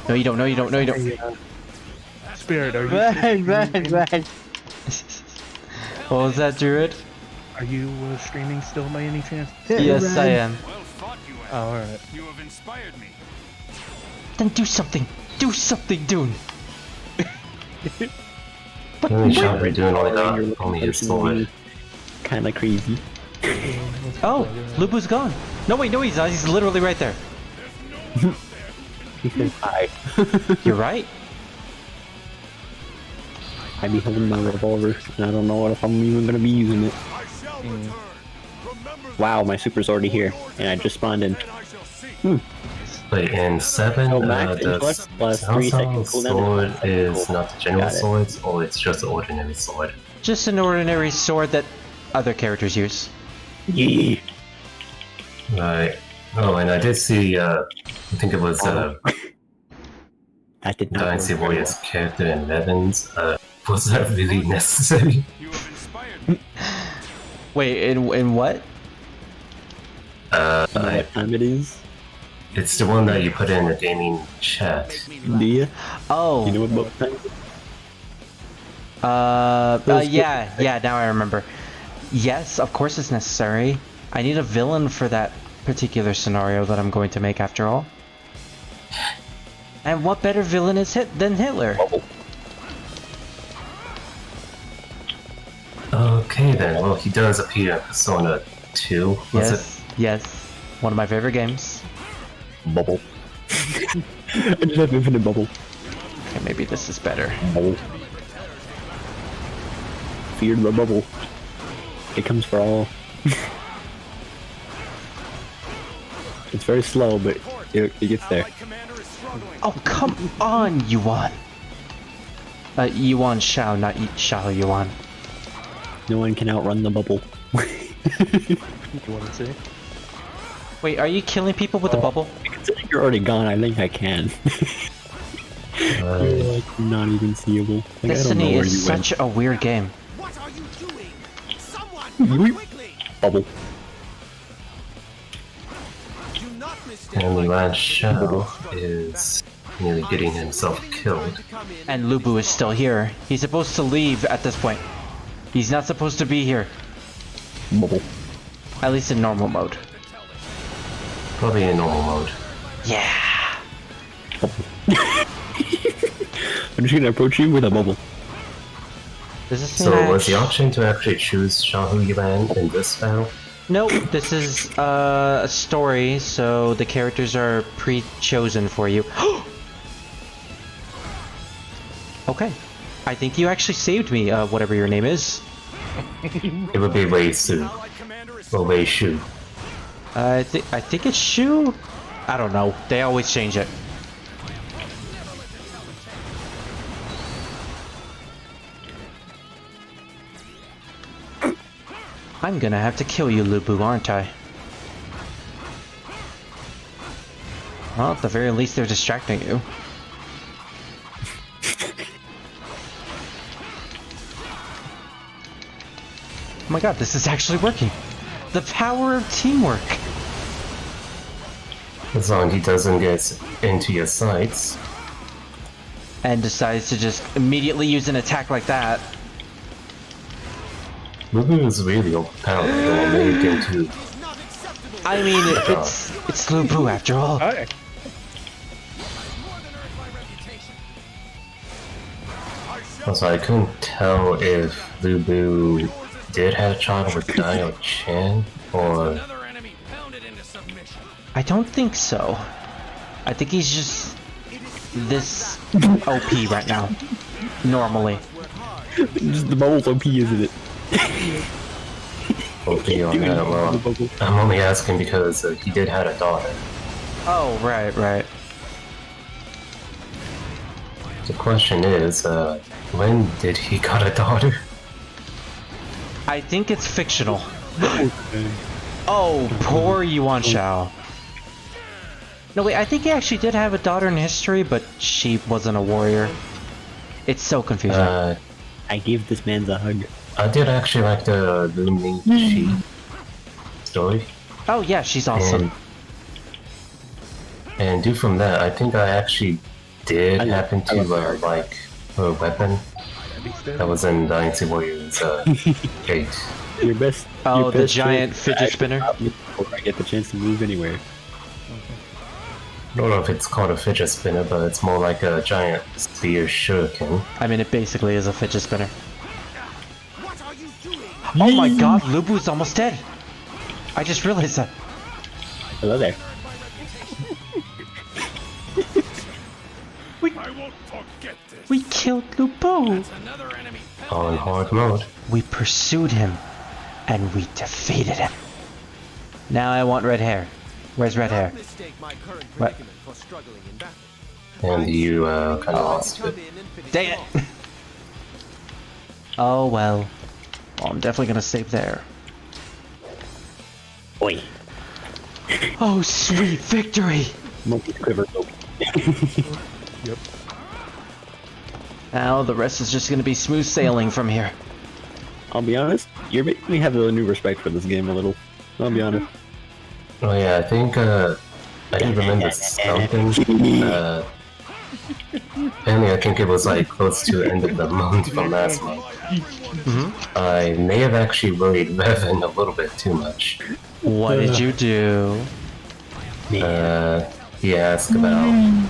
No, you don't. No, you don't. No, you don't. Spirit, are you? Run. What was that, Druid? Are you streaming still by any chance? Yes, I am. Well fought, you Oh, alright. You have inspired me. Then do something. Do something, Dune. The only shot we're doing only his sword. Kinda crazy. Oh, Lubu's gone. No, wait, no, he's not. He's literally right there. He says hi. You're right. I be holding my revolver, and I don't know if I'm even gonna be using it. Wow, my super's already here, and I just spawned in. Wait, in 7, max the plus 3 seconds cooldown. sword is not the general Got it. swords, or it's just the ordinary sword? Just an ordinary sword that other characters use. Yeah. Right. Oh, and I did see, I think it was, That did not Dynasty work very Warriors character in Evans. Was that really necessary? Wait, in what? well. What time it is? It's the one that you put in the gaming chat. Do you? Oh. You know what time it is? Yeah, now I remember. Yes, of course it's necessary. I need a villain for that particular scenario that I'm going to make after all. And what better villain is than Hitler? Okay then, well he does appear in Persona 2, was Yes, yes. One of my favorite games. Bubble. I just have infinite bubble. Okay, maybe this is better. Bubble. Feared the bubble. It comes for all. It's very slow, but it gets there. Oh, come on, Yuan. Yuan Shao, not Shao Yuan. No one can outrun the bubble. You want to say? Wait, are you killing people with a bubble? Considering you're already gone, I think I can. You're like not even seeable. Like, Destiny I don't know where is you such a weird game. What are you doing? Someone, quickly! Bubble. Do not mistake And my Lan Shao is nearly getting himself killed. And Lubu is still here. He's supposed to leave at this point. He's not supposed to be here. Bubble. At least in normal mode. Probably in normal mode. Yeah. I'm just gonna approach you with a bubble. Does this So mean was the option to actually choose Shahu Yuan in this battle? Nope, this is a story, so the characters are pre-chosen for you. Okay. I think you actually saved me, whatever your name is. It would be Wei Su. Or Wei Shu. I think it's Shu? I don't know. They always change it. I'm gonna have to kill you, Lubu, aren't I? Well, at the very least, they're distracting you. Oh my god, this is actually working! The power of teamwork! As long as he doesn't get into your sights. And decides to just immediately use an attack like that. Lubu is really overpowered. It made him too. I mean, it's Lubu after all. Hi. Also, I couldn't tell if Lubu did have a child with Dio Chan, or... I don't think so. I think he's just this OP right now. Normally. Just the bubble's OP, isn't it? OP on that. Well, I'm only asking because he did have a daughter. Oh, right. The question is, when did he got a daughter? I think it's fictional. Oh, poor Yuan Shao. No, wait, I think he actually did have a daughter in history, but she wasn't a warrior. It's so confusing. I gave this man a hug. I did actually like the Ling Shi story. Oh yeah, she's awesome. And due from that, I think I actually did happen to like her weapon that was in Dynasty Warriors 8. Your best. Oh, your the best giant fidget spinner. Before I get the chance to move anywhere. I don't know if it's called a fidget spinner, but it's more like a giant spear shuriken. I mean, it basically is a fidget spinner. Oh my god, Lubu's almost dead! I just realized that. Hello there. We killed Lubu! On hard mode. We pursued him, and we defeated him. Now I want red hair. Where's red hair? What? And you kind of lost it. Dang it! Oh well. Well, I'm definitely gonna save there. Oi. Oh, sweet victory! Monkey quiver. Yep. Now the rest is just gonna be smooth sailing from here. I'll be honest, you're making me have a new respect for this game a little. I'll be honest. Oh yeah, I think I didn't remember something. Apparently I think it was like close to the end of the month from last month. I may have actually worried Revan a little bit too much. What did you do? He asked about...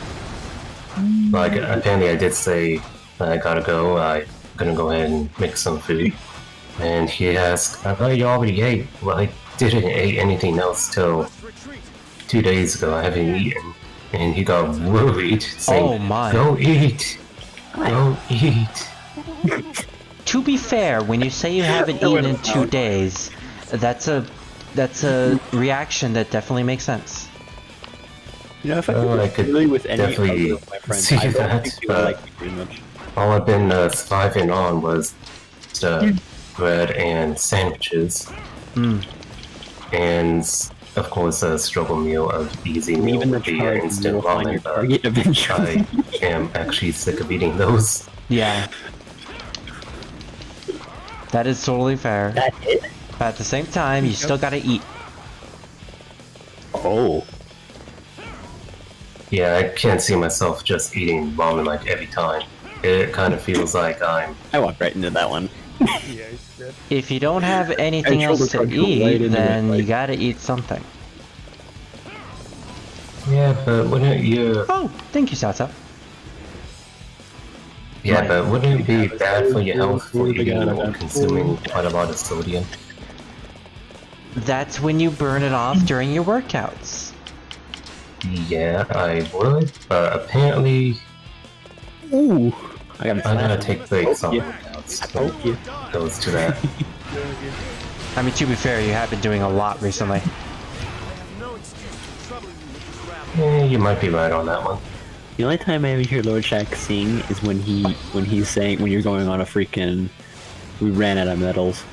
Like, apparently I did say I gotta go, I'm gonna go ahead and make some food. And he asked, I thought you already ate. Well, I didn't eat anything else till 2 days ago. I haven't eaten. And he got worried, saying, oh my. Go eat! Go eat! To be fair, when you say you haven't eaten in 2 days, that's a reaction that definitely makes sense. You know, if I could really with any definitely of my friends, see I don't that, think you would like me very much. all I've been surviving on was bread and sandwiches. And of course a struggle meal of easy meal would be instant ramen, but I am actually sick of eating those. Yeah. That is totally fair. That's it? But at the same time, you still gotta eat. Oh. Yeah, I can't see myself just eating ramen like every time. It kind of feels like I walked right into that one. If you don't have anything else to eat, then you gotta eat something. Yeah, but wouldn't you... Oh, thank you, Sasa. Yeah, but wouldn't it be bad for your health for eating or consuming quite a lot of sodium? That's when you burn it off during your workouts. Yeah, I would, but apparently... Ooh. I gotta take breaks on workouts. So it goes to that. I mean, to be fair, you have been doing a lot recently. Yeah, you might be right on that one. The only time I ever hear Lord Shack sing is when he's saying when you're going on a freaking we ran out of medals.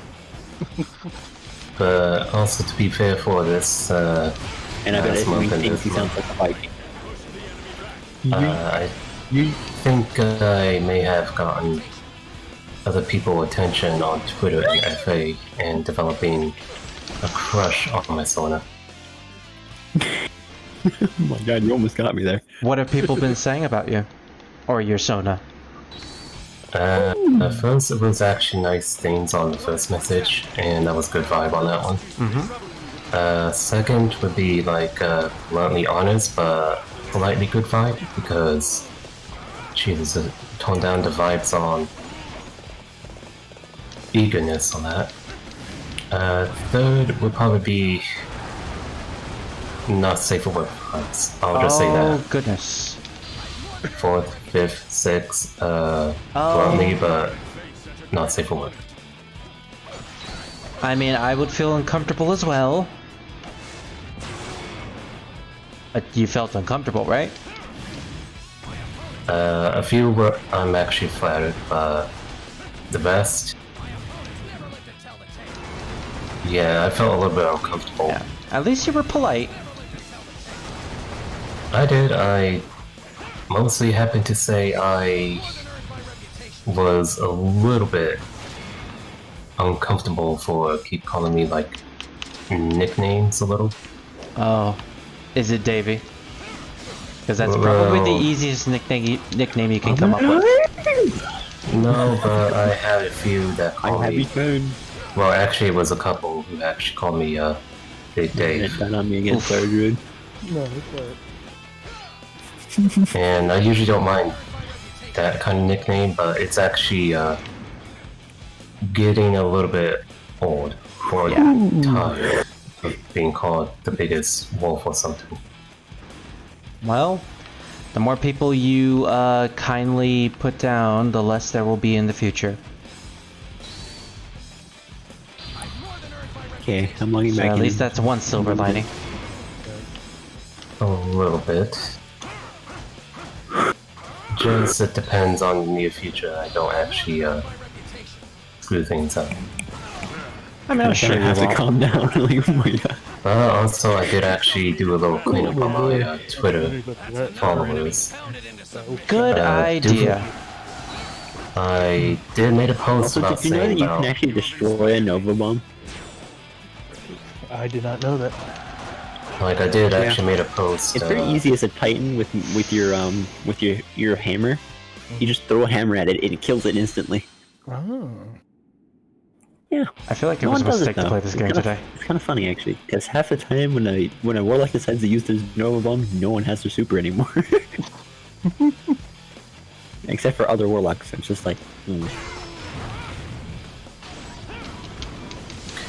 But also to be fair for this and I bet if he thinks he sounds like a Viking. I think I may have gotten other people's attention on Twitter and FA and developing a crush on my Sona. Oh my god, you almost got me there. What have people been saying about you? Or your Sona? At first it was actually nice things on the first message, and that was good vibe on that one. Second would be like bluntly honest, but politely good vibe, because she was toned down the vibes on eagerness on that. Third would probably be not safe for work vibes. I'll just say that. Oh goodness. 4th, 5th, 6th, bluntly, but not safe for work. I mean, I would feel uncomfortable as well. But you felt uncomfortable, right? A few were I'm actually flattered, but the rest, yeah, I felt a little bit uncomfortable. Yeah. At least you were polite. I did. I mostly happened to say I was a little bit uncomfortable for keep calling me like nicknames a little. Oh, is it Davey? Because that's probably the easiest nickname you can come up with. No, but I had a few that called me. Well, actually, it was a couple who actually called me Big Dave. On me against Sergeant. No, it's alright. And I usually don't mind that kind of nickname, but it's actually getting a little bit old or tired of being called the biggest wolf or something. Well, the more people you kindly put down, the less there will be in the future. Okay, I'm logging So back at in. least that's one silver lining. A little bit. Just it depends on the near future. I don't actually screw things up. I mean, I'm sure you have to won't. calm down. Like, oh my god. Also, I did actually do a little cleanup on my Twitter followers. Good idea. I did make a post Also, about did you know that saying you can actually destroy a Nova Bomb? I did not know that. Like I did actually made a post. It's very easy as a Titan with your hammer. You just throw a hammer at it and it kills it instantly. Oh. Yeah. I feel like it No was a one does mistake it, to play though. this It's game kinda- today. It's kind of funny actually, because half the time when a warlock decides to use their Nova Bomb, no one has their super anymore. Except for other warlocks. It's just like.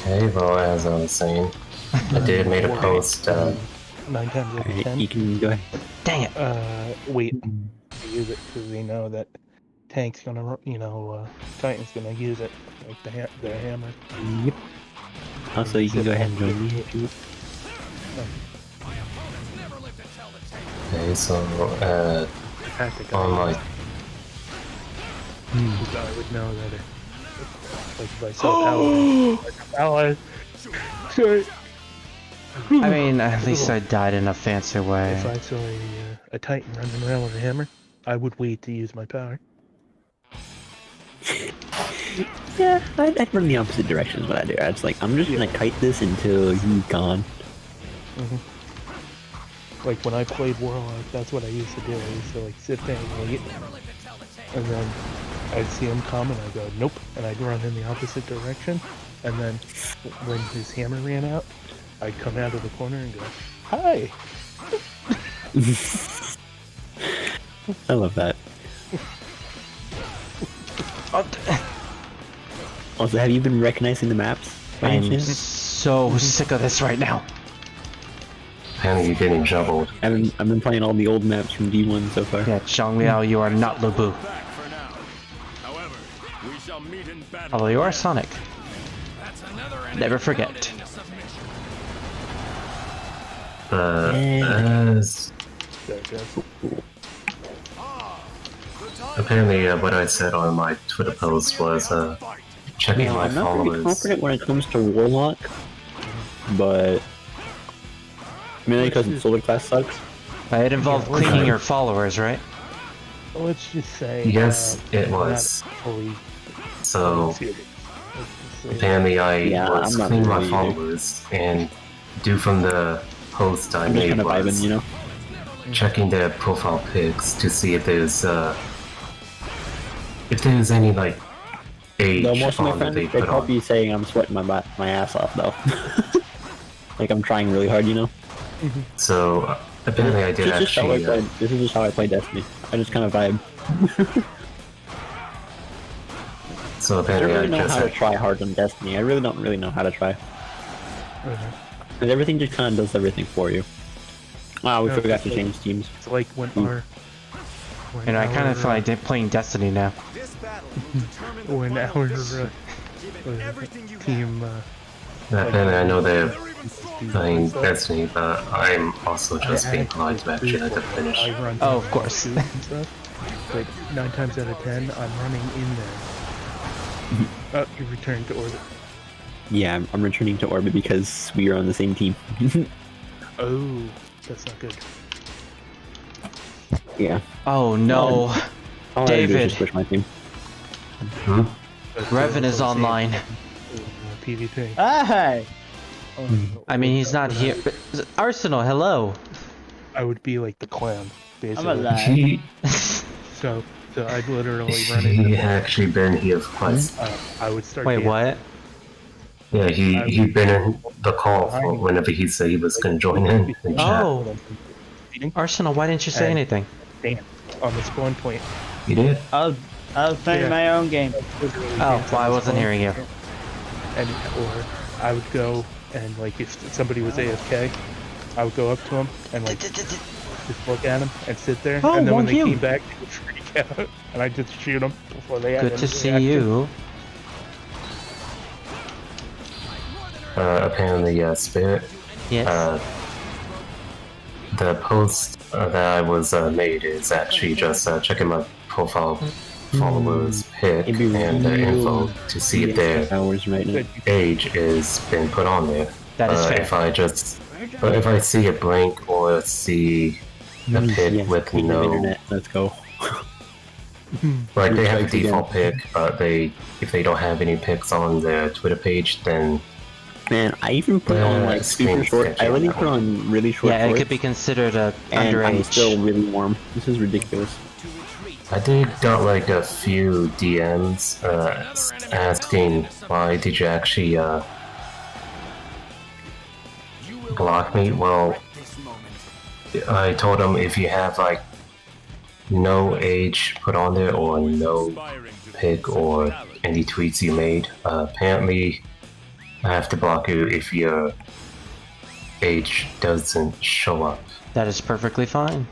Okay, well, as I was saying, I did make a post. 9 times out of 10. You can go ahead. Dang it. Wait. Use it because we know that tank's gonna, Titan's gonna use it, like the hammer. Yep. Also, you can go ahead and join me if you would. Okay, so, on my... I would know that like if I saw power. Sorry. I mean, at least I died in a fancy way. If I saw a Titan running around with a hammer, I would wait to use my power. Yeah, I'd run the opposite direction is what I do. I just like, I'm just gonna kite this until he's gone. Like when I played Warlock, that's what I used to do. I used to like sit there and wait, and then I'd see him come and I'd go, nope, and I'd run in the opposite direction, and then when his hammer ran out, I'd come out of the corner and go, hi! I love that. Also, have you been recognizing the maps? I'm so sick of this right now. Apparently you're getting juggled. I've been playing all the old maps from D1 so far. Yeah, Zhang Liao, you are not Lu Bu. Although you are Sonic. Never forget. As... Apparently what I said on my Twitter post was checking my I'm not very followers. confident when it comes to Warlock, but mainly because the Solar class sucks. It involved cleaning your followers, right? Let's just say. Yes, it was. So apparently I was cleaning my followers and due from the post I made kind of was vibing, you know? checking their profile pics to see if there's any like age Though most of my on that friends, they they'd put on. probably be saying I'm sweating my ass off though. Like I'm trying really hard, you know? So apparently I did actually. This is just how I play Destiny. I just kind of vibe. So I don't apparently really know just how to try hard on Destiny. I really don't really know how to try. Because everything just kind of does everything for you. Wow, we forgot to change teams. It's like when And I kind of feel like playing Destiny now. When our team. I know they're playing Destiny, but I'm also just being polite to actually let them finish. Oh, of course. But 9 times out of 10, I'm running in there. Oh, you returned to orbit. Yeah, I'm returning to orbit because we are on the same team. Oh, that's not good. Yeah. Oh no, all David. I do is just push my team. Revan is online. PvP. Hi. I mean, he's not here. Arsenal, hello. I would be like the clown, basically. I'm alive. So I'd literally run in. He actually been here for quite. I would start. Wait, what? Yeah, he'd been in the call for whenever he said he was gonna join in. Oh, Arsenal, why didn't you say anything? Damn, on the spawn point. You did? I was playing my own game. Oh, well, I wasn't hearing you. Or I would go and like if somebody was AFK, I would go up to him and like just look at him and sit there, and then when they came back, they would freak out, and I just shoot them before they. Good to see you. Apparently, Spirit. Yes. The post that I was made is actually just checking my profile followers pick and the info to see if their age is been put on there. That is fair. If I see a blank or see a pick with no internet, let's go. Like they have a default pick, but if they don't have any picks on their Twitter page, then man, I even put on like super short. I really put on really short. Yeah, it could be considered and underage. I'm still really warm. This is ridiculous. I did got like a few DMs asking why did you actually block me? Well, I told them if you have like no age put on there or no pic or any tweets you made, apparently I have to block you if your age doesn't show up. That is perfectly fine.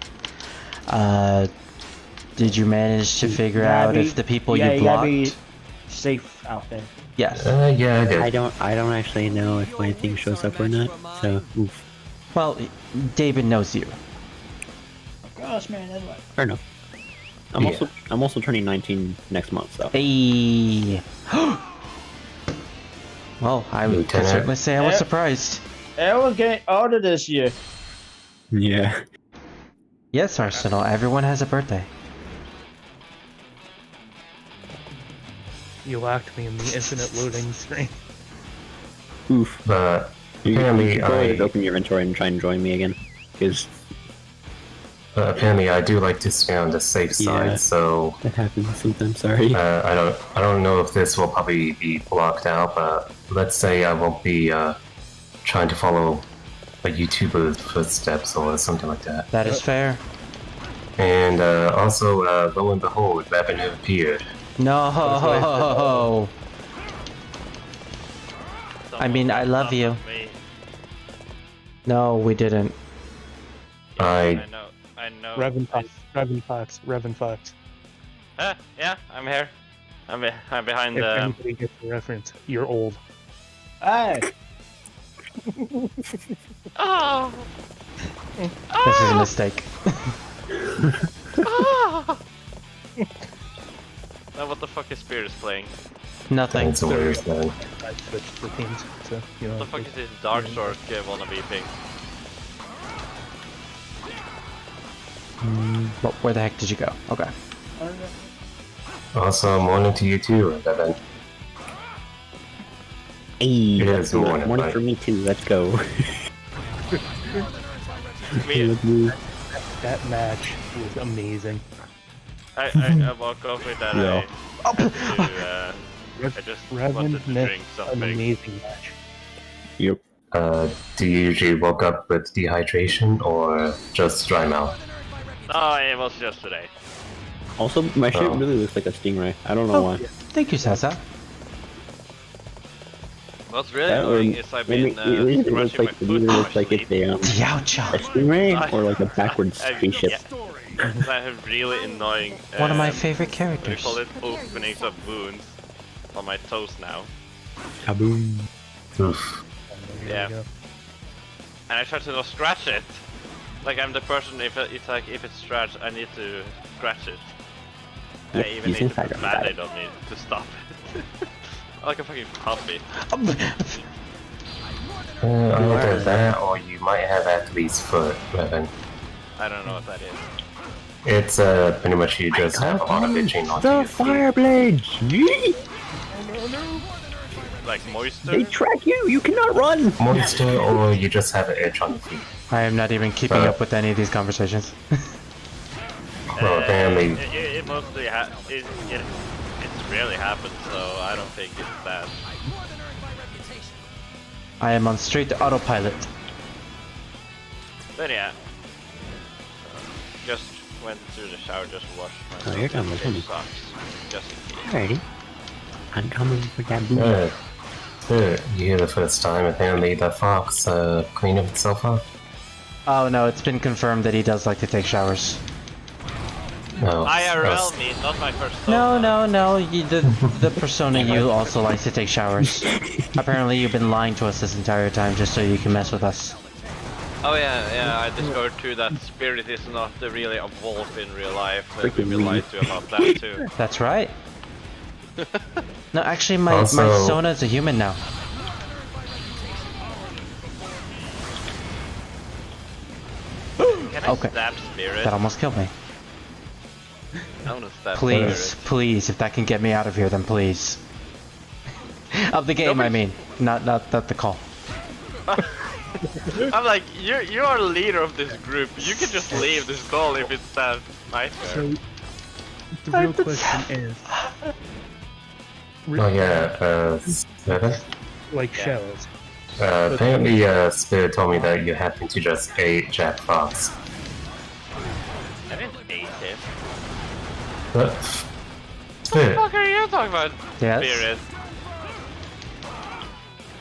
Did you manage to figure out if the people you blocked? You gotta be safe out there. Yes. Yeah, I did. I don't actually know if my thing shows up or not. So, oof. Well, David knows you. Gosh, man, that's right. Fair enough. I'm also turning 19 next month, so. Hey. Well, I would certainly say I was surprised. Everyone's getting older this year. Yeah. Yes, Arsenal. Everyone has a birthday. You locked me in the infinite loading screen. Oof. But apparently, go ahead and open your inventory and try and join me again, because. Apparently, I do like to stay on the safe side, so that happens sometimes. Sorry. I don't know if this will probably be blocked out, but let's say I won't be trying to follow a YouTuber's footsteps or something like that. That is fair. And also, lo and behold, Revan have appeared. No. I mean, I love you. No, we didn't. I know. Revan Fox. Yeah, I'm here. I'm behind if the. Anybody gets the reference, you're old. Hey. Oh. This is a mistake. Now what the fuck is Spirit playing? Nothing. It's a weird thing. I switched the teams, so you know. What the fuck is this Dark Sword wannabe thing? Well, where the heck did you go? Okay. Also, morning to you too, Revan. Hey, it is morning for me too. Let's go. That match was amazing. I walk off with that. Yeah. I just wanted to drink something. An amazing match. Yep. Do you usually wake up with dehydration or just dry mouth? No, it was just today. Also, my shirt really looks like a stingray. I don't know why. Thank you, Sasa. What's really annoying is I've been it looks like foot looks like it's a Yaocha. stingray or like a backwards spaceship. I have really annoying. One of my favorite We characters. call it openings of wounds on my toes now. Kaboom. Oof. Yeah. And I try to not scratch it. Like I'm the person. If it's scratched, I need to scratch it. Yep, I even he's need to inside put of Band-Aid on me to stop it. Like a fucking puppy. Either that, or you might have Athlete's Foot, Revan. I don't know what that is. It's pretty much you just have a lot of itching on The your feet. Fireblades! Like moisture? They track you! You cannot run! Moisture, or you just have an itch on your feet. I am not even keeping up with any of these conversations. Well, apparently... It mostly it rarely happens, so I don't think it's that. I am on straight autopilot. But yeah. Just went to the shower, just washed my Oh, you're done with him. socks. Just in case. Alrighty. I'm coming for that boom. You hear the first time, apparently the fox cleaned himself up. Oh no, it's been confirmed that he does like to take showers. No. IRL me, not my first thought. No. The persona you also likes to take showers. Apparently you've been lying to us this entire time just so you can mess with us. Oh yeah, I discovered too that Spirit is not really a wolf in real life. We've been lied to about that too. That's right. No, actually my Also- Sona is a human now. Can I Okay. stab Spirit? That almost killed me. I wanna stab Please, Spirit. please, if that can get me out of here, then please. Of the game, I mean, not the call. I'm like, you are the leader of this group. You can just leave this call if it's that nightmare. So, the real question is... Oh yeah, Seven? Like shells. Apparently, Spirit told me that you happen to just ate Jack Fox. I didn't eat him. What? What the Spirit, fuck are you talking about, Yes? Spirit?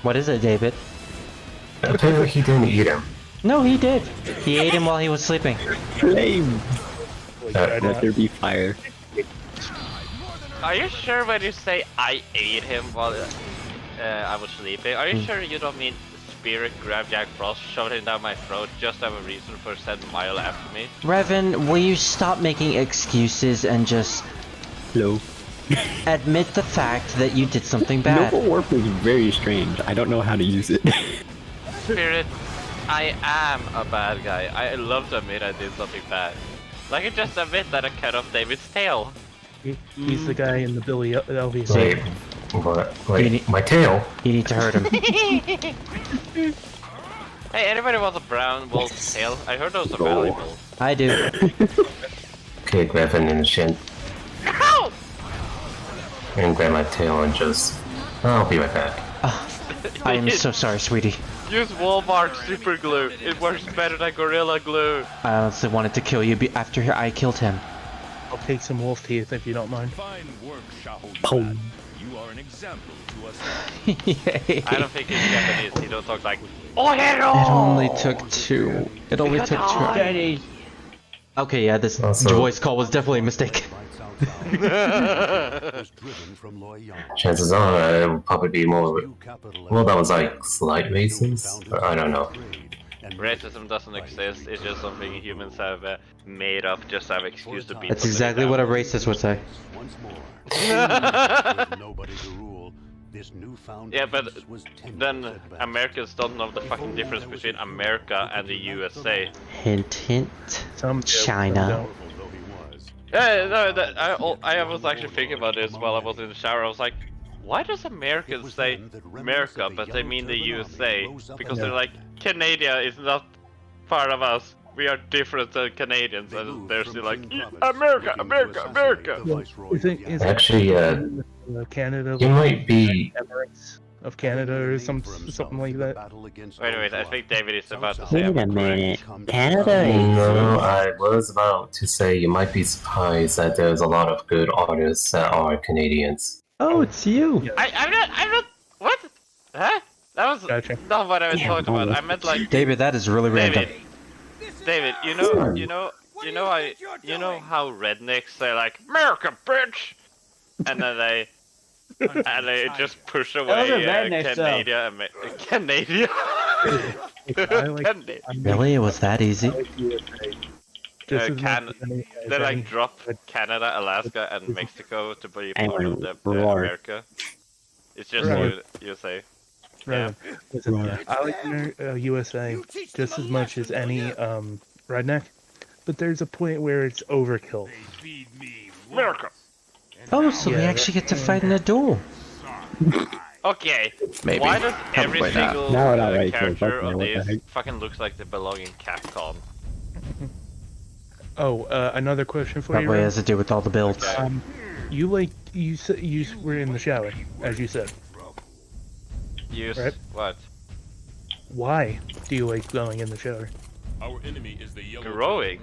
What is it, David? apparently he didn't eat him. No, he did. He ate him while he was sleeping. Flame! Let there be fire. Are you sure when you say I ate him while I was sleeping? Are you sure you don't mean Spirit grabbed Jack Frost, shoved him down my throat, just have a reason for sending Mile after me? Revan, will you stop making excuses and just... Hello. admit the fact that you did something bad? Noble Warp is very strange. I don't know how to use it. Spirit, I am a bad guy. I love to admit I did something bad. Like I just admit that I cut off David's tail. He's the guy in the Billy Elvis. Wait, what? Wait, my tail? You need to hurt him. Hey, anybody wants a brown wolf's tail? I heard those are valuable. I do. Okay, grab him in the shin. Ow! And grab my tail and just... I'll be right back. I am so sorry, sweetie. Use Walmart super glue. It works better than Gorilla Glue. I honestly wanted to kill you after I killed him. I'll take some wolf teeth if you don't mind. Fine work, Shaho. Boom. You are an example to us. I don't think he's Japanese. He don't talk like. Oh, hello! It only took two. It only took two. Okay, yeah, this voice call was definitely a mistake. Chances are it would probably be more... Well, that was like slight racist? I don't know. Racism doesn't exist. It's just something humans have made up just to have excuse to beat. That's exactly what a racist would say. Yeah, but then Americans don't know the fucking difference between America and the USA. Hint, hint. China. Yeah, no, I was actually thinking about this while I was in the shower. I was like, why does Americans say America, but they mean the USA? Because they're like, Canada is not part of us. We are different than Canadians. And they're still like, America, America, America. Is Actually, Canada. you might be... Emirates of Canada or something like that. Wait, I think David is about to say Wait a minute. Canada is... No, I was about to say you might be surprised that there's a lot of good artists that are Canadians. Oh, it's you! I'm not, what? Huh? That was not what I was talking about. I meant like... David, that is really random. David, you know you know how rednecks say like America, bitch, and then they just push away Canada. Canada. Really? It was that easy? They like drop Canada, Alaska, and Mexico to be part of the America. It's just USA. Right. Yeah. I like USA just as much as any redneck, but there's a point where it's overkill. America. Oh, so we actually get to fight in a duel. Okay. Maybe. Why does every Probably not. single No, not right, character so of what the these heck? fucking looks like they belong in Capcom? Oh, another question for Probably you. Ren. has to do with all the builds. You were in the shower, as you said. Use Right. what? Why do you like going in the shower? Our enemy is the yellow. Growing.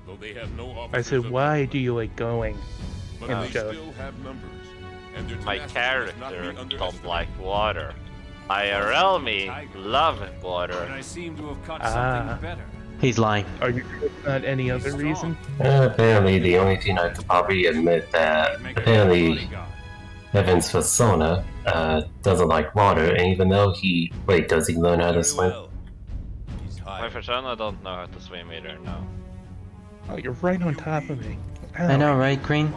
Though they have no I officers said, of why do you like going but in they the shower? still have numbers. And their My tenacity must not be character don't underestimated. like water. IRL me love water. I seem to have caught Ah. better. He's lying. Are you not any other reason? Apparently, the only thing I could probably admit that apparently Evan's persona doesn't like water, and even though does he learn how to swim? My persona don't know how to swim either, no. Oh, you're right on top of me. I know, right, Green?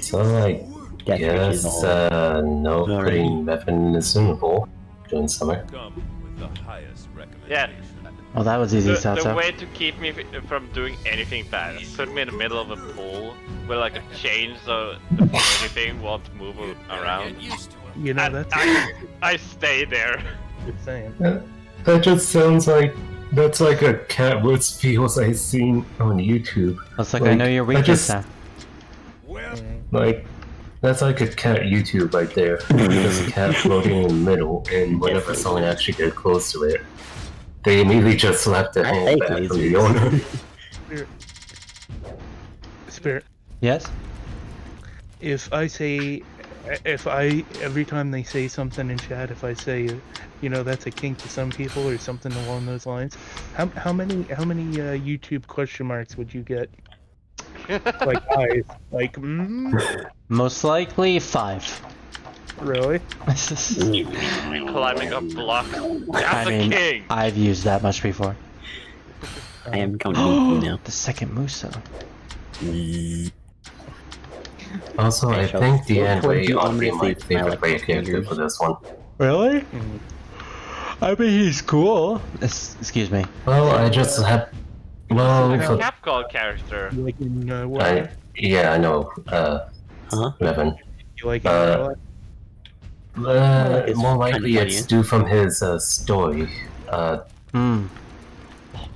So, I guess, no putting Evan in the swimming pool during summer. Yeah. Well, that was easy, The Salsa. way to keep me from doing anything bad is put me in the middle of a pool with like a chain so anything won't move around. You know, And that's I stay there. good saying. That just sounds like that's like a cat woods feels I've seen on YouTube. It's like I know your weakness now. Like, that's like a cat YouTube right there. There's a cat floating in the middle, and whenever someone actually gets close to it, they immediately just slap their hand back from the owner. Spirit. Yes? Every time they say something in chat, if I say, you know, that's a kink to some people or something along those lines, how many YouTube question marks would you get? Like eyes, like Most likely 5. Really? Climbing up blocks. That's I a mean, king! I've used that much before. I am counting now. The second Muso. Also, I think Deanne Wei you ought to be honestly my favorite player character for this one. Really? I mean, he's cool. Excuse me. Well, I just have. Well, Like a for, Capcom character. like in what? yeah, I know. Evan. You like in More likely funny, it's due from his story. For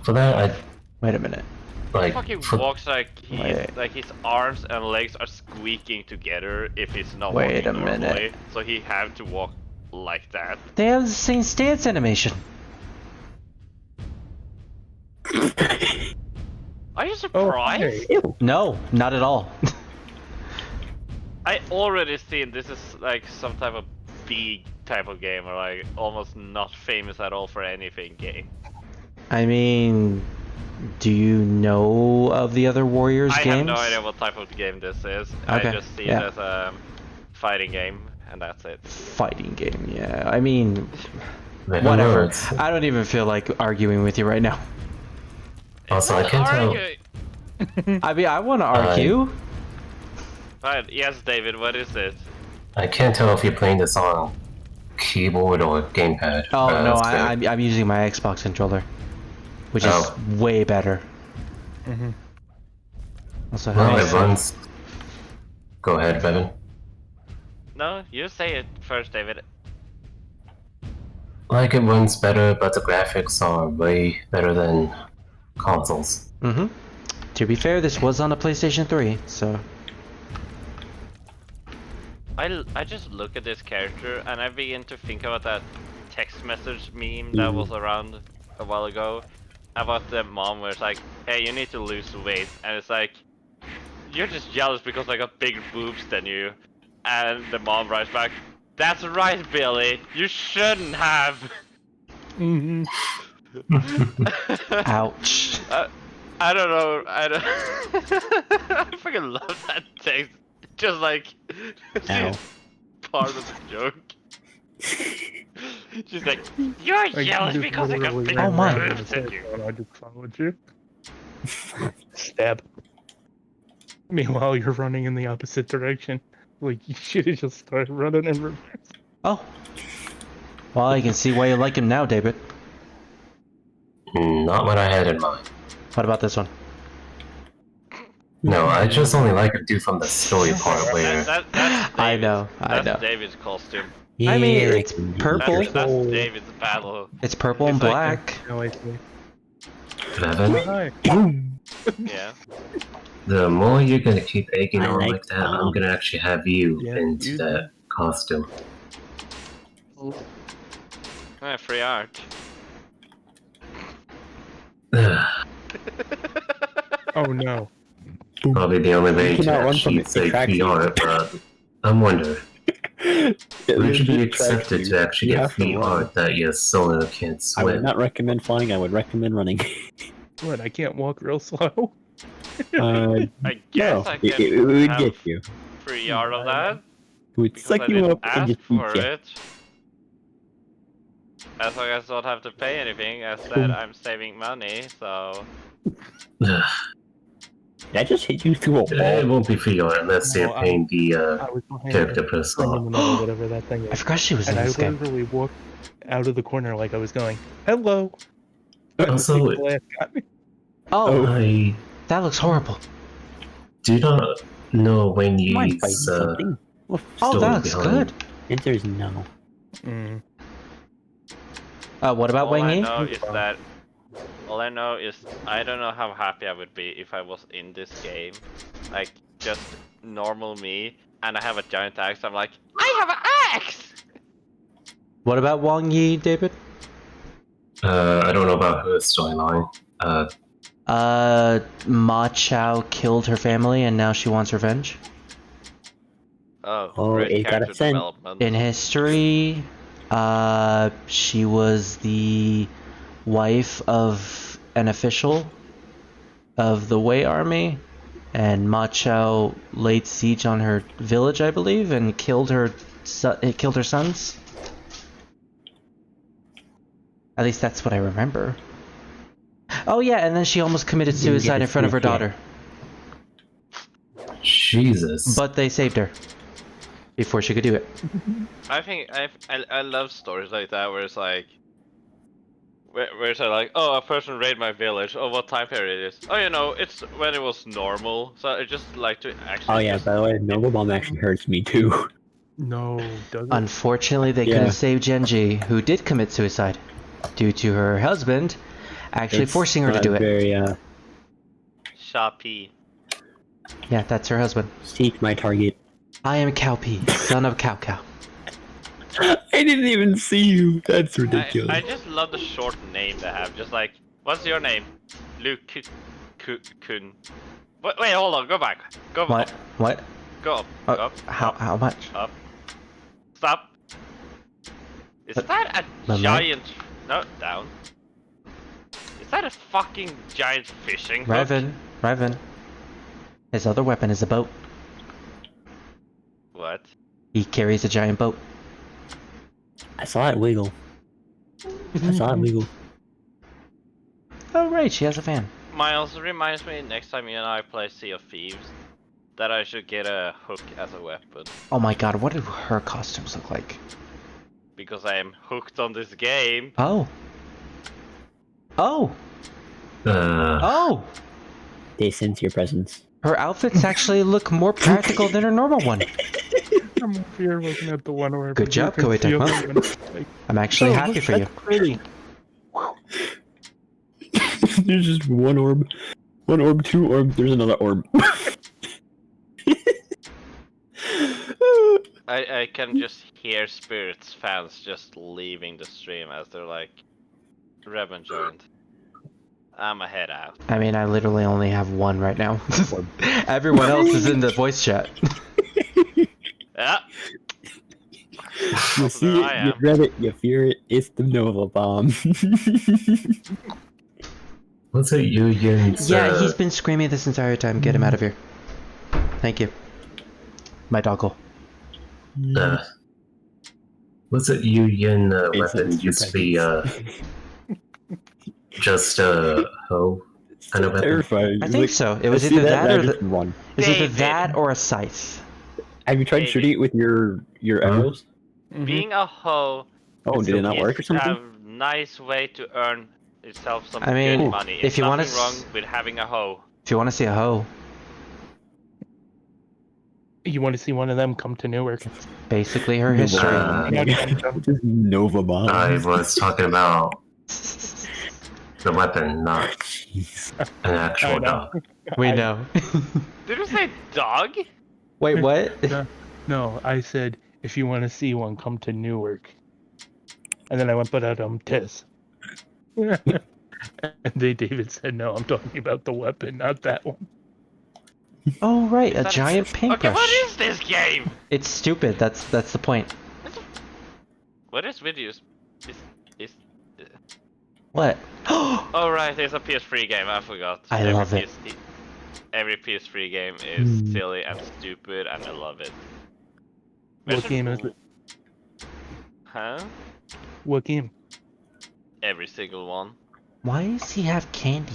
that, I Wait a minute. He fucking walks like his arms and legs are squeaking together if he's not Wait walking a minute. normally. So he have to walk like that. They have the same stance animation. Are you surprised? No, not at all. I already seen this is like some type of B type of game or like almost not famous at all for anything game. I mean, do you know of the other Warriors I games? have no idea what type of game this is. Okay, I just see yeah. it as a fighting game and that's it. Fighting game, yeah. I mean, Maybe whatever. words. I don't even feel like arguing with you right now. Also, I can't tell. I mean, I want to argue. Right, yes, David, what is it? I can't tell if you're playing this on keyboard or gamepad. Oh no, Spirit. I'm using my Xbox controller, which is way better. Also, Well, it runs. Go ahead, Bevan. No, you say it first, David. Like, it runs better, but the graphics are way better than consoles. To be fair, this was on a PlayStation 3, so. I just look at this character and I begin to think about that text message meme that was around a while ago about the mom where it's like, hey, you need to lose weight, and it's like, you're just jealous because I got bigger boobs than you, and the mom writes back, that's right, Billy, you shouldn't have. Ouch. I don't know. I don't. I fucking love that text. Just like she's part of the joke. She's like, "You're jealous because I got big boobs at you." I just followed you. Stab. Meanwhile, you're running in the opposite direction. Like, you should have just started running in reverse. Oh. Well, I can see why you like him now, David. Not what I had in mind. What about this one? No, I just only like him due from the story part where... I know. That's David's costume. I mean, it's purple. That's David's battle. It's purple and black. No, I see. Evan? Yeah. The more you're gonna keep egging on like that, I'm gonna actually have you into that costume. Free art. Oh no. Probably the only way to actually say free art, but I'm wondering. Would you be accepted to actually get free art that your solo can't swim? I would not recommend flying, I would recommend running. What, I can't walk real slow? I guess I can it would get you. Free art of that. It would suck you up and ask just eat for you. it. As long as I don't have to pay anything, as said, I'm saving money, so... Did I just hit you through a wall? It won't be free art unless you're paying the character per slot. Whatever that thing is. I forgot she was in this game. And I literally walked out of the corner like I was going, hello! Also, that looks horrible. Do not know when you use that looks good. Answer is no. What about Wang Yi? All I know is I don't know how happy I would be if I was in this game, like just normal me, and I have a giant axe. I'm like, I have an axe. What about Wang Yi, David? I don't know about her storyline. Ma Chao killed her family and now she wants revenge. Oh, it got a sense. In history, she was the wife of an official of the Wei army, and Ma Chao laid siege on her village, I believe, and killed her sons. At least that's what I remember. Oh yeah, and then she almost committed suicide in front of her daughter. Jesus. But they saved her before she could do it. I think I love stories like that where it's like, where it's like, oh, a person raided my village. Oh, what time period it is? Oh, you know, it's when it was normal. So I just like to actually. Oh yeah, by the way, Noble Bomb actually hurts me too. No, doesn't. Unfortunately, they couldn't save Genji, who did commit suicide due to her husband actually forcing her to do it. Very, Shopee. Yeah, that's her husband. Seek my target. I am Cowpea, son of Cow Cow. I didn't even see you. That's ridiculous. I just love the short name they have. Just like, what's your name? Luke Kun. Wait, hold on. Go back. Go What? up. What? Go up. Up. How much? Up. Stop. Is that a giant? No, down. Is that a fucking giant fishing hook? Raven. His other weapon is a boat. What? He carries a giant boat. I saw it wiggle. Oh right, she has a fan. Miles, reminds me next time you and I play Sea of Thieves that I should get a hook as a weapon. Oh my god, what do her costumes look like? Because I am hooked on this game. Oh. They sense your presence. Her outfits actually look more practical than her normal one. I'm over here looking at the one orb. Good job, Koei Tecmo. I'm actually happy for you. Pretty. There's just one orb. One orb, two orb, there's another orb. I can just hear Spirits fans just leaving the stream as they're like, Revan joined. I'ma head out. I mean, I literally only have one right now. Everyone else is in the voice chat. Yeah. You see it, you dread it, you fear it, it's the Nova Bomb. Was it you, Yin's? Yeah, he's been screaming this entire time. Get him out of here. Thank you. My doggle. Was it you, Yin, weapon used to be, just a hoe kind of weapon? Terrifying. I think so. It was either that or the one. it was either that or a scythe. Have you tried shooting it with your arrows? Being a hoe. Oh, did it not work or something? A nice way to earn itself some I mean, good money. if you want nothing to, wrong with having a hoe. if you want to see a hoe, You want to see one of them come to Newark? basically her history. Nova Bomb. I was talking about the weapon, not an actual dog. We know. Did you say dog? Wait, what? No, I said if you want to see one, come to Newark. And then I went, but Tiss. And David said, no, I'm talking about the weapon, not that one. Oh right, a giant Okay, paintbrush. what is this game? It's stupid. That's the point. What is videos? What? Oh right, it's a PS3 game. I forgot. I love it. Every PS3 game is silly and stupid, and I love it. What game is it? Huh? What game? Every single one. Why does he have candy?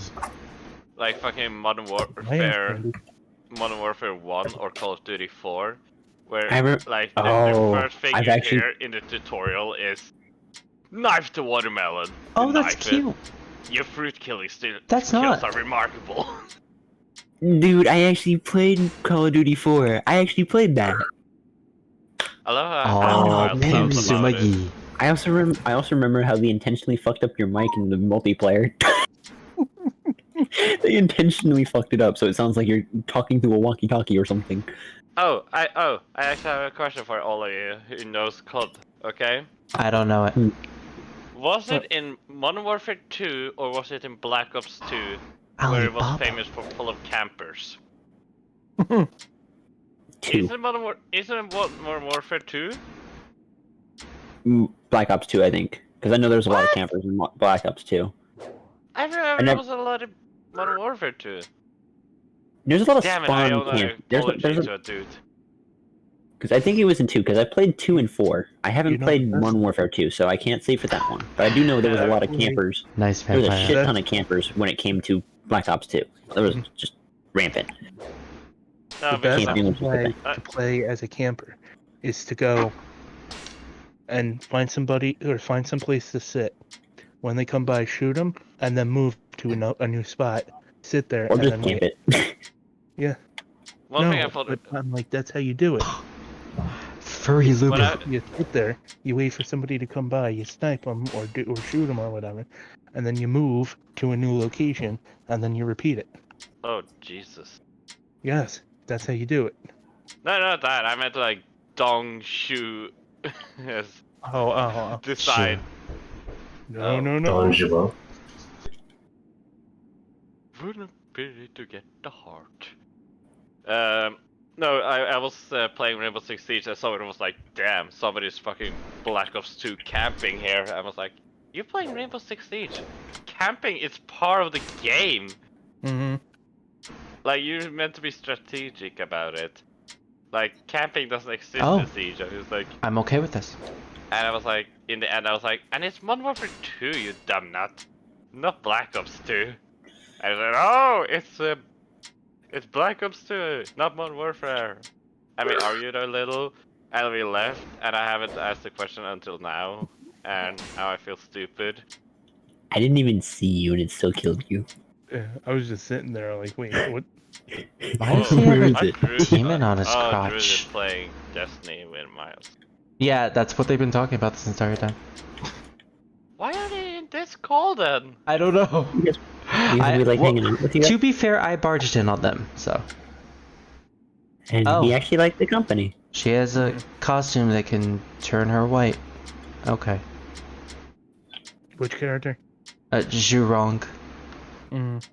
Like fucking Modern Warfare 1 or Call of Duty 4, where like the first thing you hear in the tutorial is knife to watermelon. Oh, that's cute. Your fruit killing skills are remarkable. Dude, I actually played Call of Duty 4. I actually played that. I love how Pimp Sumagi. I also remember how they intentionally fucked up your mic in the multiplayer. They intentionally fucked it up, so it sounds like you're talking through a walkie-talkie or something. I actually have a question for all of you who knows COD, okay? I don't know it. Was it in Modern Warfare 2 or was it in Black Ops 2 where it was famous for full of campers? 2. Isn't it Modern Warfare 2? Black Ops 2, I think. Because I know there's a lot of campers in Black Ops 2. I remember there was a lot of Modern Warfare 2. There's a lot of Damn spawn dude. Because I think it was in 2, because I played 2 and 4. I haven't played Modern Warfare 2, so I can't say for that one. But I do know there was a lot of campers. Nice There was a vampire. shit ton of campers when it came to Black Ops 2. There was just rampant. No, The best Camping way to play as a camper is to go and find somebody or find some place to sit. When they come by, shoot them, and then move to a new spot. Sit there Or and just then camp wait. it. One no, thing I thought but I'm like, that's how you do it. Furry Lupin. You sit there, you wait for somebody to come by, you snipe them or shoot them or whatever, and then you move to a new location, and then you repeat it. Oh Jesus. Yes, that's how you do it. No, not that. I meant like dong shoot. Yes. Decide. No. Donjuo. Wouldn't be to get the heart. No, I was playing Rainbow Six Siege and someone was like, damn, somebody's fucking Black Ops 2 camping here. I was like, you're playing Rainbow Six Siege? Camping is part of the game. Mm-hmm. Like, you're meant to be strategic about it. Like, camping doesn't exist in Siege. I was like, I'm okay with this. and I was like, in the end, I was like, and it's Modern Warfare 2, you dumb nut. Not Black Ops 2. I was like, oh, it's Black Ops 2, not Modern Warfare. And we argued a little, and we left, and I haven't asked the question until now, and now I feel stupid. I didn't even see you and it still killed you. Yeah, I was just sitting there like, wait, what? Why does he have a Drew, demon on his Drew crotch? is playing Destiny with Miles. Yeah, that's what they've been talking about this entire time. Why are they in this call then? I don't know. Hanging out with you. To be fair, I barged in on them, so. And he actually liked the company. She has a costume that can turn her white. Okay. Which character? Zhurong. Mm.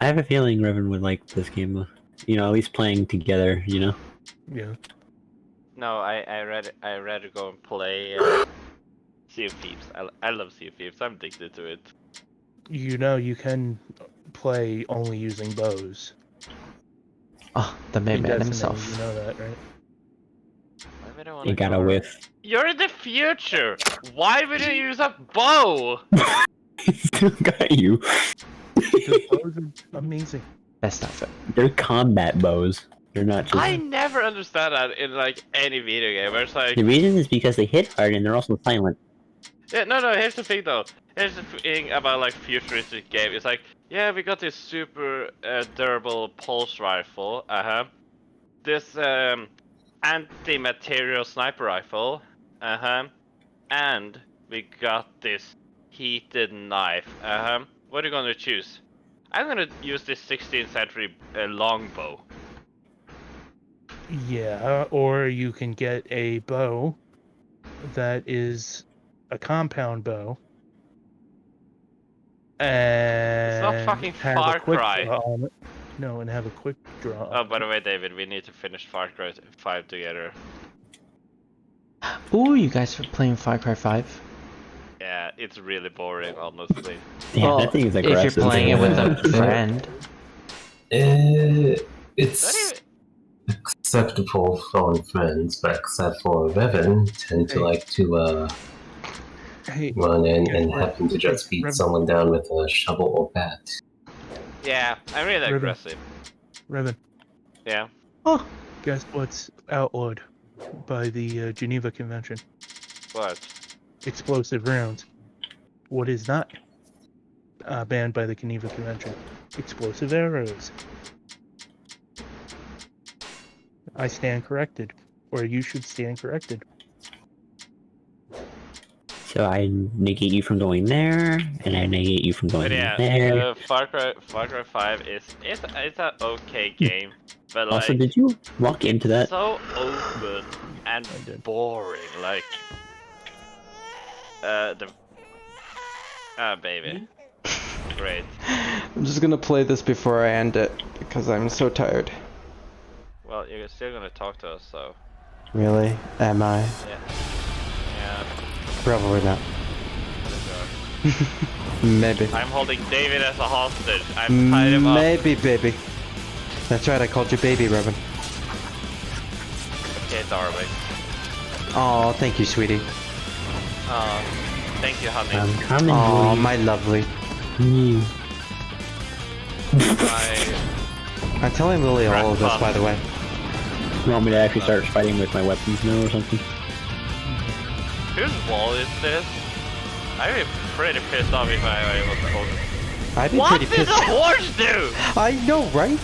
I have a feeling Revan would like this game. You know, at least playing together, you know? Yeah. No, I rather go and play Sea of Thieves. I love Sea of Thieves. I'm addicted to it. you know you can play only using bows. Oh, the main man Destiny, himself. You know that, right? You gotta whiff. You're in the future! Why would you use a bow? Still got you. The bows are amazing. Best outfit. They're combat bows. They're not just. I never understand that in like any video game where it's like... The reason is because they hit hard and they're also silent. Yeah, no, here's the thing though. Here's the thing about like futuristic game. It's like, yeah, we got this super durable pulse rifle. This anti-material sniper rifle. And we got this heated knife. What are you gonna choose? I'm gonna use this 16th century longbow. Yeah, or you can get a bow that is a compound bow. And it's not fucking have Far a quick Cry. draw on it. No, and have a quick draw. Oh, by the way, David, we need to finish Far Cry 5 together. Ooh, you guys are playing Far Cry 5? Yeah, it's really boring, honestly. Yeah, well, that thing is if aggressive. you're playing it with a friend. It's acceptable for friends, but except for Revan, tend to like to run in and happen to just beat someone down with a shovel or bat. Yeah, I'm really aggressive. Revan. Yeah. Oh. Guess what's outlawed by the Geneva Convention? What? Explosive rounds. What is not banned by the Geneva Convention? Explosive arrows. I stand corrected. Or you should stand corrected. So I negate you from going there, and I negate you from going yeah, there. Far Cry 5 it's an okay game, but like Also, did you walk into that? so open and boring. Like baby, great. I'm just gonna play this before I end it because I'm so tired. Well, you're still gonna talk to us, so. Really? Am I? Yeah. Yeah. Probably not. Maybe. I'm holding David as a hostage. I'm tied him up. Maybe, baby. That's right, I called you baby, Revan. Okay, darling. Oh, thank you, sweetie. Thank you, honey. I'm coming. Oh, my lovely. I'm telling Lily all of this, by the way. You want me to actually start fighting with my weapons now or something? Whose wall is this? I'd be pretty pissed off if I was the host. I'd be what pretty did pissed. the horse do? I know, right?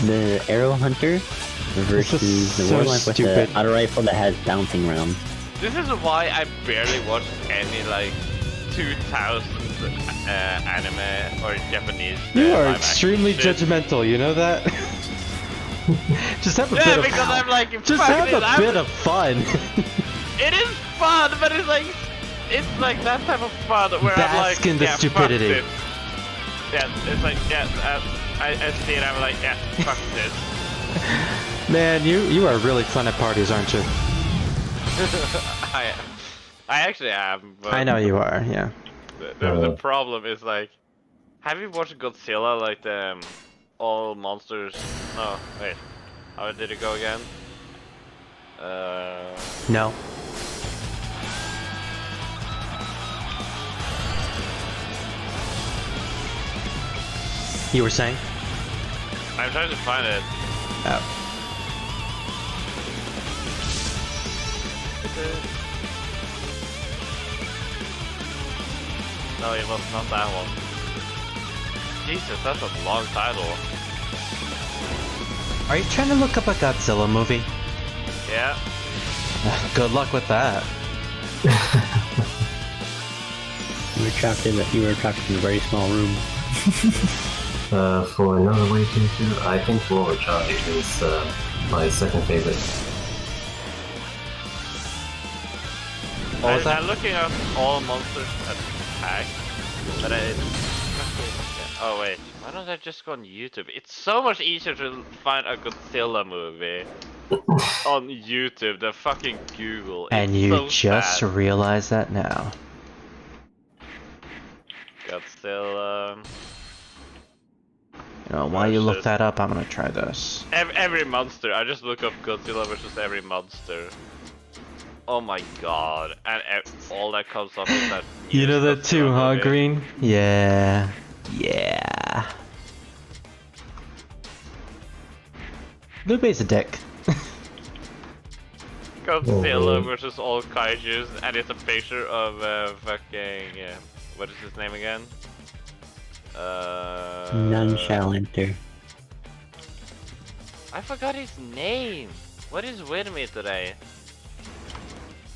The arrow hunter versus the warlock with the auto rifle that has bouncing rounds. This is why I barely watch any like 2000 anime or Japanese. You are extremely judgmental, you know that? Just have a bit of because I'm like, just have a bit of fun. It is fun, but it's like that type of fun where Bask I'm like, in the yeah, stupidity. Fuck this. Yeah, it's like, yeah, I see it, I'm like, yeah, fuck this. Man, you are really fun at parties, aren't you? I actually am. But I know you are, yeah. The problem is like, have you watched Godzilla, like the all monsters? Oh wait, how did it go again? No. You were saying? I'm trying to find it. Oh. No, it was not that one. Jesus, that's a long title. Are you trying to look up a Godzilla movie? Yeah. Good luck with that. You were trapped in a very small room. For another way to do, I think Roller Charge is my second favorite. I'm looking at all monsters attack, but oh wait, why don't I just go on YouTube? It's so much easier to find a Godzilla movie on YouTube than fucking Google. It's And you so just sad. realize that now. Got still, You know, while you look that up, I'm gonna try this. every monster. I just look up Godzilla versus every monster. Oh my god! And all that comes up is that. You know that too, huh, movie. Green? Yeah. Yeah. Lupe's a dick. Godzilla versus all kaijus, and it's a picture of fucking what is his name again? Nonchalanter. I forgot his name. What is with me today?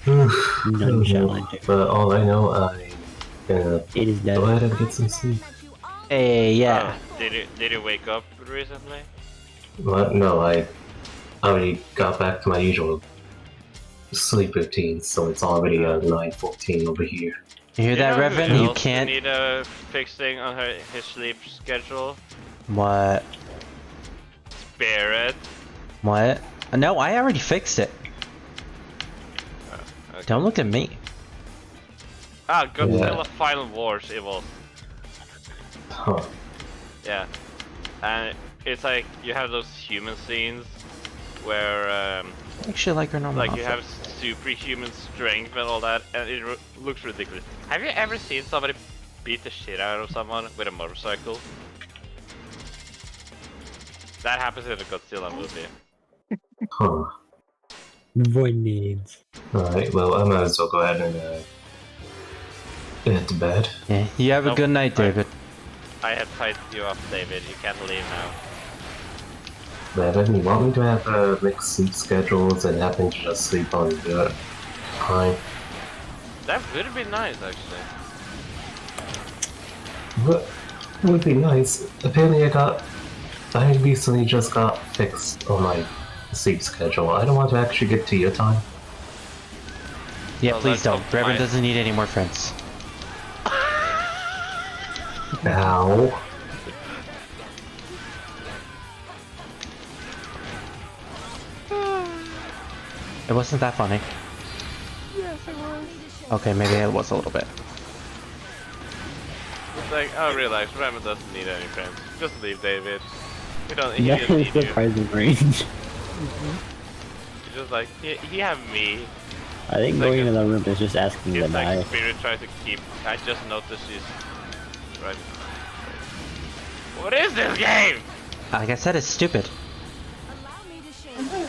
Nonchalanter. But all I know, I'm gonna It is dead. go ahead and get some sleep. Hey, yeah. Oh, did you wake up recently? What? No, I already got back to my usual sleep routine, so it's already 9:14 over here. You hear that, know who Revan? You else can't. need fixing on his sleep schedule. What? Spirit. What? No, I already fixed it. Okay. Don't look at me. Ah, Godzilla Final Wars Evil. Huh. Yeah, and it's like you have those human scenes where I actually like her normal like you outfit. have superhuman strength and all that, and it looks ridiculous. Have you ever seen somebody beat the shit out of someone with a motorcycle? That happens in the Godzilla movie. Huh. Void needs. Alright, well, I might as well go ahead and get to bed. Yeah, you have a Nope. good night, David. I have tied you up, David. You can't leave now. Revan, you want me to have mixed sleep schedules and have them just sleep on the time? That would be nice, actually. What would be nice? Apparently I recently just got fixed on my sleep schedule. I don't want to actually get to your time. Yeah, Well, please don't. that's Revan fine. doesn't need any more friends. Ow. It wasn't that funny. Yes, it was. Okay, maybe it was a little bit. It's like, oh, relax. Ramen doesn't need any friends. Just leave, David. We don't. He That doesn't is need you. surprising range. He's just like, he have me. I think It's going like into the room is just asking to It's die. like Spirit tries to keep. I just noticed she's right. What is this game? Like I said, it's stupid.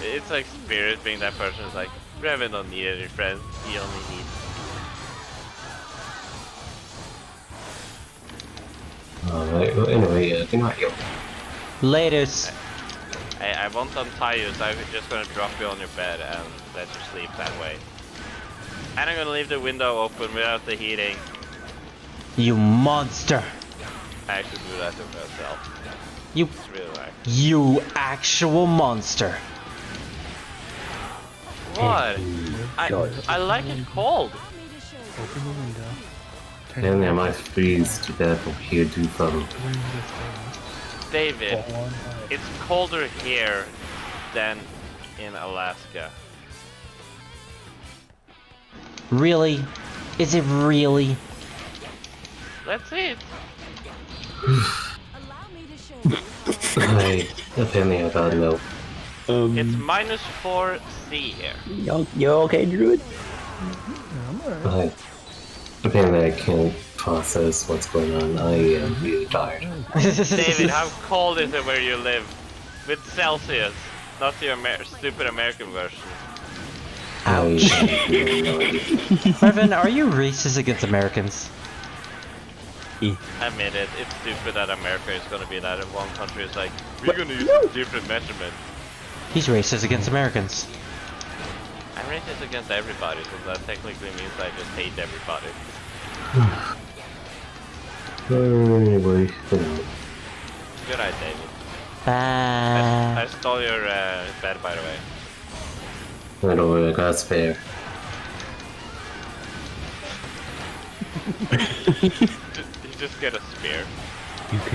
It's like Spirit being that person who's like, Revan don't need any friends. He only needs. Alright, well, anyway, good night, yo. Laters. I won't untie you, so I'm just gonna drop you on your bed and let you sleep that way. And I'm gonna leave the window open without the heating. You monster. I actually do that to myself. You. It's really nice. You actual monster. What? I like it cold. Open the window. Apparently I might freeze to death over here due from... David, it's colder here than in Alaska. Really? Is it really? Let's see it. Apparently I gotta know. It's -4 C here. You okay, Druid? Apparently I can't process what's going on. I am really tired. David, how cold is it where you live? With Celsius, not the stupid American version. Ouch. Revan, are you racist against Americans? Admit it, it's stupid that America is gonna be that, and one country is like, we're gonna use a different measurement. He's racist against Americans. I'm racist against everybody, so that technically means I just hate everybody. Anyway, Good night, David. Bye. I stole your bed, by the way. I don't really got spare. You just get a spear.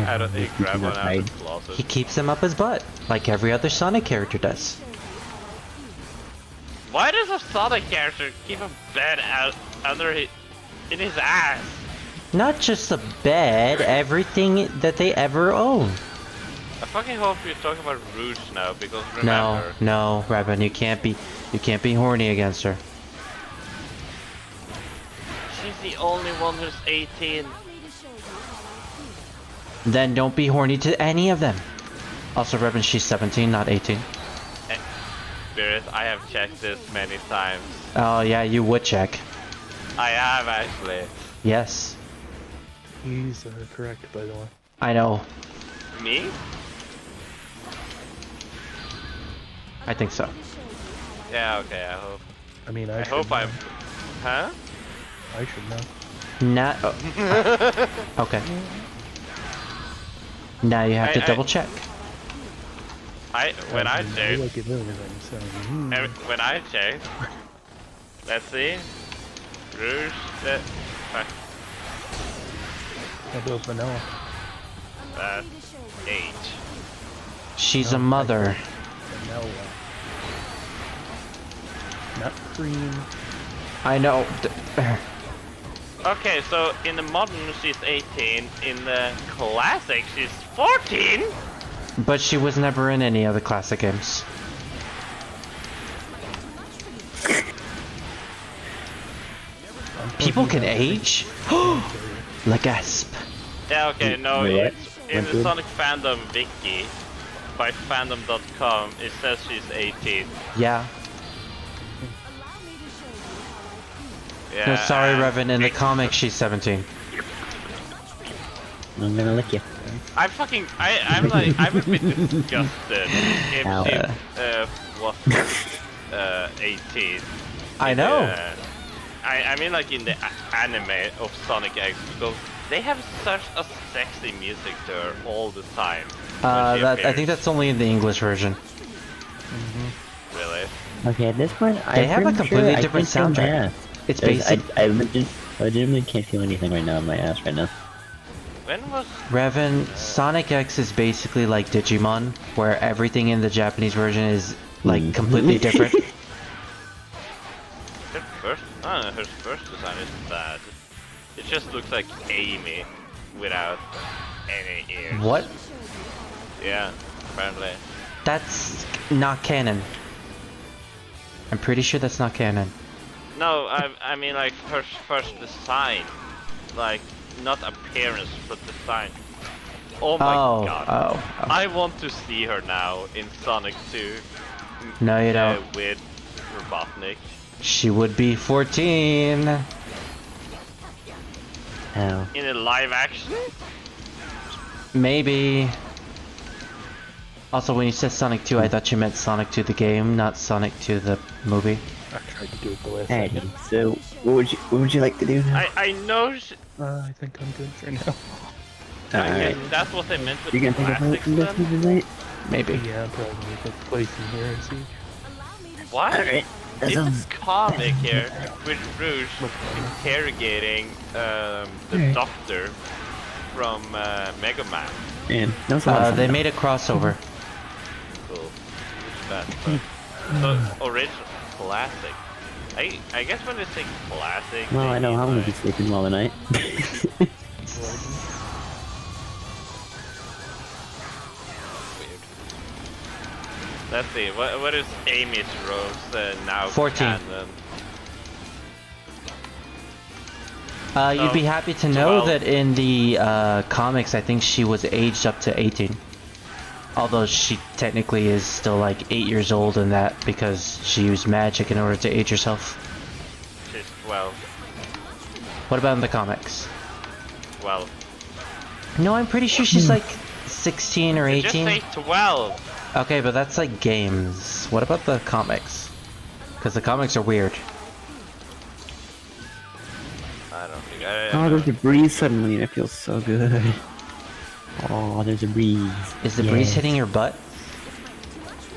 I don't think grab one out of the closet. He keeps them up his butt, like every other Sonic character does. Why does a Sonic character keep a bed out in his ass? Not just a bed, everything that they ever own. I fucking hope you're talking about Rouge now, because remember... No, Revan, you can't be horny against her. She's the only one who's 18. Then don't be horny to any of them. Also, Revan, she's 17, not 18. Spirit, I have checked this many times. Oh yeah, you would check. I have actually. Yes. He's correct, by the way. I know. Me? I think so. Yeah, okay, I hope. I mean, I hope I'm... Huh? I should know. Not... okay. Now you have to double check. When I checked... Like it everything, so... When I checked... Let's see. Rouge... Fuck. I built vanilla. That's 8. She's a mother. Vanilla. Not cream. I know. Okay, so in the modern she's 18, in the classic she's 14? But she was never in any of the classic games. People can age? Legasp. Yeah, okay, no, it's in the Sonic Fandom wiki by fandom.com it says she's 18. Yeah. Yeah. No, sorry, Revan, in the comic she's 17. I'm gonna lick you. I'm a bit disgusted if she was 18. I know. I mean like in the anime of Sonic X, because they have such a sexy music to her all the time. I think that's only in the English version. Really? Okay, at this point, They have a completely different soundtrack. It's basic. I legitimately can't feel anything right now in my ass right now. When was... Revan, Sonic X is basically like Digimon, where everything in the Japanese version is like completely different. Her first design isn't bad. It just looks like Amy without any ears. What? Yeah, apparently. That's not canon. I'm pretty sure that's not canon. No, I mean like her first design, like not appearance but design. Oh my god! Oh. I want to see her now in Sonic 2. No, you don't. With Robotnik. She would be 14. Hell. In a live action? Maybe. Also, when you said Sonic 2, I thought you meant Sonic 2 the game, not Sonic 2 the movie. I tried to do it the last Alright, second. so what would you like to do now? I know. I think I'm good for now. Alright. That's what they meant with You gonna take a break classics from this then? tonight? Maybe. Yeah, probably put the place in here and see. What? Alright. In this comic here, with Rouge interrogating the doctor from Mega Man. Man, that was a lot of fun, they though. made a crossover. Cool. That, so, original, classic. I guess when they say classic... Well, they I know mean I'm gonna like- be sleeping well tonight. Weird. Let's see, what is Amy's Rose now? 14. Canon? You'd be happy to know that in the comics, I think she was aged up to 18. Although she technically is still like 8 years old in that because she used magic in order to age herself. She's 12. What about in the comics? 12. No, I'm pretty sure she's like 16 or 18. Just say 12! Okay, but that's like games. What about the comics? Because the comics are weird. I don't think Oh, there's a breeze suddenly and it feels so good. Oh, there's a breeze. Is the breeze hitting your butt?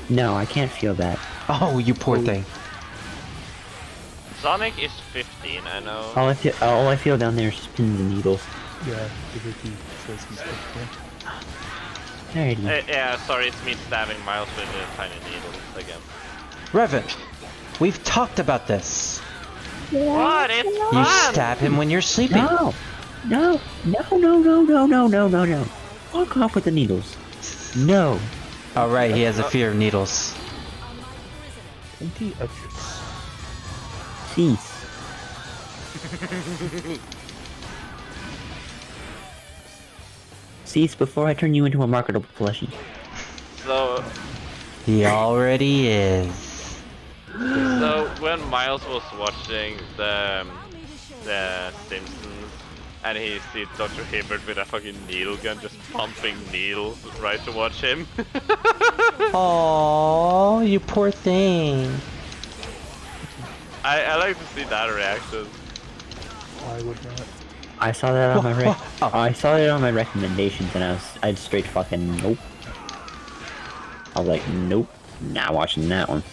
No, I can't feel that. Oh, you poor thing. Sonic is 15, I know. All I feel down there is pins and needles. Yeah, the wiki says he's 15. Alrighty. Yeah, sorry, it's me stabbing Miles with a tiny needle again. Revan! We've talked about this. What? It's You fun! stab him when you're sleeping. No! No! No, no, no, no, no, no, no, no. Fuck off with the needles. No. Alright, he has a fear of needles. Cease. Cease before I turn you into a marketable plushie. So, He already is. so when Miles was watching the Simpsons, and he sees Dr. Hibbert with a fucking needle gun just pumping needles right to watch him. Oh, you poor thing. I like to see that reaction. I would not. I saw that on my I saw it on my recommendations, and I'd straight fucking nope. I was like, nope, not watching that one.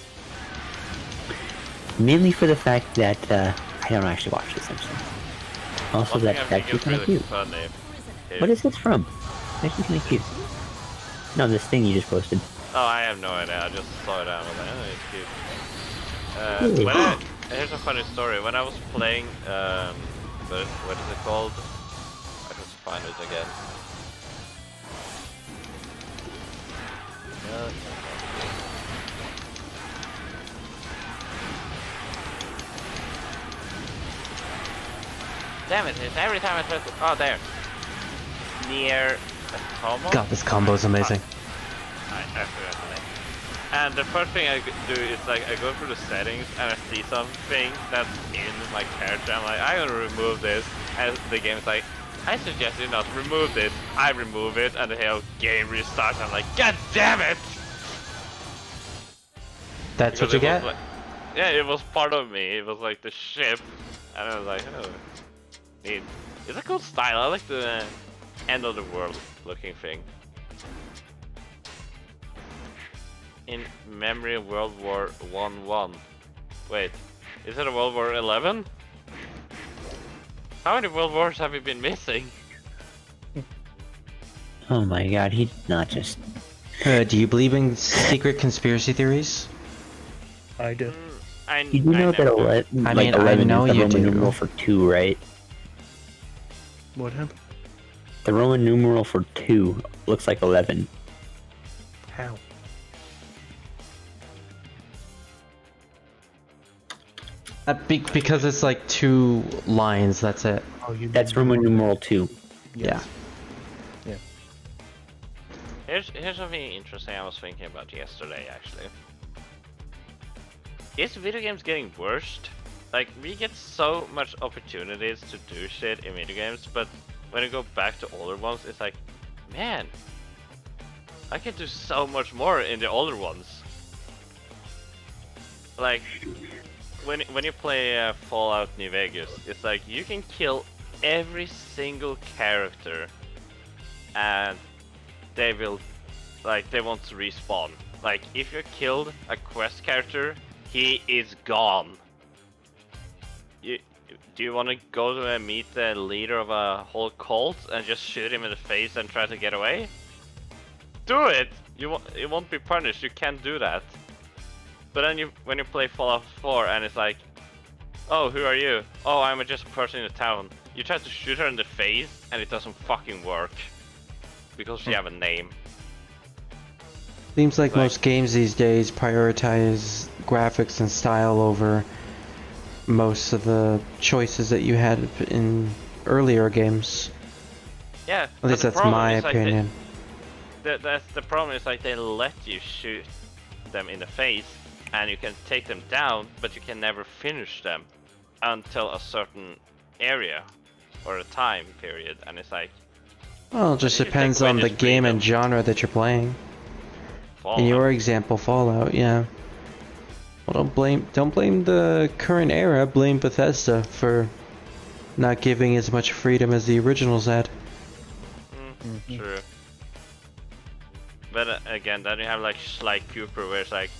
Mainly for the fact that I don't actually watch The Simpsons. Also, One that thing I think actually is kind of really cute. funny is- What is this from? Actually kind of cute. No, this thing you just posted. Oh, I have no idea. I just saw it and I was like, oh, it's cute. Really? Here's a funny story. When I was playing, what is it called? I just find it again. Damn it, it's every time I try to... Oh, there. Near Tomo? God, this combo is amazing. I forgot the name. And the first thing I do is like, I go through the settings and I see something that's in my character. I'm like, I'm gonna remove this. And the game's like, I suggest you not remove this. I remove it and the whole game restarts. I'm like, God damn it! That's Because what you it get? was like, yeah, it was part of me. It was like the ship. And I was like, oh, neat. It's a cool style. I like the end of the world looking thing. In memory of World War I. Wait, is it a World War 11? How many World Wars have we been missing? Oh my god, he's not just... Do you believe in secret conspiracy theories? I do. You do know that 11, I like mean, 11 I know is the you Roman do. numeral for 2, right? What happened? The Roman numeral for 2 looks like 11. How? Because it's like 2 lines, that's it. Oh, That's Roman numeral 2. Yeah. Yeah. Here's something interesting I was thinking about yesterday, actually. Is video games getting worse? Like, we get so much opportunities to do shit in video games, but when you go back to older ones, it's like, man, I can do so much more in the older ones. Like, when you play Fallout New Vegas, it's like you can kill every single character, and they will, like, they won't respawn. Like, if you killed a quest character, he is gone. Do you want to go to meet the leader of a whole cult and just shoot him in the face and try to get away? Do it! You won't be punished. You can't do that. But then when you play Fallout 4 and it's like, oh, who are you? Oh, I'm just a person in the town. You try to shoot her in the face and it doesn't fucking work because she have a name. Seems like most games these days prioritize graphics and style over most of the choices that you had in earlier games. Yeah, At least that's my opinion. That's the problem, is like they let you shoot them in the face and you can take them down, but you can never finish them until a certain area or a time period, and it's like... Well, it just depends on the game and genre that you're playing. Fallout. In your example, Fallout, yeah. Well, don't blame the current era, blame Bethesda for not giving as much freedom as the originals had. True. But again, then you have like Sly Cooper, where it's like,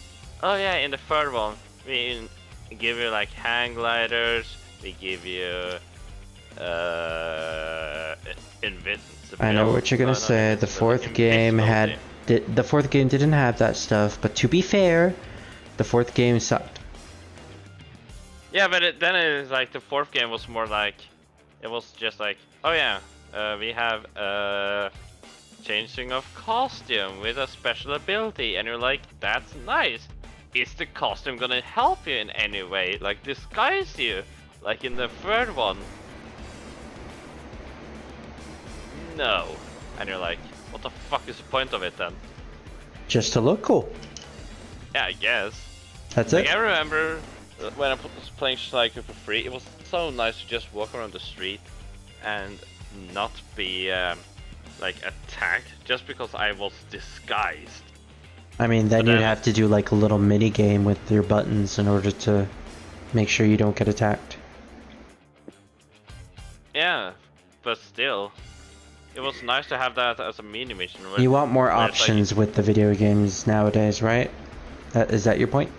oh yeah, in the third one, we give you like hang gliders, we give you invincibility. I know what you're gonna say. The fourth game the fourth game didn't have that stuff, but to be fair, the fourth game sucked. Yeah, but then it's like the fourth game was more like, it was just like, oh yeah, we have changing of costume with a special ability, and you're like, that's nice. Is the costume gonna help you in any way, like disguise you, like in the third one? No. And you're like, what the fuck is the point of it then? Just to look cool. Yeah, I guess. That's like, it. I remember when I was playing Striker for free, it was so nice to just walk around the street and not be like attacked just because I was disguised. I mean, then you'd have to do like a little mini game with your buttons in order to make sure you don't get attacked. Yeah, but still, it was nice to have that as a mini mission. You want more options with the video games nowadays, right? Is that your point?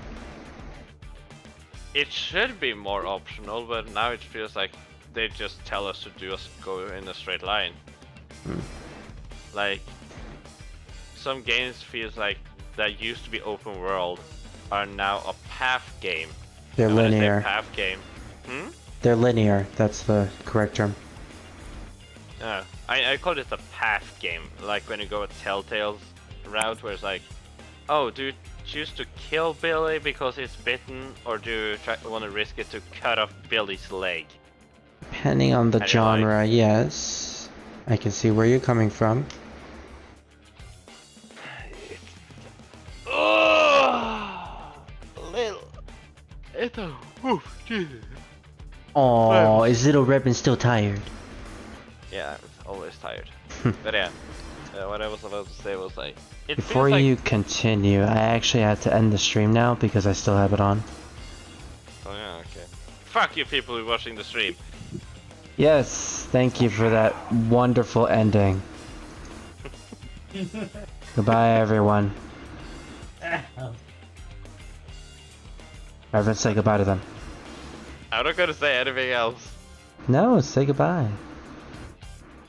It should be more optional, but now it feels like they just tell us to go in a straight line. Like, some games feels like that used to be open world are now a path game. They're and when linear. I say path game. They're linear. That's the correct term. I call it a path game. Like when you go a Telltale's route, where it's like, oh, do you choose to kill Billy because it's bitten, or do you want to risk it to cut off Billy's leg? Depending on the genre, yes. I can see where you're coming from. Oh, is Little Rebin still tired? Yeah, I'm always tired. But yeah, what I was about to say was like, Before you continue, I actually had to end the stream now because I still have it on. Oh yeah, okay. Fuck you people who are watching the stream. Yes, thank you for that wonderful ending. Goodbye, everyone. Everyone, say goodbye to them. I'm not gonna say anything else. No, say goodbye.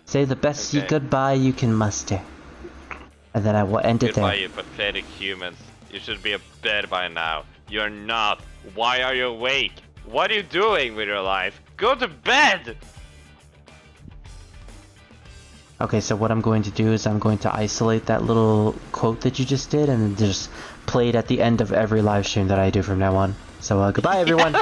Say the best goodbye you can muster. And then I will end it there. Goodbye, you pathetic humans. You should be dead by now. You're not. Why are you awake? What are you doing with your life? Go to bed! Okay, so what I'm going to do is I'm going to isolate that little quote that you just did and just play it at the end of every live stream that I do from now on. So goodbye, everyone.